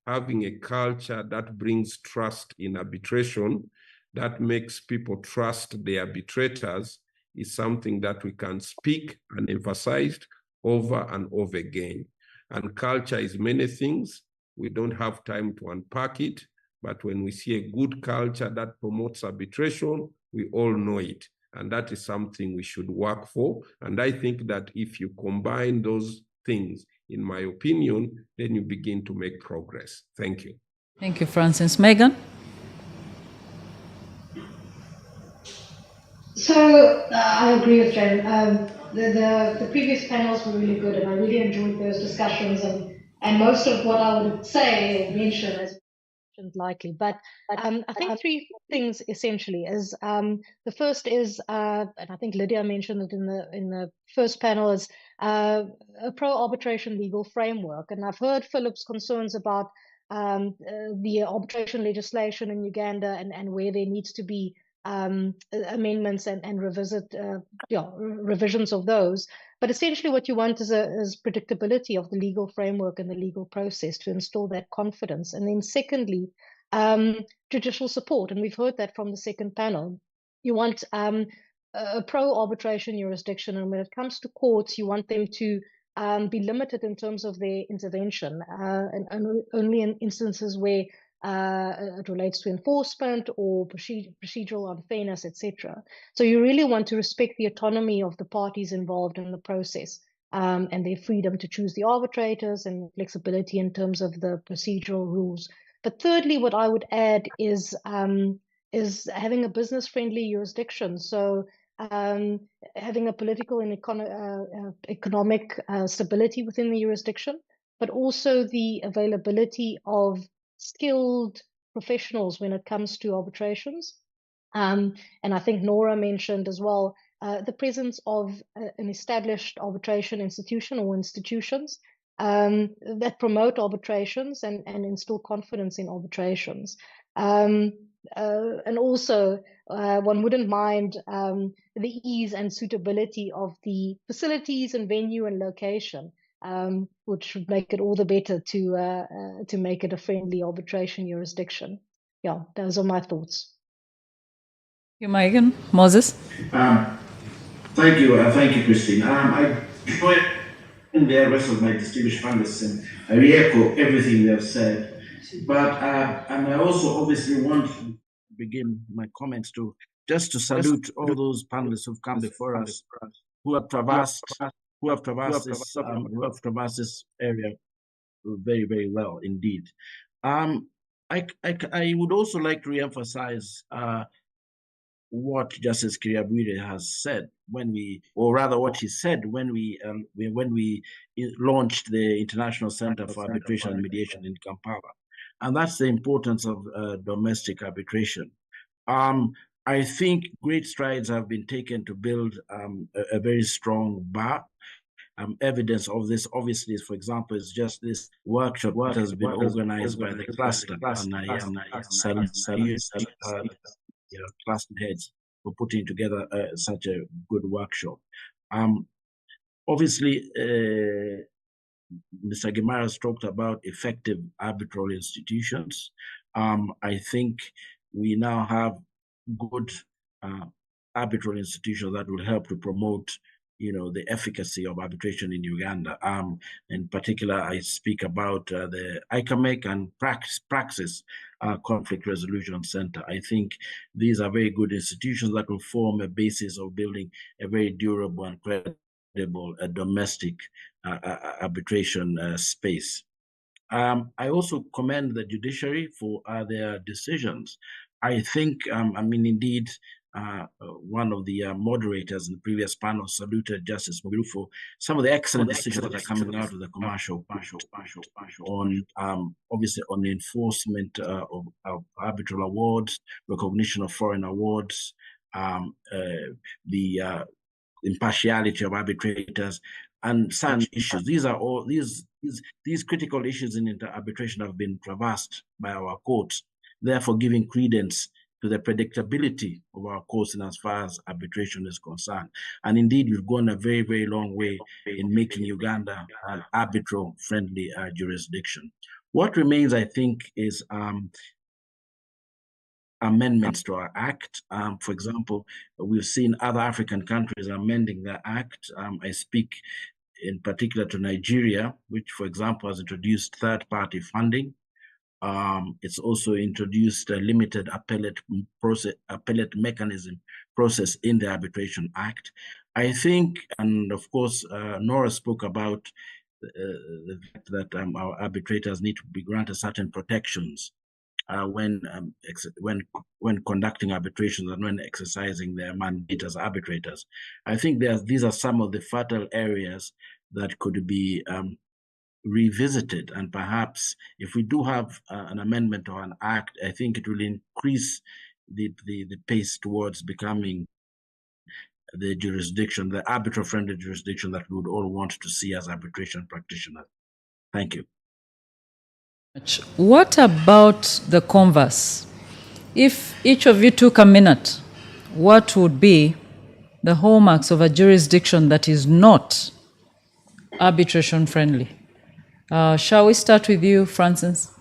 [SPEAKER 16] having a culture that brings trust in arbitration, that makes people trust the arbitrators, is something that we can speak and emphasize over and over again. And culture is many things. We don't have time to unpack it, but when we see a good culture that promotes arbitration, we all know it. And that is something we should work for. And I think that if you combine those things, in my opinion, then you begin to make progress. Thank you.
[SPEAKER 13] Thank you, Francis. Megan?
[SPEAKER 15] So I agree with Jen. The previous panels were really good, and I really enjoyed those discussions, and most of what I would say or mention is likely. But I think three things essentially is the first is, and I think Lydia mentioned it in the first panel, is a pro-arbitration legal framework. And I've heard Philip's concerns about the arbitration legislation in Uganda and where there needs to be amendments and revisions of those. But essentially what you want is predictability of the legal framework and the legal process to instill that confidence. And then secondly, judicial support. And we've heard that from the second panel. You want a pro-arbitration jurisdiction. And when it comes to courts, you want them to be limited in terms of their intervention, and only in instances where it relates to enforcement or procedural unfairness, etc. So you really want to respect the autonomy of the parties involved in the process, and their freedom to choose the arbitrators and flexibility in terms of the procedural rules. But thirdly, what I would add is having a business-friendly jurisdiction. So having a political and economic stability within the jurisdiction, but also the availability of skilled professionals when it comes to arbitrations. And I think Nora mentioned as well the presence of an established arbitration institution or institutions that promote arbitrations and instill confidence in arbitrations. And also, one wouldn't mind the ease and suitability of the facilities and venue and location, which would make it all the better to make it a friendly arbitration jurisdiction. Yeah, those are my thoughts.
[SPEAKER 13] You, Megan. Moses?
[SPEAKER 14] Thank you, Christine. I join in the rest of my distinguished panelists, and I re-echo everything they have said. But and I also obviously want to begin my comments to salute all those panelists who've come before us, who have traversed this area very, very well indeed. I would also like to re-emphasize what Justice Kiriabwire has said what he said when we launched the International Center for Arbitration and Mediation in Kampala, and that's the importance of domestic arbitration. I think great strides have been taken to build a very strong bar. Evidence of this, obviously, for example, is just this workshop that has been organized by the cluster, and I salute cluster heads for putting together such a good workshop. Obviously, Mr. Guimaraes talked about effective arbitral institutions. I think we now have good arbitral institutions that will help to promote the efficacy of arbitration in Uganda. In particular, I speak about the ICAMEC and Praxis Conflict Resolution Center. I think these are very good institutions that will form a basis of building a very durable and credible domestic arbitration space. I also commend the judiciary for their decisions. I think, indeed, one of the moderators in the previous panel saluted Justice Mugiru for some of the excellent decisions that are coming out of the commercial on obviously on the enforcement of arbitral awards, recognition of foreign awards, the impartiality of arbitrators, and such issues. These are all these critical issues in arbitration have been traversed by our courts, therefore giving credence to the predictability of our courts in as far as arbitration is concerned. And indeed, we've gone a very, very long way in making Uganda an arbitral-friendly jurisdiction. What remains, I think, is amendments to our act. For example, we've seen other African countries amending their act. I speak in particular to Nigeria, which, for example, has introduced third-party funding. It's also introduced a limited appellate mechanism process in the Arbitration Act. I think, and of course, Nora spoke about the fact that our arbitrators need to be granted certain protections when conducting arbitrations and when exercising their mandate as arbitrators. I think these are some of the fertile areas that could be revisited, and perhaps if we do have an amendment or an act, I think it will increase the pace towards becoming the jurisdiction, the arbitral-friendly jurisdiction that we would all want to see as arbitration practitioners. Thank you.
[SPEAKER 13] What about the converse? If each of you took a minute, what would be the hallmarks of a jurisdiction that is not arbitration-friendly? Shall we start with you, Francis?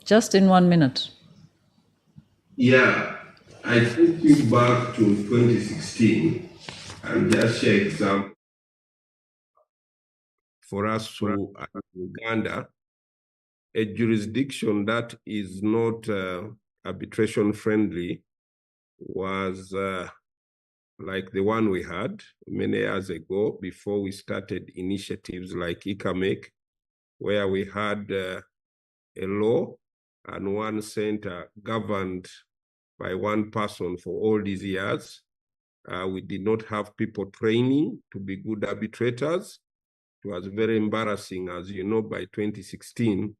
[SPEAKER 13] Just in 1 minute.
[SPEAKER 16] Yeah, I take you back to 2016 and just share example for us to Uganda, a jurisdiction that is not arbitration friendly was like the one we had many years ago before we started initiatives like ICAMEC, where we had a a law and one center governed by one person for all these years. We did not have people training to be good arbitrators. It was very embarrassing, as you know, by 2016,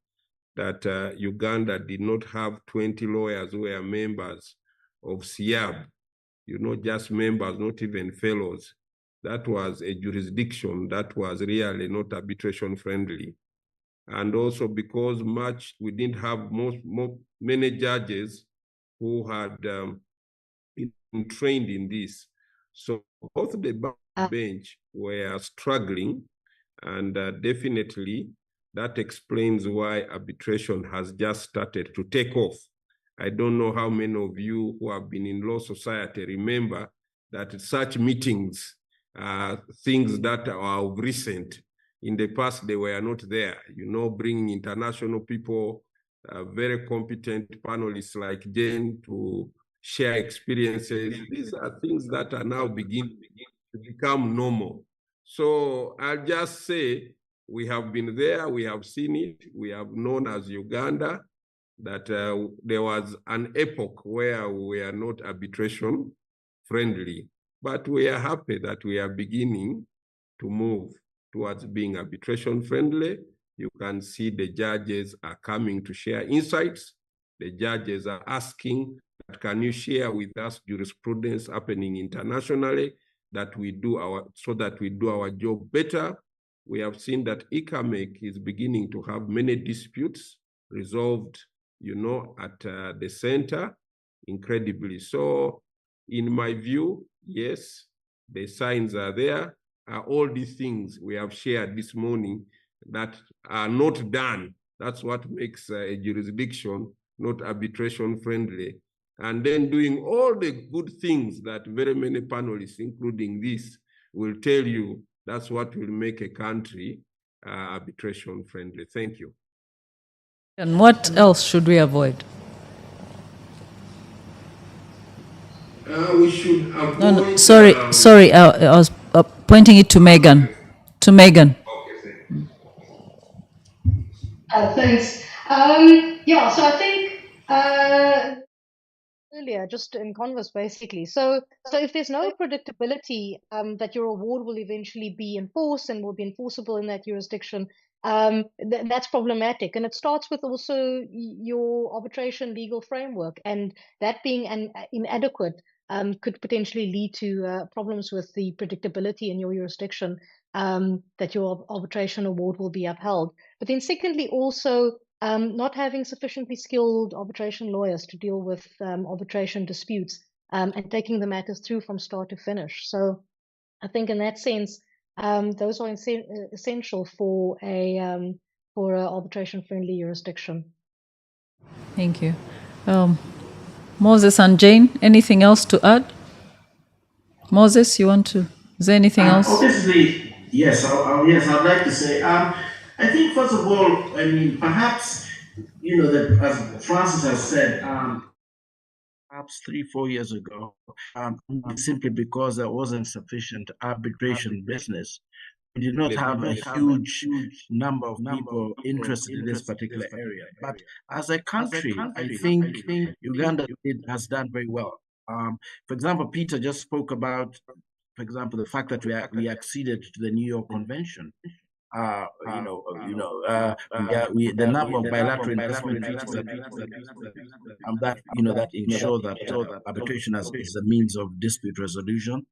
[SPEAKER 16] that Uganda did not have 20 lawyers who were members of SIAB, just members, not even fellows. That was a jurisdiction that was really not arbitration friendly. And also because we didn't have many judges who had been trained in this. So both the bench were struggling, and definitely that explains why arbitration has just started to take off. I don't know how many of you who have been in law society remember that such meetings are things that are of recent. In the past, they were not there. Bringing international people, very competent panelists like Jane to share experiences. These are things that are now beginning to become normal. So I'll just say we have been there, we have seen it, we have known as Uganda that there was an epoch where we are not arbitration friendly, but we are happy that we are beginning to move towards being arbitration friendly. You can see the judges are coming to share insights. The judges are asking, can you share with us jurisprudence happening internationally so that we do our job better? We have seen that ICAMEC is beginning to have many disputes resolved, at the center, incredibly. So in my view, yes, the signs are there. All these things we have shared this morning that are not done. That's what makes a jurisdiction not arbitration friendly. And then doing all the good things that very many panelists, including this, will tell you, that's what will make a country arbitration friendly. Thank you.
[SPEAKER 13] And what else should we avoid?
[SPEAKER 16] We should avoid...
[SPEAKER 13] No, sorry, I was pointing it to Megan. To Megan.
[SPEAKER 16] Okay,
[SPEAKER 15] thanks. Yeah, so I think earlier, just in Converse, basically. So if there's no predictability that your award will eventually be enforced and will be enforceable in that jurisdiction, that's problematic. And it starts with also your arbitration legal framework, and that being inadequate could potentially lead to problems with the predictability in your jurisdiction, that your arbitration award will be upheld. But then secondly, also, not having sufficiently skilled arbitration lawyers to deal with arbitration disputes and taking the matters through from start to finish. So I think in that sense, those are essential for a arbitration-friendly jurisdiction.
[SPEAKER 13] Thank you. Moses and Jane, anything else to add? Moses, is there anything else?
[SPEAKER 14] Obviously, yes, yes, I'd like to say, I think first of all, perhaps, that as Francis has said, perhaps 3-4 years ago, simply because there wasn't sufficient arbitration business. We did not have a huge number of people interested in this particular area. But as a country, I think Uganda has done very well. For example, Peter just spoke about, for example, the fact that we acceded to the New York Convention. The number of bilateral investment treaties that ensure that arbitration is a means of dispute resolution.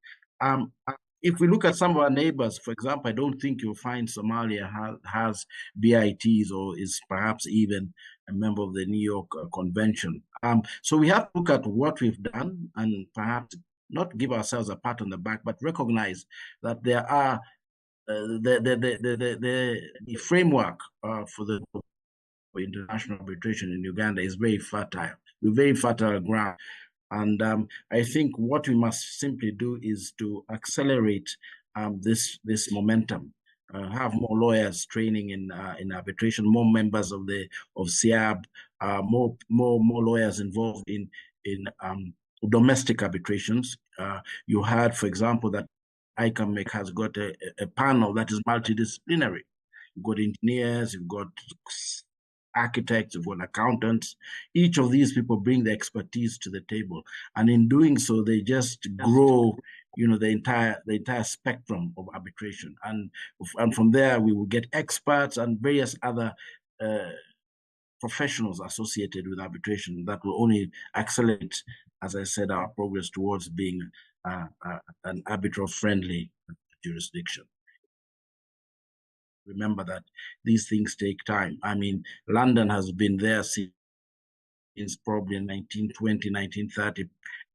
[SPEAKER 14] If we look at some of our neighbors, for example, I don't think you'll find Somalia has BITs or is perhaps even a member of the New York Convention. So we have to look at what we've done and perhaps not give ourselves a pat on the back, but recognize that there are the framework for international arbitration in Uganda is very fertile. We're very fertile ground. And I think what we must simply do is to accelerate this momentum, have more lawyers training in arbitration, more members of SIAB, more lawyers involved in domestic arbitrations. You heard, for example, that ICAMEC has got a panel that is multidisciplinary. You've got engineers, you've got architects, we've got accountants. Each of these people bring their expertise to the table, and in doing so, they just grow, the entire spectrum of arbitration, and from there we will get experts and various other professionals associated with arbitration that will only accelerate, as I said, our progress towards being an arbitral-friendly jurisdiction. Remember that these things take time. I mean, London has been there since probably 1920, 1930.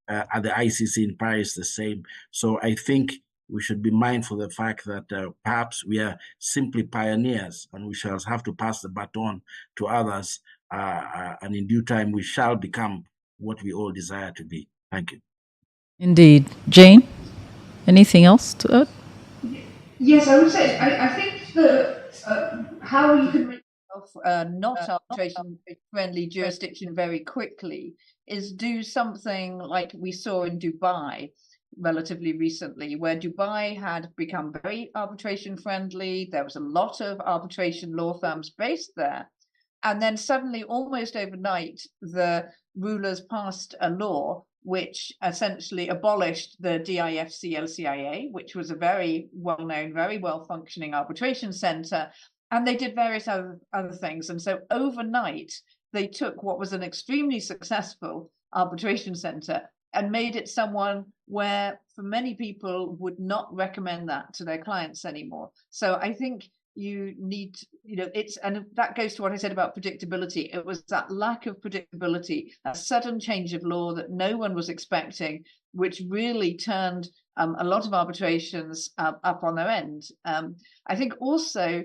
[SPEAKER 14] At the ICC in Paris, the same. So I think we should be mindful of the fact that perhaps we are simply pioneers, and we shall have to pass the baton to others. And in due time, we shall become what we all desire to be. Thank you.
[SPEAKER 13] Indeed. Jane, anything else to add?
[SPEAKER 17] Yes, I would say, I think that how you can make yourself not arbitration-friendly jurisdiction very quickly is do something like we saw in Dubai relatively recently, where Dubai had become very arbitration-friendly. There was a lot of arbitration law firms based there. And then suddenly, almost overnight, the rulers passed a law which essentially abolished the DIFC-LCIA, which was a very well-known, very well-functioning arbitration center, and they did various other things. And so overnight, they took what was an extremely successful arbitration center and made it someone where, for many people, would not recommend that to their clients anymore. So I think you need, and that goes to what I said about predictability. It was that lack of predictability, a sudden change of law that no one was expecting, which really turned a lot of arbitrations up on their end. I think also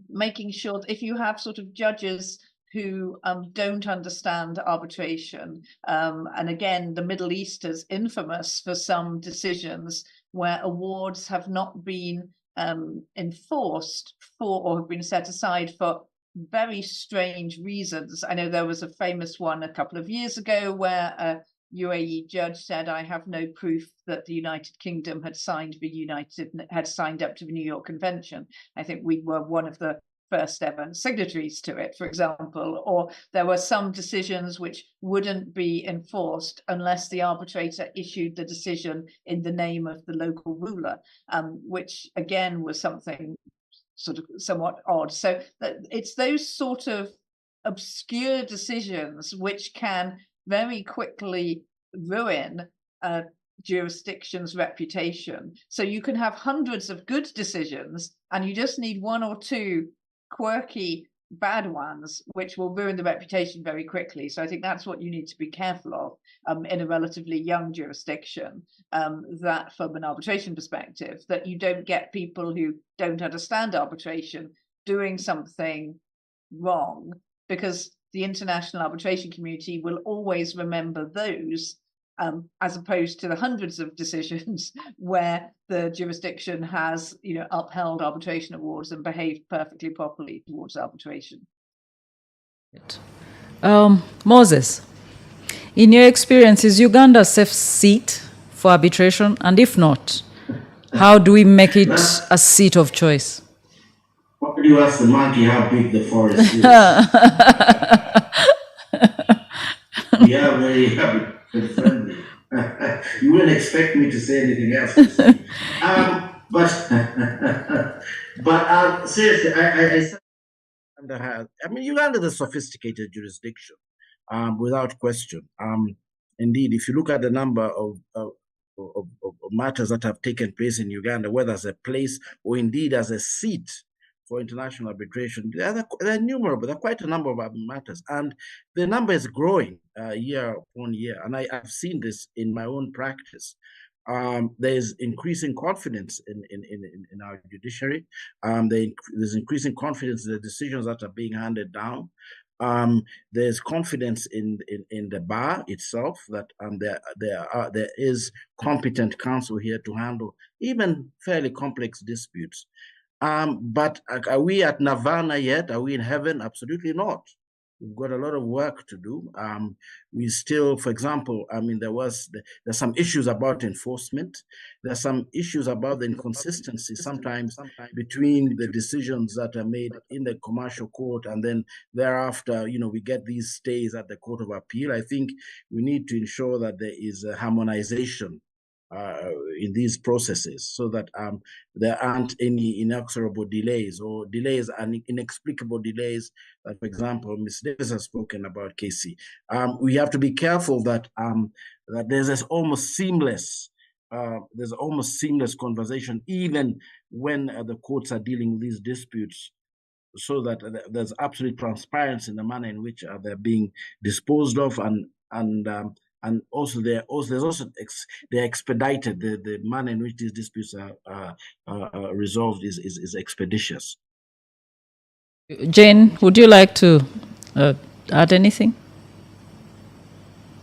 [SPEAKER 17] making sure that if you have sort of judges who don't understand arbitration, and again, the Middle East is infamous for some decisions where awards have not been enforced for, or have been set aside for very strange reasons. I know there was a famous one a couple of years ago where a UAE judge said, "I have no proof that the United Kingdom had signed up to the New York Convention." I think we were one of the first ever signatories to it, for example. Or there were some decisions which wouldn't be enforced unless the arbitrator issued the decision in the name of the local ruler, which again was something sort of somewhat odd. So it's those sort of obscure decisions which can very quickly ruin a jurisdiction's reputation. So you can have hundreds of good decisions and you just need one or two quirky bad ones which will ruin the reputation very quickly. So I think that's what you need to be careful of in a relatively young jurisdiction, that from an arbitration perspective, that you don't get people who don't understand arbitration doing something wrong, because the international arbitration community will always remember those, as opposed to the hundreds of decisions where the jurisdiction has, upheld arbitration awards and behaved perfectly properly towards arbitration.
[SPEAKER 13] Moses, in your experience, is Uganda a safe seat for arbitration? And if not, how do we make it a seat of choice?
[SPEAKER 14] Why do you ask the monkey how big the forest is? We are very friendly. You wouldn't expect me to say anything else. But seriously, Uganda is a sophisticated jurisdiction, without question. Indeed, if you look at the number of matters that have taken place in Uganda, whether as a place or indeed as a seat for international arbitration, there are numerable. There are quite a number of matters, and the number is growing year upon year. And I've seen this in my own practice. There's increasing confidence in our judiciary. There's increasing confidence in the decisions that are being handed down. There's confidence in the bar itself, that there is competent counsel here to handle even fairly complex disputes. But are we at nirvana yet? Are we in heaven? Absolutely not. We've got a lot of work to do. We still, for example, I mean, there's some issues about enforcement. There's some issues about the inconsistency sometimes between the decisions that are made in the commercial court, and then thereafter, we get these stays at the Court of Appeal. I think we need to ensure that there is a harmonization in these processes, so that there aren't any inexorable delays or delays and inexplicable delays. For example, Ms. Davis has spoken about Casey. We have to be careful that that there's this almost seamless conversation, even when the courts are dealing with these disputes, so that there's absolute transparency in the manner in which they're being disposed of, and also they're expedited. The manner in which these disputes are resolved is expeditious.
[SPEAKER 13] Jane, would you like to add anything?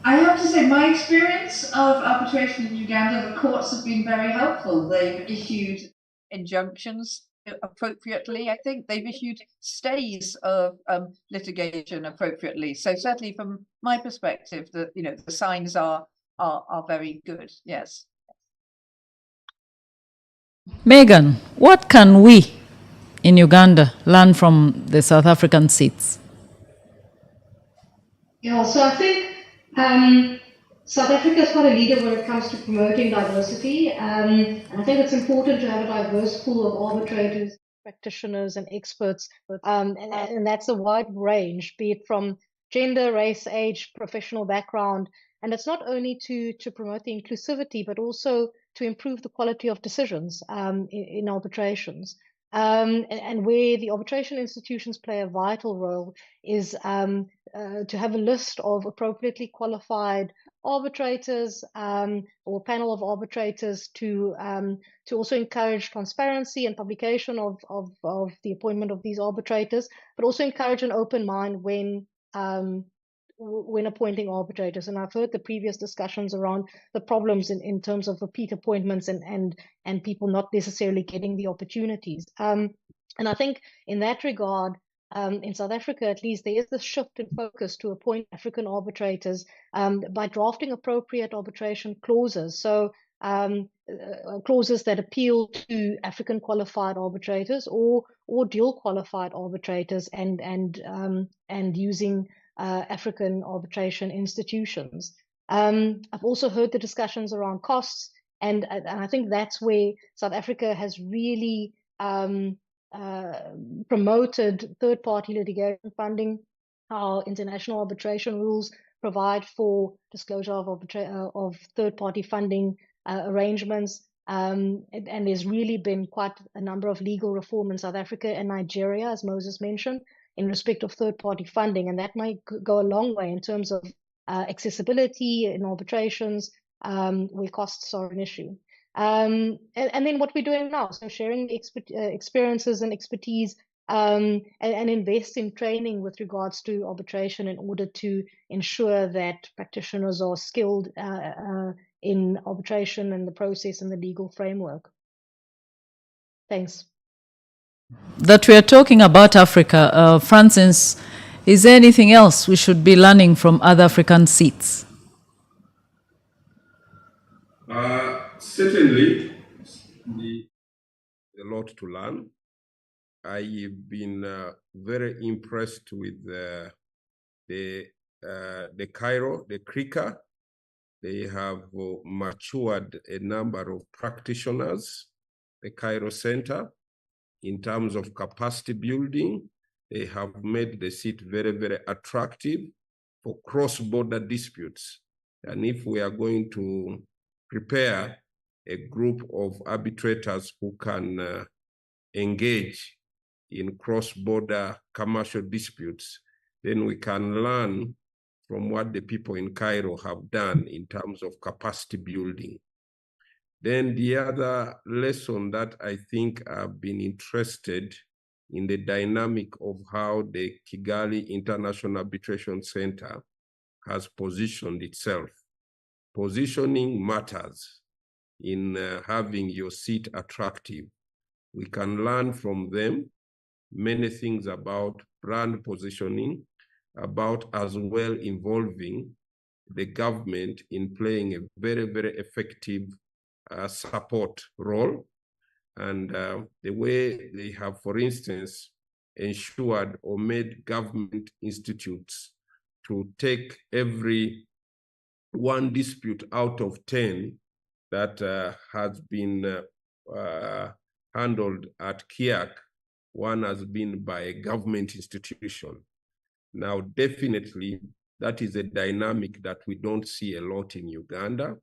[SPEAKER 17] I have to say, my experience of arbitration in Uganda, the courts have been very helpful. They've issued injunctions appropriately. I think they've issued stays of litigation appropriately. So certainly from my perspective, the signs are very good. Yes.
[SPEAKER 13] Megan, what can we in Uganda learn from the South African seats?
[SPEAKER 15] Yeah, so I think South Africa is quite a leader when it comes to promoting diversity. And I think it's important to have a diverse pool of arbitrators, practitioners, and experts. And that's a wide range, be it from gender, race, age, professional background. And it's not only to promote the inclusivity, but also to improve the quality of decisions in arbitrations. And where the arbitration institutions play a vital role is to have a list of appropriately qualified arbitrators or panel of arbitrators to also encourage transparency and publication of the appointment of these arbitrators, but also encourage an open mind when appointing arbitrators. And I've heard the previous discussions around the problems in terms of repeat appointments and people not necessarily getting the opportunities. And I think in that regard, in South Africa, at least, there is this shift in focus to appoint African arbitrators by drafting appropriate arbitration clauses. So clauses that appeal to African qualified arbitrators or dual qualified arbitrators and using African arbitration institutions. I've also heard the discussions around costs, and I think that's where South Africa has really promoted third-party litigation funding. Our international arbitration rules provide for disclosure of third-party funding arrangements, and there's really been quite a number of legal reform in South Africa and Nigeria, as Moses mentioned, in respect of third-party funding, and that might go a long way in terms of accessibility in arbitrations where costs are an issue. And then what we're doing now, so sharing experiences and expertise and invest in training with regards to arbitration in order to ensure that practitioners are skilled in arbitration and the process and the legal framework. Thanks.
[SPEAKER 13] That we are talking about Africa, Francis, is there anything else we should be learning from other African seats?
[SPEAKER 16] Certainly, a lot to learn. I've been very impressed with the Cairo, the CRICA. They have matured a number of practitioners, the Cairo Center, in terms of capacity building. They have made the seat very, very attractive for cross-border disputes. And if we are going to prepare a group of arbitrators who can engage in cross-border commercial disputes, then we can learn from what the people in Cairo have done in terms of capacity building. Then the other lesson that I think I've been interested in the dynamic of how the Kigali International Arbitration Center has positioned itself. Positioning matters in having your seat attractive. We can learn from them many things about brand positioning, about as well involving the government in playing a very, very effective support role. And the way they have, for instance, ensured or made government institutes to take every one dispute out of 10 that has been handled at KIAC, one has been by a government institution. Now, definitely, that is a dynamic that we don't see a lot in Uganda.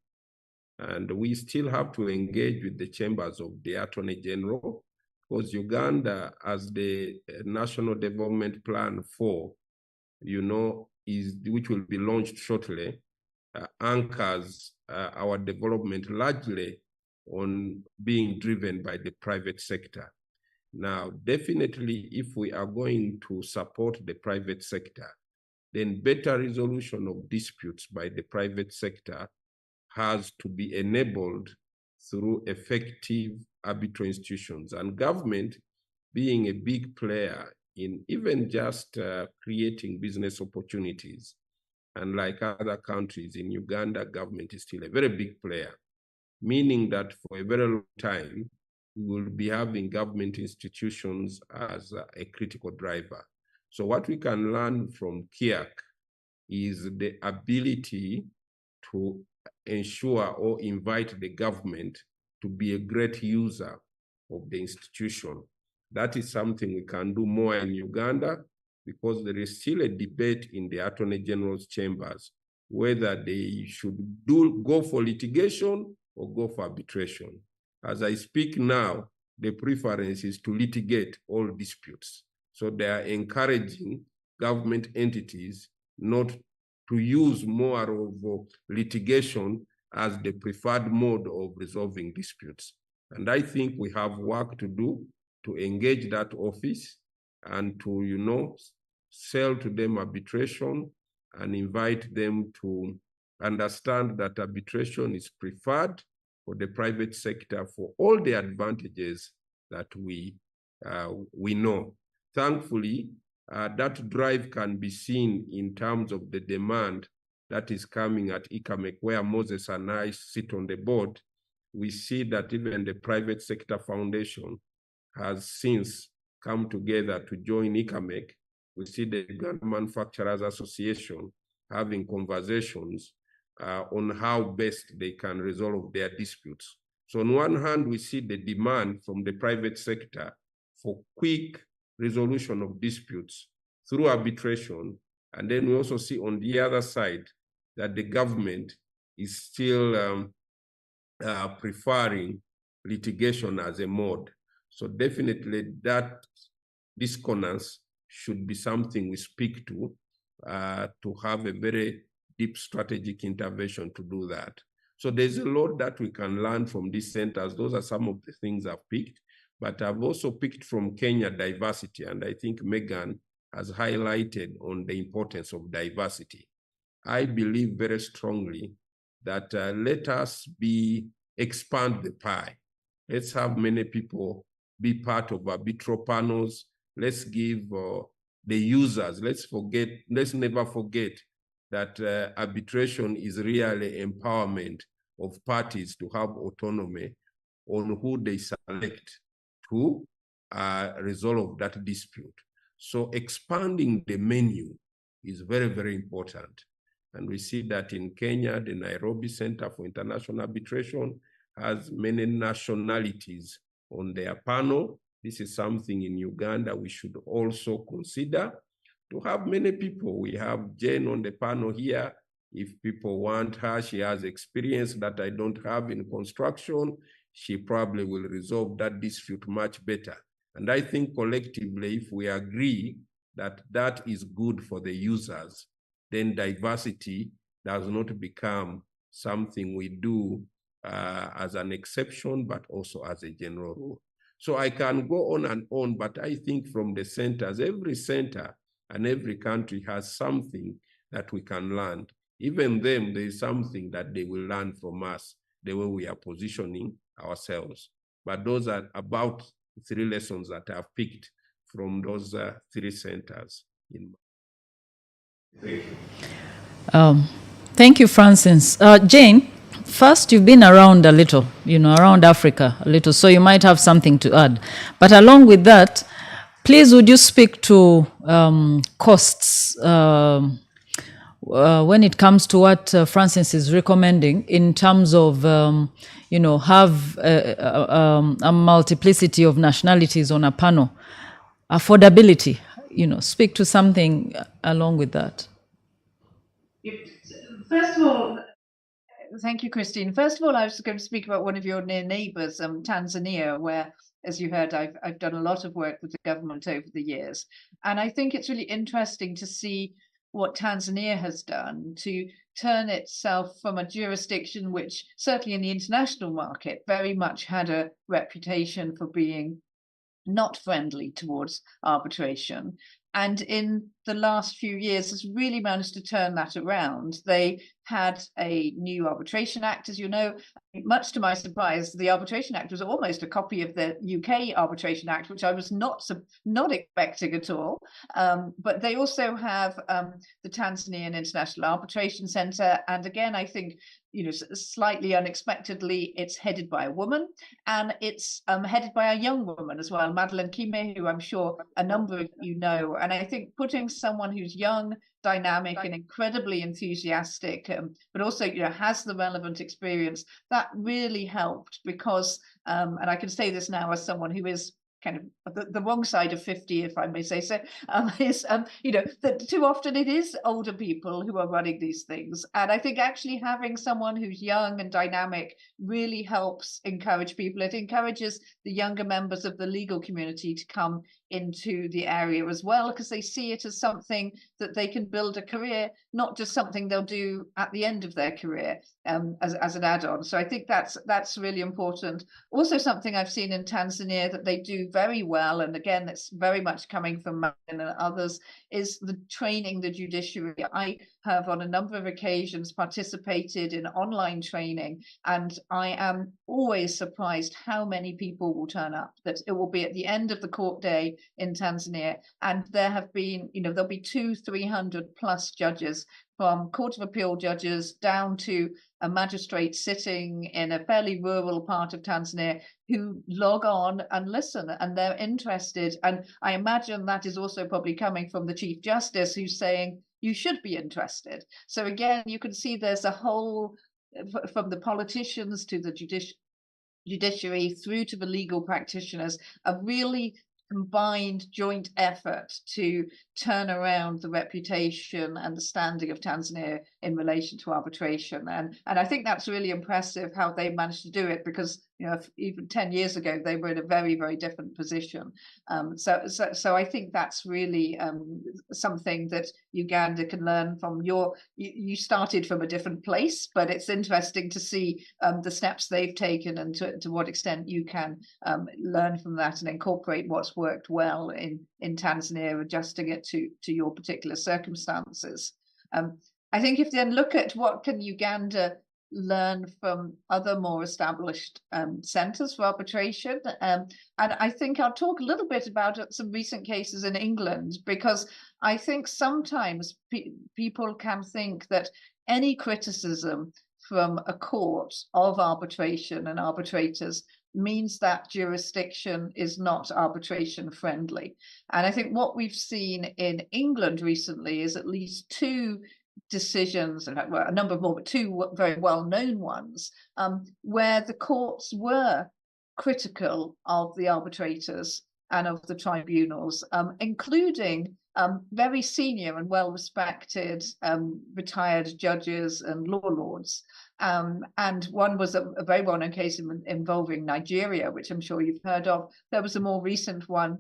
[SPEAKER 16] And we still have to engage with the chambers of the Attorney General, because Uganda, as the National Development Plan 4, which will be launched shortly, anchors our development largely on being driven by the private sector. Now, definitely, if we are going to support the private sector, then better resolution of disputes by the private sector has to be enabled through effective arbitral institutions. And government, being a big player in even just creating business opportunities, and like other countries, in Uganda, government is still a very big player, meaning that for a very long time, we will be having government institutions as a critical driver. So what we can learn from KIAC is the ability to ensure or invite the government to be a great user of the institution. That is something we can do more in Uganda, because there is still a debate in the Attorney General's chambers whether they should go for litigation or go for arbitration. As I speak now, the preference is to litigate all disputes. So they are encouraging government entities not to use more of litigation as the preferred mode of resolving disputes. And I think we have work to do to engage that office and to, sell to them arbitration and invite them to understand that arbitration is preferred for the private sector for all the advantages that we know. Thankfully, that drive can be seen in terms of the demand that is coming at ICAMEC, where Moses and I sit on the board. We see that even the private sector foundation has since come together to join ICAMEC. We see the Uganda Manufacturers Association having conversations on how best they can resolve their disputes. So on one hand, we see the demand from the private sector for quick resolution of disputes through arbitration. And then we also see on the other side that the government is still preferring litigation as a mode. So definitely that disconnect should be something we speak to have a very deep strategic intervention to do that. So there's a lot that we can learn from these centers. Those are some of the things I've picked, but I've also picked from Kenya diversity, and I think Megan has highlighted on the importance of diversity. I believe very strongly that let us expand the pie. Let's have many people be part of arbitral panels. Let's give the users, let's never forget that arbitration is really empowerment of parties to have autonomy on who they select to resolve that dispute. So expanding the menu is very, very important. And we see that in Kenya, the Nairobi Center for International Arbitration has many nationalities on their panel. This is something in Uganda we should also consider, to have many people. We have Jane on the panel here. If people want her, she has experience that I don't have in construction. She probably will resolve that dispute much better. And I think collectively, if we agree that that is good for the users, then diversity does not become something we do as an exception, but also as a general rule. So I can go on and on, but I think from the centers, every center and every country has something that we can learn. Even them, there is something that they will learn from us, the way we are positioning ourselves. But those are about 3 lessons that I've picked from those 3 centers.
[SPEAKER 13] Thank you, Francis. Jane, first, you've been around a little, around Africa a little, so you might have something to add. But along with that, please would you speak to costs when it comes to what Francis is recommending in terms of, have a multiplicity of nationalities on a panel. Affordability, speak to something along with that.
[SPEAKER 17] First of all, thank you, Christine. First of all, I was going to speak about one of your near neighbours, Tanzania, where, as you heard, I've done a lot of work with the government over the years. And I think it's really interesting to see what Tanzania has done to turn itself from a jurisdiction which, certainly in the international market, very much had a reputation for being not friendly towards arbitration. And in the last few years has really managed to turn that around. They had a new Arbitration Act, as you know. Much to my surprise, the Arbitration Act was almost a copy of the UK Arbitration Act, which I was not expecting at all. But they also have the Tanzanian International Arbitration Centre. And again, I think, slightly unexpectedly, it's headed by a woman, and it's headed by a young woman as well, Madeleine Kime, who I'm sure a number of you know. And I think putting someone who's young, dynamic, and incredibly enthusiastic, but also has the relevant experience, that really helped because, and I can say this now as someone who is kind of the wrong side of 50, if I may say so, is that too often it is older people who are running these things. And I think actually having someone who's young and dynamic really helps encourage people. It encourages the younger members of the legal community to come into the area as well, because they see it as something that they can build a career, not just something they'll do at the end of their career as an add-on. So I think that's really important. Also, something I've seen in Tanzania that they do very well, and again, it's very much coming from Martin and others, is the training the judiciary. I have on a number of occasions participated in online training, and I am always surprised how many people will turn up. That it will be at the end of the court day in Tanzania, and there have been, there'll be 200-300 plus judges, from Court of Appeal judges down to a magistrate sitting in a fairly rural part of Tanzania, who log on and listen, and they're interested. And I imagine that is also probably coming from the Chief Justice, who's saying you should be interested. So again, you can see there's a whole, from the politicians to the judiciary through to the legal practitioners, a really combined joint effort to turn around the reputation and the standing of Tanzania in relation to arbitration. And I think that's really impressive how they managed to do it, because even 10 years ago they were in a very, very different position. So I think that's really something that Uganda can learn from. You started from a different place, but it's interesting to see the steps they've taken, and to what extent you can learn from that and incorporate what's worked well in Tanzania, adjusting it to your particular circumstances. I think if then look at what can Uganda learn from other more established centres for arbitration, and I think I'll talk a little bit about some recent cases in England, because I think sometimes people can think that any criticism from a court of arbitration and arbitrators means that jurisdiction is not arbitration friendly. And I think what we've seen in England recently is at least two decisions, and a number of more, but two very well-known ones, where the courts were critical of the arbitrators and of the tribunals, including very senior and well-respected retired judges and law lords. And one was a very well-known case involving Nigeria, which I'm sure you've heard of. There was a more recent one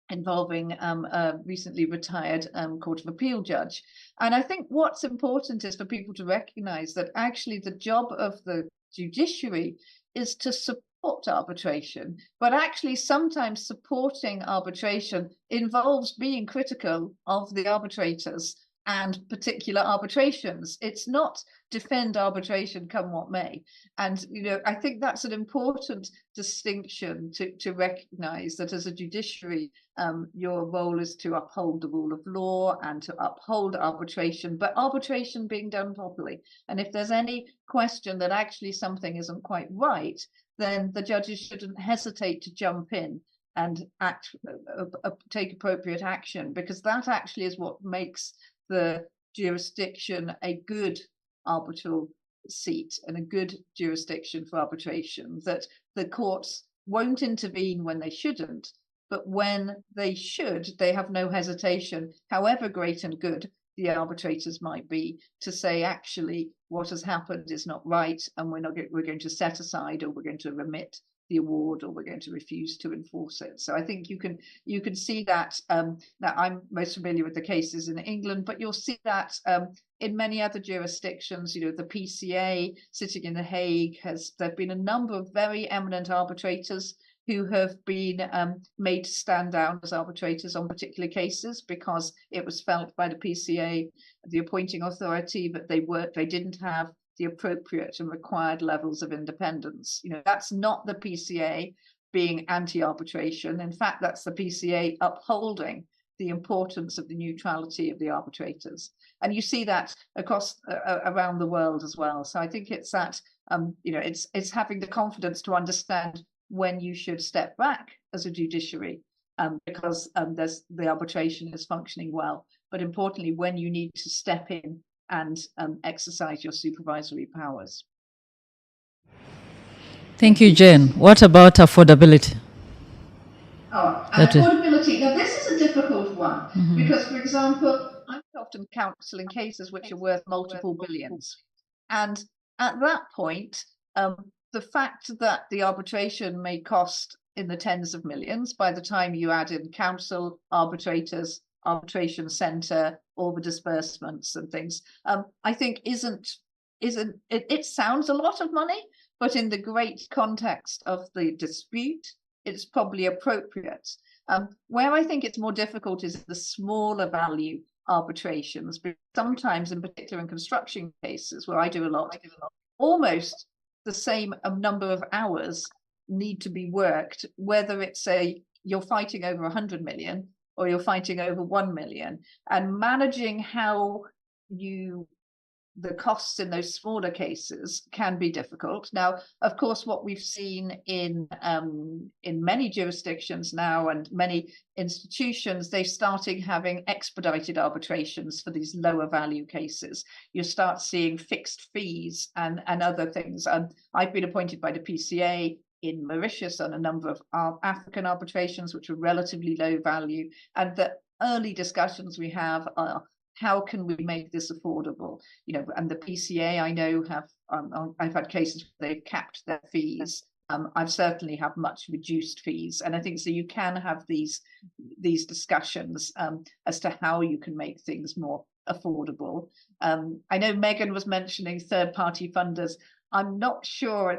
[SPEAKER 17] involving a recently retired Court of Appeal judge. And I think what's important is for people to recognize that actually the job of the judiciary is to support arbitration, but actually sometimes supporting arbitration involves being critical of the arbitrators and particular arbitrations. It's not defend arbitration come what may. And I think that's an important distinction to recognize, that as a judiciary, your role is to uphold the rule of law and to uphold arbitration, but arbitration being done properly. And if there's any question that actually something isn't quite right, then the judges shouldn't hesitate to jump in and take appropriate action, because that actually is what makes the jurisdiction a good arbitral seat and a good jurisdiction for arbitration, that the courts won't intervene when they shouldn't, but when they should, they have no hesitation, however great and good the arbitrators might be, to say, actually, what has happened is not right, and we're going to set aside, or we're going to remit the award, or we're going to refuse to enforce it. So I think you can see that. Now, I'm most familiar with the cases in England, but you'll see that in many other jurisdictions. The PCA sitting in The Hague there've been a number of very eminent arbitrators who have been made to stand down as arbitrators on particular cases, because it was felt by the PCA, the appointing authority, that they didn't have the appropriate and required levels of independence. That's not the PCA being anti-arbitration. In fact, that's the PCA upholding the importance of the neutrality of the arbitrators. And you see that across around the world as well. So I think it's that, it's having the confidence to understand when you should step back as a judiciary, because the arbitration is functioning well, but importantly, when you need to step in and exercise your supervisory powers.
[SPEAKER 13] Thank you, Jen. What about affordability?
[SPEAKER 17] Affordability. Now, this is a difficult one, because, for example, I'm often counselling cases which are worth multiple billions. And at that point, the fact that the arbitration may cost in the tens of millions, by the time you add in counsel, arbitrators, arbitration centre, all the disbursements and things, I think it sounds a lot of money, but in the great context of the dispute, it's probably appropriate. Where I think it's more difficult is the smaller value arbitrations, but sometimes, in particular in construction cases where I do a lot, almost the same number of hours need to be worked, whether it's you're fighting over 100 million or you're fighting over 1 million, and managing how the costs in those smaller cases can be difficult. Now, of course, what we've seen in many jurisdictions now and many institutions, they're starting having expedited arbitrations for these lower value cases. You start seeing fixed fees and other things. I've been appointed by the PCA in Mauritius on a number of African arbitrations, which are relatively low value. And the early discussions we have are, how can we make this affordable? And the PCA, I know, I've had cases where they've capped their fees. I've certainly had much reduced fees. And I think so you can have these discussions as to how you can make things more affordable. I know Megan was mentioning third-party funders. I'm not sure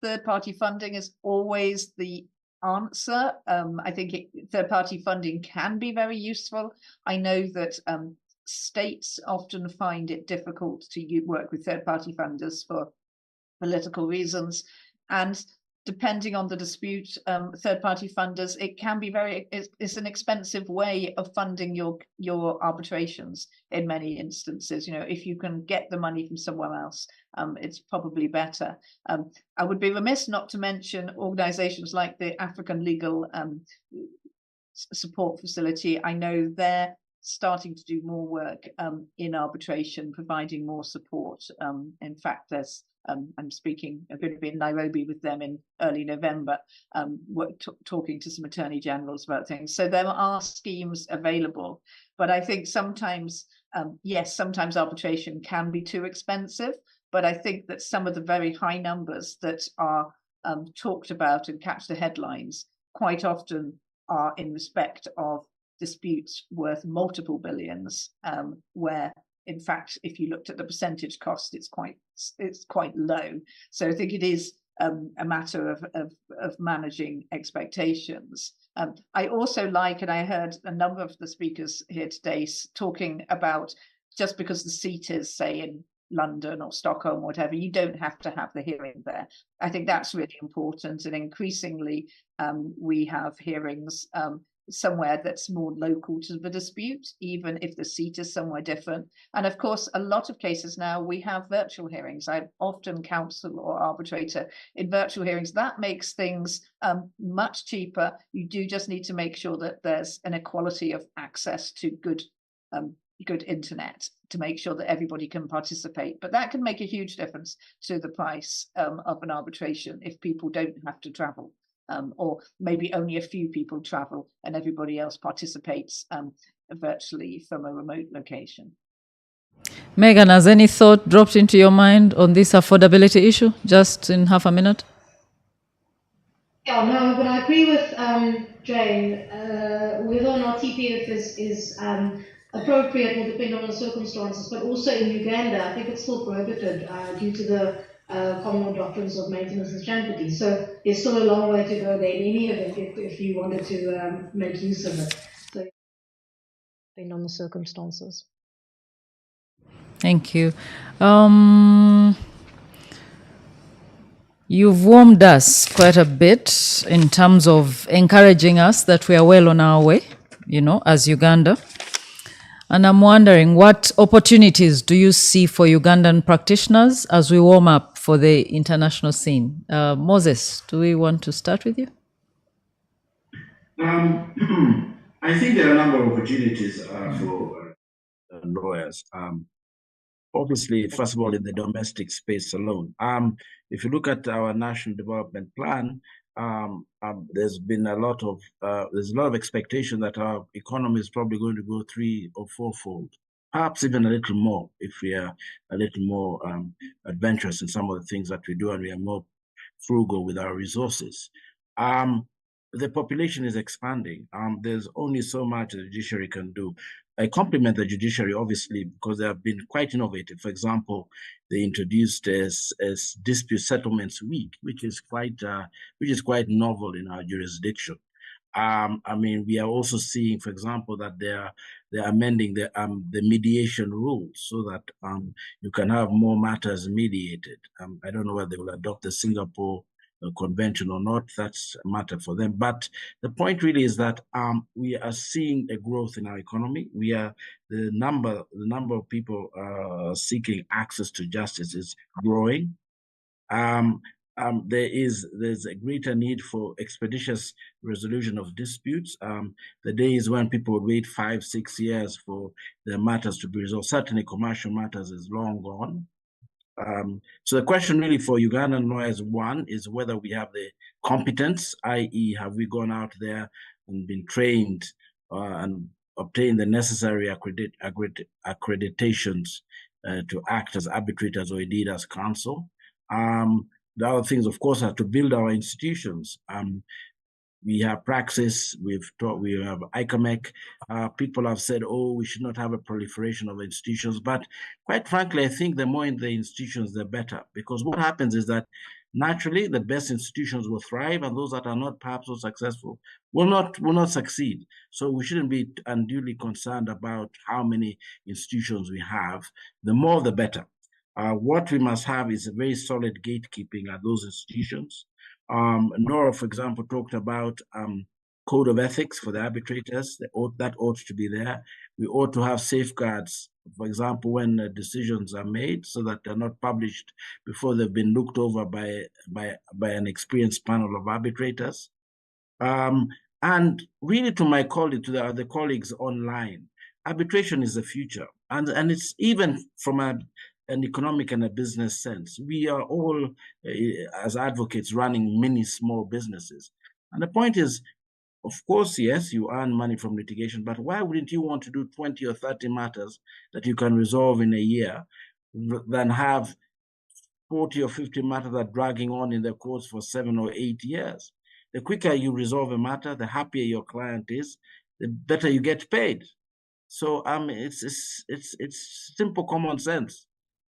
[SPEAKER 17] third-party funding is always the answer. I think third-party funding can be very useful. I know that states often find it difficult to work with third-party funders for political reasons, and depending on the dispute, third-party funders, it can be it's an expensive way of funding your arbitrations in many instances. If you can get the money from somewhere else, it's probably better. I would be remiss not to mention organizations like the African Legal Support Facility. I know they're starting to do more work in arbitration, providing more support. In fact, I'm going to be in Nairobi with them in early November, talking to some attorney generals about things. So there are schemes available, but I think sometimes, sometimes arbitration can be too expensive. But I think that some of the very high numbers that are talked about and catch the headlines quite often are in respect of disputes worth multiple billions, where in fact, if you looked at the percentage cost, it's quite low. So I think it is a matter of managing expectations. I also and I heard a number of the speakers here today talking about just because the seat is, say, in London or Stockholm or whatever, you don't have to have the hearing there. I think that's really important. And increasingly, we have hearings somewhere that's more local to the dispute, even if the seat is somewhere different. And of course, a lot of cases now we have virtual hearings. I often counsel or arbitrator in virtual hearings. That makes things much cheaper. You do just need to make sure that there's an equality of access to good internet to make sure that everybody can participate. But that can make a huge difference to the price of an arbitration if people don't have to travel. Or maybe only a few people travel and everybody else participates virtually from a remote location.
[SPEAKER 13] Megan, has any thought dropped into your mind on this affordability issue, just in half a minute?
[SPEAKER 15] Yeah, no, but I agree with Jane. Whether or not TPF is appropriate will depend on the circumstances, but also in Uganda, I think it's still prohibited due to the common law doctrines of maintenance and sanctity. So there's still a long way to go there in any event if you wanted to make use of it. So depend on the circumstances.
[SPEAKER 13] Thank you. You've warmed us quite a bit in terms of encouraging us that we are well on our way, as Uganda. And I'm wondering, what opportunities do you see for Ugandan practitioners as we warm up for the international scene? Moses, do we want to start with you?
[SPEAKER 14] I think there are a number of opportunities for lawyers. Obviously, first of all, in the domestic space alone. If you look at our national development plan, there's been a lot of expectation that our economy is probably going to go 3- or 4-fold, perhaps even a little more if we are a little more adventurous in some of the things that we do and we are more frugal with our resources. The population is expanding. There's only so much the judiciary can do. I compliment the judiciary, obviously, because they have been quite innovative. For example, they introduced a dispute settlements week, which is quite novel in our jurisdiction. We are also seeing, for example, that they're amending the mediation rules so that you can have more matters mediated. I don't know whether they will adopt the Singapore convention or not. That's a matter for them. But the point really is that we are seeing a growth in our economy. The number of people seeking access to justice is growing. There's a greater need for expeditious resolution of disputes. The days when people would wait 5-6 years for their matters to be resolved, certainly commercial matters, is long gone. So the question really for Ugandan lawyers, one, is whether we have the competence, i.e. have we gone out there and been trained and obtained the necessary accreditations to act as arbitrators or indeed as counsel. The other things, of course, are to build our institutions. We have Praxis, we have ICAMEC. People have said, we should not have a proliferation of institutions. But quite frankly, I think the more in the institutions, the better. Because what happens is that naturally the best institutions will thrive, and those that are not perhaps so successful will not succeed. So we shouldn't be unduly concerned about how many institutions we have. The more, the better. What we must have is a very solid gatekeeping at those institutions. Nora, for example, talked about code of ethics for the arbitrators. That ought to be there. We ought to have safeguards, for example, when decisions are made, so that they're not published before they've been looked over by an experienced panel of arbitrators. And really, to my colleague, to the colleagues online, arbitration is the future, and it's even from an economic and a business sense. We are all, as advocates, running many small businesses. And the point is, of course, yes, you earn money from litigation, but why wouldn't you want to do 20 or 30 matters that you can resolve in a year than have 40 or 50 matters that are dragging on in the courts for 7 or 8 years? The quicker you resolve a matter, the happier your client is, the better you get paid. So it's simple common sense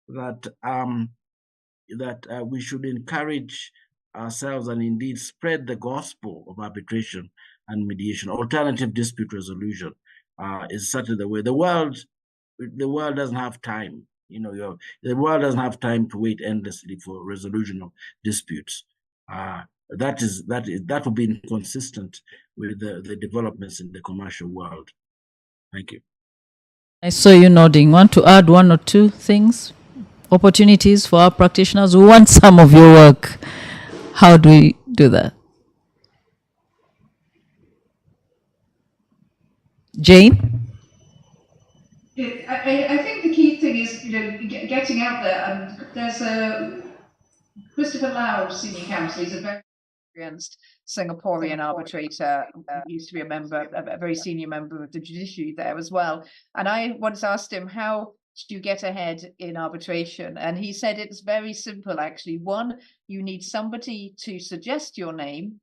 [SPEAKER 14] that we should encourage ourselves and indeed spread the gospel of arbitration and mediation. Alternative dispute resolution is certainly the way. The world the world doesn't have time. The world doesn't have time to wait endlessly for resolution of disputes. That would be inconsistent with the developments in the commercial world. Thank you.
[SPEAKER 13] I saw you nodding. Want to add one or two things? Opportunities for our practitioners who want some of your work. How do we do that? Jane?
[SPEAKER 17] I think the key thing is, getting out there. And there's a Christopher Lau, senior counsel. He's a very experienced Singaporean arbitrator. He used to be a very senior member of the judiciary there as well. And I once asked him, how do you get ahead in arbitration? And he said it's very simple, actually. One, you need somebody to suggest your name.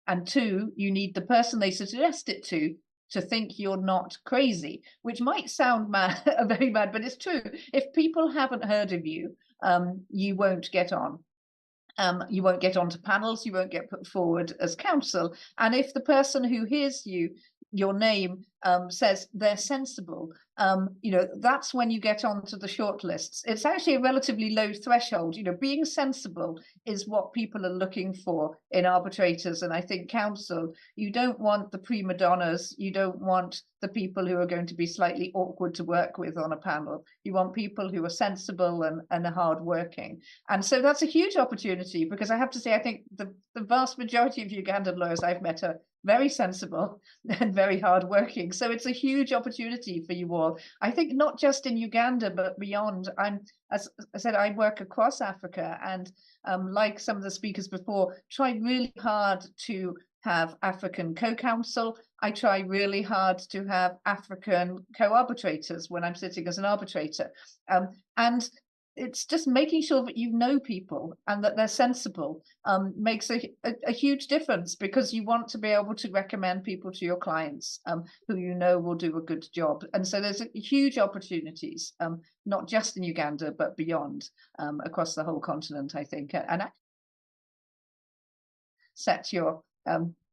[SPEAKER 17] And two, you need the person they suggest it to think you're not crazy, which might sound mad, very mad, but it's true. If people haven't heard of you, you won't get on. You won't get onto panels, you won't get put forward as counsel. And if the person who hears your name says they're sensible, that's when you get onto the shortlists. It's actually a relatively low threshold. Being sensible is what people are looking for in arbitrators. And I think counsel, you don't want the prima donnas, you don't want the people who are going to be slightly awkward to work with on a panel. You want people who are sensible and are hardworking. And so that's a huge opportunity, because I have to say, I think the vast majority of Ugandan lawyers I've met are very sensible and very hardworking. So it's a huge opportunity for you all. I think not just in Uganda, but beyond. As I said, I work across Africa, and like some of the speakers before, try really hard to have African co-counsel. I try really hard to have African co-arbitrators when I'm sitting as an arbitrator. And it's just making sure that you know people and that they're sensible makes a huge difference, because you want to be able to recommend people to your clients who you know will do a good job. And so there's huge opportunities, not just in Uganda, but beyond, across the whole continent, I think. And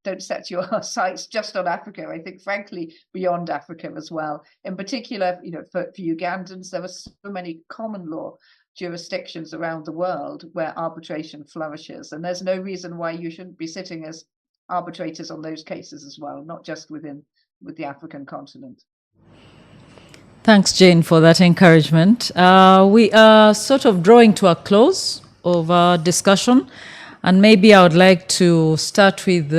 [SPEAKER 17] don't set your sights just on Africa. I think, frankly, beyond Africa as well. In particular, for Ugandans, there are so many common law jurisdictions around the world where arbitration flourishes, and there's no reason why you shouldn't be sitting as arbitrators on those cases as well, not just with the African continent.
[SPEAKER 13] Thanks, Jane, for that encouragement. We are sort of drawing to a close of our discussion. And maybe I would like to start with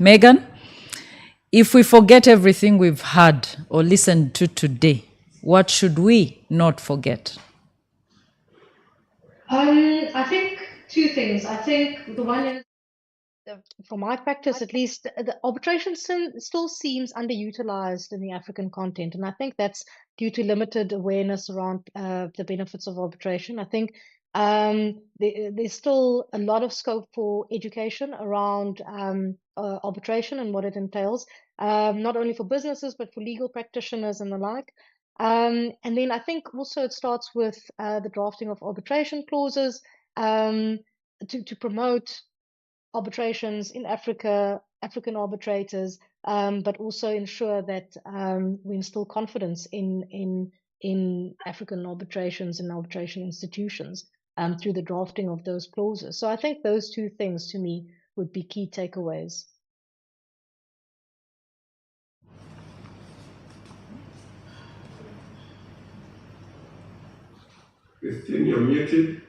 [SPEAKER 13] Megan. If we forget everything we've had or listened to today, what should we not forget?
[SPEAKER 15] I think two things. I think the one is, for my practice at least, the arbitration still seems underutilized in the African content. And I think that's due to limited awareness around the benefits of arbitration. I think there's still a lot of scope for education around arbitration and what it entails, not only for businesses, but for legal practitioners and the like. And then I think also it starts with the drafting of arbitration clauses to promote arbitrations in Africa, African arbitrators, but also ensure that we instill confidence in African arbitrations and arbitration institutions through the drafting of those clauses. So I think those two things to me would be key takeaways.
[SPEAKER 16] Christine, you're muted.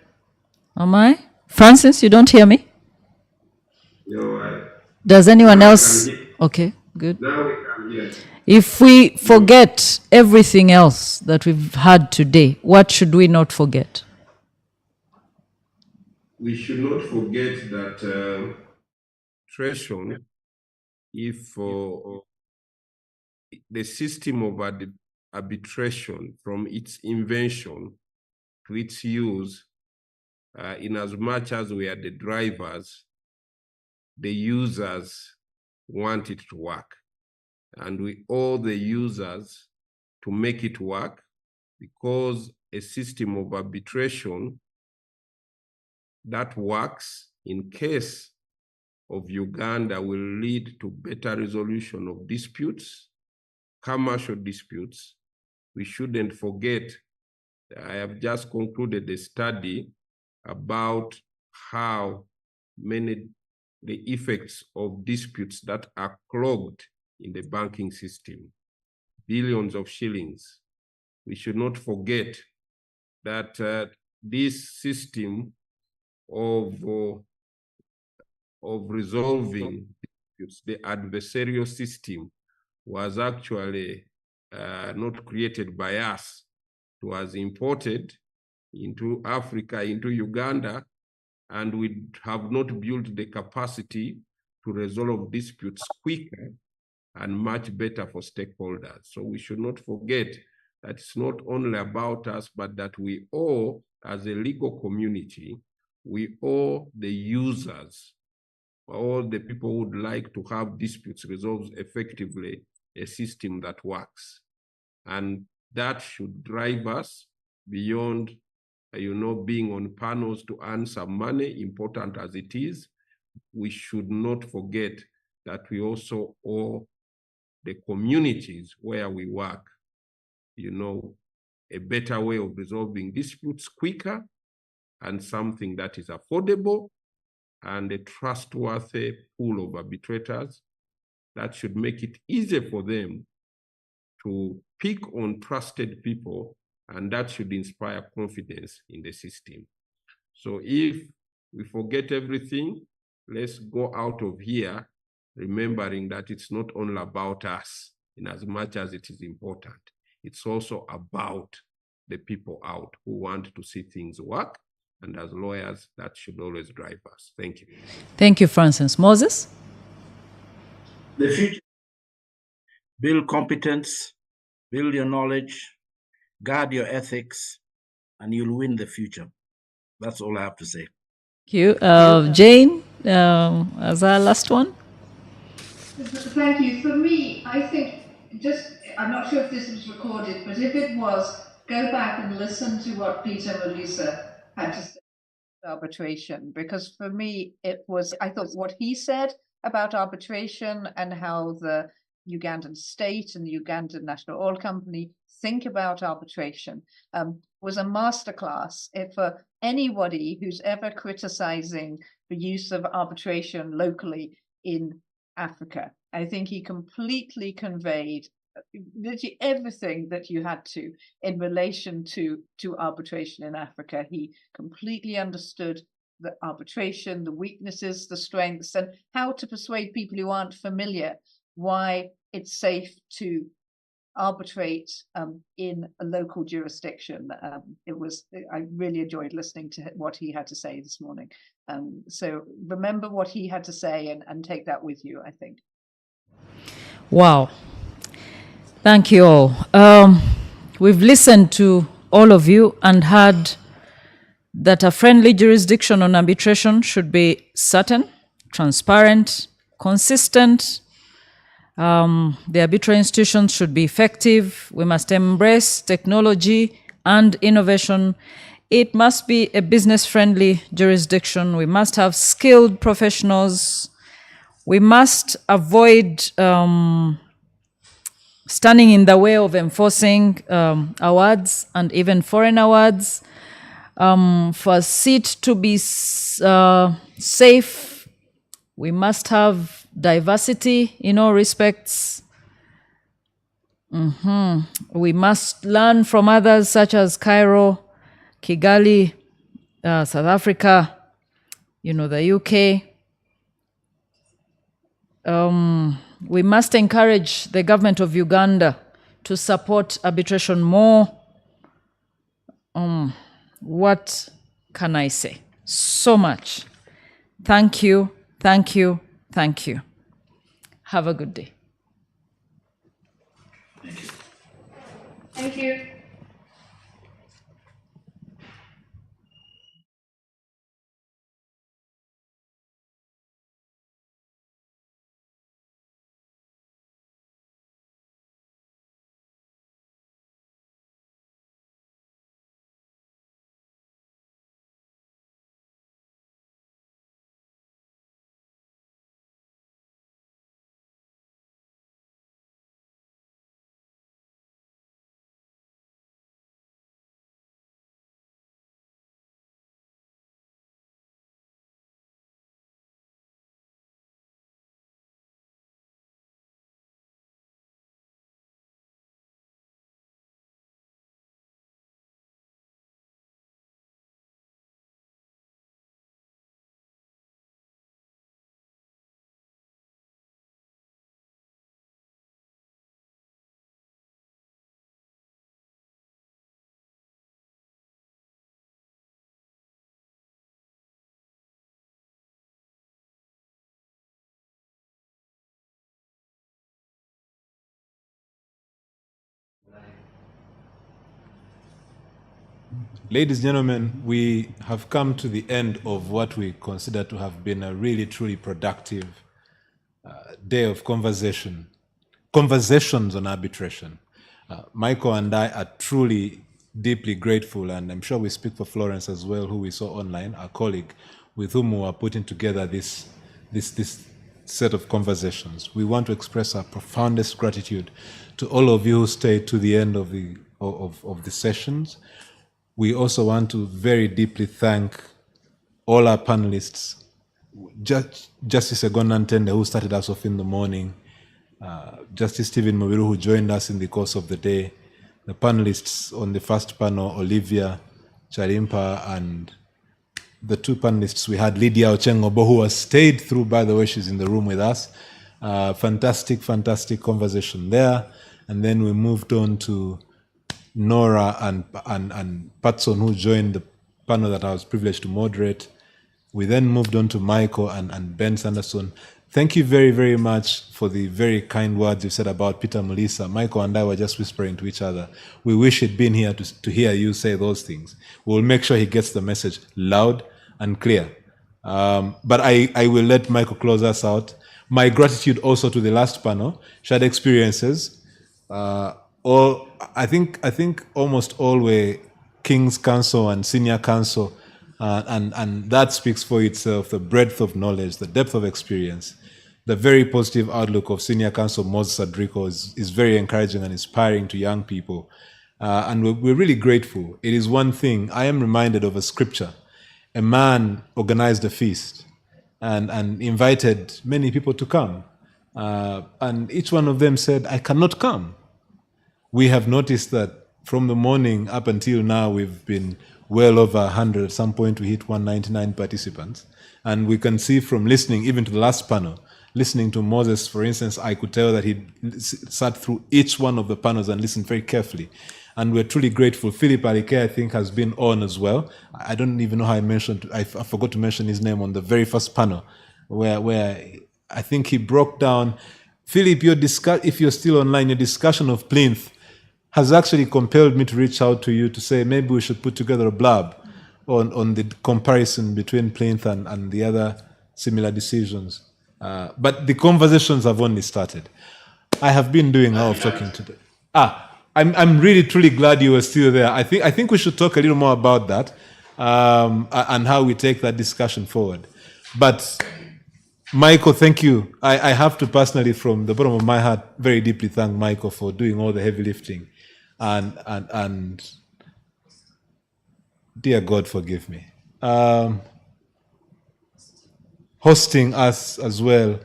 [SPEAKER 13] Am I? Francis, you don't hear me?
[SPEAKER 16] No,
[SPEAKER 13] Does anyone else? Okay, good.
[SPEAKER 16] Now we can hear.
[SPEAKER 13] If we forget everything else that we've had today, what should we not forget?
[SPEAKER 16] We should not forget that arbitration, if the system of arbitration from its invention to its use, in as much as we are the drivers, the users want it to work. And we owe the users to make it work, because a system of arbitration that works in case of Uganda will lead to better resolution of disputes, commercial disputes, we shouldn't forget. I have just concluded a study about how many the effects of disputes that are clogged in the banking system, billions of shillings. We should not forget that this system of resolving disputes, the adversarial system, was actually not created by us. It was imported into Africa, into Uganda, and we have not built the capacity to resolve disputes quicker and much better for stakeholders. So we should not forget that it's not only about us, but that we owe, as a legal community, we owe the users, all the people who would like to have disputes resolved effectively, a system that works. And that should drive us beyond, being on panels to earn some money, important as it is. We should not forget that we also owe the communities where we work, a better way of resolving disputes quicker, and something that is affordable, and a trustworthy pool of arbitrators that should make it easier for them to pick on trusted people, and that should inspire confidence in the system. So if we forget everything, let's go out of here remembering that it's not only about us in as much as it is important. It's also about the people out who want to see things work. And as lawyers, that should always drive us. Thank you.
[SPEAKER 13] Thank you, Francis. Moses?
[SPEAKER 14] The future. Build competence, build your knowledge, guard your ethics, and you'll win the future. That's all I have to say.
[SPEAKER 13] Thank you. Jane, as our last one.
[SPEAKER 17] Thank you. For me, I think I'm not sure if this was recorded, but if it was, go back and listen to what Peter Malisa had to say about arbitration, because for me, I thought what he said about arbitration and how the Ugandan state and the Ugandan National Oil Company think about arbitration was a masterclass for anybody who's ever criticizing the use of arbitration locally in Africa. I think he completely conveyed literally everything that you had to in relation to arbitration in Africa. He completely understood the arbitration, the weaknesses, the strengths, and how to persuade people who aren't familiar why it's safe to arbitrate in a local jurisdiction. I really enjoyed listening to what he had to say this morning. So remember what he had to say and take that with you, I think.
[SPEAKER 13] Wow. Thank you all. We've listened to all of you and heard that a friendly jurisdiction on arbitration should be certain, transparent, consistent. The arbitral institutions should be effective. We must embrace technology and innovation. It must be a business-friendly jurisdiction. We must have skilled professionals. We must avoid standing in the way of enforcing awards and even foreign awards. For a seat to be safe, we must have diversity in all respects. We must learn from others such as Cairo, Kigali, South Africa, the UK. We must encourage the government of Uganda to support arbitration more. What can I say? So much. Thank you, thank you, thank you. Have a good day.
[SPEAKER 17] Thank you.
[SPEAKER 1] Ladies and gentlemen, we have come to the end of what we consider to have been a really, truly productive day of conversations on arbitration. Michael and I are truly deeply grateful, and I'm sure we speak for Florence as well, who we saw online, our colleague, with whom we are putting together this set of conversations. We want to express our profoundest gratitude to all of you who stayed to the end of the sessions. We also want to very deeply thank all our panelists, Justice Egon Ntende, who started us off in the morning, Justice Stephen Mubiru, who joined us in the course of the day, the panelists on the first panel, Olivia Charimpa, and the two panelists we had, Lydia Ochengobo, who has stayed through, by the way, she's in the room with us. Fantastic conversation there. And then we moved on to Nora and Patson, who joined the panel that I was privileged to moderate. We then moved on to Michael and Ben Sanderson. Thank you very, very much for the very kind words you said about Peter Mulisa. Michael and I were just whispering to each other. We wish he'd been here to hear you say those things. We'll make sure he gets the message loud and clear. But I will let Michael close us out. My gratitude also to the last panel, shared experiences. I think almost all were King's Counsel and Senior Counsel, and that speaks for itself, the breadth of knowledge, the depth of experience. The very positive outlook of Senior Counsel Moses Adrico is very encouraging and inspiring to young people. And we're really grateful. It is one thing, I am reminded of a scripture. A man organized a feast and invited many people to come. And each one of them said, I cannot come. We have noticed that from the morning up until now, we've been well over 100. At some point, we hit 199 participants. And we can see from listening, even to the last panel, listening to Moses, for instance, I could tell that he sat through each one of the panels and listened very carefully. And we're truly grateful. Philip Alike, I think, has been on as well. I don't even know how I forgot to mention his name on the very first panel, where I think he broke down. Philip, if you're still online, your discussion of plinth has actually compelled me to reach out to you to say maybe we should put together a blurb on the comparison between plinth and the other similar decisions. But the conversations have only started. I have been doing a lot of talking today. I'm really truly glad you were still there. I think we should talk a little more about that and how we take that discussion forward. But Michael, thank you. I have to personally, from the bottom of my heart, very deeply thank Michael for doing all the heavy lifting, and dear God, forgive me. Hosting us as well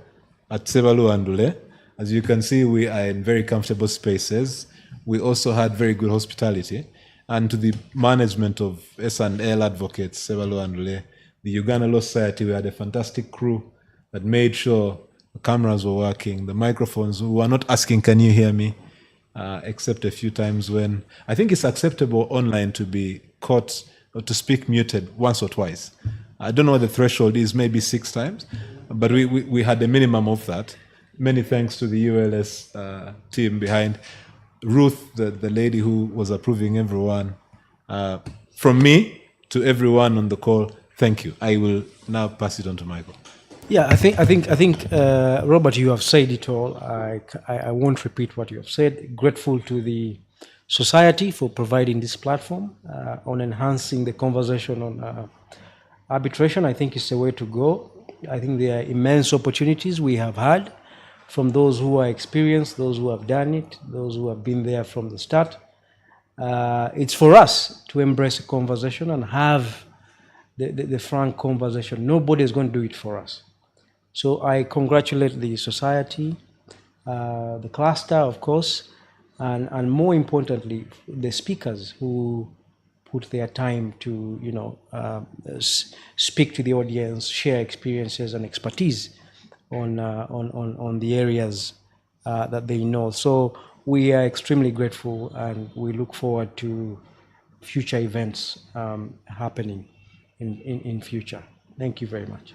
[SPEAKER 1] at Sebalu Andule. As you can see, we are in very comfortable spaces. We also had very good hospitality. And to the management of S&L Advocates, Sebalu Andule, the Uganda Law Society, we had a fantastic crew that made sure the cameras were working, the microphones. We were not asking, can you hear me? Except a few times when I think it's acceptable online to be caught or to speak muted once or twice. I don't know what the threshold is, maybe 6 times, but we had a minimum of that. Many thanks to the ULS team behind. Ruth, the lady who was approving everyone. From me to everyone on the call, thank you. I will now pass it on to Michael.
[SPEAKER 10] Yeah, I think, Robert, you have said it all. I won't repeat what you have said. Grateful to the society for providing this platform on enhancing the conversation on arbitration. I think it's the way to go. I think there are immense opportunities we have had from those who are experienced, those who have done it, those who have been there from the start. It's for us to embrace a conversation and have the frank conversation. Nobody is going to do it for us. So I congratulate the society, the cluster, of course, and more importantly, the speakers who put their time to, speak to the audience, share experiences and expertise on the areas that they know. So we are extremely grateful, and we look forward to future events happening in future. Thank you very much.